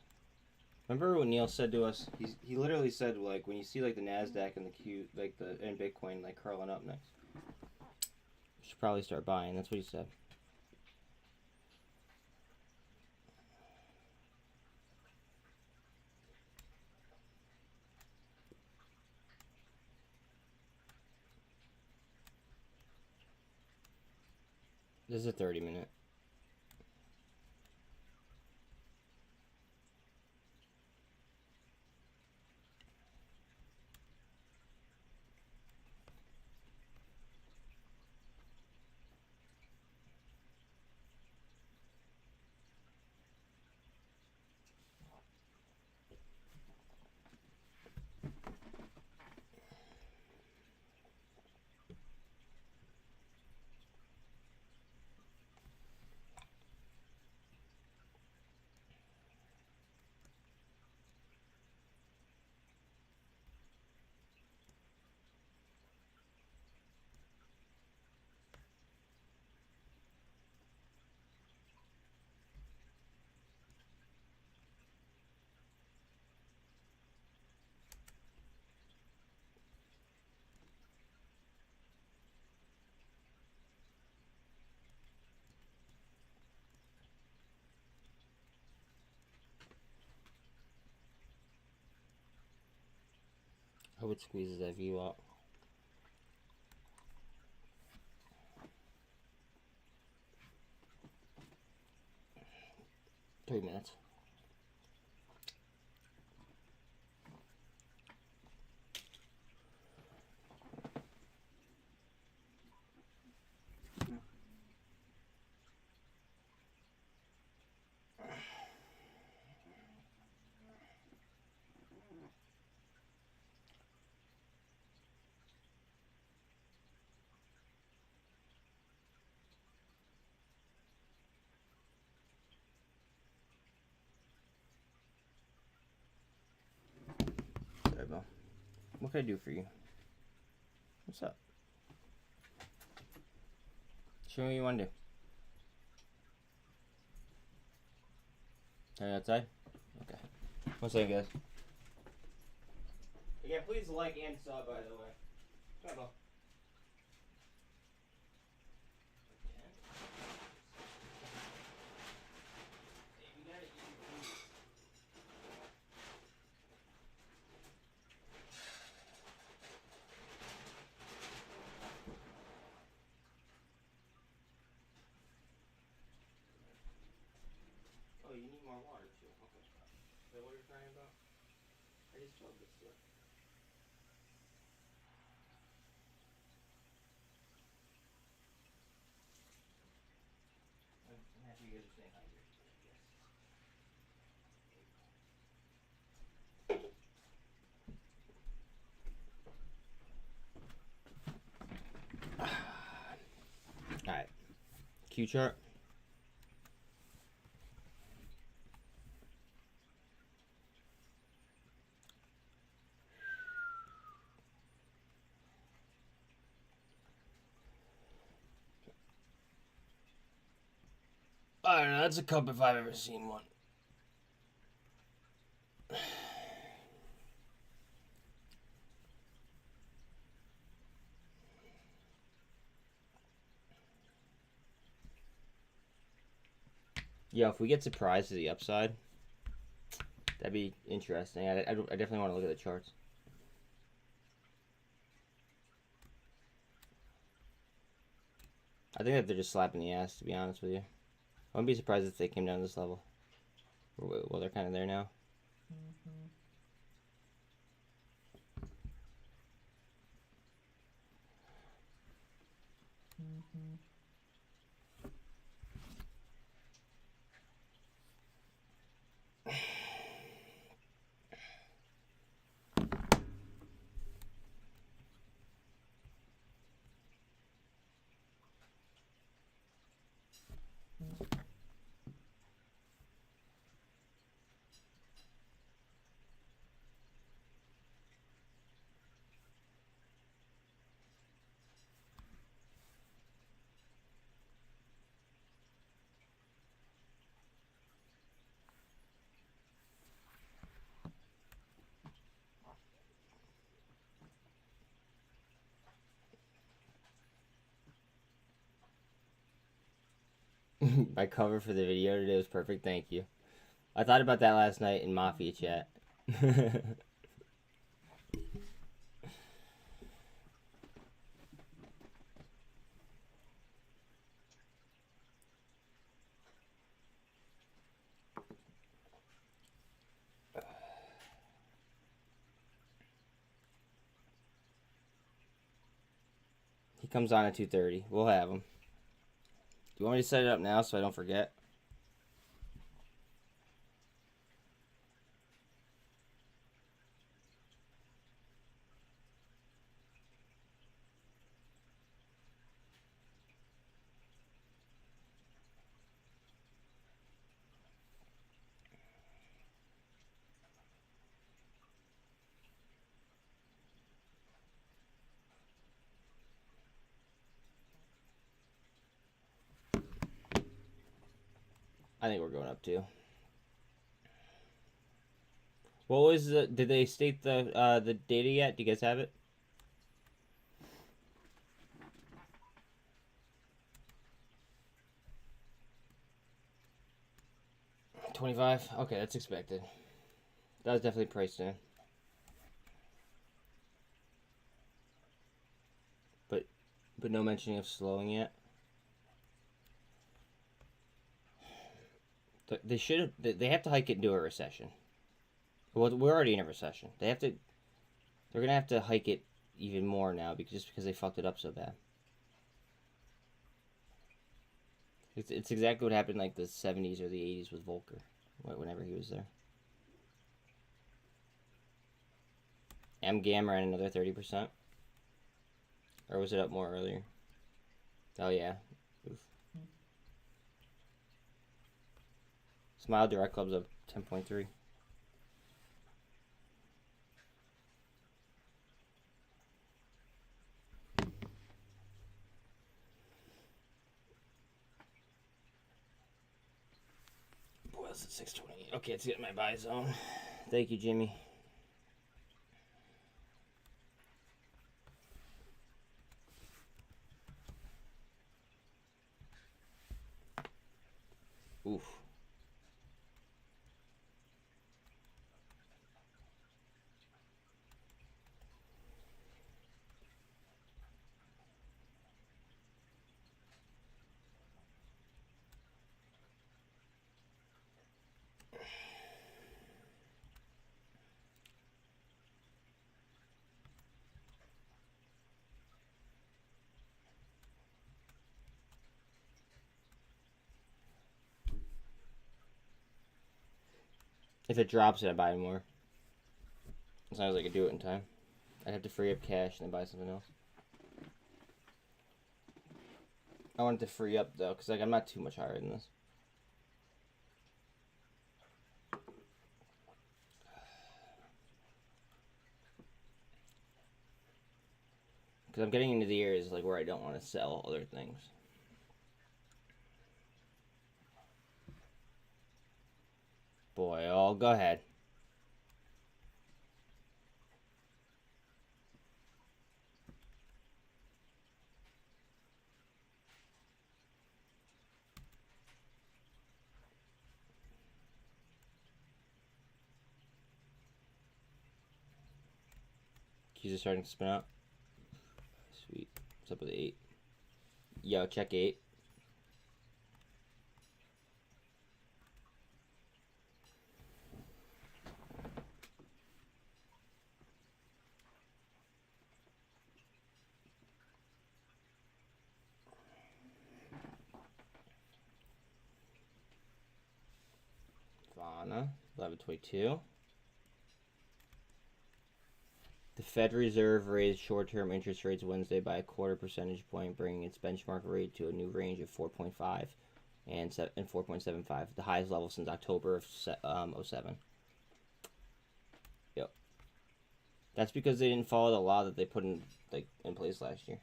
Remember what Neil said to us? He literally said, like, when you see like the Nasdaq and the and Bitcoin like curling up next, you should probably start buying. That's what he said. This is a 30-minute. I would squeeze that view out. 3 minutes. Sorry, Bill. What can I do for you? What's up? Show me what you want to do. Are you outside? Okay. 1 second, guys. Again, please like and sub, by the way. Come on, Bill. Oh, you need more water too. Okay. Is that what you're crying about? I just told this to you. I'm happy you guys are staying hydrated, I guess. Alright. Q chart. I don't know, that's a cup if I've ever seen one. Yeah, if we get surprised to the upside, that'd be interesting. I definitely want to look at the charts. I think that they're just slapping the ass, to be honest with you. I wouldn't be surprised if they came down to this level. Well, they're kind of there now. My cover for the video today was perfect, thank you. I thought about that last night in Mafia chat. He comes on at 2:30. We'll have him. Do you want me to set it up now so I don't forget? I think we're going up too. What was the? Did they state the data yet? Do you guys have it? $25. Okay, that's expected. That was definitely priced in. But no mentioning of slowing yet. They should. They have to hike it into a recession. Well, we're already in a recession. They have to. They're gonna have to hike it even more now just because they fucked it up so bad. It's exactly what happened like the 70s or the 80s with Volcker, whenever he was there. MGAM ran another 30%. Or was it up more earlier? Oh yeah. Oof. Smile Direct Club's up 10.3. Boy, that's at 6:20. Okay, let's get my buy zone. Thank you, Jimmy. Oof. If it drops it, I buy more. As long as I can do it in time. I'd have to free up cash and then buy something else. I want it to free up though, because like I'm not too much higher than this. Because I'm getting into the areas like where I don't want to sell other things. Boy, oh, go ahead. Keys are starting to spin out. Sweet. What's up with 8? Yo, check 8. Vana, 11.22. The Fed Reserve raised short-term interest rates Wednesday by a quarter percentage point, bringing its benchmark rate to a new range of 4.5 and 4.75, the highest level since October of 07. Yep. That's because they didn't follow the law that they put in place last year.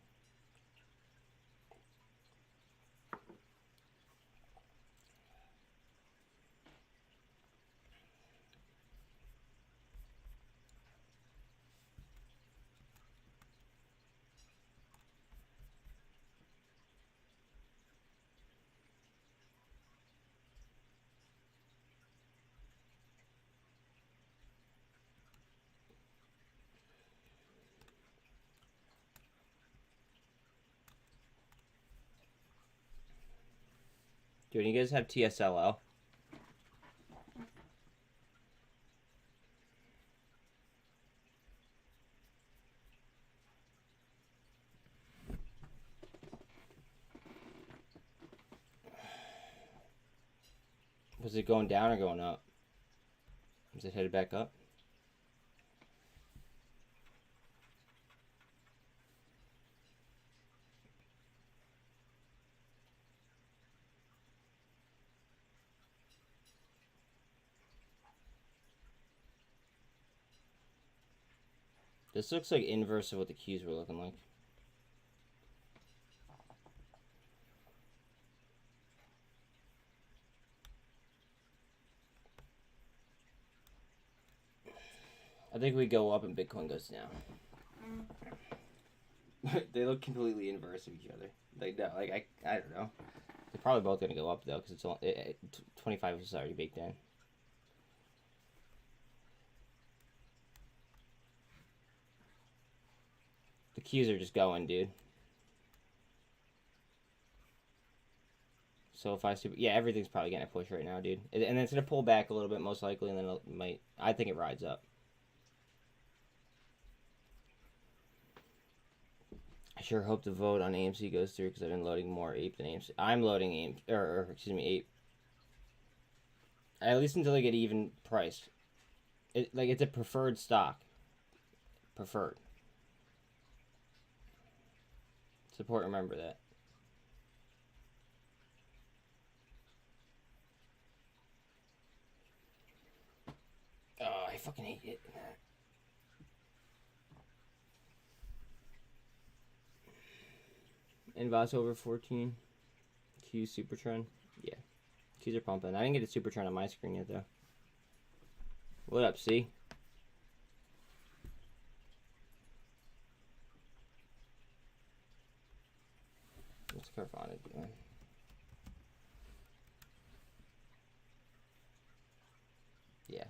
Do you guys have TSLL? Was it going down or going up? Is it headed back up? This looks like inverse of what the Qs were looking like. I think we go up and Bitcoin goes down. They look completely inverse of each other. Like, no, like I don't know. They're probably both gonna go up though, because it's all 25 is already baked in. The Qs are just going, dude. So if yeah, everything's probably getting a push right now, dude. And then it's gonna pull back a little bit, most likely, and then it might. I think it rides up. I sure hope the vote on AMC goes through because I've been loading more APE than AMC. I'm loading AMC, or excuse me, APE. At least until they get even priced. It's a preferred stock. Preferred. Support, remember that. Oh, I fucking hate it. Invos over 14. Q super trend. Yeah. Qs are pumping. I didn't get a super trend on my screen yet, though. What up, C? What's Carvana doing? Yeah.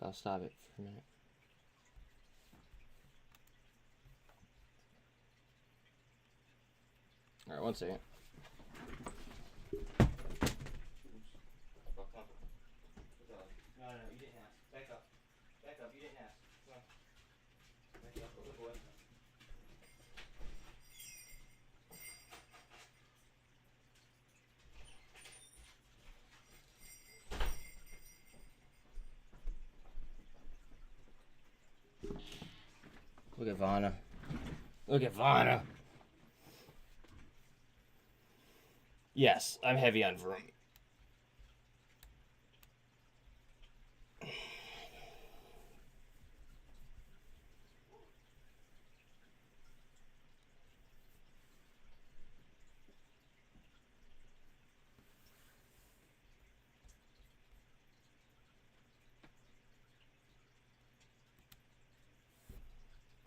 I'll stop it for a minute. Alright, one second. No, you didn't ask. Back up. Back up, you didn't ask. Come on. Back up, good boy. Look at Vanna. Look at Vanna. Yes, I'm heavy on Vroom.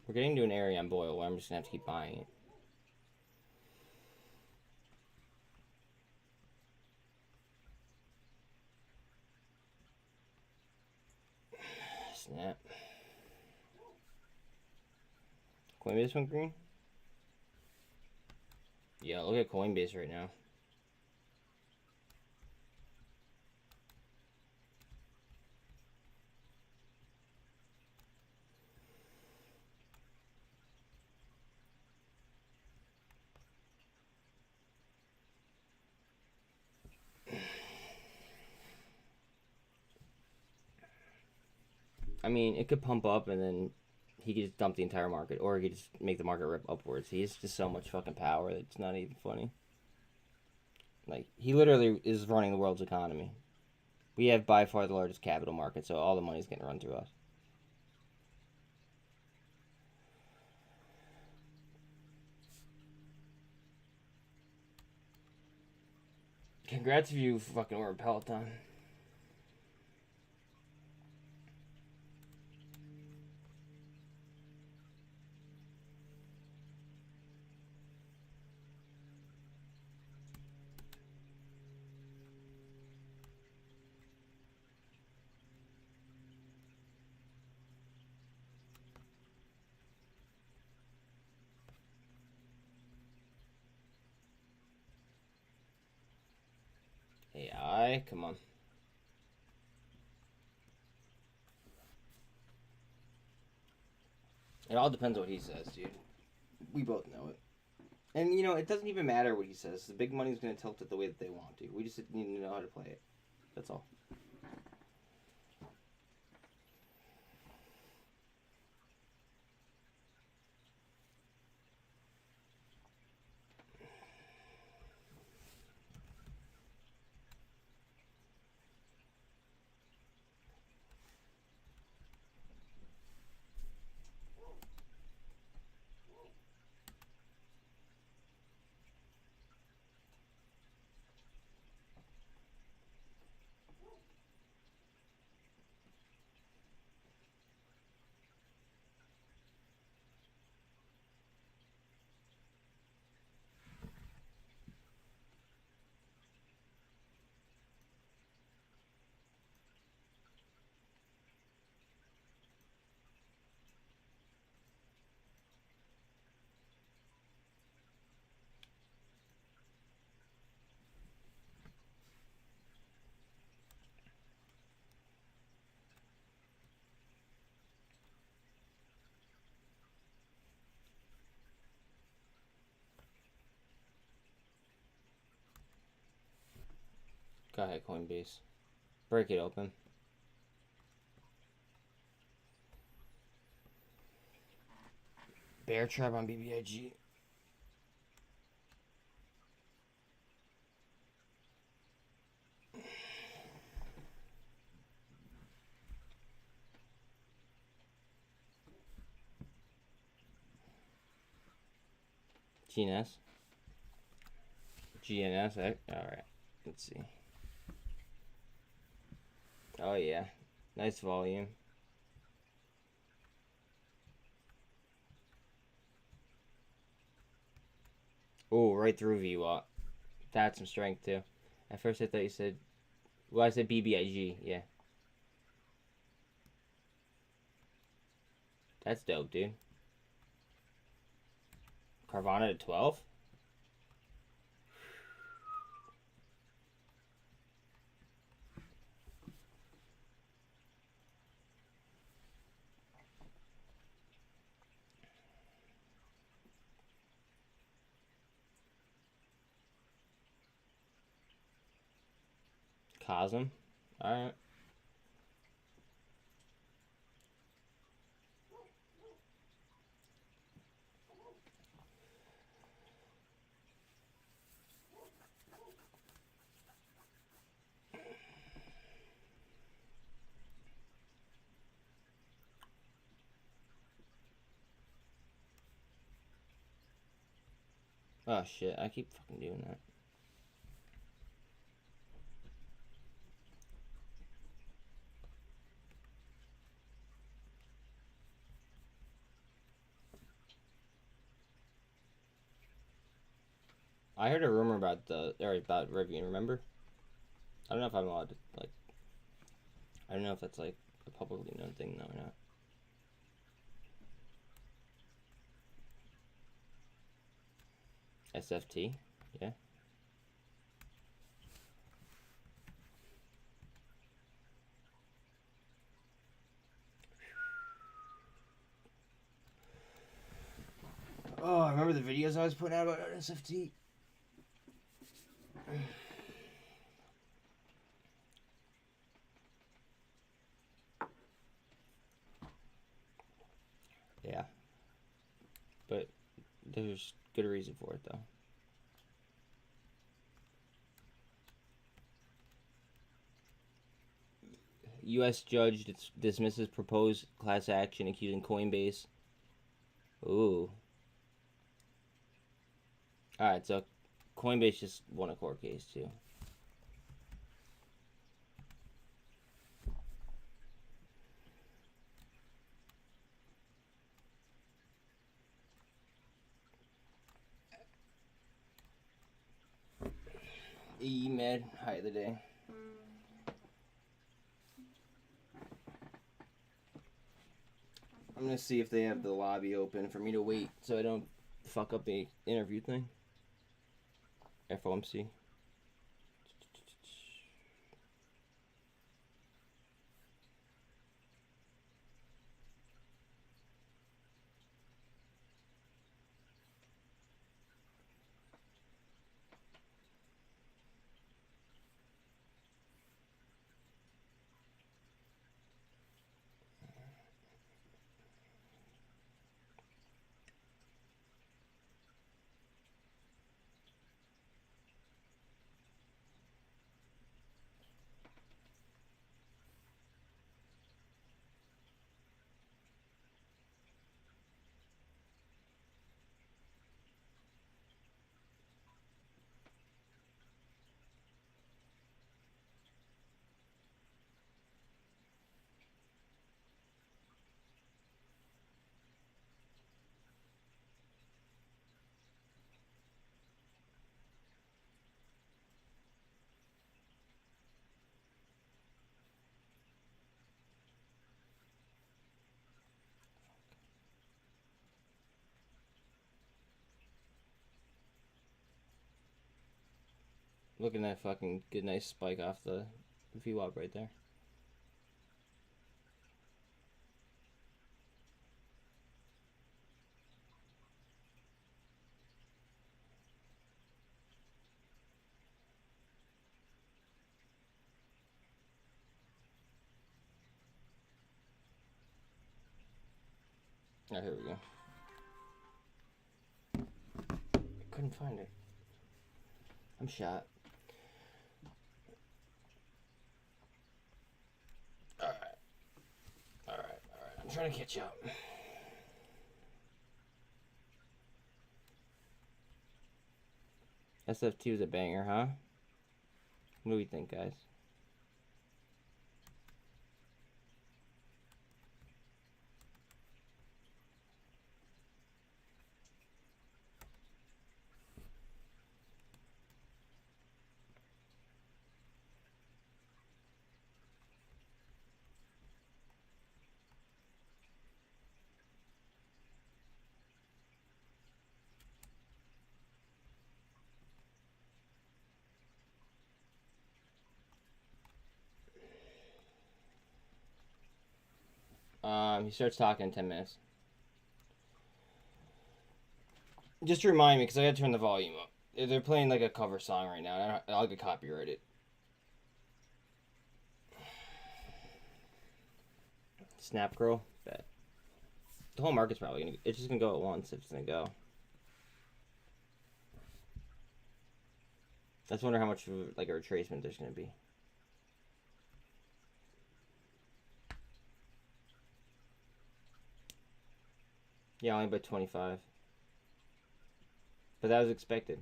We're getting to an area on Boyle where I'm just gonna have to keep buying it. Snap. Coinbase went green? Yeah, look at Coinbase right now. I mean, it could pump up and then he could just dump the entire market, or he could just make the market rip upwards. He has just so much fucking power that it's not even funny. Like, he literally is running the world's economy. We have by far the largest capital market, so all the money's getting run through us. Congrats if you fucking ordered Peloton. AI, come on. It all depends on what he says, dude. We both know it. And, you know, it doesn't even matter what he says. The big money's going to tilt it the way that they want to. We just need to know how to play it. That's all. Go ahead, Coinbase. Break it open. Bear trap on BBIG. GNS. GNS, eh? Alright. Let's see. Oh yeah. Nice volume. Oh, right through VWAP. That's some strength too. At first I thought you said... Well, I said BBIG, yeah. That's dope, dude. Carvana to 12? Cosm. Alright. Oh shit, I keep fucking doing that. I heard a rumor about about Rivian, remember? I don't know if I'm allowed to, like... I don't know if that's, like, a publicly known thing, though, or not. SFT? Yeah. Oh, I remember the videos I was putting out about SFT. Yeah. But there's good reason for it, though. U.S. judge dismisses proposed class action accusing Coinbase. Ooh. Alright, so Coinbase just won a court case, too. Med, high of the day. I'm gonna see if they have the lobby open for me to wait so I don't fuck up the interview thing. FOMC. Look at that fucking good, nice spike off the VWAP right there. Oh, here we go. Couldn't find it. I'm shot. Alright. I'm trying to catch up. SF2 is a banger, huh? What do we think, guys? He starts talking in 10 minutes. Just to remind me, because I gotta turn the volume up. They're playing like a cover song right now. I'll get copyrighted. Snap Girl? Bet. The whole market's probably gonna... It's just gonna go at once if it's gonna go. I just wonder how much of like a retracement there's gonna be. Yeah, only by 25. But that was expected.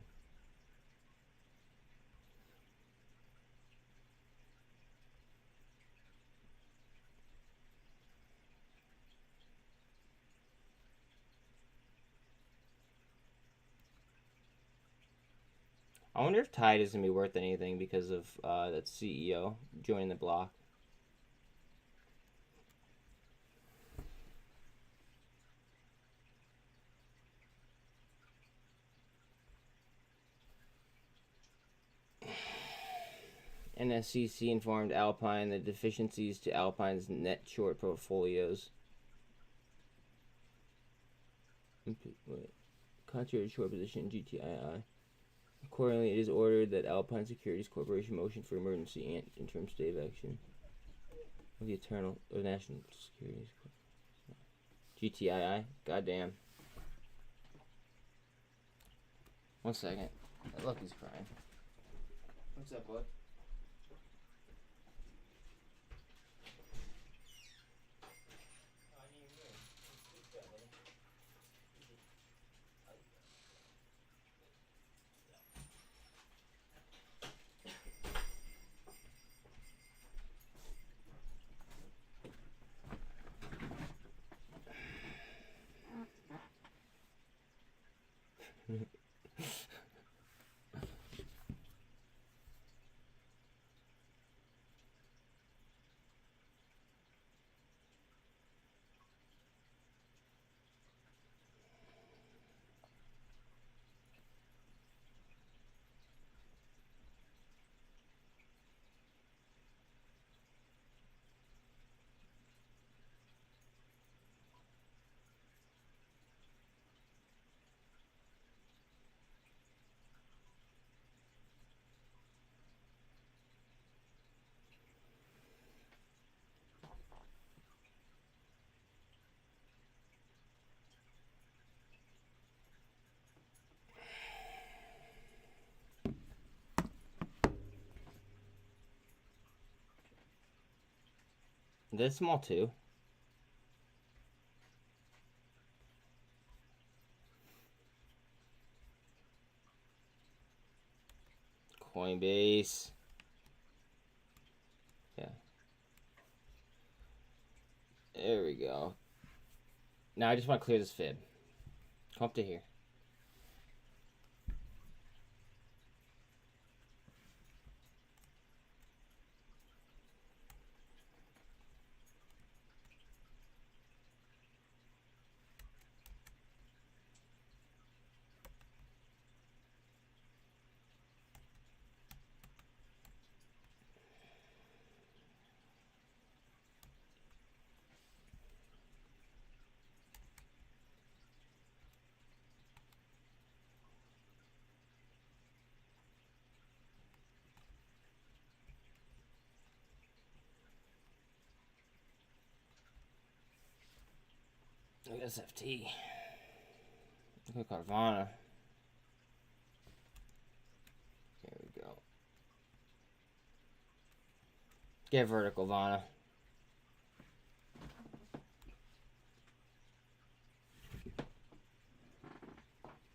I wonder if Tide is going to be worth anything because of that CEO joining the block. NSCC informed Alpine the deficiencies to Alpine's net short portfolios. Contrary to short position GTII. Accordingly, it is ordered that Alpine Securities Corporation motion for emergency and interim state of action of the Eternal or National Securities GTII. Goddamn. 1 second. Look, he's crying. What's up, bud? This small too. Coinbase. Yeah. There we go. Now I just want to clear this fib. Come up to here. Look at SFT. Look at Carvana. There we go. Get vertical, Vana.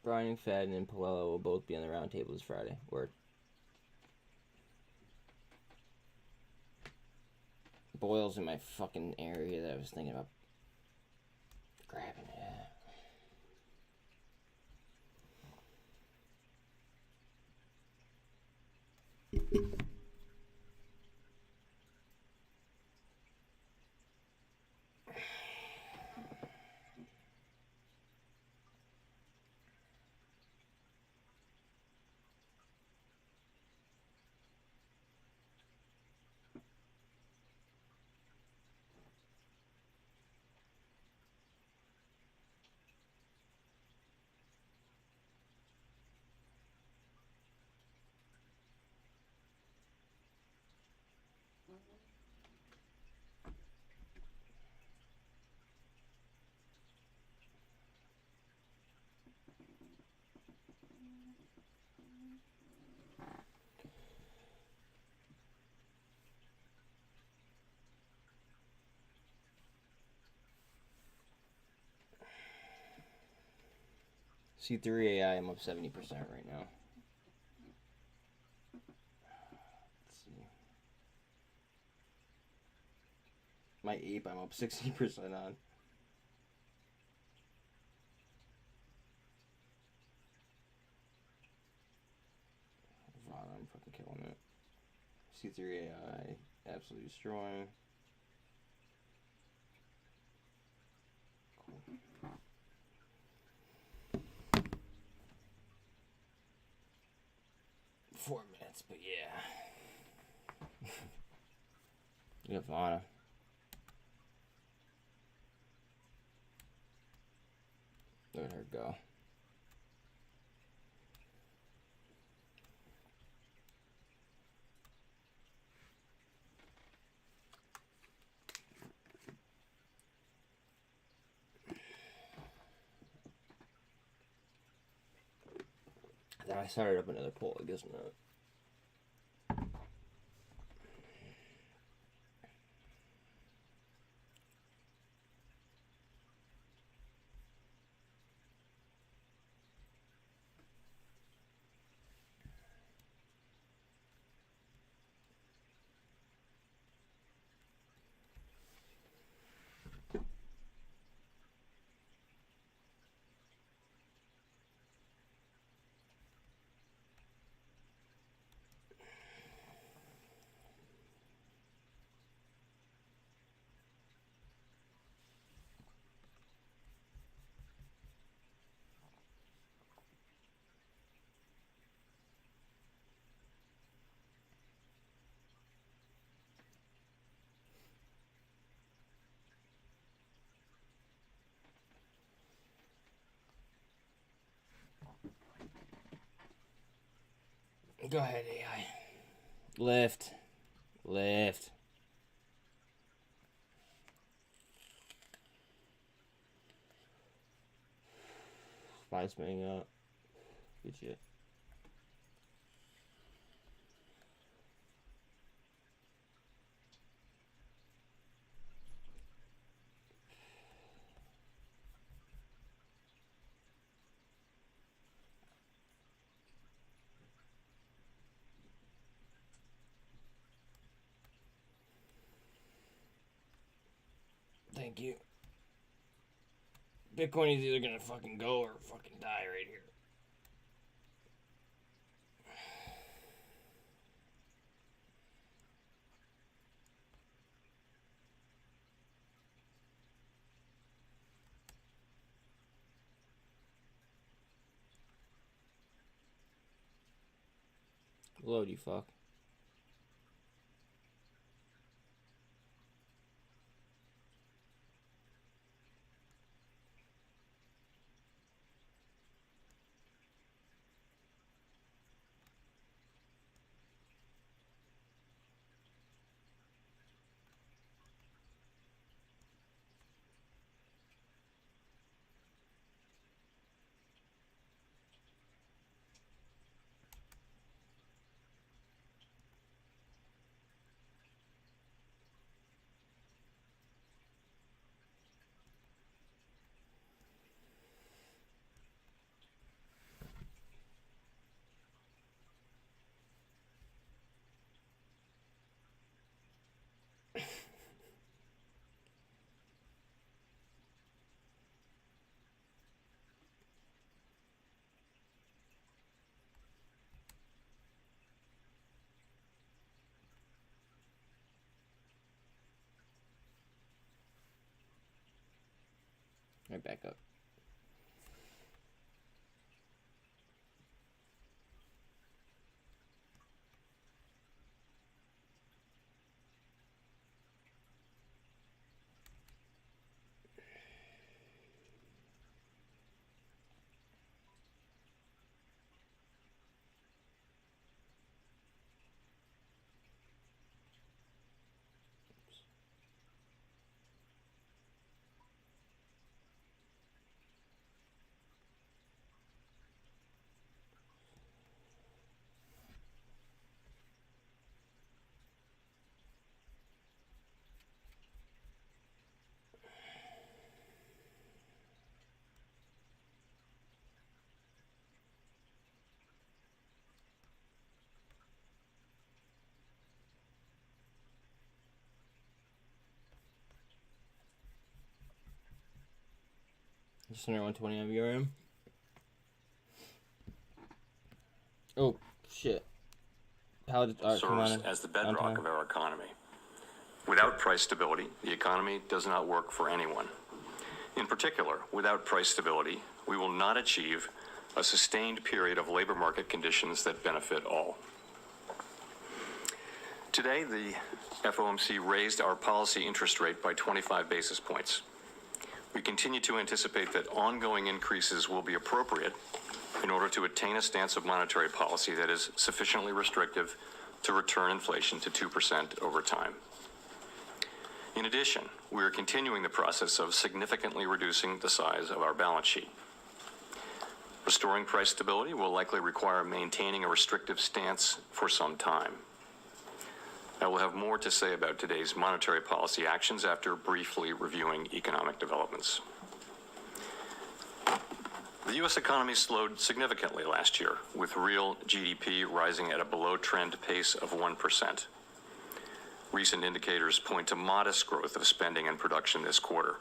Brian and Fed and Palello will both be on the round table this Friday. Word. Boyle's in my fucking area that I was thinking about grabbing. C3 AI, I'm up 70% right now. Let's see. My APE, I'm up 60% on. I'm fucking killing it. C3 AI, absolutely destroying. Cool. 4 minutes, but yeah. You have Vana. Look at her go. Then I started up another poll, I guess not. Go ahead, AI. Lift. Lift. Spy spinning up. Good shit. Thank you. Bitcoin is either gonna fucking go or fucking die right here. Load, you fuck. Right back up. Just under 120 on VRM. Oh, shit. Serves as the bedrock of our economy. Without price stability, the economy does not work for anyone. In particular, without price stability, we will not achieve a sustained period of labor market conditions that benefit all. Today, the FOMC raised our policy interest rate by 25 basis points. We continue to anticipate that ongoing increases will be appropriate in order to attain a stance of monetary policy that is sufficiently restrictive to return inflation to 2% over time. In addition, we are continuing the process of significantly reducing the size of our balance sheet. Restoring price stability will likely require maintaining a restrictive stance for some time. I will have more to say about today's monetary policy actions after briefly reviewing economic developments. The U.S. economy slowed significantly last year, with real GDP rising at a below-trend pace of 1%. Recent indicators point to modest growth of spending and production this quarter.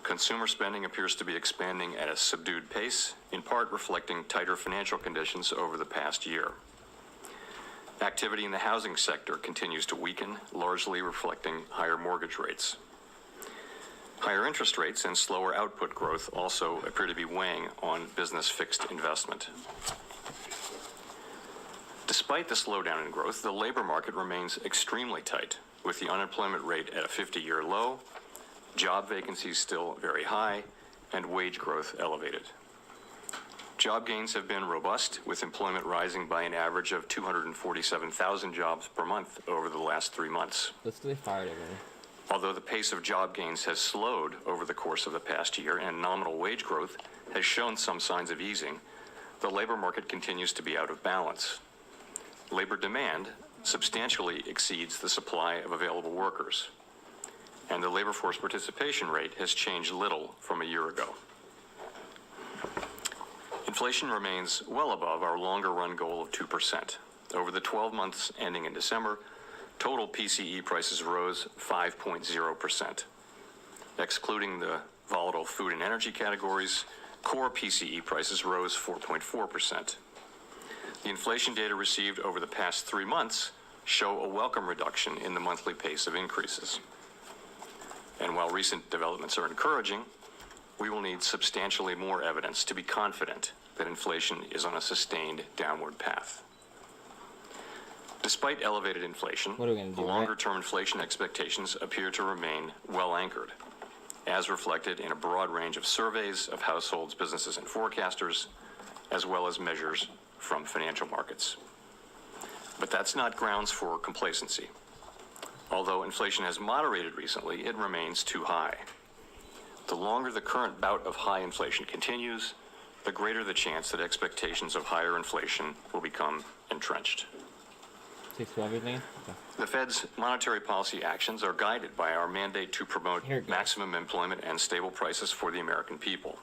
Consumer spending appears to be expanding at a subdued pace, in part reflecting tighter financial conditions over the past year. Activity in the housing sector continues to weaken, largely reflecting higher mortgage rates. Higher interest rates and slower output growth also appear to be weighing on business fixed investment. Despite the slowdown in growth, the labor market remains extremely tight, with the unemployment rate at a 50-year low, job vacancies still very high, and wage growth elevated. Job gains have been robust, with employment rising by an average of 247,000 jobs per month over the last 3 months. Let's get fired everyone. Although the pace of job gains has slowed over the course of the past year and nominal wage growth has shown some signs of easing, the labor market continues to be out of balance. Labor demand substantially exceeds the supply of available workers, and the labor force participation rate has changed little from a year ago. Inflation remains well above our longer-run goal of 2%. Over the 12 months ending in December, total PCE prices rose 5.0%. Excluding the volatile food and energy categories, core PCE prices rose 4.4%. The inflation data received over the past 3 months show a welcome reduction in the monthly pace of increases. And while recent developments are encouraging, we will need substantially more evidence to be confident that inflation is on a sustained downward path. Despite elevated inflation, the longer-term inflation expectations appear to remain well anchored, as reflected in a broad range of surveys of households, businesses, and forecasters, as well as measures from financial markets. But that's not grounds for complacency. Although inflation has moderated recently, it remains too high. The longer the current bout of high inflation continues, the greater the chance that expectations of higher inflation will become entrenched. Okay. The Fed's monetary policy actions are guided by our mandate to promote maximum employment and stable prices for the American people.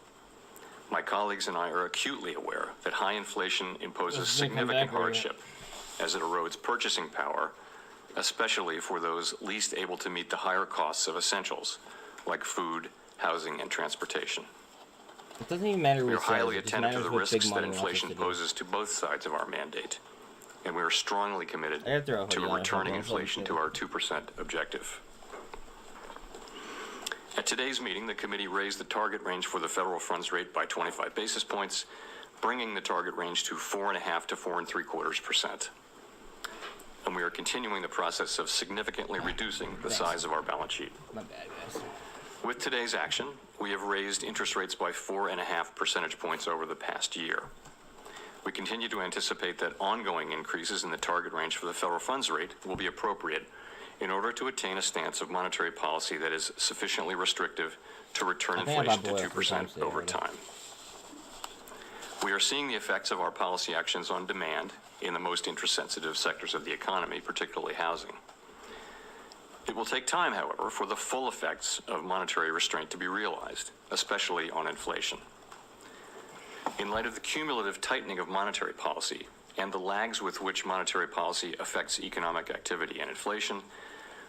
My colleagues and I are acutely aware that high inflation imposes significant hardship as it erodes purchasing power, especially for those least able to meet the higher costs of essentials like food, housing, and transportation. It doesn't even matter. We are highly attentive to the risks that inflation poses to both sides of our mandate, and we are strongly committed to returning inflation to our 2% objective. At today's meeting, the committee raised the target range for the federal funds rate by 25 basis points, bringing the target range to 4.5 to 4.75%. And we are continuing the process of significantly reducing the size of our balance sheet. My bad, guys. With today's action, we have raised interest rates by 4.5 percentage points over the past year. We continue to anticipate that ongoing increases in the target range for the federal funds rate will be appropriate in order to attain a stance of monetary policy that is sufficiently restrictive to return inflation to 2% over time. We are seeing the effects of our policy actions on demand in the most interest-sensitive sectors of the economy, particularly housing. It will take time, however, for the full effects of monetary restraint to be realized, especially on inflation. In light of the cumulative tightening of monetary policy and the lags with which monetary policy affects economic activity and inflation,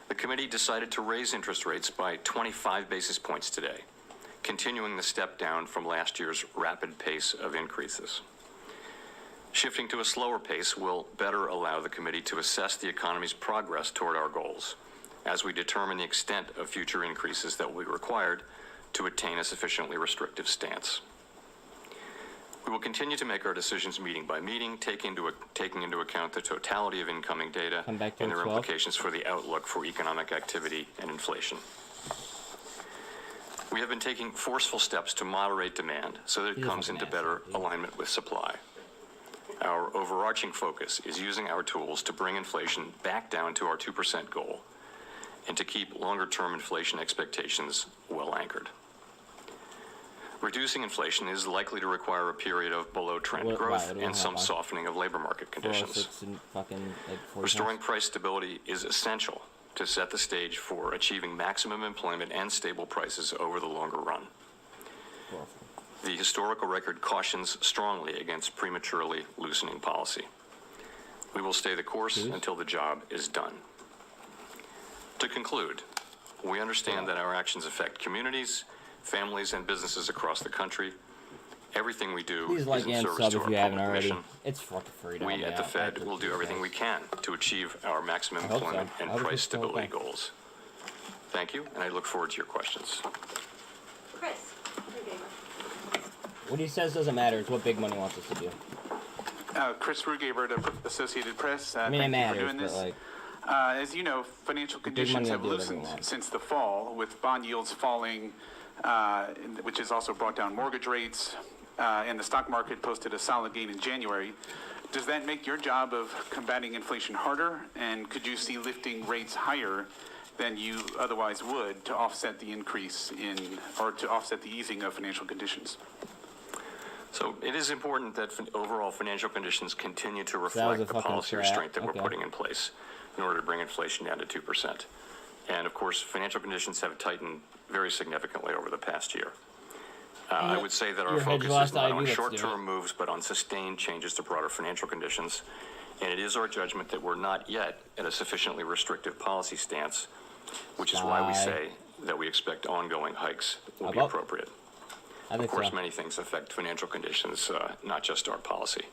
the committee decided to raise interest rates by 25 basis points today, continuing the step down from last year's rapid pace of increases. Shifting to a slower pace will better allow the committee to assess the economy's progress toward our goals, as we determine the extent of future increases that will be required to attain a sufficiently restrictive stance. We will continue to make our decisions meeting by meeting, taking into account the totality of incoming data and their implications for the outlook for economic activity and inflation. We have been taking forceful steps to moderate demand so that it comes into better alignment with supply. Our overarching focus is using our tools to bring inflation back down to our 2% goal and to keep longer-term inflation expectations well anchored. Reducing inflation is likely to require a period of below-trend growth and some softening of labor market conditions. Restoring price stability is essential to set the stage for achieving maximum employment and stable prices over the longer run. The historical record cautions strongly against prematurely loosening policy. We will stay the course until the job is done. To conclude, we understand that our actions affect communities, families, and businesses across the country. Everything we do is in service to our public mission. It's fucking free. We at the Fed will do everything we can to achieve our maximum employment and price stability goals. Thank you, and I look forward to your questions. Chris. What he says doesn't matter. It's what big money wants us to do. Chris Rugaber, the Associated Press. I mean, it matters, for doing this. but like... As you know, financial conditions have loosened since the fall, with bond yields falling, which has also brought down mortgage rates, and the stock market posted a solid gain in January. Does that make your job of combating inflation harder? And could you see lifting rates higher than you otherwise would to offset the increase in, or to offset the easing of financial conditions? So it is important that overall financial conditions continue to reflect the policy restraint that we're putting in place in order to bring inflation down to 2%. And of course, financial conditions have tightened very significantly over the past year. I would say that our focus is not on short-term moves, but on sustained changes to broader financial conditions. And it is our judgment that we're not yet at a sufficiently restrictive policy stance, which is why we say that we expect ongoing hikes will be appropriate. Of course, many things affect financial conditions, not just our policy.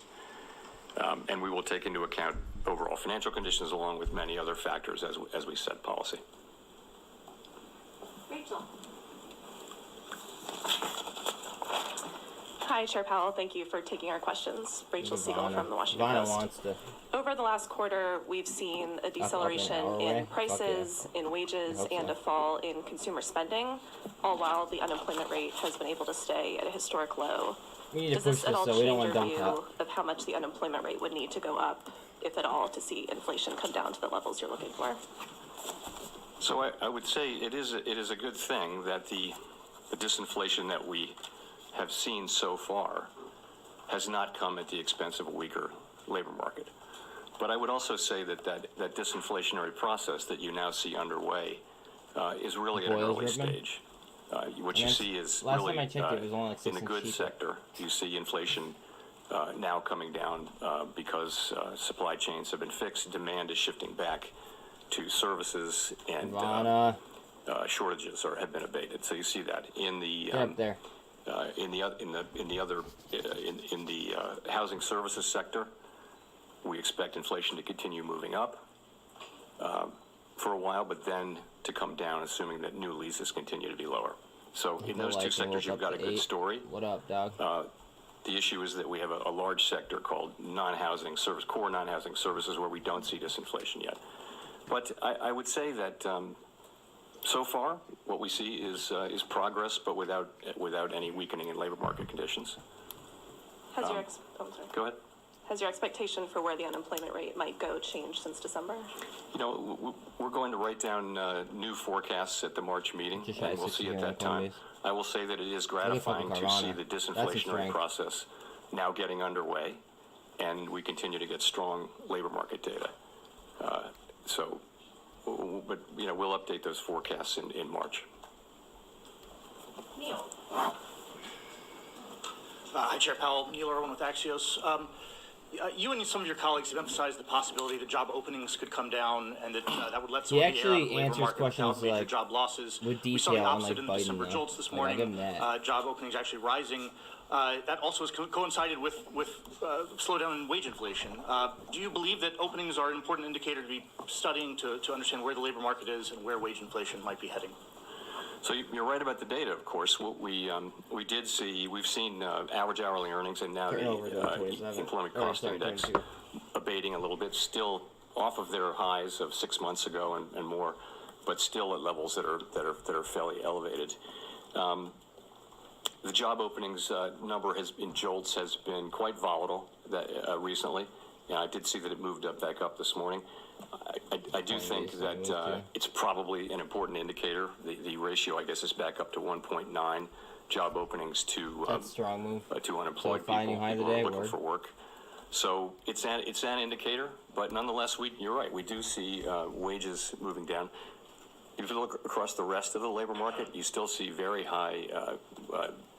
And we will take into account overall financial conditions along with many other factors as we set policy. Rachel. Hi, Chair Powell. Thank you for taking our questions. Rachel Siegel from the Washington Post. Over the last quarter, we've seen a deceleration in prices, in wages, and a fall in consumer spending, all while the unemployment rate has been able to stay at a historic low. Does this at all change your view of how much the unemployment rate would need to go up, if at all, to see inflation come down to the levels you're looking for? So I would say it is a good thing that the disinflation that we have seen so far has not come at the expense of a weaker labor market. But I would also say that disinflationary process that you now see underway is really at an early stage. What you see is really in the goods sector, you see inflation now coming down because supply chains have been fixed. Demand is shifting back to services, and shortages have been abated. So you see that in the in the housing services sector, we expect inflation to continue moving up. for a while, but then to come down, assuming that new leases continue to be lower. So in those two sectors, you've got a good story. What up, dog? The issue is that we have a large sector called non-housing service, core non-housing services, where we don't see disinflation yet. But I would say that so far, what we see is progress, but without any weakening in labor market conditions. Has Go ahead. Has your expectation for where the unemployment rate might go changed since December? You know, we're going to write down new forecasts at the March meeting, and we'll see at that time. I will say that it is gratifying to see the disinflationary process now getting underway, and we continue to get strong labor market data. But you know, we'll update those forecasts in March. Neil. Hi, Chair Powell. Neil Irwin with Axios. You and some of your colleagues have emphasized the possibility that job openings could come down, and that that would let some of the air out of the labor market without major job losses. with We saw detail the on opposite like in the Biden. December jolts this Like, I give morning. him that. Job openings actually rising. That also has coincided with slowdown in wage inflation. Do you believe that openings are an important indicator to be studying to understand where the labor market is and where wage inflation might be heading? So you're right about the data, of course. What we've seen average hourly earnings and now the employment cost index abating a little bit, still off of their highs of 6 months ago and more, but still at levels that are fairly elevated. The job openings number in jolts has been quite volatile recently. Yeah, I did see that it moved back up this morning. I do think that it's probably an important indicator. The ratio, I guess, is back up to 1.9 job openings to strong move. To unemployed So finding high people today, who are looking for work. So it's an indicator, but nonetheless, you're right. We do see wages moving down. If you look across the rest of the labor market, you still see very high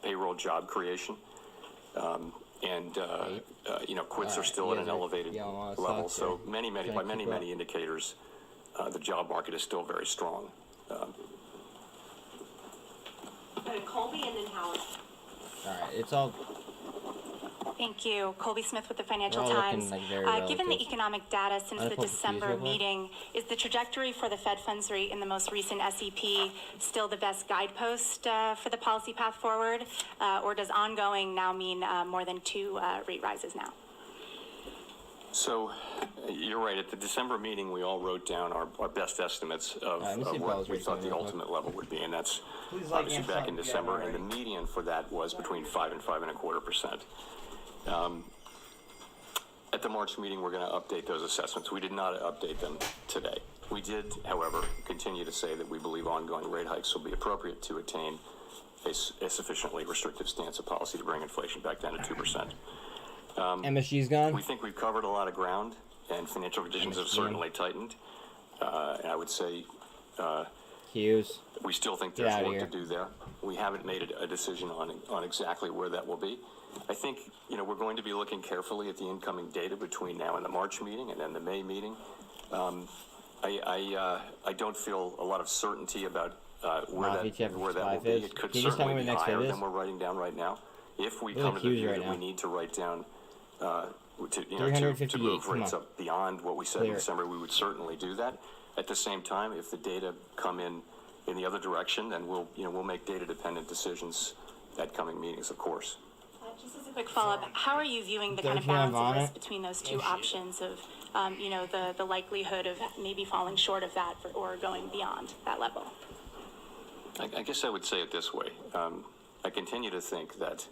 payroll job creation. Quits are still at an elevated level. So many indicators, the job market is still very strong. Colby and then Howard. All right, it's all. Thank you. Colby Smith with the Financial We're all Times. looking, like, Given the economic data since the December real quick. meeting, is the trajectory for the Fed funds rate in the most recent SEP still the best guidepost for the policy path forward? Or does ongoing now mean more than 2 rate rises now? So you're right. At the December meeting, we all wrote down our best estimates of what we thought the ultimate level would be, and that's obviously back in December. And the median for that was between 5 and 5.25%. At the March meeting, we're going to update those assessments. We did not update them today. We did, however, continue to say that we believe ongoing rate hikes will be appropriate to attain a sufficiently restrictive stance of policy to bring inflation back down to 2%. MSG's gone. We think we've covered a lot of ground, and financial conditions have certainly tightened. And I would say Hughes. we still think there's work to do there. We haven't made a decision on exactly where that will be. I think we're going to be looking carefully at the incoming data between now and the March meeting and then the May meeting. I don't feel a lot of certainty about where that will be. It could certainly be higher than we're writing down right now. If we come to the view that we need to write down to move rates up beyond what we said in December, we would certainly do that. At the same time, if the data come in the other direction, then we'll make data-dependent decisions at coming meetings, of course. Just as a quick follow-up, how are you viewing the kind of balance of risk between those two options of, the likelihood of maybe falling short of that or going beyond that level? I guess I would say it this way. I continue to think that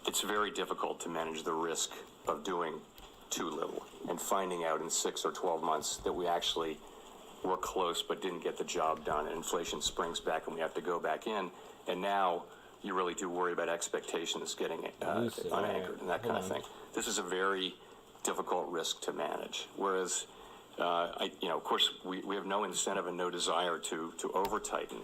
it's very difficult to manage the risk of doing too little and finding out in 6 or 12 months that we actually were close but didn't get the job done, and inflation springs back and we have to go back in, and now you really do worry about expectations getting unanchored and that kind of thing. This is a very difficult risk to manage. Whereas, of course, we have no incentive and no desire to over tighten,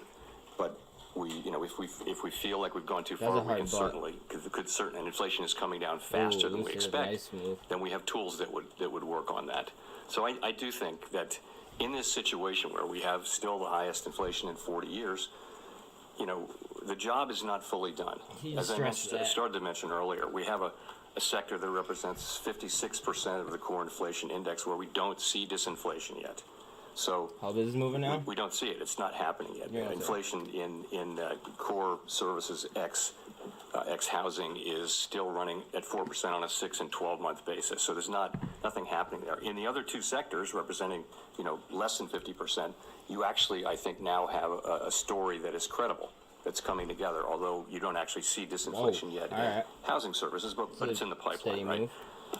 but if we feel like we've gone too far, we can certainly and inflation is coming down faster than we expect. Then we have tools that would work on that. So I do think that in this situation where we have still the highest inflation in 40 years, the job is not fully done. As I started to mention earlier, we have a sector that represents 56% of the core inflation index where we don't see disinflation yet. So how is this moving now? We don't see it. It's not happening yet. Yeah, inflation in core services X housing is still running at 4% on a 6 and 12-month basis. So there's nothing happening there. In the other two sectors, representing less than 50%, you actually, I think, now have a story that is credible, that's coming together. Although you don't actually see disinflation yet in housing services, but it's in the pipeline, right?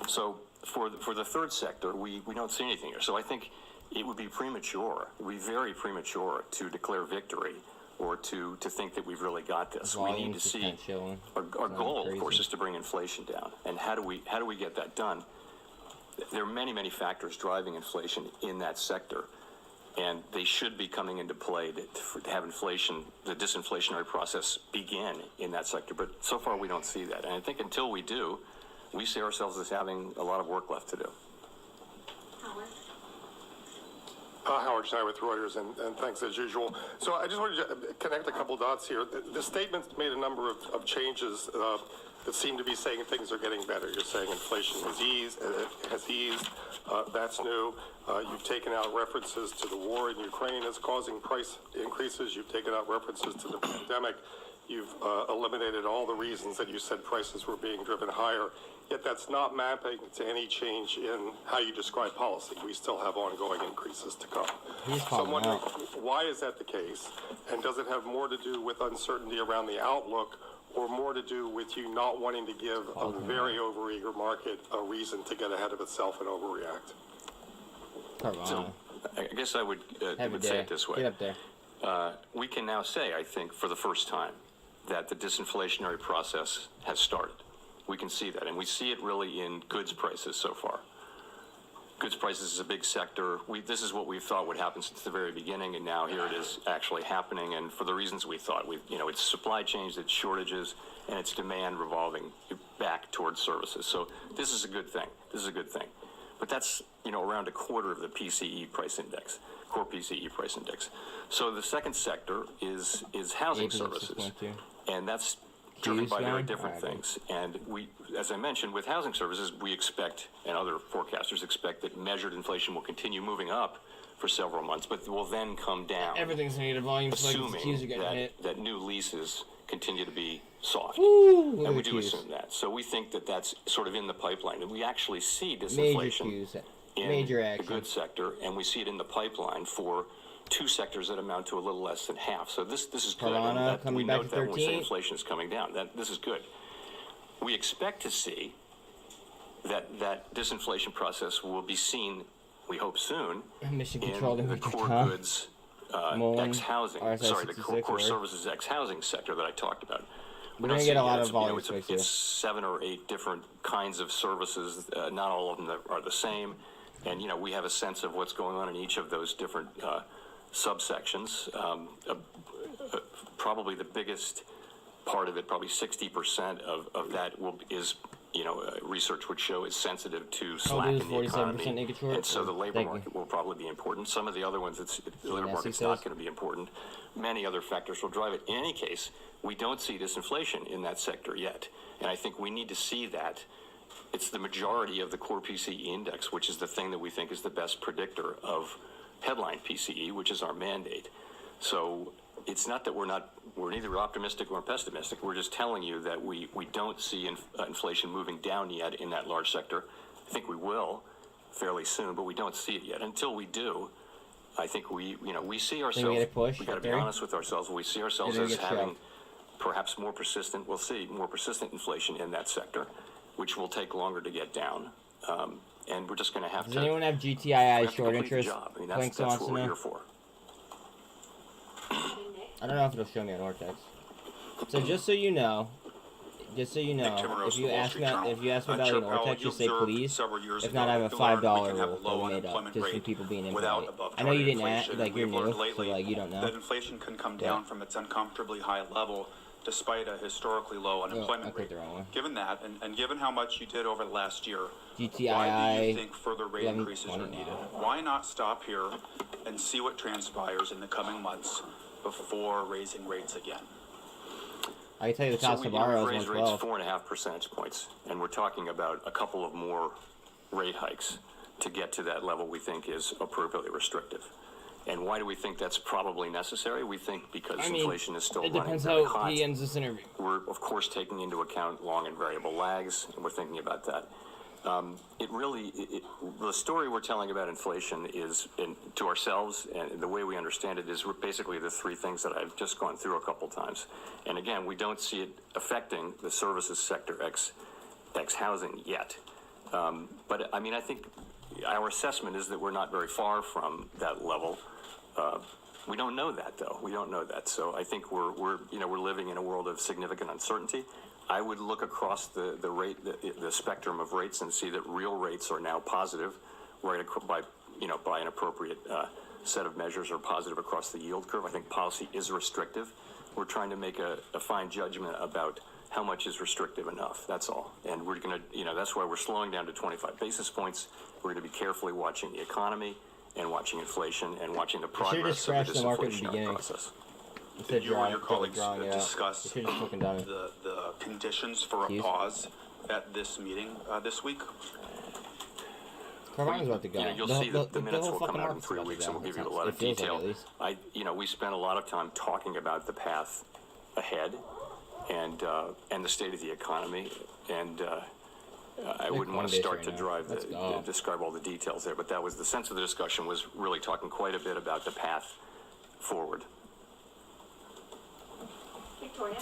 So for the third sector, we don't see anything here. So I think it would be premature. It would be very premature to declare victory or to think that we've really got this. We need to see. Our goal, of course, is to bring inflation down. And how do we get that done? There are many factors driving inflation in that sector, and they should be coming into play to have inflation, the disinflationary process, begin in that sector. But so far, we don't see that. And I think until we do, we see ourselves as having a lot of work left to do. Howard Schneider with Reuters, and thanks as usual. So I just wanted to connect a couple dots here. The statement's made a number of changes that seem to be saying things are getting better. You're saying inflation has eased. That's new. You've taken out references to the war in Ukraine as causing price increases. You've taken out references to the pandemic. You've eliminated all the reasons that you said prices were being driven higher. Yet that's not mapping to any change in how you describe policy. We still have ongoing increases to come. So I'm wondering, why is that the case? And does it have more to do with uncertainty around the outlook, or more to do with you not wanting to give a very overeager market a reason to get ahead of itself and overreact? So I guess I would say it this way. Get up there. We can now say, I think, for the first time, that the disinflationary process has started. We can see that, and we see it really in goods prices so far. Goods prices is a big sector. This is what we thought would happen since the very beginning, and now here it is actually happening, and for the reasons we thought. It's supply chains, it's shortages, and it's demand revolving back towards services. So this is a good thing. But that's, around a quarter of the PCE price index, core PCE price index. So the second sector is housing services, and that's driven by very different things. And we, as I mentioned, with housing services, we expect, and other forecasters expect, that measured inflation will continue moving up for several months, but will then come down. Everything's negative volume, assuming that new leases continue to be soft. And we do assume that. So we think that that's sort of in the pipeline. And we actually see disinflation in the goods sector, and we see it in the pipeline for two sectors that amount to a little less than half. So this is good. And we note that when we say inflation is coming down. This is good. We expect to see that disinflation process will be seen, we hope soon, in the core goods ex-housing, the core services ex-housing sector that I talked about. We're going to get a lot of volume. It's 7 or 8 different kinds of services. Not all of them are the same. And, we have a sense of what's going on in each of those different subsections. Probably the biggest part of it, probably 60% of that is research would show is sensitive to slack in the economy, and so the labor market will probably be important. Some of the other ones, the labor market's not going to be important. Many other factors will drive it. In any case, we don't see disinflation in that sector yet, and I think we need to see that. It's the majority of the core PCE index, which is the thing that we think is the best predictor of headline PCE, which is our mandate. So it's not that we're neither optimistic nor pessimistic. We're just telling you that we don't see inflation moving down yet in that large sector. I think we will fairly soon, but we don't see it yet. Until we do, I think we see ourselves, we got to be honest with ourselves. We see ourselves as having perhaps more persistent inflation in that sector, which will take longer to get down. And we're just going to have to. Does anyone have GTII short interest? That's what we're here for. I don't know if it'll show me on Ortex. So just so you know, if you ask me about an Ortex, just say please. If not, I have a $5 rule that we made up just for people being impolite. I know you didn't ask, you're new, so you don't know. That inflation can come down from its uncomfortably high level despite a historically low unemployment rate. Given that, and given how much you did over the last year, why do you think further rate increases are needed? Why not stop here and see what transpires in the coming months before raising rates again? I can tell you the cost to borrow is raised rates 112. 4.5 percentage points, and we're talking about a couple of more rate hikes to get to that level we think is appropriately restrictive. And why do we think that's probably necessary? We think because inflation is still running very hot. It depends how he ends this interview. We're, of course, taking into account long and variable lags, and we're thinking about that. The story we're telling about inflation is, to ourselves, and the way we understand it is basically the three things that I've just gone through a couple times. And again, we don't see it affecting the services sector ex housing yet. But I mean, I think our assessment is that we're not very far from that level. We don't know that, though. We don't know that. So I think we're living in a world of significant uncertainty. I would look across the spectrum of rates and see that real rates are now positive, right, by an appropriate set of measures, are positive across the yield curve. I think policy is restrictive. We're trying to make a fine judgment about how much is restrictive enough. That's all. And we're going to, that's why we're slowing down to 25 basis points. We're going to be carefully watching the economy and watching inflation and watching the progress of the disinflationary process. Did you or your colleagues discuss the conditions for a pause at this meeting this week? Carvana's about to go. You'll see that the minutes will come out in 3 weeks, and we'll give you a lot of detail. We spent a lot of time talking about the path ahead and the state of the economy, and I wouldn't want to start to describe all the details there, but that was the sense of the discussion, was really talking quite a bit about the path forward. Victoria.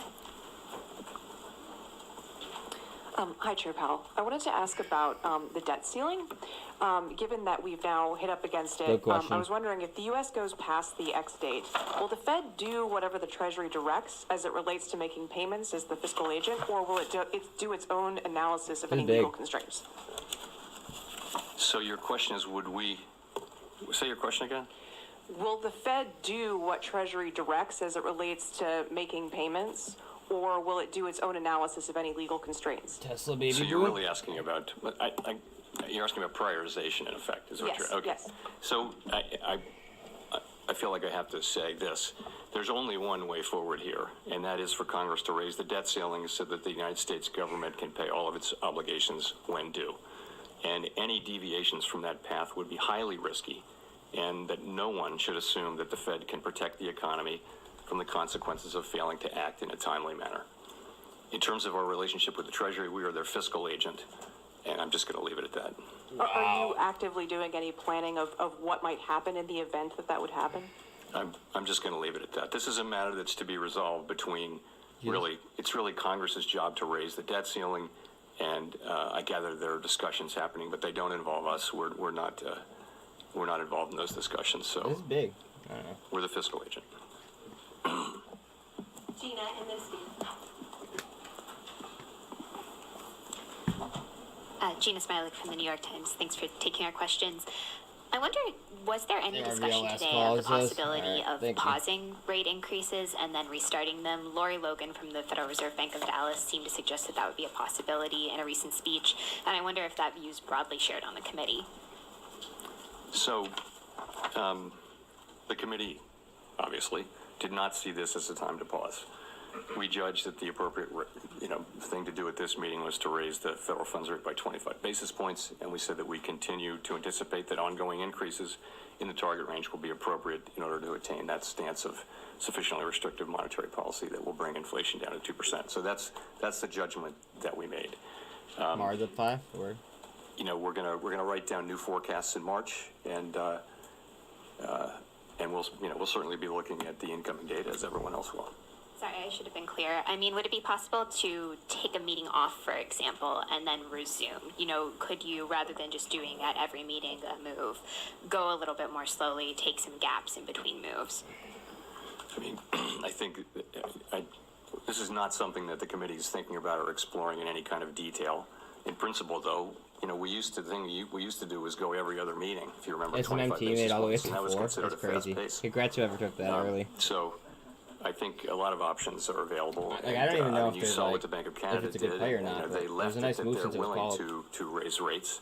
Hi, Chair Powell. I wanted to ask about the debt ceiling. Given that we've now hit up against it, I was wondering if the U.S. goes past the X date, will the Fed do whatever the Treasury directs as it relates to making payments as the fiscal agent, or will it do its own analysis of any legal constraints? So your question is, would we say your question again? Will the Fed do what Treasury directs as it relates to making payments, or will it do its own analysis of any legal constraints? Tesla baby. So you're really asking about, you're asking about prioritization in effect, is what you're, okay. Yes. So I feel like I have to say this. There's only one way forward here, and that is for Congress to raise the debt ceiling so that the United States government can pay all of its obligations when due. And any deviations from that path would be highly risky, and that no one should assume that the Fed can protect the economy from the consequences of failing to act in a timely manner. In terms of our relationship with the Treasury, we are their fiscal agent, and I'm just going to leave it at that. Are you actively doing any planning of what might happen in the event that would happen? I'm just going to leave it at that. This is a matter that's to be resolved between, it's really Congress's job to raise the debt ceiling, and I gather there are discussions happening, but they don't involve us. We're not involved in those discussions. So this is big. I don't know. We're the fiscal agent. Gina and then Steve. Gina Smilek from the New York Times. Thanks for taking our questions. I wonder, was there any discussion today of the possibility of pausing rate increases and then restarting them? Lori Logan from the Federal Reserve Bank of Dallas seemed to suggest that would be a possibility in a recent speech, and I wonder if that view is broadly shared on the committee. So, the committee, obviously, did not see this as a time to pause. We judged that the appropriate, thing to do at this meeting was to raise the federal funds rate by 25 basis points, and we said that we continue to anticipate that ongoing increases in the target range will be appropriate in order to attain that stance of sufficiently restrictive monetary policy that will bring inflation down to 2%. So that's the judgment that we made. Mars at 5. Word. We're gonna write down new forecasts in March, and we'll certainly be looking at the incoming data as everyone else will. Sorry, I should have been clear. I mean, would it be possible to take a meeting off, for example, and then resume? Could you, rather than just doing at every meeting a move, go a little bit more slowly, take some gaps in between moves? I mean, I think this is not something that the committee is thinking about or exploring in any kind of detail. In principle, though, we used to do was go every other meeting, if you remember. SMT made all the way to 4. That's crazy. Congrats whoever took that early. So I think a lot of options are available. I don't even know if you saw what the Bank of Canada it's a good play or not. They left it that they're willing to raise rates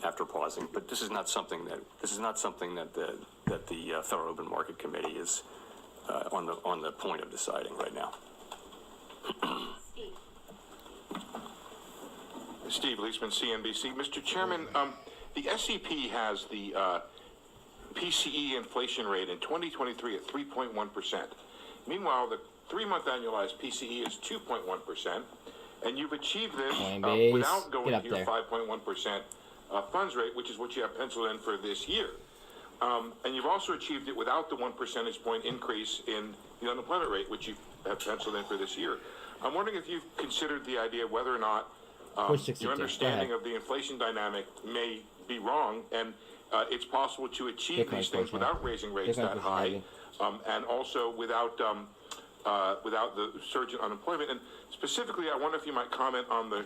after pausing. But this is not something that the Federal Open Market Committee is on the point of deciding right now. Steve Leisman, CNBC. Mr. Chairman, the SEP has the PCE inflation rate in 2023 at 3.1%. Meanwhile, the 3-month annualized PCE is 2.1%, and you've achieved this without going to your 5.1% funds rate, which is what you have penciled in for this year. And you've also achieved it without the 1 percentage point increase in the unemployment rate, which you have penciled in for this year. I'm wondering if you've considered the idea of whether or not your understanding of the inflation dynamic may be wrong, and it's possible to achieve these things without raising rates that high, and also without the surge in unemployment. And specifically, I wonder if you might comment on the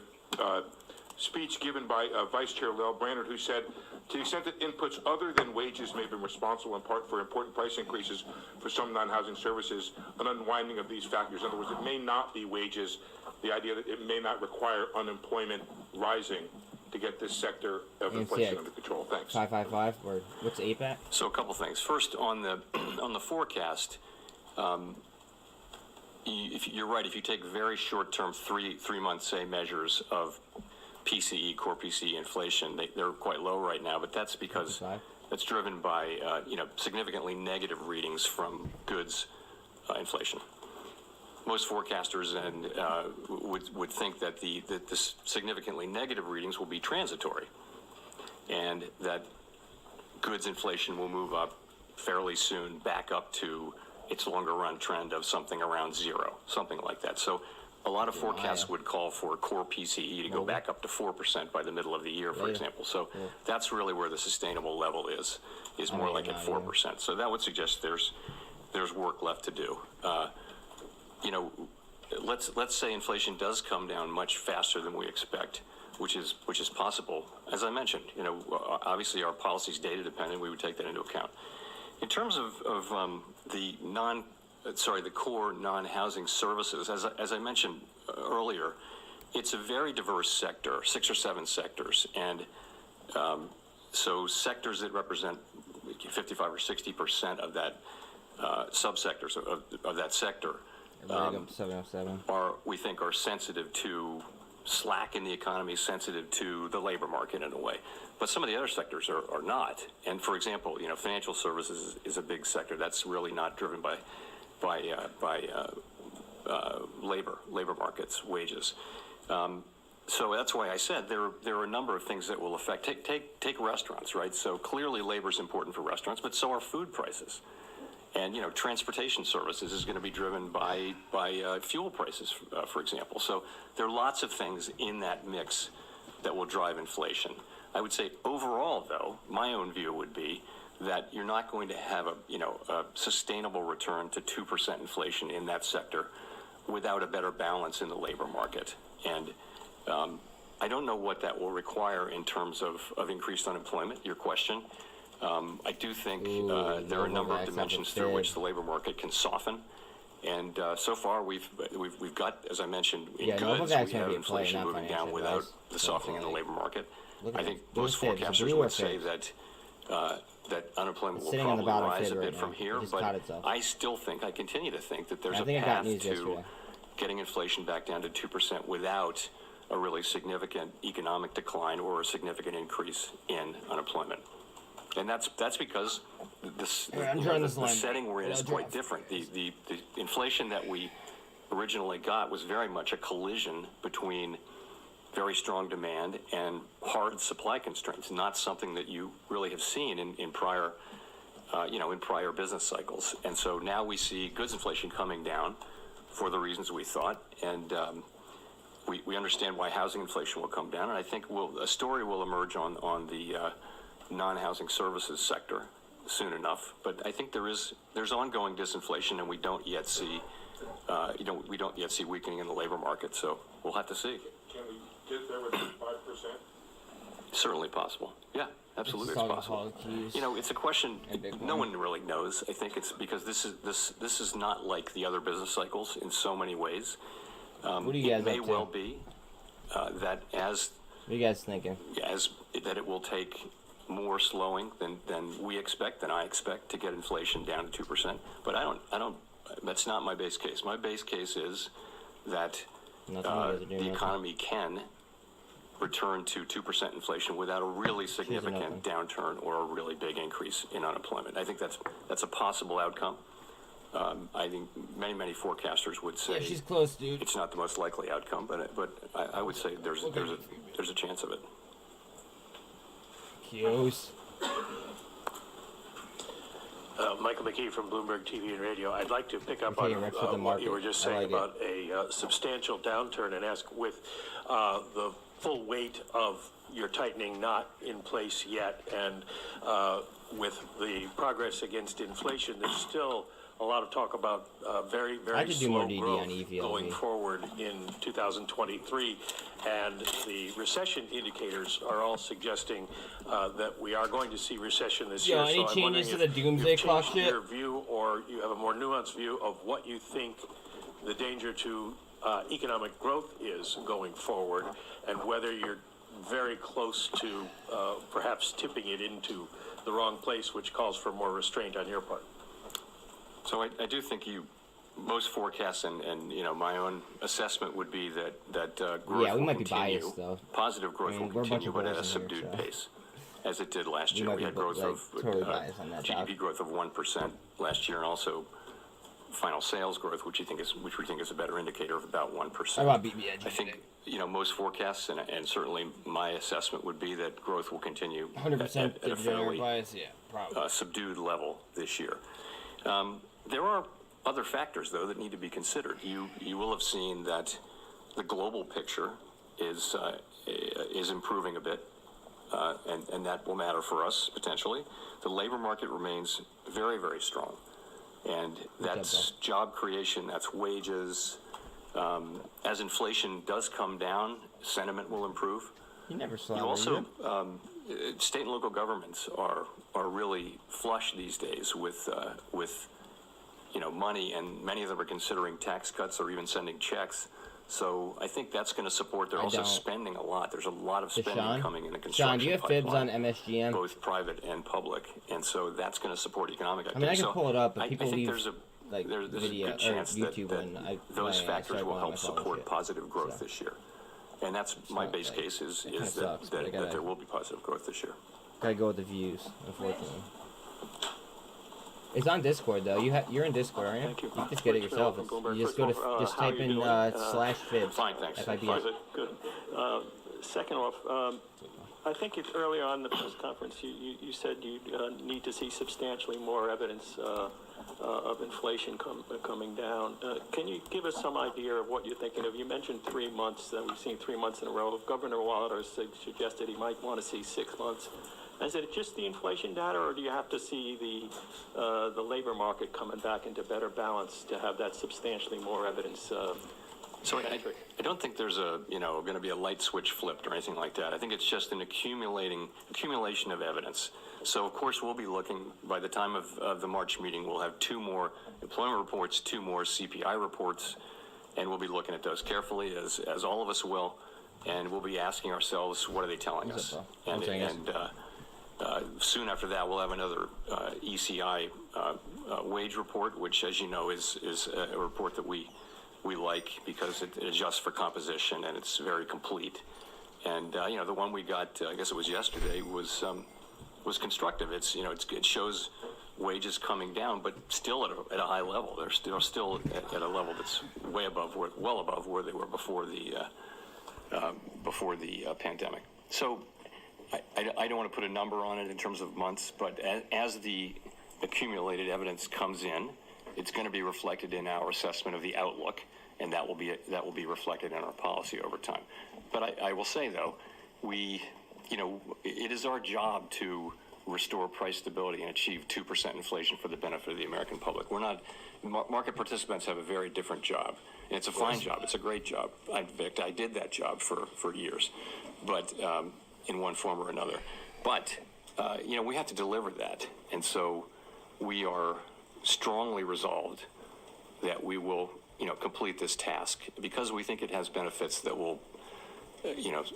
speech given by Vice Chair Lel Brainerd, who said, to the extent that inputs other than wages may have been responsible in part for important price increases for some non-housing services, an unwinding of these factors. In other words, it may not be wages, the idea that it may not require unemployment rising to get this sector of inflation under control. Thanks. 555, or what's APE at? So a couple things. First, on the forecast, you're right. If you take very short-term, three-month, say, measures of PCE, core PCE inflation, they're quite low right now, but that's because that's driven by significantly negative readings from goods inflation. Most forecasters would think that this significantly negative readings will be transitory, and that goods inflation will move up fairly soon back up to its longer run trend of something around 0, something like that. So a lot of forecasts would call for core PCE to go back up to 4% by the middle of the year, for example. So that's really where the sustainable level is more like at 4%. So that would suggest there's work left to do. Let's say inflation does come down much faster than we expect, which is possible. As I mentioned, obviously our policy is data dependent. We would take that into account. In terms of the core non-housing services, as I mentioned earlier, it's a very diverse sector, 6 or 7 sectors, and so sectors that represent 55 or 60% of that subsectors of that sector we think are sensitive to slack in the economy, sensitive to the labor market in a way. But some of the other sectors are not. And for example, financial services is a big sector that's really not driven by labor markets, wages. So that's why I said there are a number of things that will affect. Take restaurants, right? So clearly labor is important for restaurants, but so are food prices. And transportation services is going to be driven by fuel prices, for example. So there are lots of things in that mix that will drive inflation. I would say overall, though, my own view would be that you're not going to have a sustainable return to 2% inflation in that sector without a better balance in the labor market. And I don't know what that will require in terms of increased unemployment, your question. I do think there are a number of dimensions through which the labor market can soften, and so far we've got, as I mentioned, in goods we have inflation moving down without the softening in the labor market. I think most forecasters would say that unemployment will probably rise a bit from here, but I continue to think that there's a path to getting inflation back down to 2% without a really significant economic decline or a significant increase in unemployment. And that's because the setting we're in is quite different. The inflation that we originally got was very much a collision between very strong demand and hard supply constraints, not something that you really have seen in prior business cycles. And so now we see goods inflation coming down for the reasons we thought, and we understand why housing inflation will come down. And I think a story will emerge on the non-housing services sector soon enough, but I think there's ongoing disinflation, and we don't yet see weakening in the labor market. So we'll have to see. Can we get there with 5%? Certainly possible. Yeah, absolutely, it's possible. It's a question no one really knows. I think it's because this is not like the other business cycles in so many ways. What do you guys it may well be that as what are you guys thinking? That it will take more slowing than we expect, than I expect, to get inflation down to 2%. But I don't. That's not my base case. My base case is that the economy can return to 2% inflation without a really significant downturn or a really big increase in unemployment. I think that's a possible outcome. I think many forecasters would say she's close, dude. It's not the most likely outcome, but I would say there's a chance of it. Close. Michael McKee from Bloomberg TV and Radio. I'd like to pick up on what you were just saying about a substantial downturn and ask, with the full weight of your tightening not in place yet, and with the progress against inflation, there's still a lot of talk about very slow growth going forward in 2023, and the recession indicators are all suggesting that we are going to see recession this year. Any changes to the doomsday clock shit? Your view, or you have a more nuanced view of what you think the danger to economic growth is going forward, and whether you're very close to perhaps tipping it into the wrong place, which calls for more restraint on your part. So I do think most forecasts and my own assessment would be that growth will might be continue. Biased, though. Positive growth will continue, but at a subdued pace, as it did last year. We had growth of GDP growth of 1% last year, and also final sales growth, which we think is a better indicator of about 1%. About BBIG. I think most forecasts and certainly my assessment would be that growth will continue 100% at a fairly bias, probably. Subdued level this year. There are other factors, though, that need to be considered. You will have seen that the global picture is improving a bit, and that will matter for us potentially. The labor market remains very, very strong, and that's job creation, that's wages. As inflation does come down, sentiment will improve. You never saw. You also state and local governments are really flush these days with money, and many of them are considering tax cuts or even sending checks. So I think that's going to support. They're also spending a lot. There's a lot of spending coming in the construction Sean, do you have fibs on MSGM? Both private and public, and so that's going to support economic activity. I mean, I can pull it up, but people leave there's a video good chance or YouTube that those factors will help support positive growth this year. And that's my base case is that there will be positive growth this year. Gotta go with the views, unfortunately. It's on Discord though. You're in Discord, aren't you? Thank you. You just get it yourself. You just go to just type in /fibs. Fine, thanks. FIBS. Good. Second off, I think earlier on in the press conference you said you need to see substantially more evidence of inflation coming down. Can you give us some idea of what you're thinking of? You mentioned 3 months. We've seen 3 months in a row. Governor Waller suggested he might want to see 6 months. Is it just the inflation data, or do you have to see the labor market coming back into better balance to have that substantially more evidence? So I don't think there's going to be a light switch flipped or anything like that. I think it's just an accumulation of evidence. So of course we'll be looking, by the time of the March meeting, we'll have 2 more employment reports, 2 more CPI reports, and we'll be looking at those carefully, as all of us will, and we'll be asking ourselves, what are they telling us? And soon after that, we'll have another ECI wage report, which, as you know, is a report that we like because it adjusts for composition and it's very complete. And the one we got, I guess it was yesterday, was constructive. It shows wages coming down, but still at a high level. They're still at a level that's well above where they were before the pandemic. So I don't want to put a number on it in terms of months, but as the accumulated evidence comes in, it's going to be reflected in our assessment of the outlook, and that will be reflected in our policy over time. But I will say, though, it is our job to restore price stability and achieve 2% inflation for the benefit of the American public. Market participants have a very different job, and it's a fine job. It's a great job. In fact, I did that job for years, but in one form or another. But we have to deliver that, and so we are strongly resolved that we will complete this task because we think it has benefits that will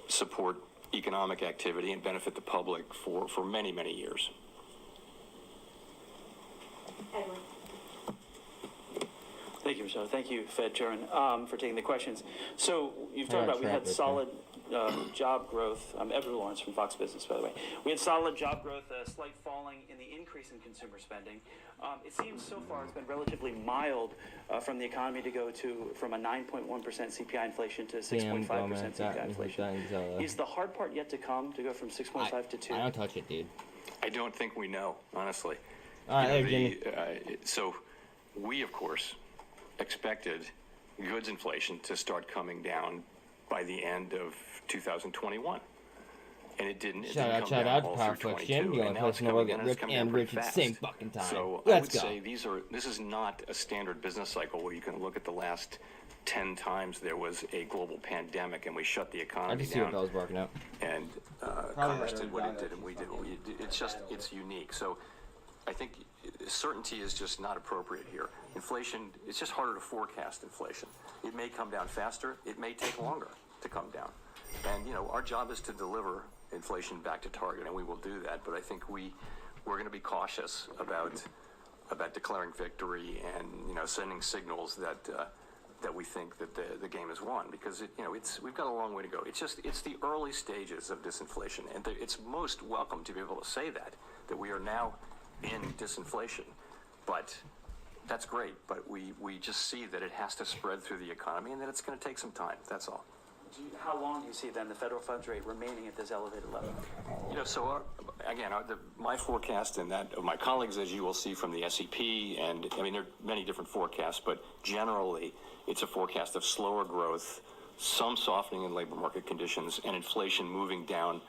support economic activity and benefit the public for many, many years. Edward. Thank you, Michelle. Thank you, Fed Chairman, for taking the questions. So you've talked about we had solid job growth. I'm Edward Lawrence from Fox Business, by the way. We had solid job growth, a slight falling in the increase in consumer spending. It seems so far it's been relatively mild from the economy to go from a 9.1% CPI inflation to 6.5% CPI inflation. Is the hard part yet to come to go from 6.5 to 2? I don't touch it, dude. I don't think we know, honestly. All right, so we, of course, expected goods inflation to start coming down by the end of 2021. And it didn't. Shout out to PowerFlex Jim. The only person who will get Rip and Rich at the same fucking time. So Let's I would go. say this is not a standard business cycle where you can look at the last 10 times there was a global pandemic and we shut the economy down. I just see what Bell's barking out. And Congress did what it did and we did what we did. It's unique. So I think certainty is just not appropriate here. Inflation, it's just harder to forecast inflation. It may come down faster. It may take longer to come down. And, our job is to deliver inflation back to target, and we will do that. But I think we're going to be cautious about declaring victory and, sending signals that we think that the game is won, because we've got a long way to go. It's the early stages of disinflation, and it's most welcome to be able to say that we are now in disinflation. But that's great, but we just see that it has to spread through the economy and that it's going to take some time. That's all. How long do you see then the federal funds rate remaining at this elevated level? My forecast and that of my colleagues, as you will see from the SEP, and there are many different forecasts, but generally it's a forecast of slower growth, some softening in labor market conditions, and inflation moving down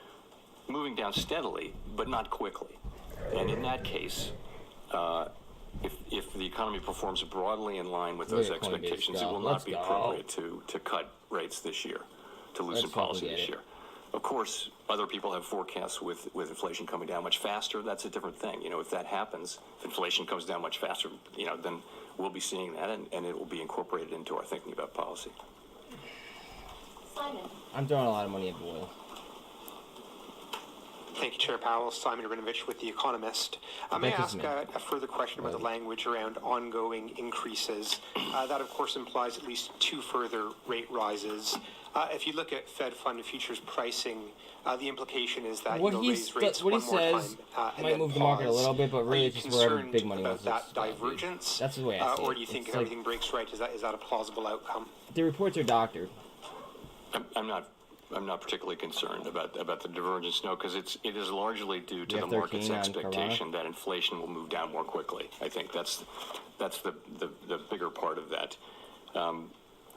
steadily, but not quickly. And in that case, if the economy performs broadly in line with those expectations, it will not be appropriate to cut rates this year, to loosen policy this year. Of course, other people have forecasts with inflation coming down much faster. That's a different thing. If that happens, if inflation comes down much faster, then we'll be seeing that, and it will be incorporated into our thinking about policy. Simon. I'm throwing a lot of money at oil. Thank you, Chair Powell. Simon Rabinovich with The Economist. May I ask a further question about the language around ongoing increases? That, of course, implies at least 2 further rate rises. If you look at Fed Fund futures pricing, the implication is that you'll raise rates one more time and might then move the market a pause. little bit, but really it's just where big money about was. that divergence? That's the way I see it. Or do you think if everything breaks right, is that a plausible outcome? The reports are doctored. I'm not particularly concerned about the divergence, no, because it is largely due to the market's expectation that inflation will move down more quickly. I think that's the bigger part of that.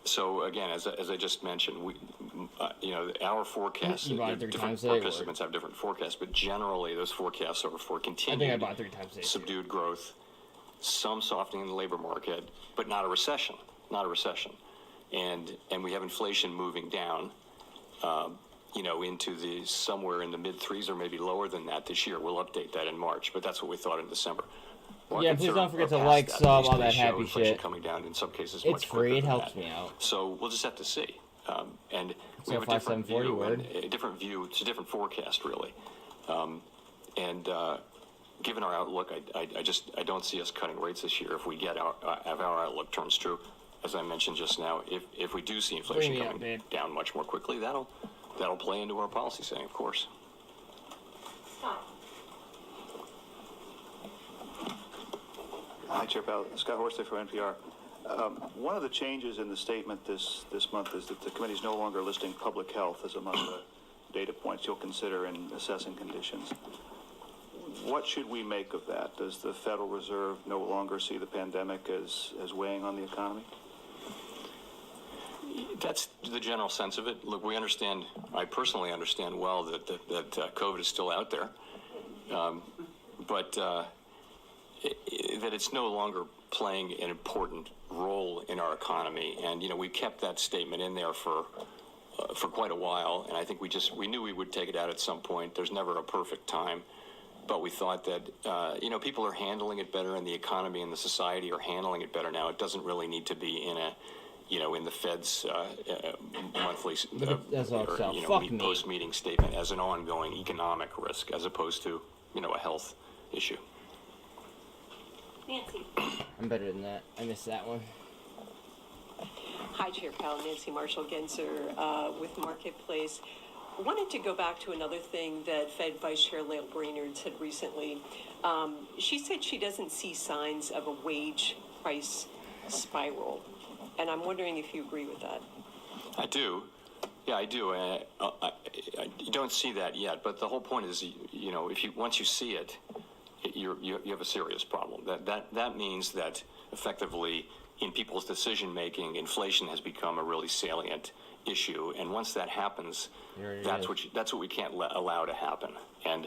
So again, as I just mentioned, our forecasts, different participants have different forecasts, but generally those forecasts are for continued subdued growth, some softening in the labor market, but not a recession. And we have inflation moving down. Into somewhere in the mid-3s or maybe lower than that this year. We'll update that in March, but that's what we thought in December. Yeah, please don't forget to like, sub, all that happy shit. Coming down in some cases it's free. It helps me out. So we'll just have to see. And we have a different view. It's a different forecast, really. Given our outlook, I don't see us cutting rates this year if we get if our outlook turns true. As I mentioned just now, if we do see inflation coming down much more quickly, that'll play into our policy setting, of course. Hi, Chair Powell. Scott Horsley from NPR. One of the changes in the statement this month is that the committee is no longer listing public health as among the data points you'll consider in assessing conditions. What should we make of that? Does the Federal Reserve no longer see the pandemic as weighing on the economy? That's the general sense of it. Look, I personally understand well that COVID is still out there, but that it's no longer playing an important role in our economy. And, we kept that statement in there for quite a while, and I think we knew we would take it out at some point. There's never a perfect time. But we thought that, people are handling it better, and the economy and the society are handling it better now. It doesn't really need to be in the Fed's monthly post-meeting statement as an ongoing economic risk, as opposed to, a health issue. Nancy. I'm better than that. I missed that one. Hi, Chair Powell, Nancy Marshall-Genzer with Marketplace. I wanted to go back to another thing that Fed Vice Chair Lael Brainerd said recently. She said she doesn't see signs of a wage price spiral. And I'm wondering if you agree with that. I do. Yeah, I do. You don't see that yet, but the whole point is, you know, once you see it, you have a serious problem. That means that effectively in people's decision making, inflation has become a really salient issue, and once that happens, that's what we can't allow to happen. And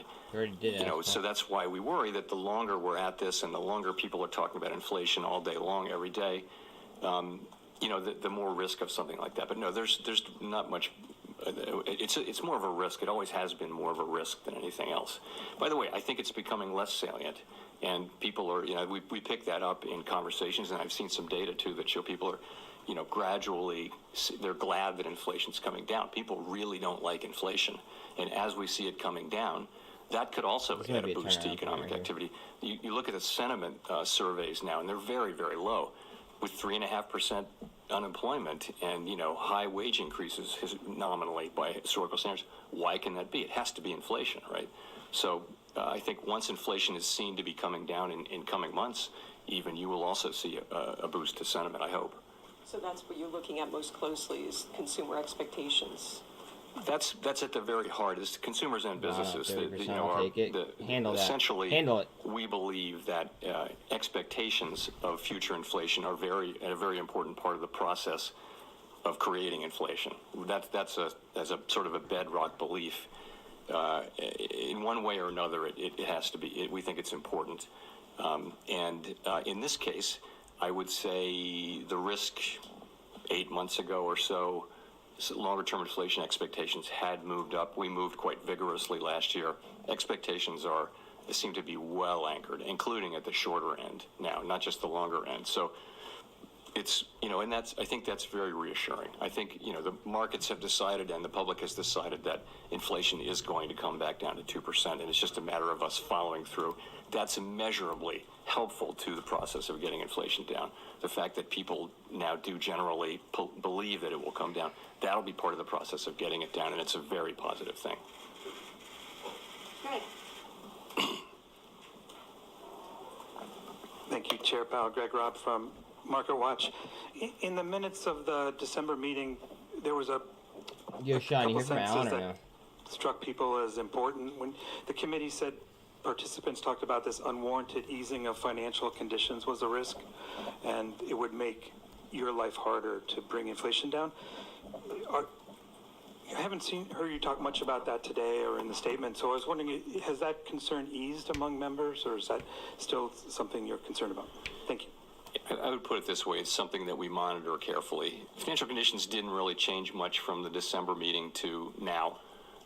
you know, so that's why we worry that the longer we're at this, and the longer people are talking about inflation all day long, every day, you know, the more risk of something like that. But no, there's not much. It's more of a risk. It always has been more of a risk than anything else. By the way, I think it's becoming less salient, and people are, you know, we pick that up in conversations, and I've seen some data too that show people are, you know, gradually, they're glad that inflation's coming down. People really don't like inflation, and as we see it coming down, that could also add a boost to economic activity. You look at the sentiment surveys now, and they're very, very low, with 3.5% unemployment and, you know, high wage increases nominally by historical standards. Why can that be? It has to be inflation, right? So I think once inflation is seen to be coming down in coming months, even, you will also see a boost to sentiment, I hope. So that's what you're looking at most closely is consumer expectations. That's at the very heart. Is consumers and businesses. Essentially, we believe that expectations of future inflation are a very important part of the process of creating inflation. That's a sort of a bedrock belief. In one way or another, it has to be. We think it's important. And in this case, I would say the risk 8 months ago or so, longer-term inflation expectations had moved up. We moved quite vigorously last year. Expectations seem to be well anchored, including at the shorter end now, not just the longer end. So it's, you know, and I think that's very reassuring. I think, you know, the markets have decided and the public has decided that inflation is going to come back down to 2%, and it's just a matter of us following through. That's immeasurably helpful to the process of getting inflation down. The fact that people now do generally believe that it will come down, that'll be part of the process of getting it down, and it's a very positive thing. Greg. Thank you, Chair Powell. Greg Robb from Market Watch. In the minutes of the December meeting, there was a couple sentences that struck people as important. When the committee said participants talked about this unwarranted easing of financial conditions was a risk, and it would make your life harder to bring inflation down. I haven't heard you talk much about that today or in the statement, so I was wondering, has that concern eased among members, or is that still something you're concerned about? Thank you. I would put it this way, it's something that we monitor carefully. Financial conditions didn't really change much from the December meeting to now.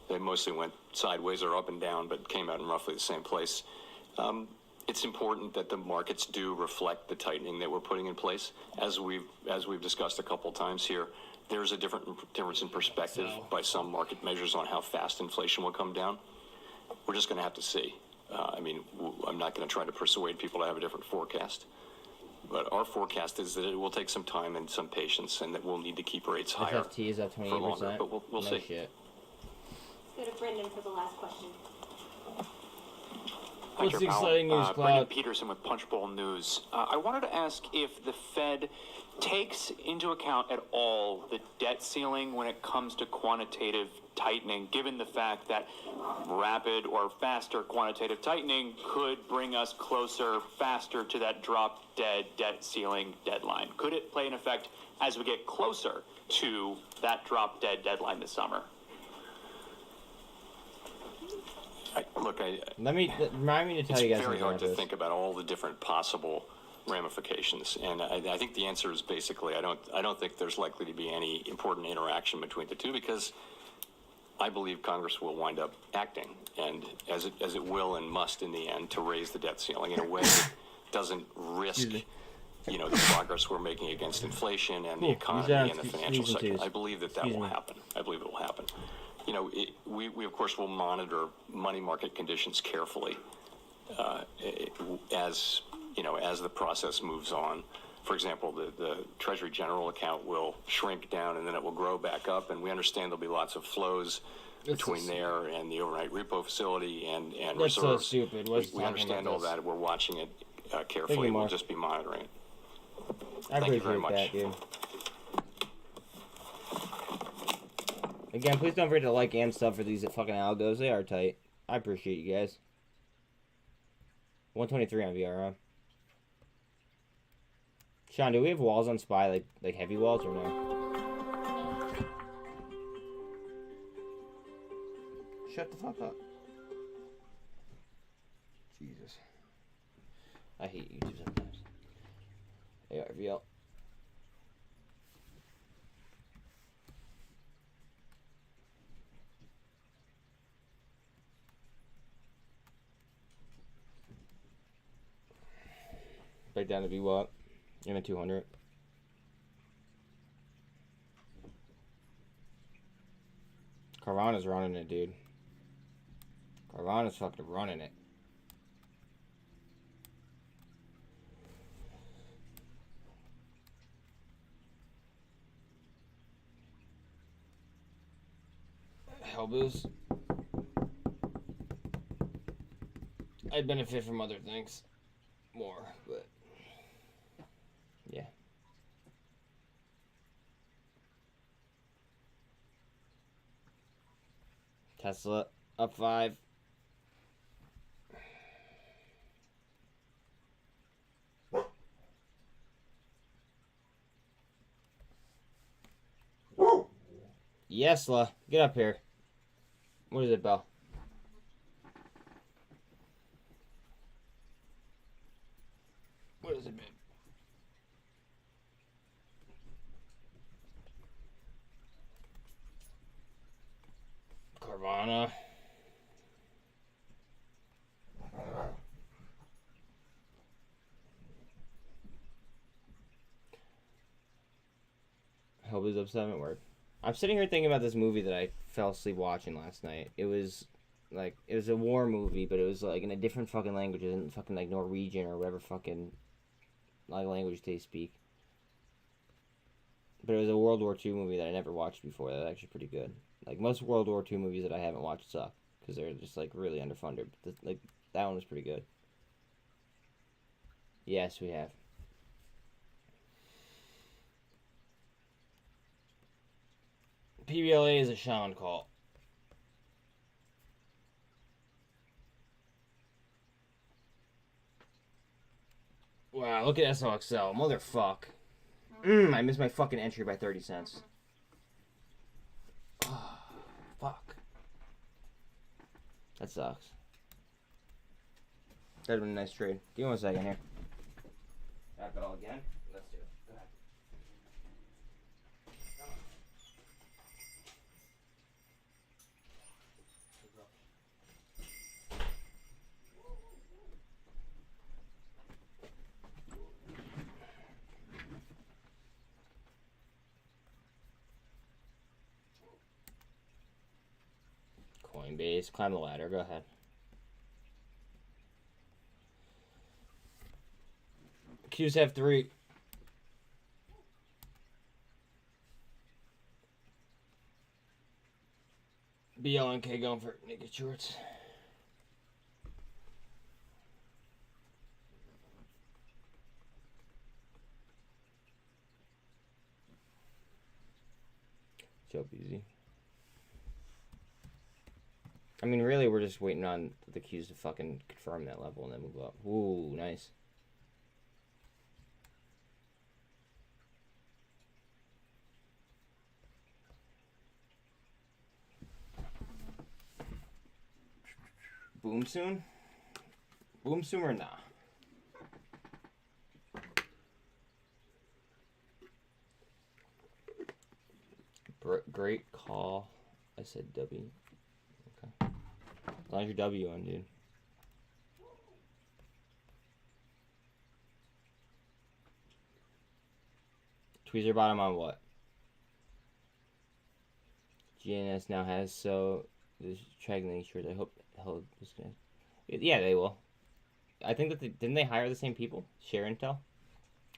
They mostly went sideways or up and down, but came out in roughly the same place. It's important that the markets do reflect the tightening that we're putting in place. As we've discussed a couple times here, there's a difference in perspective by some market measures on how fast inflation will come down. We're just going to have to see. I mean, I'm not going to try to persuade people to have a different forecast. But our forecast is that it will take some time and some patience, and that we'll need to keep rates higher FFT is up 28%. For longer. But we'll see. Shit. Let's go to Brendan for the last question. What's the exciting news, Cloud? Brendan Peterson with Punchbowl News. I wanted to ask if the Fed takes into account at all the debt ceiling when it comes to quantitative tightening, given the fact that rapid or faster quantitative tightening could bring us closer, faster to that drop-dead debt ceiling deadline. Could it play an effect as we get closer to that drop-dead deadline this summer? Remind me to tell you guys. It's very hard to think about all the different possible ramifications, and I think the answer is basically I don't think there's likely to be any important interaction between the two, because I believe Congress will wind up acting, and as it will and must in the end, to raise the debt ceiling in a way that doesn't risk the progress we're making against inflation and the economy and the financial sector. I believe that will happen. I believe it will happen. We of course will monitor money market conditions carefully as the process moves on. for example, the Treasury General account will shrink down and then it will grow back up, and we understand there'll be lots of flows between there and the overnight repo facility and That's so reserves. stupid. We understand all that. We're watching it carefully. We'll just be monitoring it. Thank you very much. That, dude. Again, please don't forget to like and sub for these fucking algos. They are tight. I appreciate you guys. 123 on VR. Sean, do we have walls on SPY, like heavy walls or no? Shut the fuck up. Jesus. I hate YouTube sometimes. ARVL. Back down to be what? In a 200. Carvana's running it, dude. Carvana's fucking running it. Hell boost. I benefit from other things more, but yeah. Tesla up 5. Yesla, get up here. What is it, Bell? What is it, babe? Carvana. Hope is up 7 word. I'm sitting here thinking about this movie that I fell asleep watching last night. It was a war movie, but it was like in a different fucking language. It wasn't fucking like Norwegian or whatever fucking like language they speak. But it was a World War II movie that I never watched before. That's actually pretty good. Like most World War II movies that I haven't watched suck because they're just like really underfunded. But like that one was pretty good. Yes, we have. PBLA is a Sean call. Wow, look at SOXL. Motherfuck. I missed my fucking entry by 30 cents. Oh, fuck. That sucks. That'd have been a nice trade. Give me 1 second here. That bell again? Let's do it. Go ahead. Coinbase, climb the ladder, go ahead. Q's have 3. BLNK going for naked shorts. Joe easy. I mean, really, we're just waiting on the Qs to fucking confirm that level and then move up. Ooh, nice. Boom soon? Boom soon or nah? Great call. I said W. Okay. As long as you're W on, dude. Tweezer bottom on what? GNS now has, so there's tracking shirts. I hope hell is gonna. Yeah, they will. I think that didn't they hire the same people? Share Intel.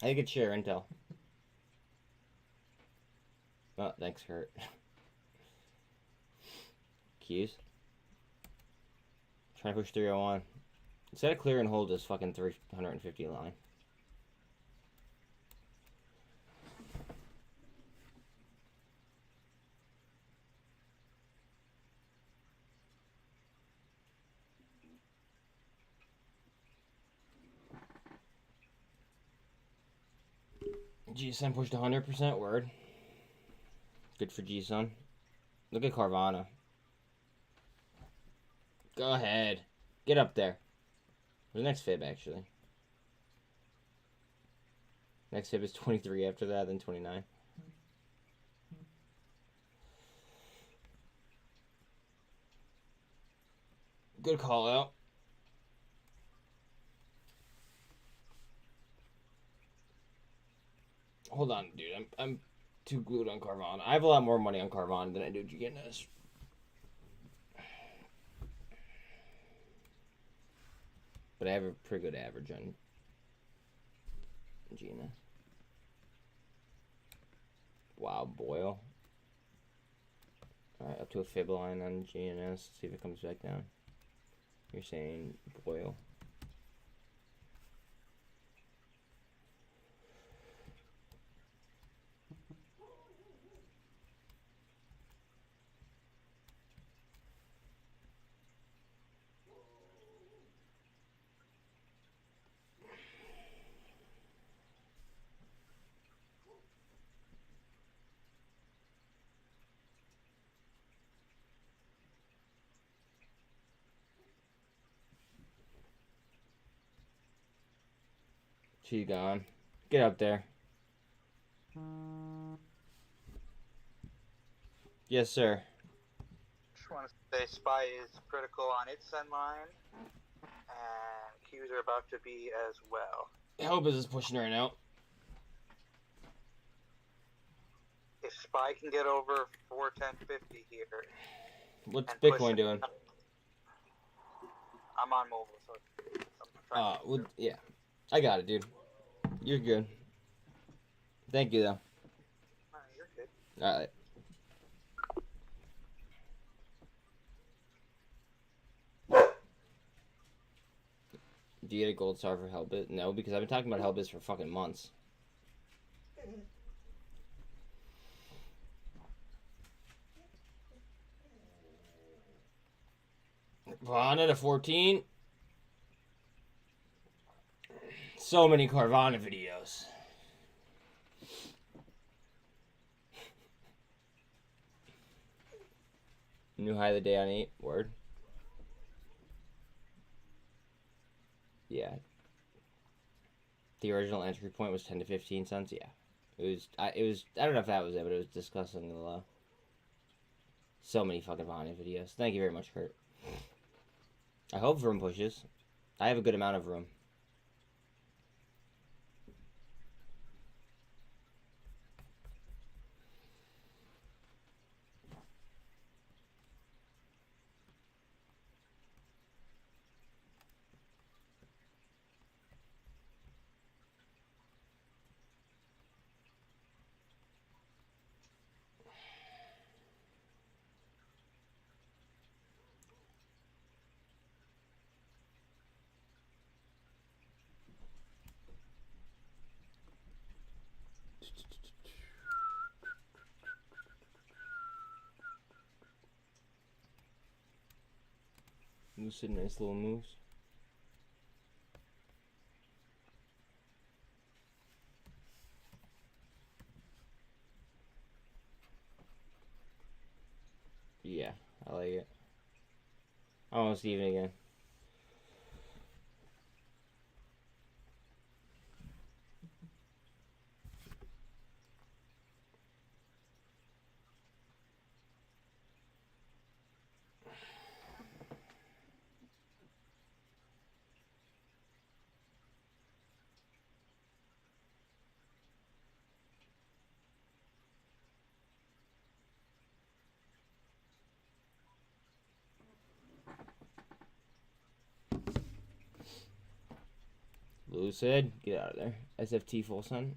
I think it's share intel. Oh, thanks, Kurt. Q's. Trying to push 301. Instead of clear and hold this fucking 350 line. GSM pushed 100%, word. Good for GSUN. Look at Carvana. Go ahead. Get up there. The next fib, actually. Next fib is 23 after that, then 29. Good call out. Hold on, dude. I'm too glued on Carvana. I have a lot more money on Carvana than I do GNS. But I have a pretty good average on GNS. Wow, Boyle. Alright, up to a fib line on GNS. See if it comes back down. You're saying Boyle. She's gone. Get up there. Yes, sir. Just want to say SPY is critical on its send line, and Qs are about to be as well. Help is pushing right now. If SPY can get over 410.50 here. What's Bitcoin doing? I'm on mobile, so well, yeah. I got it, dude. You're good. Thank you, though. You're good. Alright. Do you get a gold star for Hellbit? No, because I've been talking about Hellbits for fucking months. Carvana to 14. So many Carvana videos. New high of the day on 8. Word. Yeah. The original entry point was 10 to 15 cents. Yeah. It was. I don't know if that was it, but it was disgustingly low. So many fucking Carvana videos. Thank you very much, Kurt. I hope room pushes. I have a good amount of room. Lucid, nice little moves. Yeah, I like it. Almost even again. Lucid, get out of there. SFT full sun.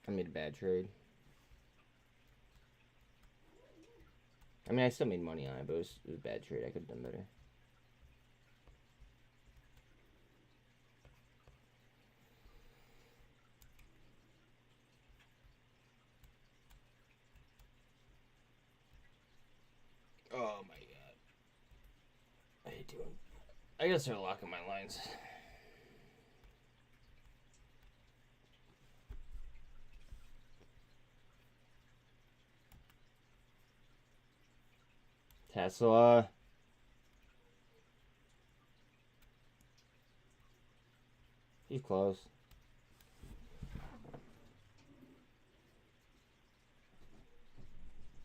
I made a bad trade. I mean, I still made money on it, but it was a bad trade. I could have done better. Oh my god. I hate doing. I gotta start locking my lines. Tesla. He's close.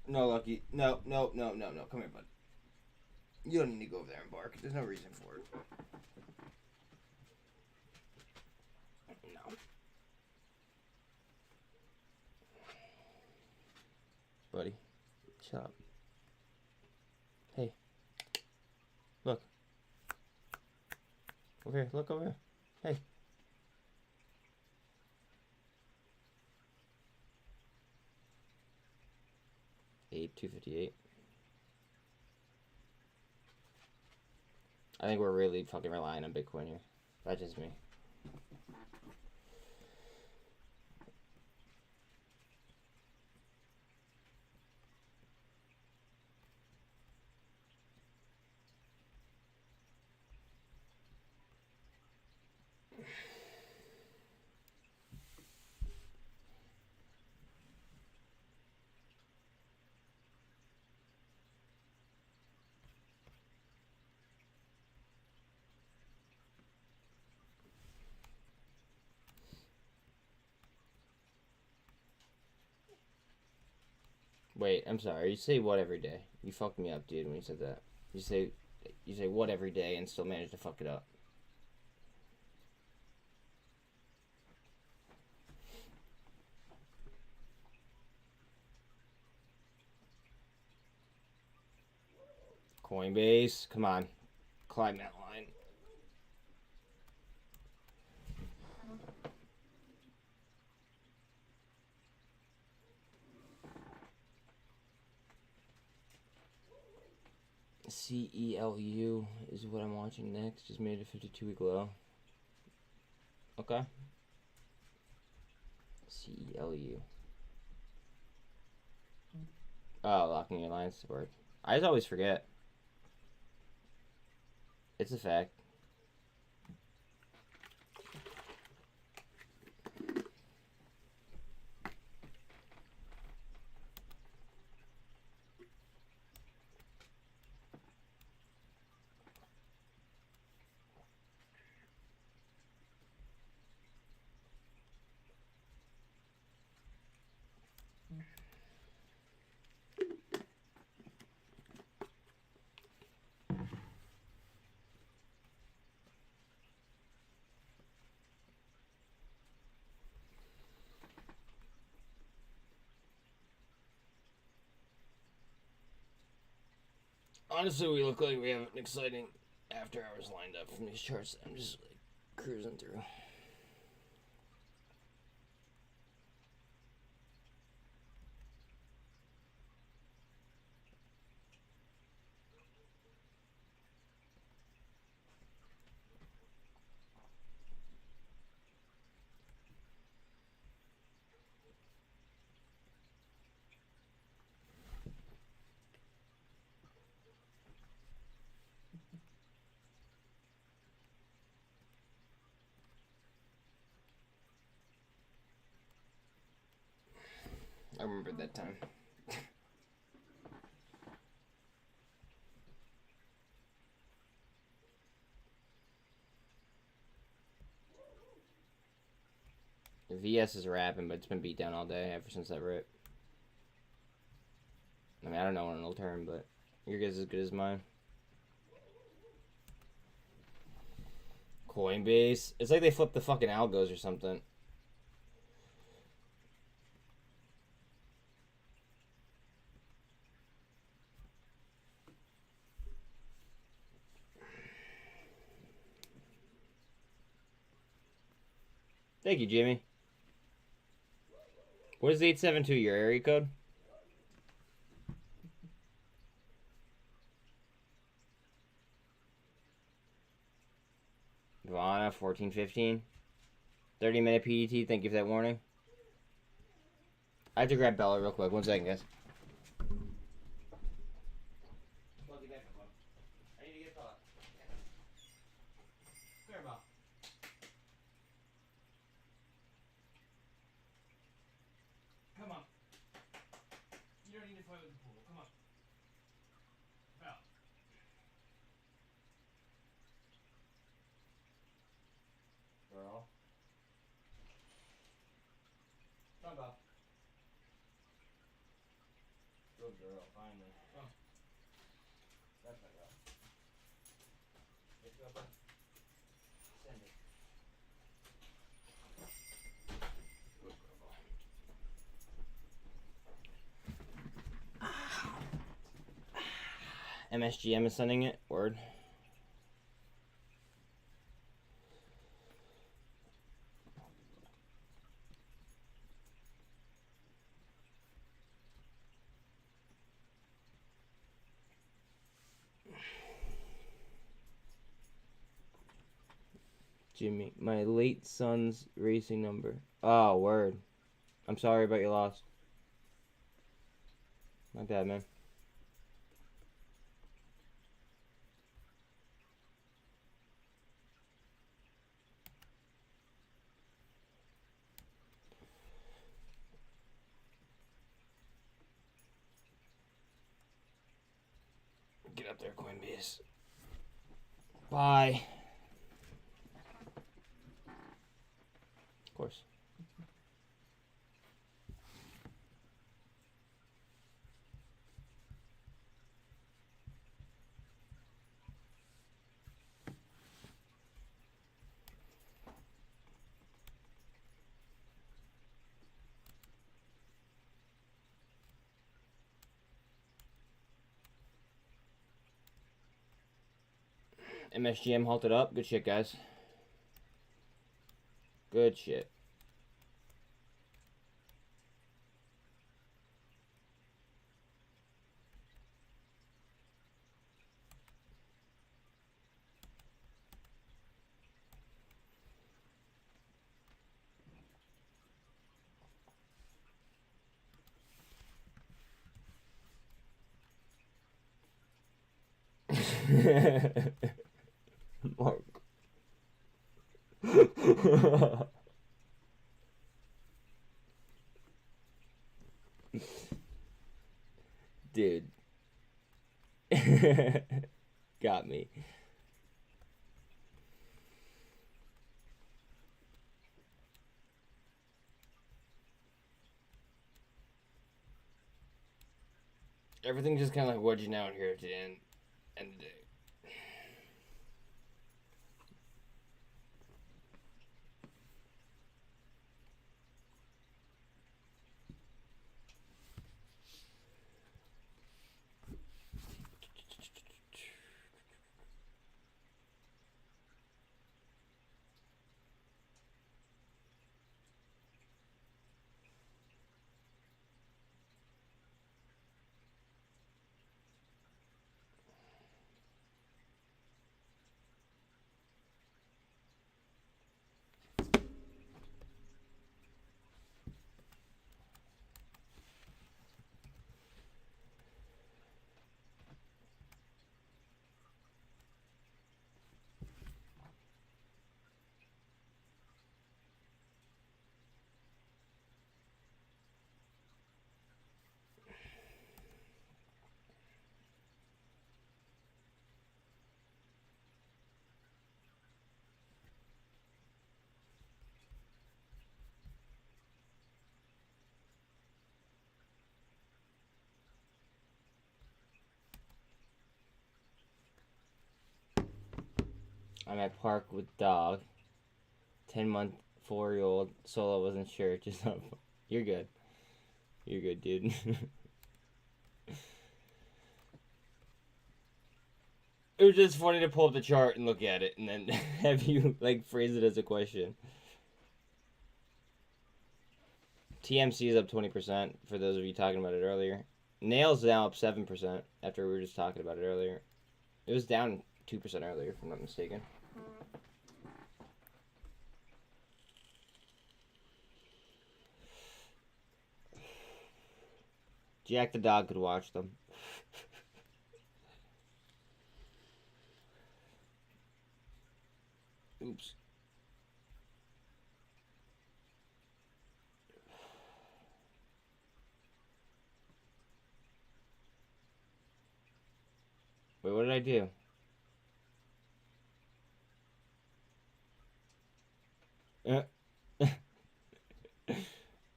No, Lucky. No. Come here, bud. You don't need to go over there and bark. There's no reason for it. No. Buddy. Shut up. Hey. Look. Over here. Look over here. Hey. $258. I think we're really fucking relying on Bitcoin here. That's just me. Wait, I'm sorry. You say what every day? You fucked me up, dude, when you said that. You say what every day and still manage to fuck it up. Coinbase, come on. Climb that line. CELU is what I'm watching next. Just made a 52-week low. Okay. CELU. Oh, locking your lines to work. I just always forget. It's a fact. Honestly, we look like we have an exciting after hours lined up from these charts. I'm just like cruising through. I remember that time. The VS is rapping, but it's been beat down all day ever since that rip. I mean, I don't know when it'll turn, but your guess is as good as mine. Coinbase. It's like they flipped the fucking algos or something. Thank you, Jimmy. What is 872, your area code? Vana, 1415. 30-minute PDT, thank you for that warning. I have to grab Bella real quick. 1 second, guys. I need to get Bella. Come here, Bella. Come on. You don't need to play with the pool. Come on. Bella. Girl. Come on, Bella. Good girl, finally. Come on. That's my girl. Let's go, bud. Send it. Good girl. MSGM is sending it. Word. Jimmy, my late son's racing number. Oh, word. I'm sorry about your loss. My bad, man. Get up there, Coinbase. Bye. Of course. MSGM halted up. Good shit, guys. Good shit. Mark. Dude. Got me. Everything's just kind of like wedging out here at the end of the day. I'm at park with dog. 10-month, 4-year-old. Solo wasn't sure. Just you're good. You're good, dude. It was just funny to pull up the chart and look at it and then have you like phrase it as a question. TMC is up 20% for those of you talking about it earlier. Nails now up 7% after we were just talking about it earlier. It was down 2% earlier, if I'm not mistaken. Jack the dog could watch them. Oops. Wait, what did I do?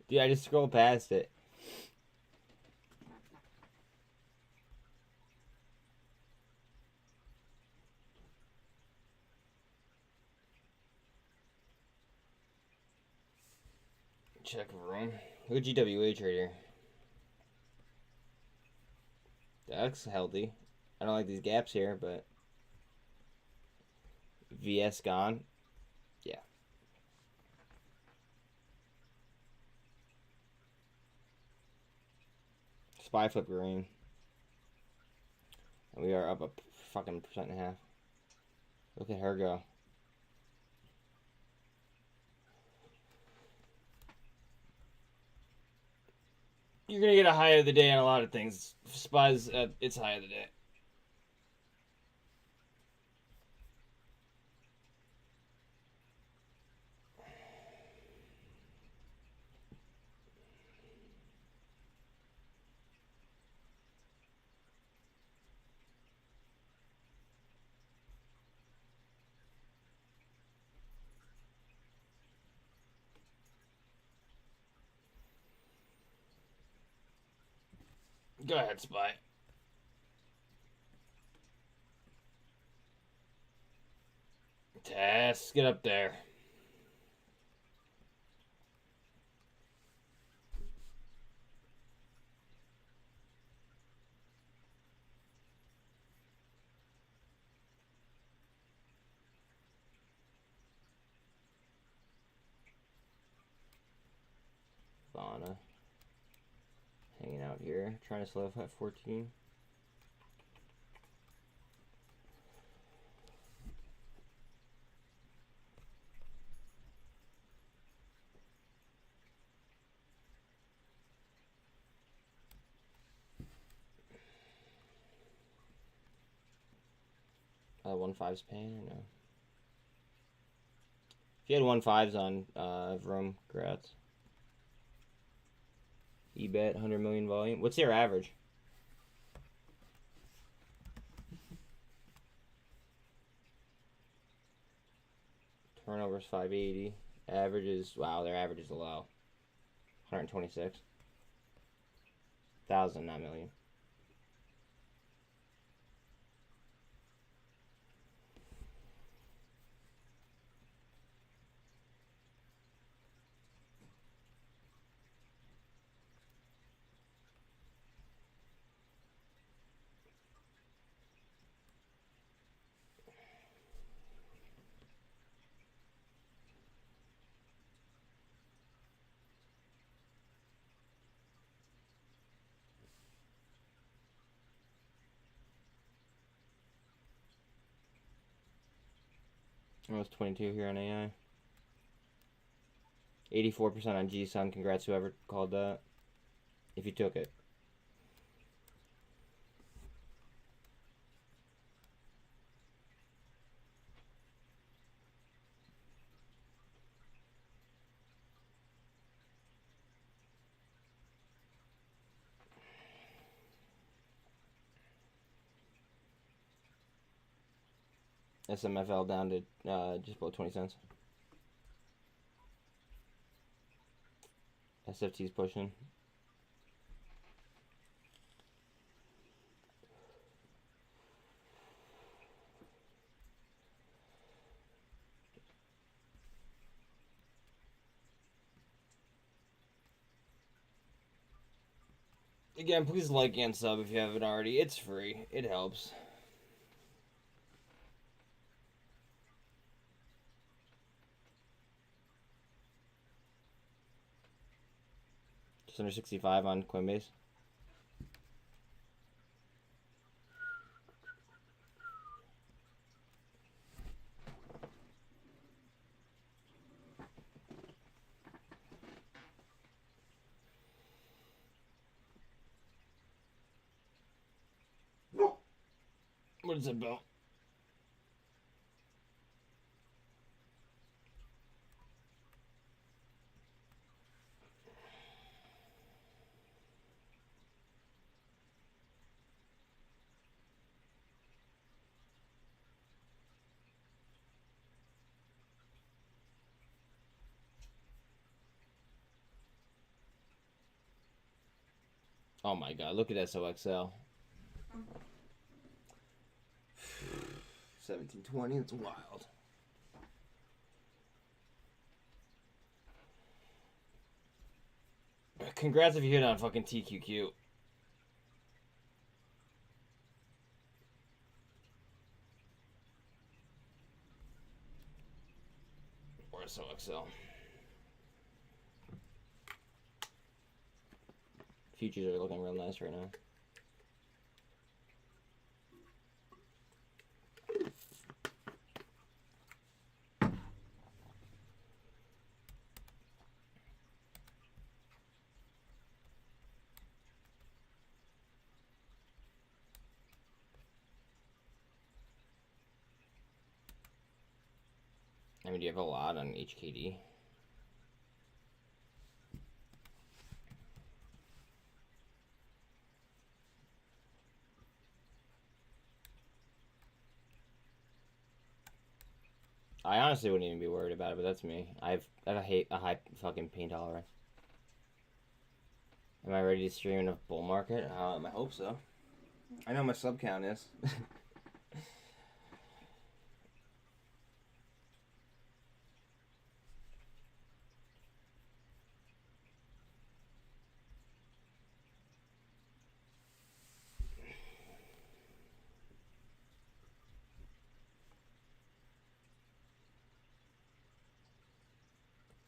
Dude, I just scrolled past it. Check room. Who GWA trader? That's healthy. I don't like these gaps here, but VS gone. Yeah. Spy flip green. And we are up a fucking 1.5%. Look at her go. You're gonna get a high of the day on a lot of things. Spy's at its high of the day. Go ahead, Spy. Tess, get up there. Lana. Hanging out here, trying to slow at 14. One fives paying or no? If you had 1.5s on Vroom, congrats. eBet 100 million volume. What's their average? Turnovers 580. Average is, wow, their average is low. 126. 1,000, not million. Almost 22 here on AI. 84% on GSUN. Congrats whoever called that. If you took it. SMFL down to just below 20 cents. SFT's pushing. Again, please like and sub if you haven't already. It's free. It helps. Just under 65 on Coinbase. What is it about? Oh my god, look at SOXL. 1720, that's wild. Congrats if you hit on fucking TQQ. Or SOXL. Futures are looking real nice right now. I mean, do you have a lot on HKD? I honestly wouldn't even be worried about it, but that's me. I hate a high fucking pain tolerance. Am I ready to stream in a bull market? I hope so. I know my sub count is.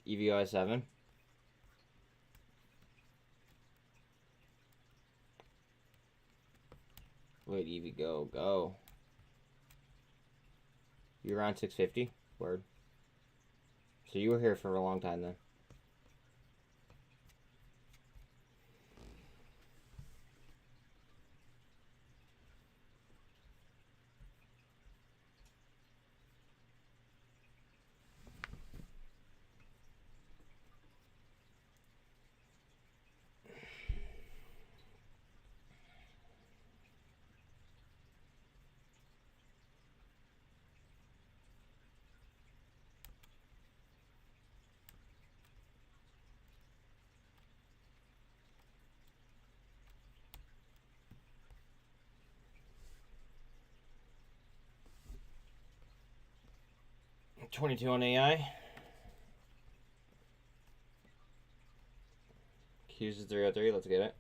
EVI 7. Wait, EV go. You're around 650? Word. So you were here for a long time then. $22 on AI. Q's is 303, let's get it.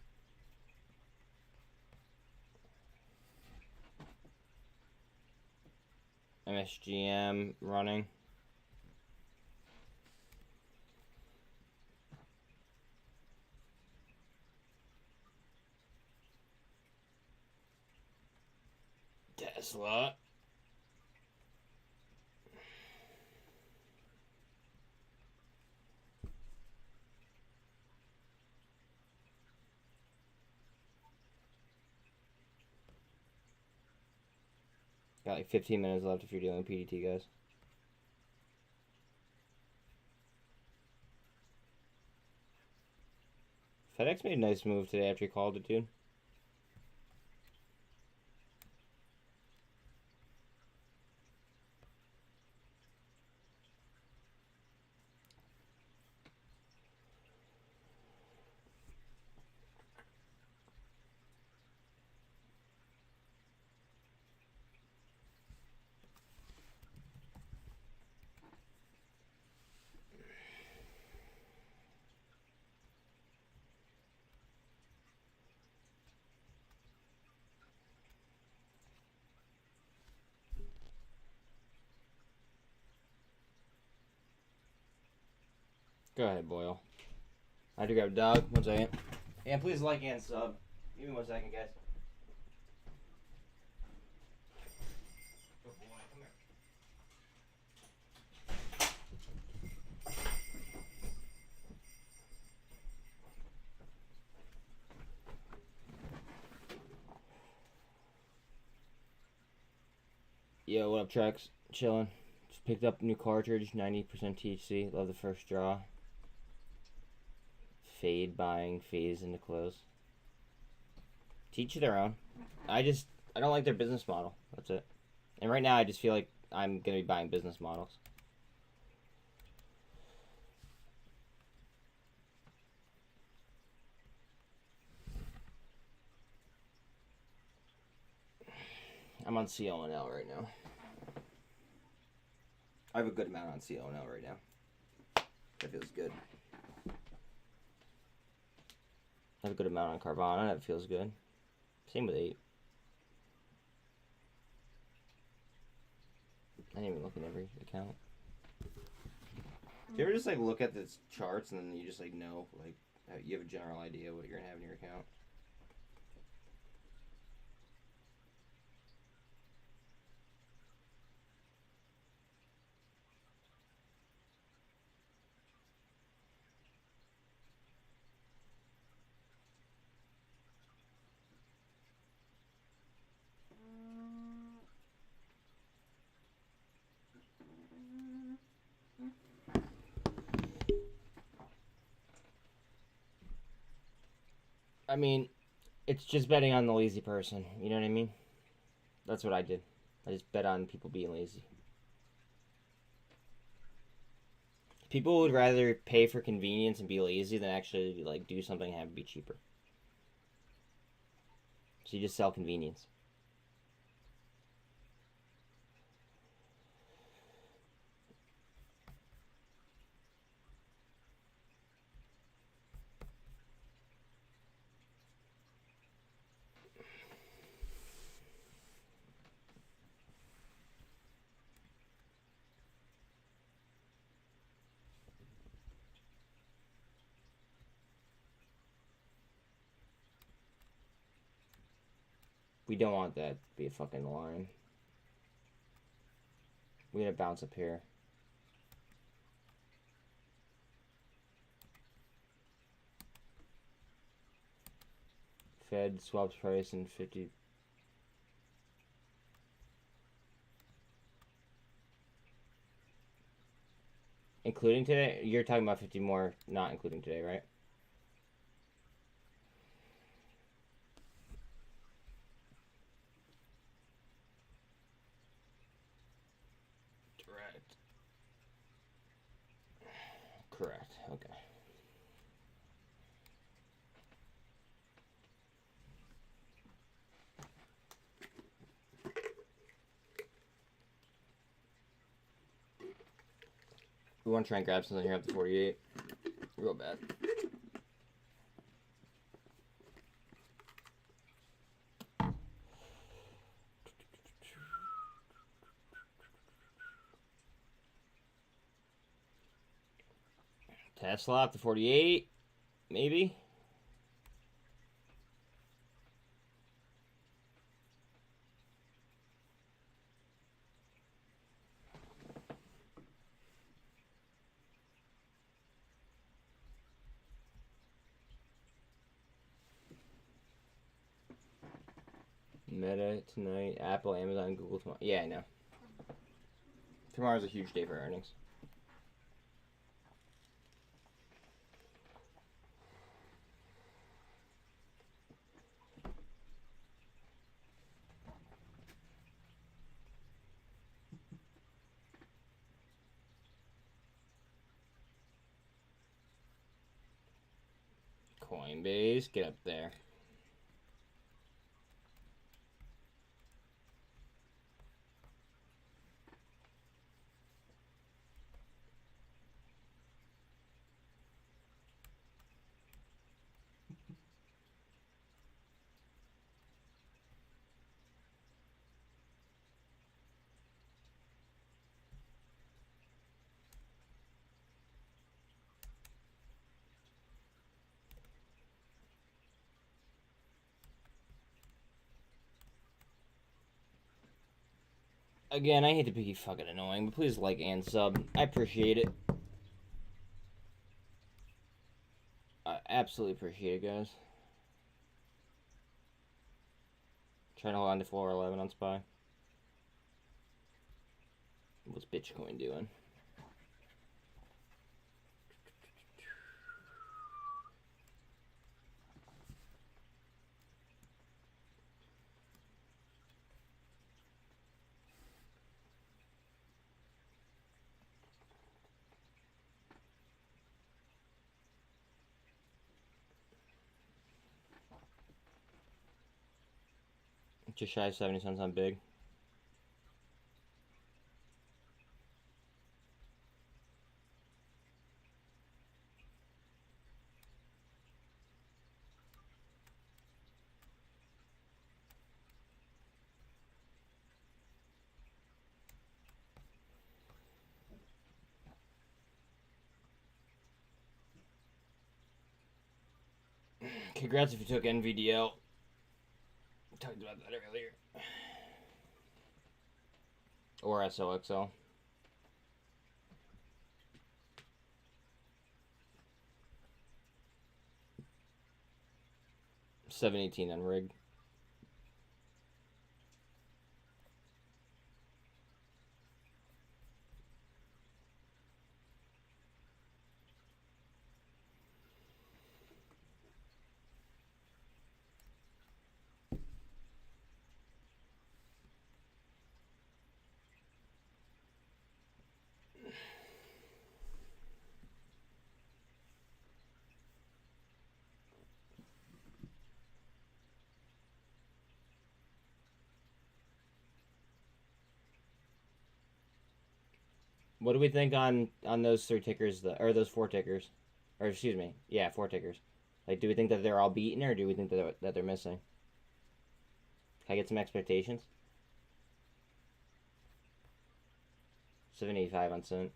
MSGM running. Tesla. Got like 15 minutes left if you're dealing with PDT, guys. FedEx made a nice move today after he called it, dude. Go ahead, Boyle. I have to grab a dog. 1 second. And please like and sub. Give me 1 second, guys. Good boy. Come here. Yo, what up, Trex? Chilling. Just picked up a new cartridge, 90% THC. Love the first draw. Fade buying, phase into close. Teach their own. I don't like their business model. That's it. And right now I just feel like I'm gonna be buying business models. I'm on CLNL right now. I have a good amount on CLNL right now. That feels good. I have a good amount on Carvana. That feels good. Same with 8. I didn't even look at every account. Do you ever just like look at the charts and then you just like know, like you have a general idea what you're gonna have in your account? I mean, it's just betting on the lazy person. You know what I mean? That's what I did. I just bet on people being lazy. People would rather pay for convenience and be lazy than actually like do something and have it be cheaper. So you just sell convenience. We don't want that to be a fucking line. We're gonna bounce up here. Fed swaps price and 50. Including today? You're talking about 50 more, not including today, right? Correct. Okay. We want to try and grab something here at the 48. Real bad. Tesla up to 48, maybe. Meta tonight, Apple, Amazon, Google tomorrow. Yeah, I know. Tomorrow's a huge day for earnings. Coinbase, get up there. Again, I hate to be fucking annoying, but please like and sub. I appreciate it. I absolutely appreciate it, guys. Trying to hold on to floor 11 on SPY. What's Bitcoin doing? Just shy of 70 cents on big. Congrats if you took NVDL. Talked about that earlier. Or SOXL. 718 on rig. What do we think on those 3 tickers, or those 4 tickers? Or excuse me, yeah, 4 tickers. Like, do we think that they're all beaten, or do we think that they're missing? Can I get some expectations? 785 on SINT.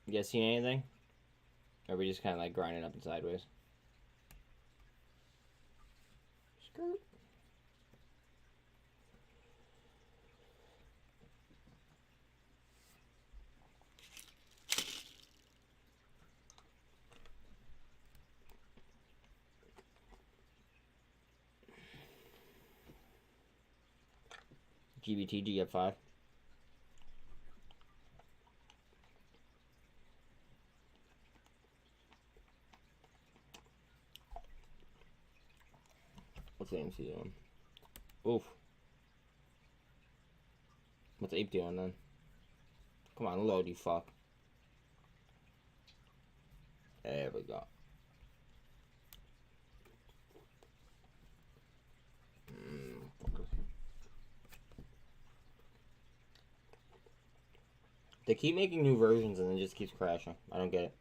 You guys seen anything? Or are we just kind of like grinding up and sideways? Skirt. GBT, GF5. What's AMC doing? Oof. What's APE doing then? Come on, load, you fuck. There we go. They keep making new versions and it just keeps crashing. I don't get it.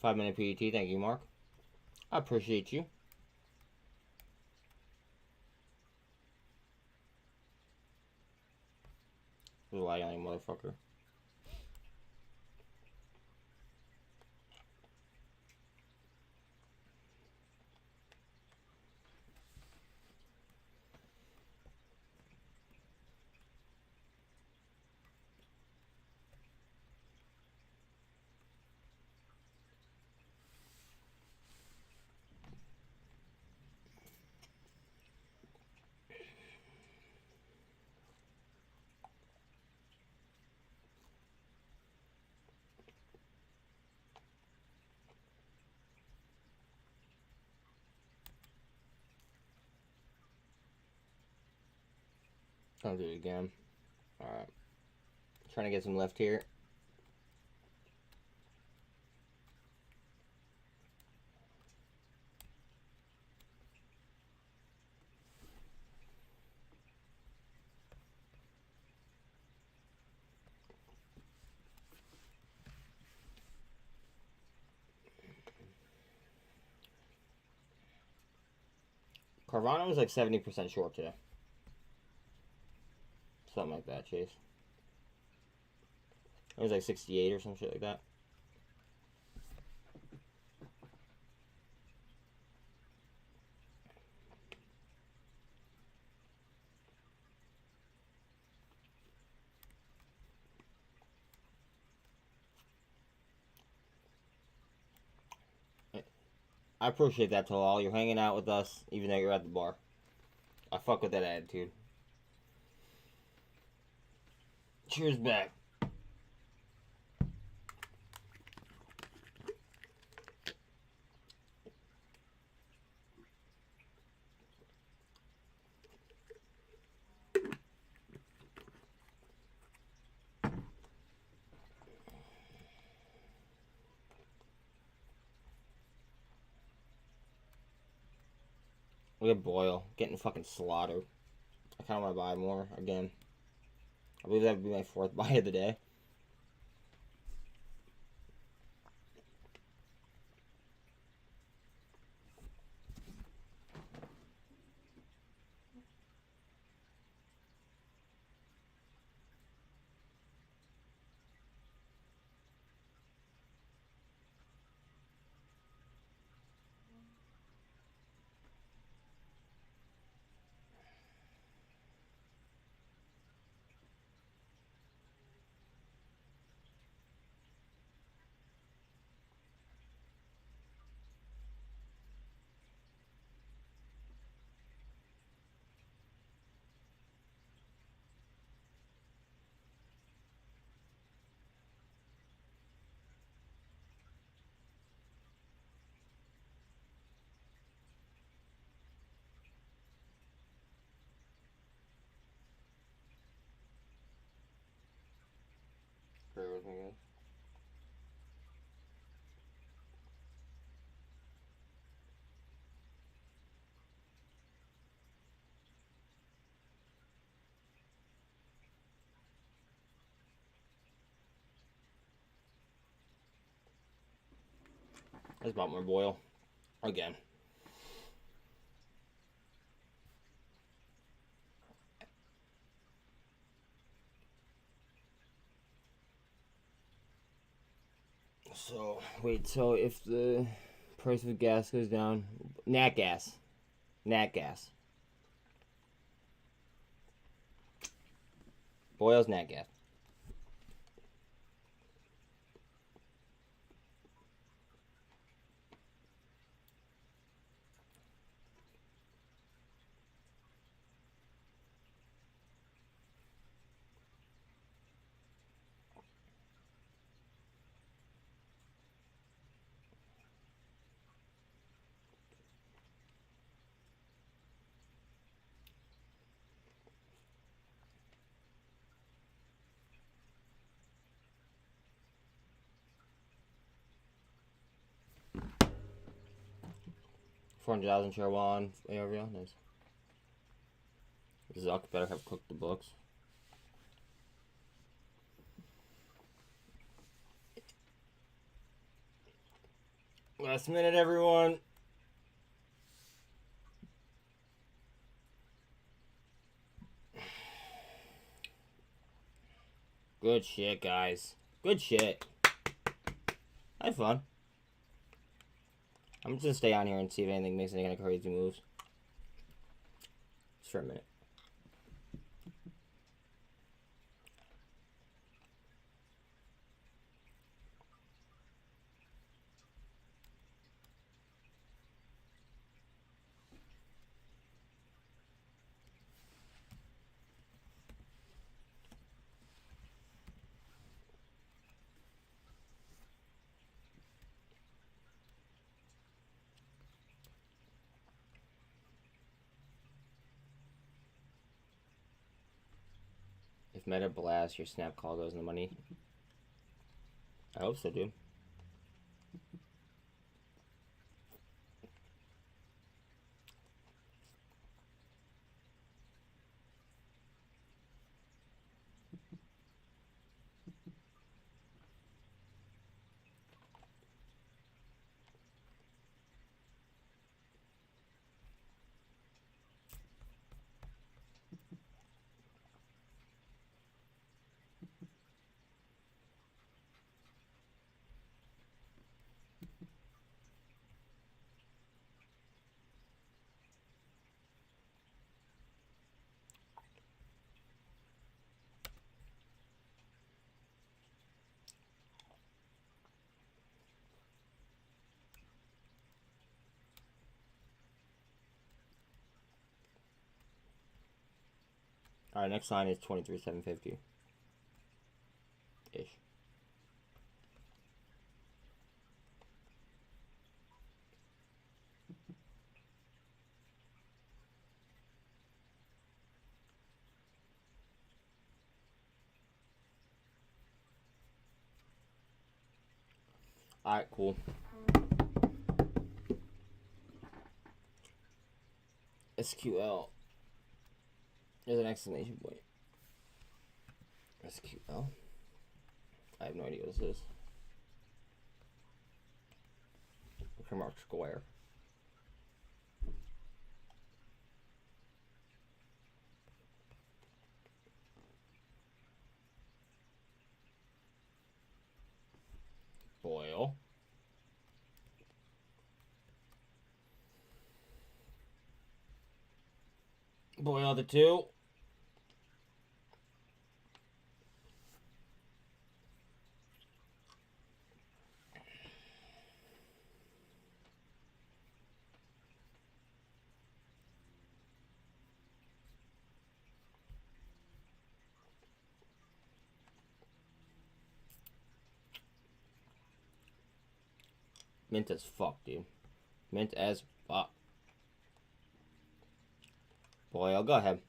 Five-minute PET, thank you, Mark. I appreciate you. Rely on you, motherfucker. I'll do it again. Alright. Trying to get some lift here. Carvana was like 70% short today. Something like that, Chase. It was like 68 or some shit like that. I appreciate that, Talal. You're hanging out with us, even though you're at the bar. I fuck with that attitude. Cheers back. Look at Boyle getting fucking slaughtered. I kind of want to buy more again. I believe that would be my 4th buy of the day. Bear with me, guys. That's about more Boyle. Again. So, wait, so if the price of gas goes down, nat gas. Boyle's nat gas. $400,000 share one ARVL, nice. Zuck better have cooked the books. Last minute, everyone. Good shit, guys. Good shit. I had fun. I'm just gonna stay on here and see if anything makes any kind of crazy moves. Just for a minute. Meta blast, your snap call goes in the money. I hope so, dude. All right, next line is 23,750 ish. All right, cool. SQL. There's an exclamation point. SQL. I have no idea what this is. Mark square. Boil. Boil the two. Mint as fuck, dude. Mint as fuck. Boil, go ahead.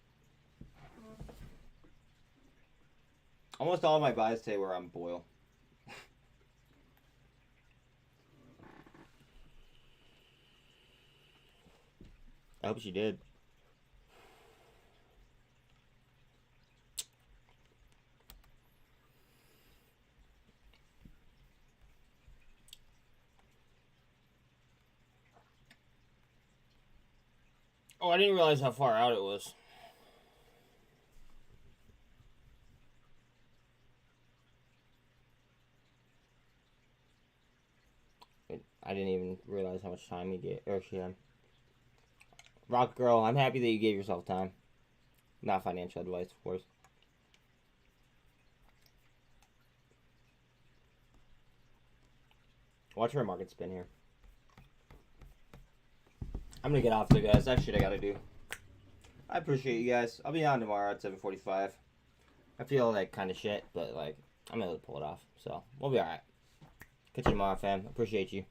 Almost all of my buys today were on boil. I hope she did. Oh, I didn't realize how far out it was. I didn't even realize how much time you get, or she had. Rock Girl, I'm happy that you gave yourself time. Not financial advice, of course. Watch her market spin here. I'm gonna get off there, guys. That's shit I gotta do. I appreciate you guys. I'll be on tomorrow at 7:45. I feel like kind of shit, but like I'm able to pull it off. So we'll be alright. Catch you tomorrow, fam. Appreciate you.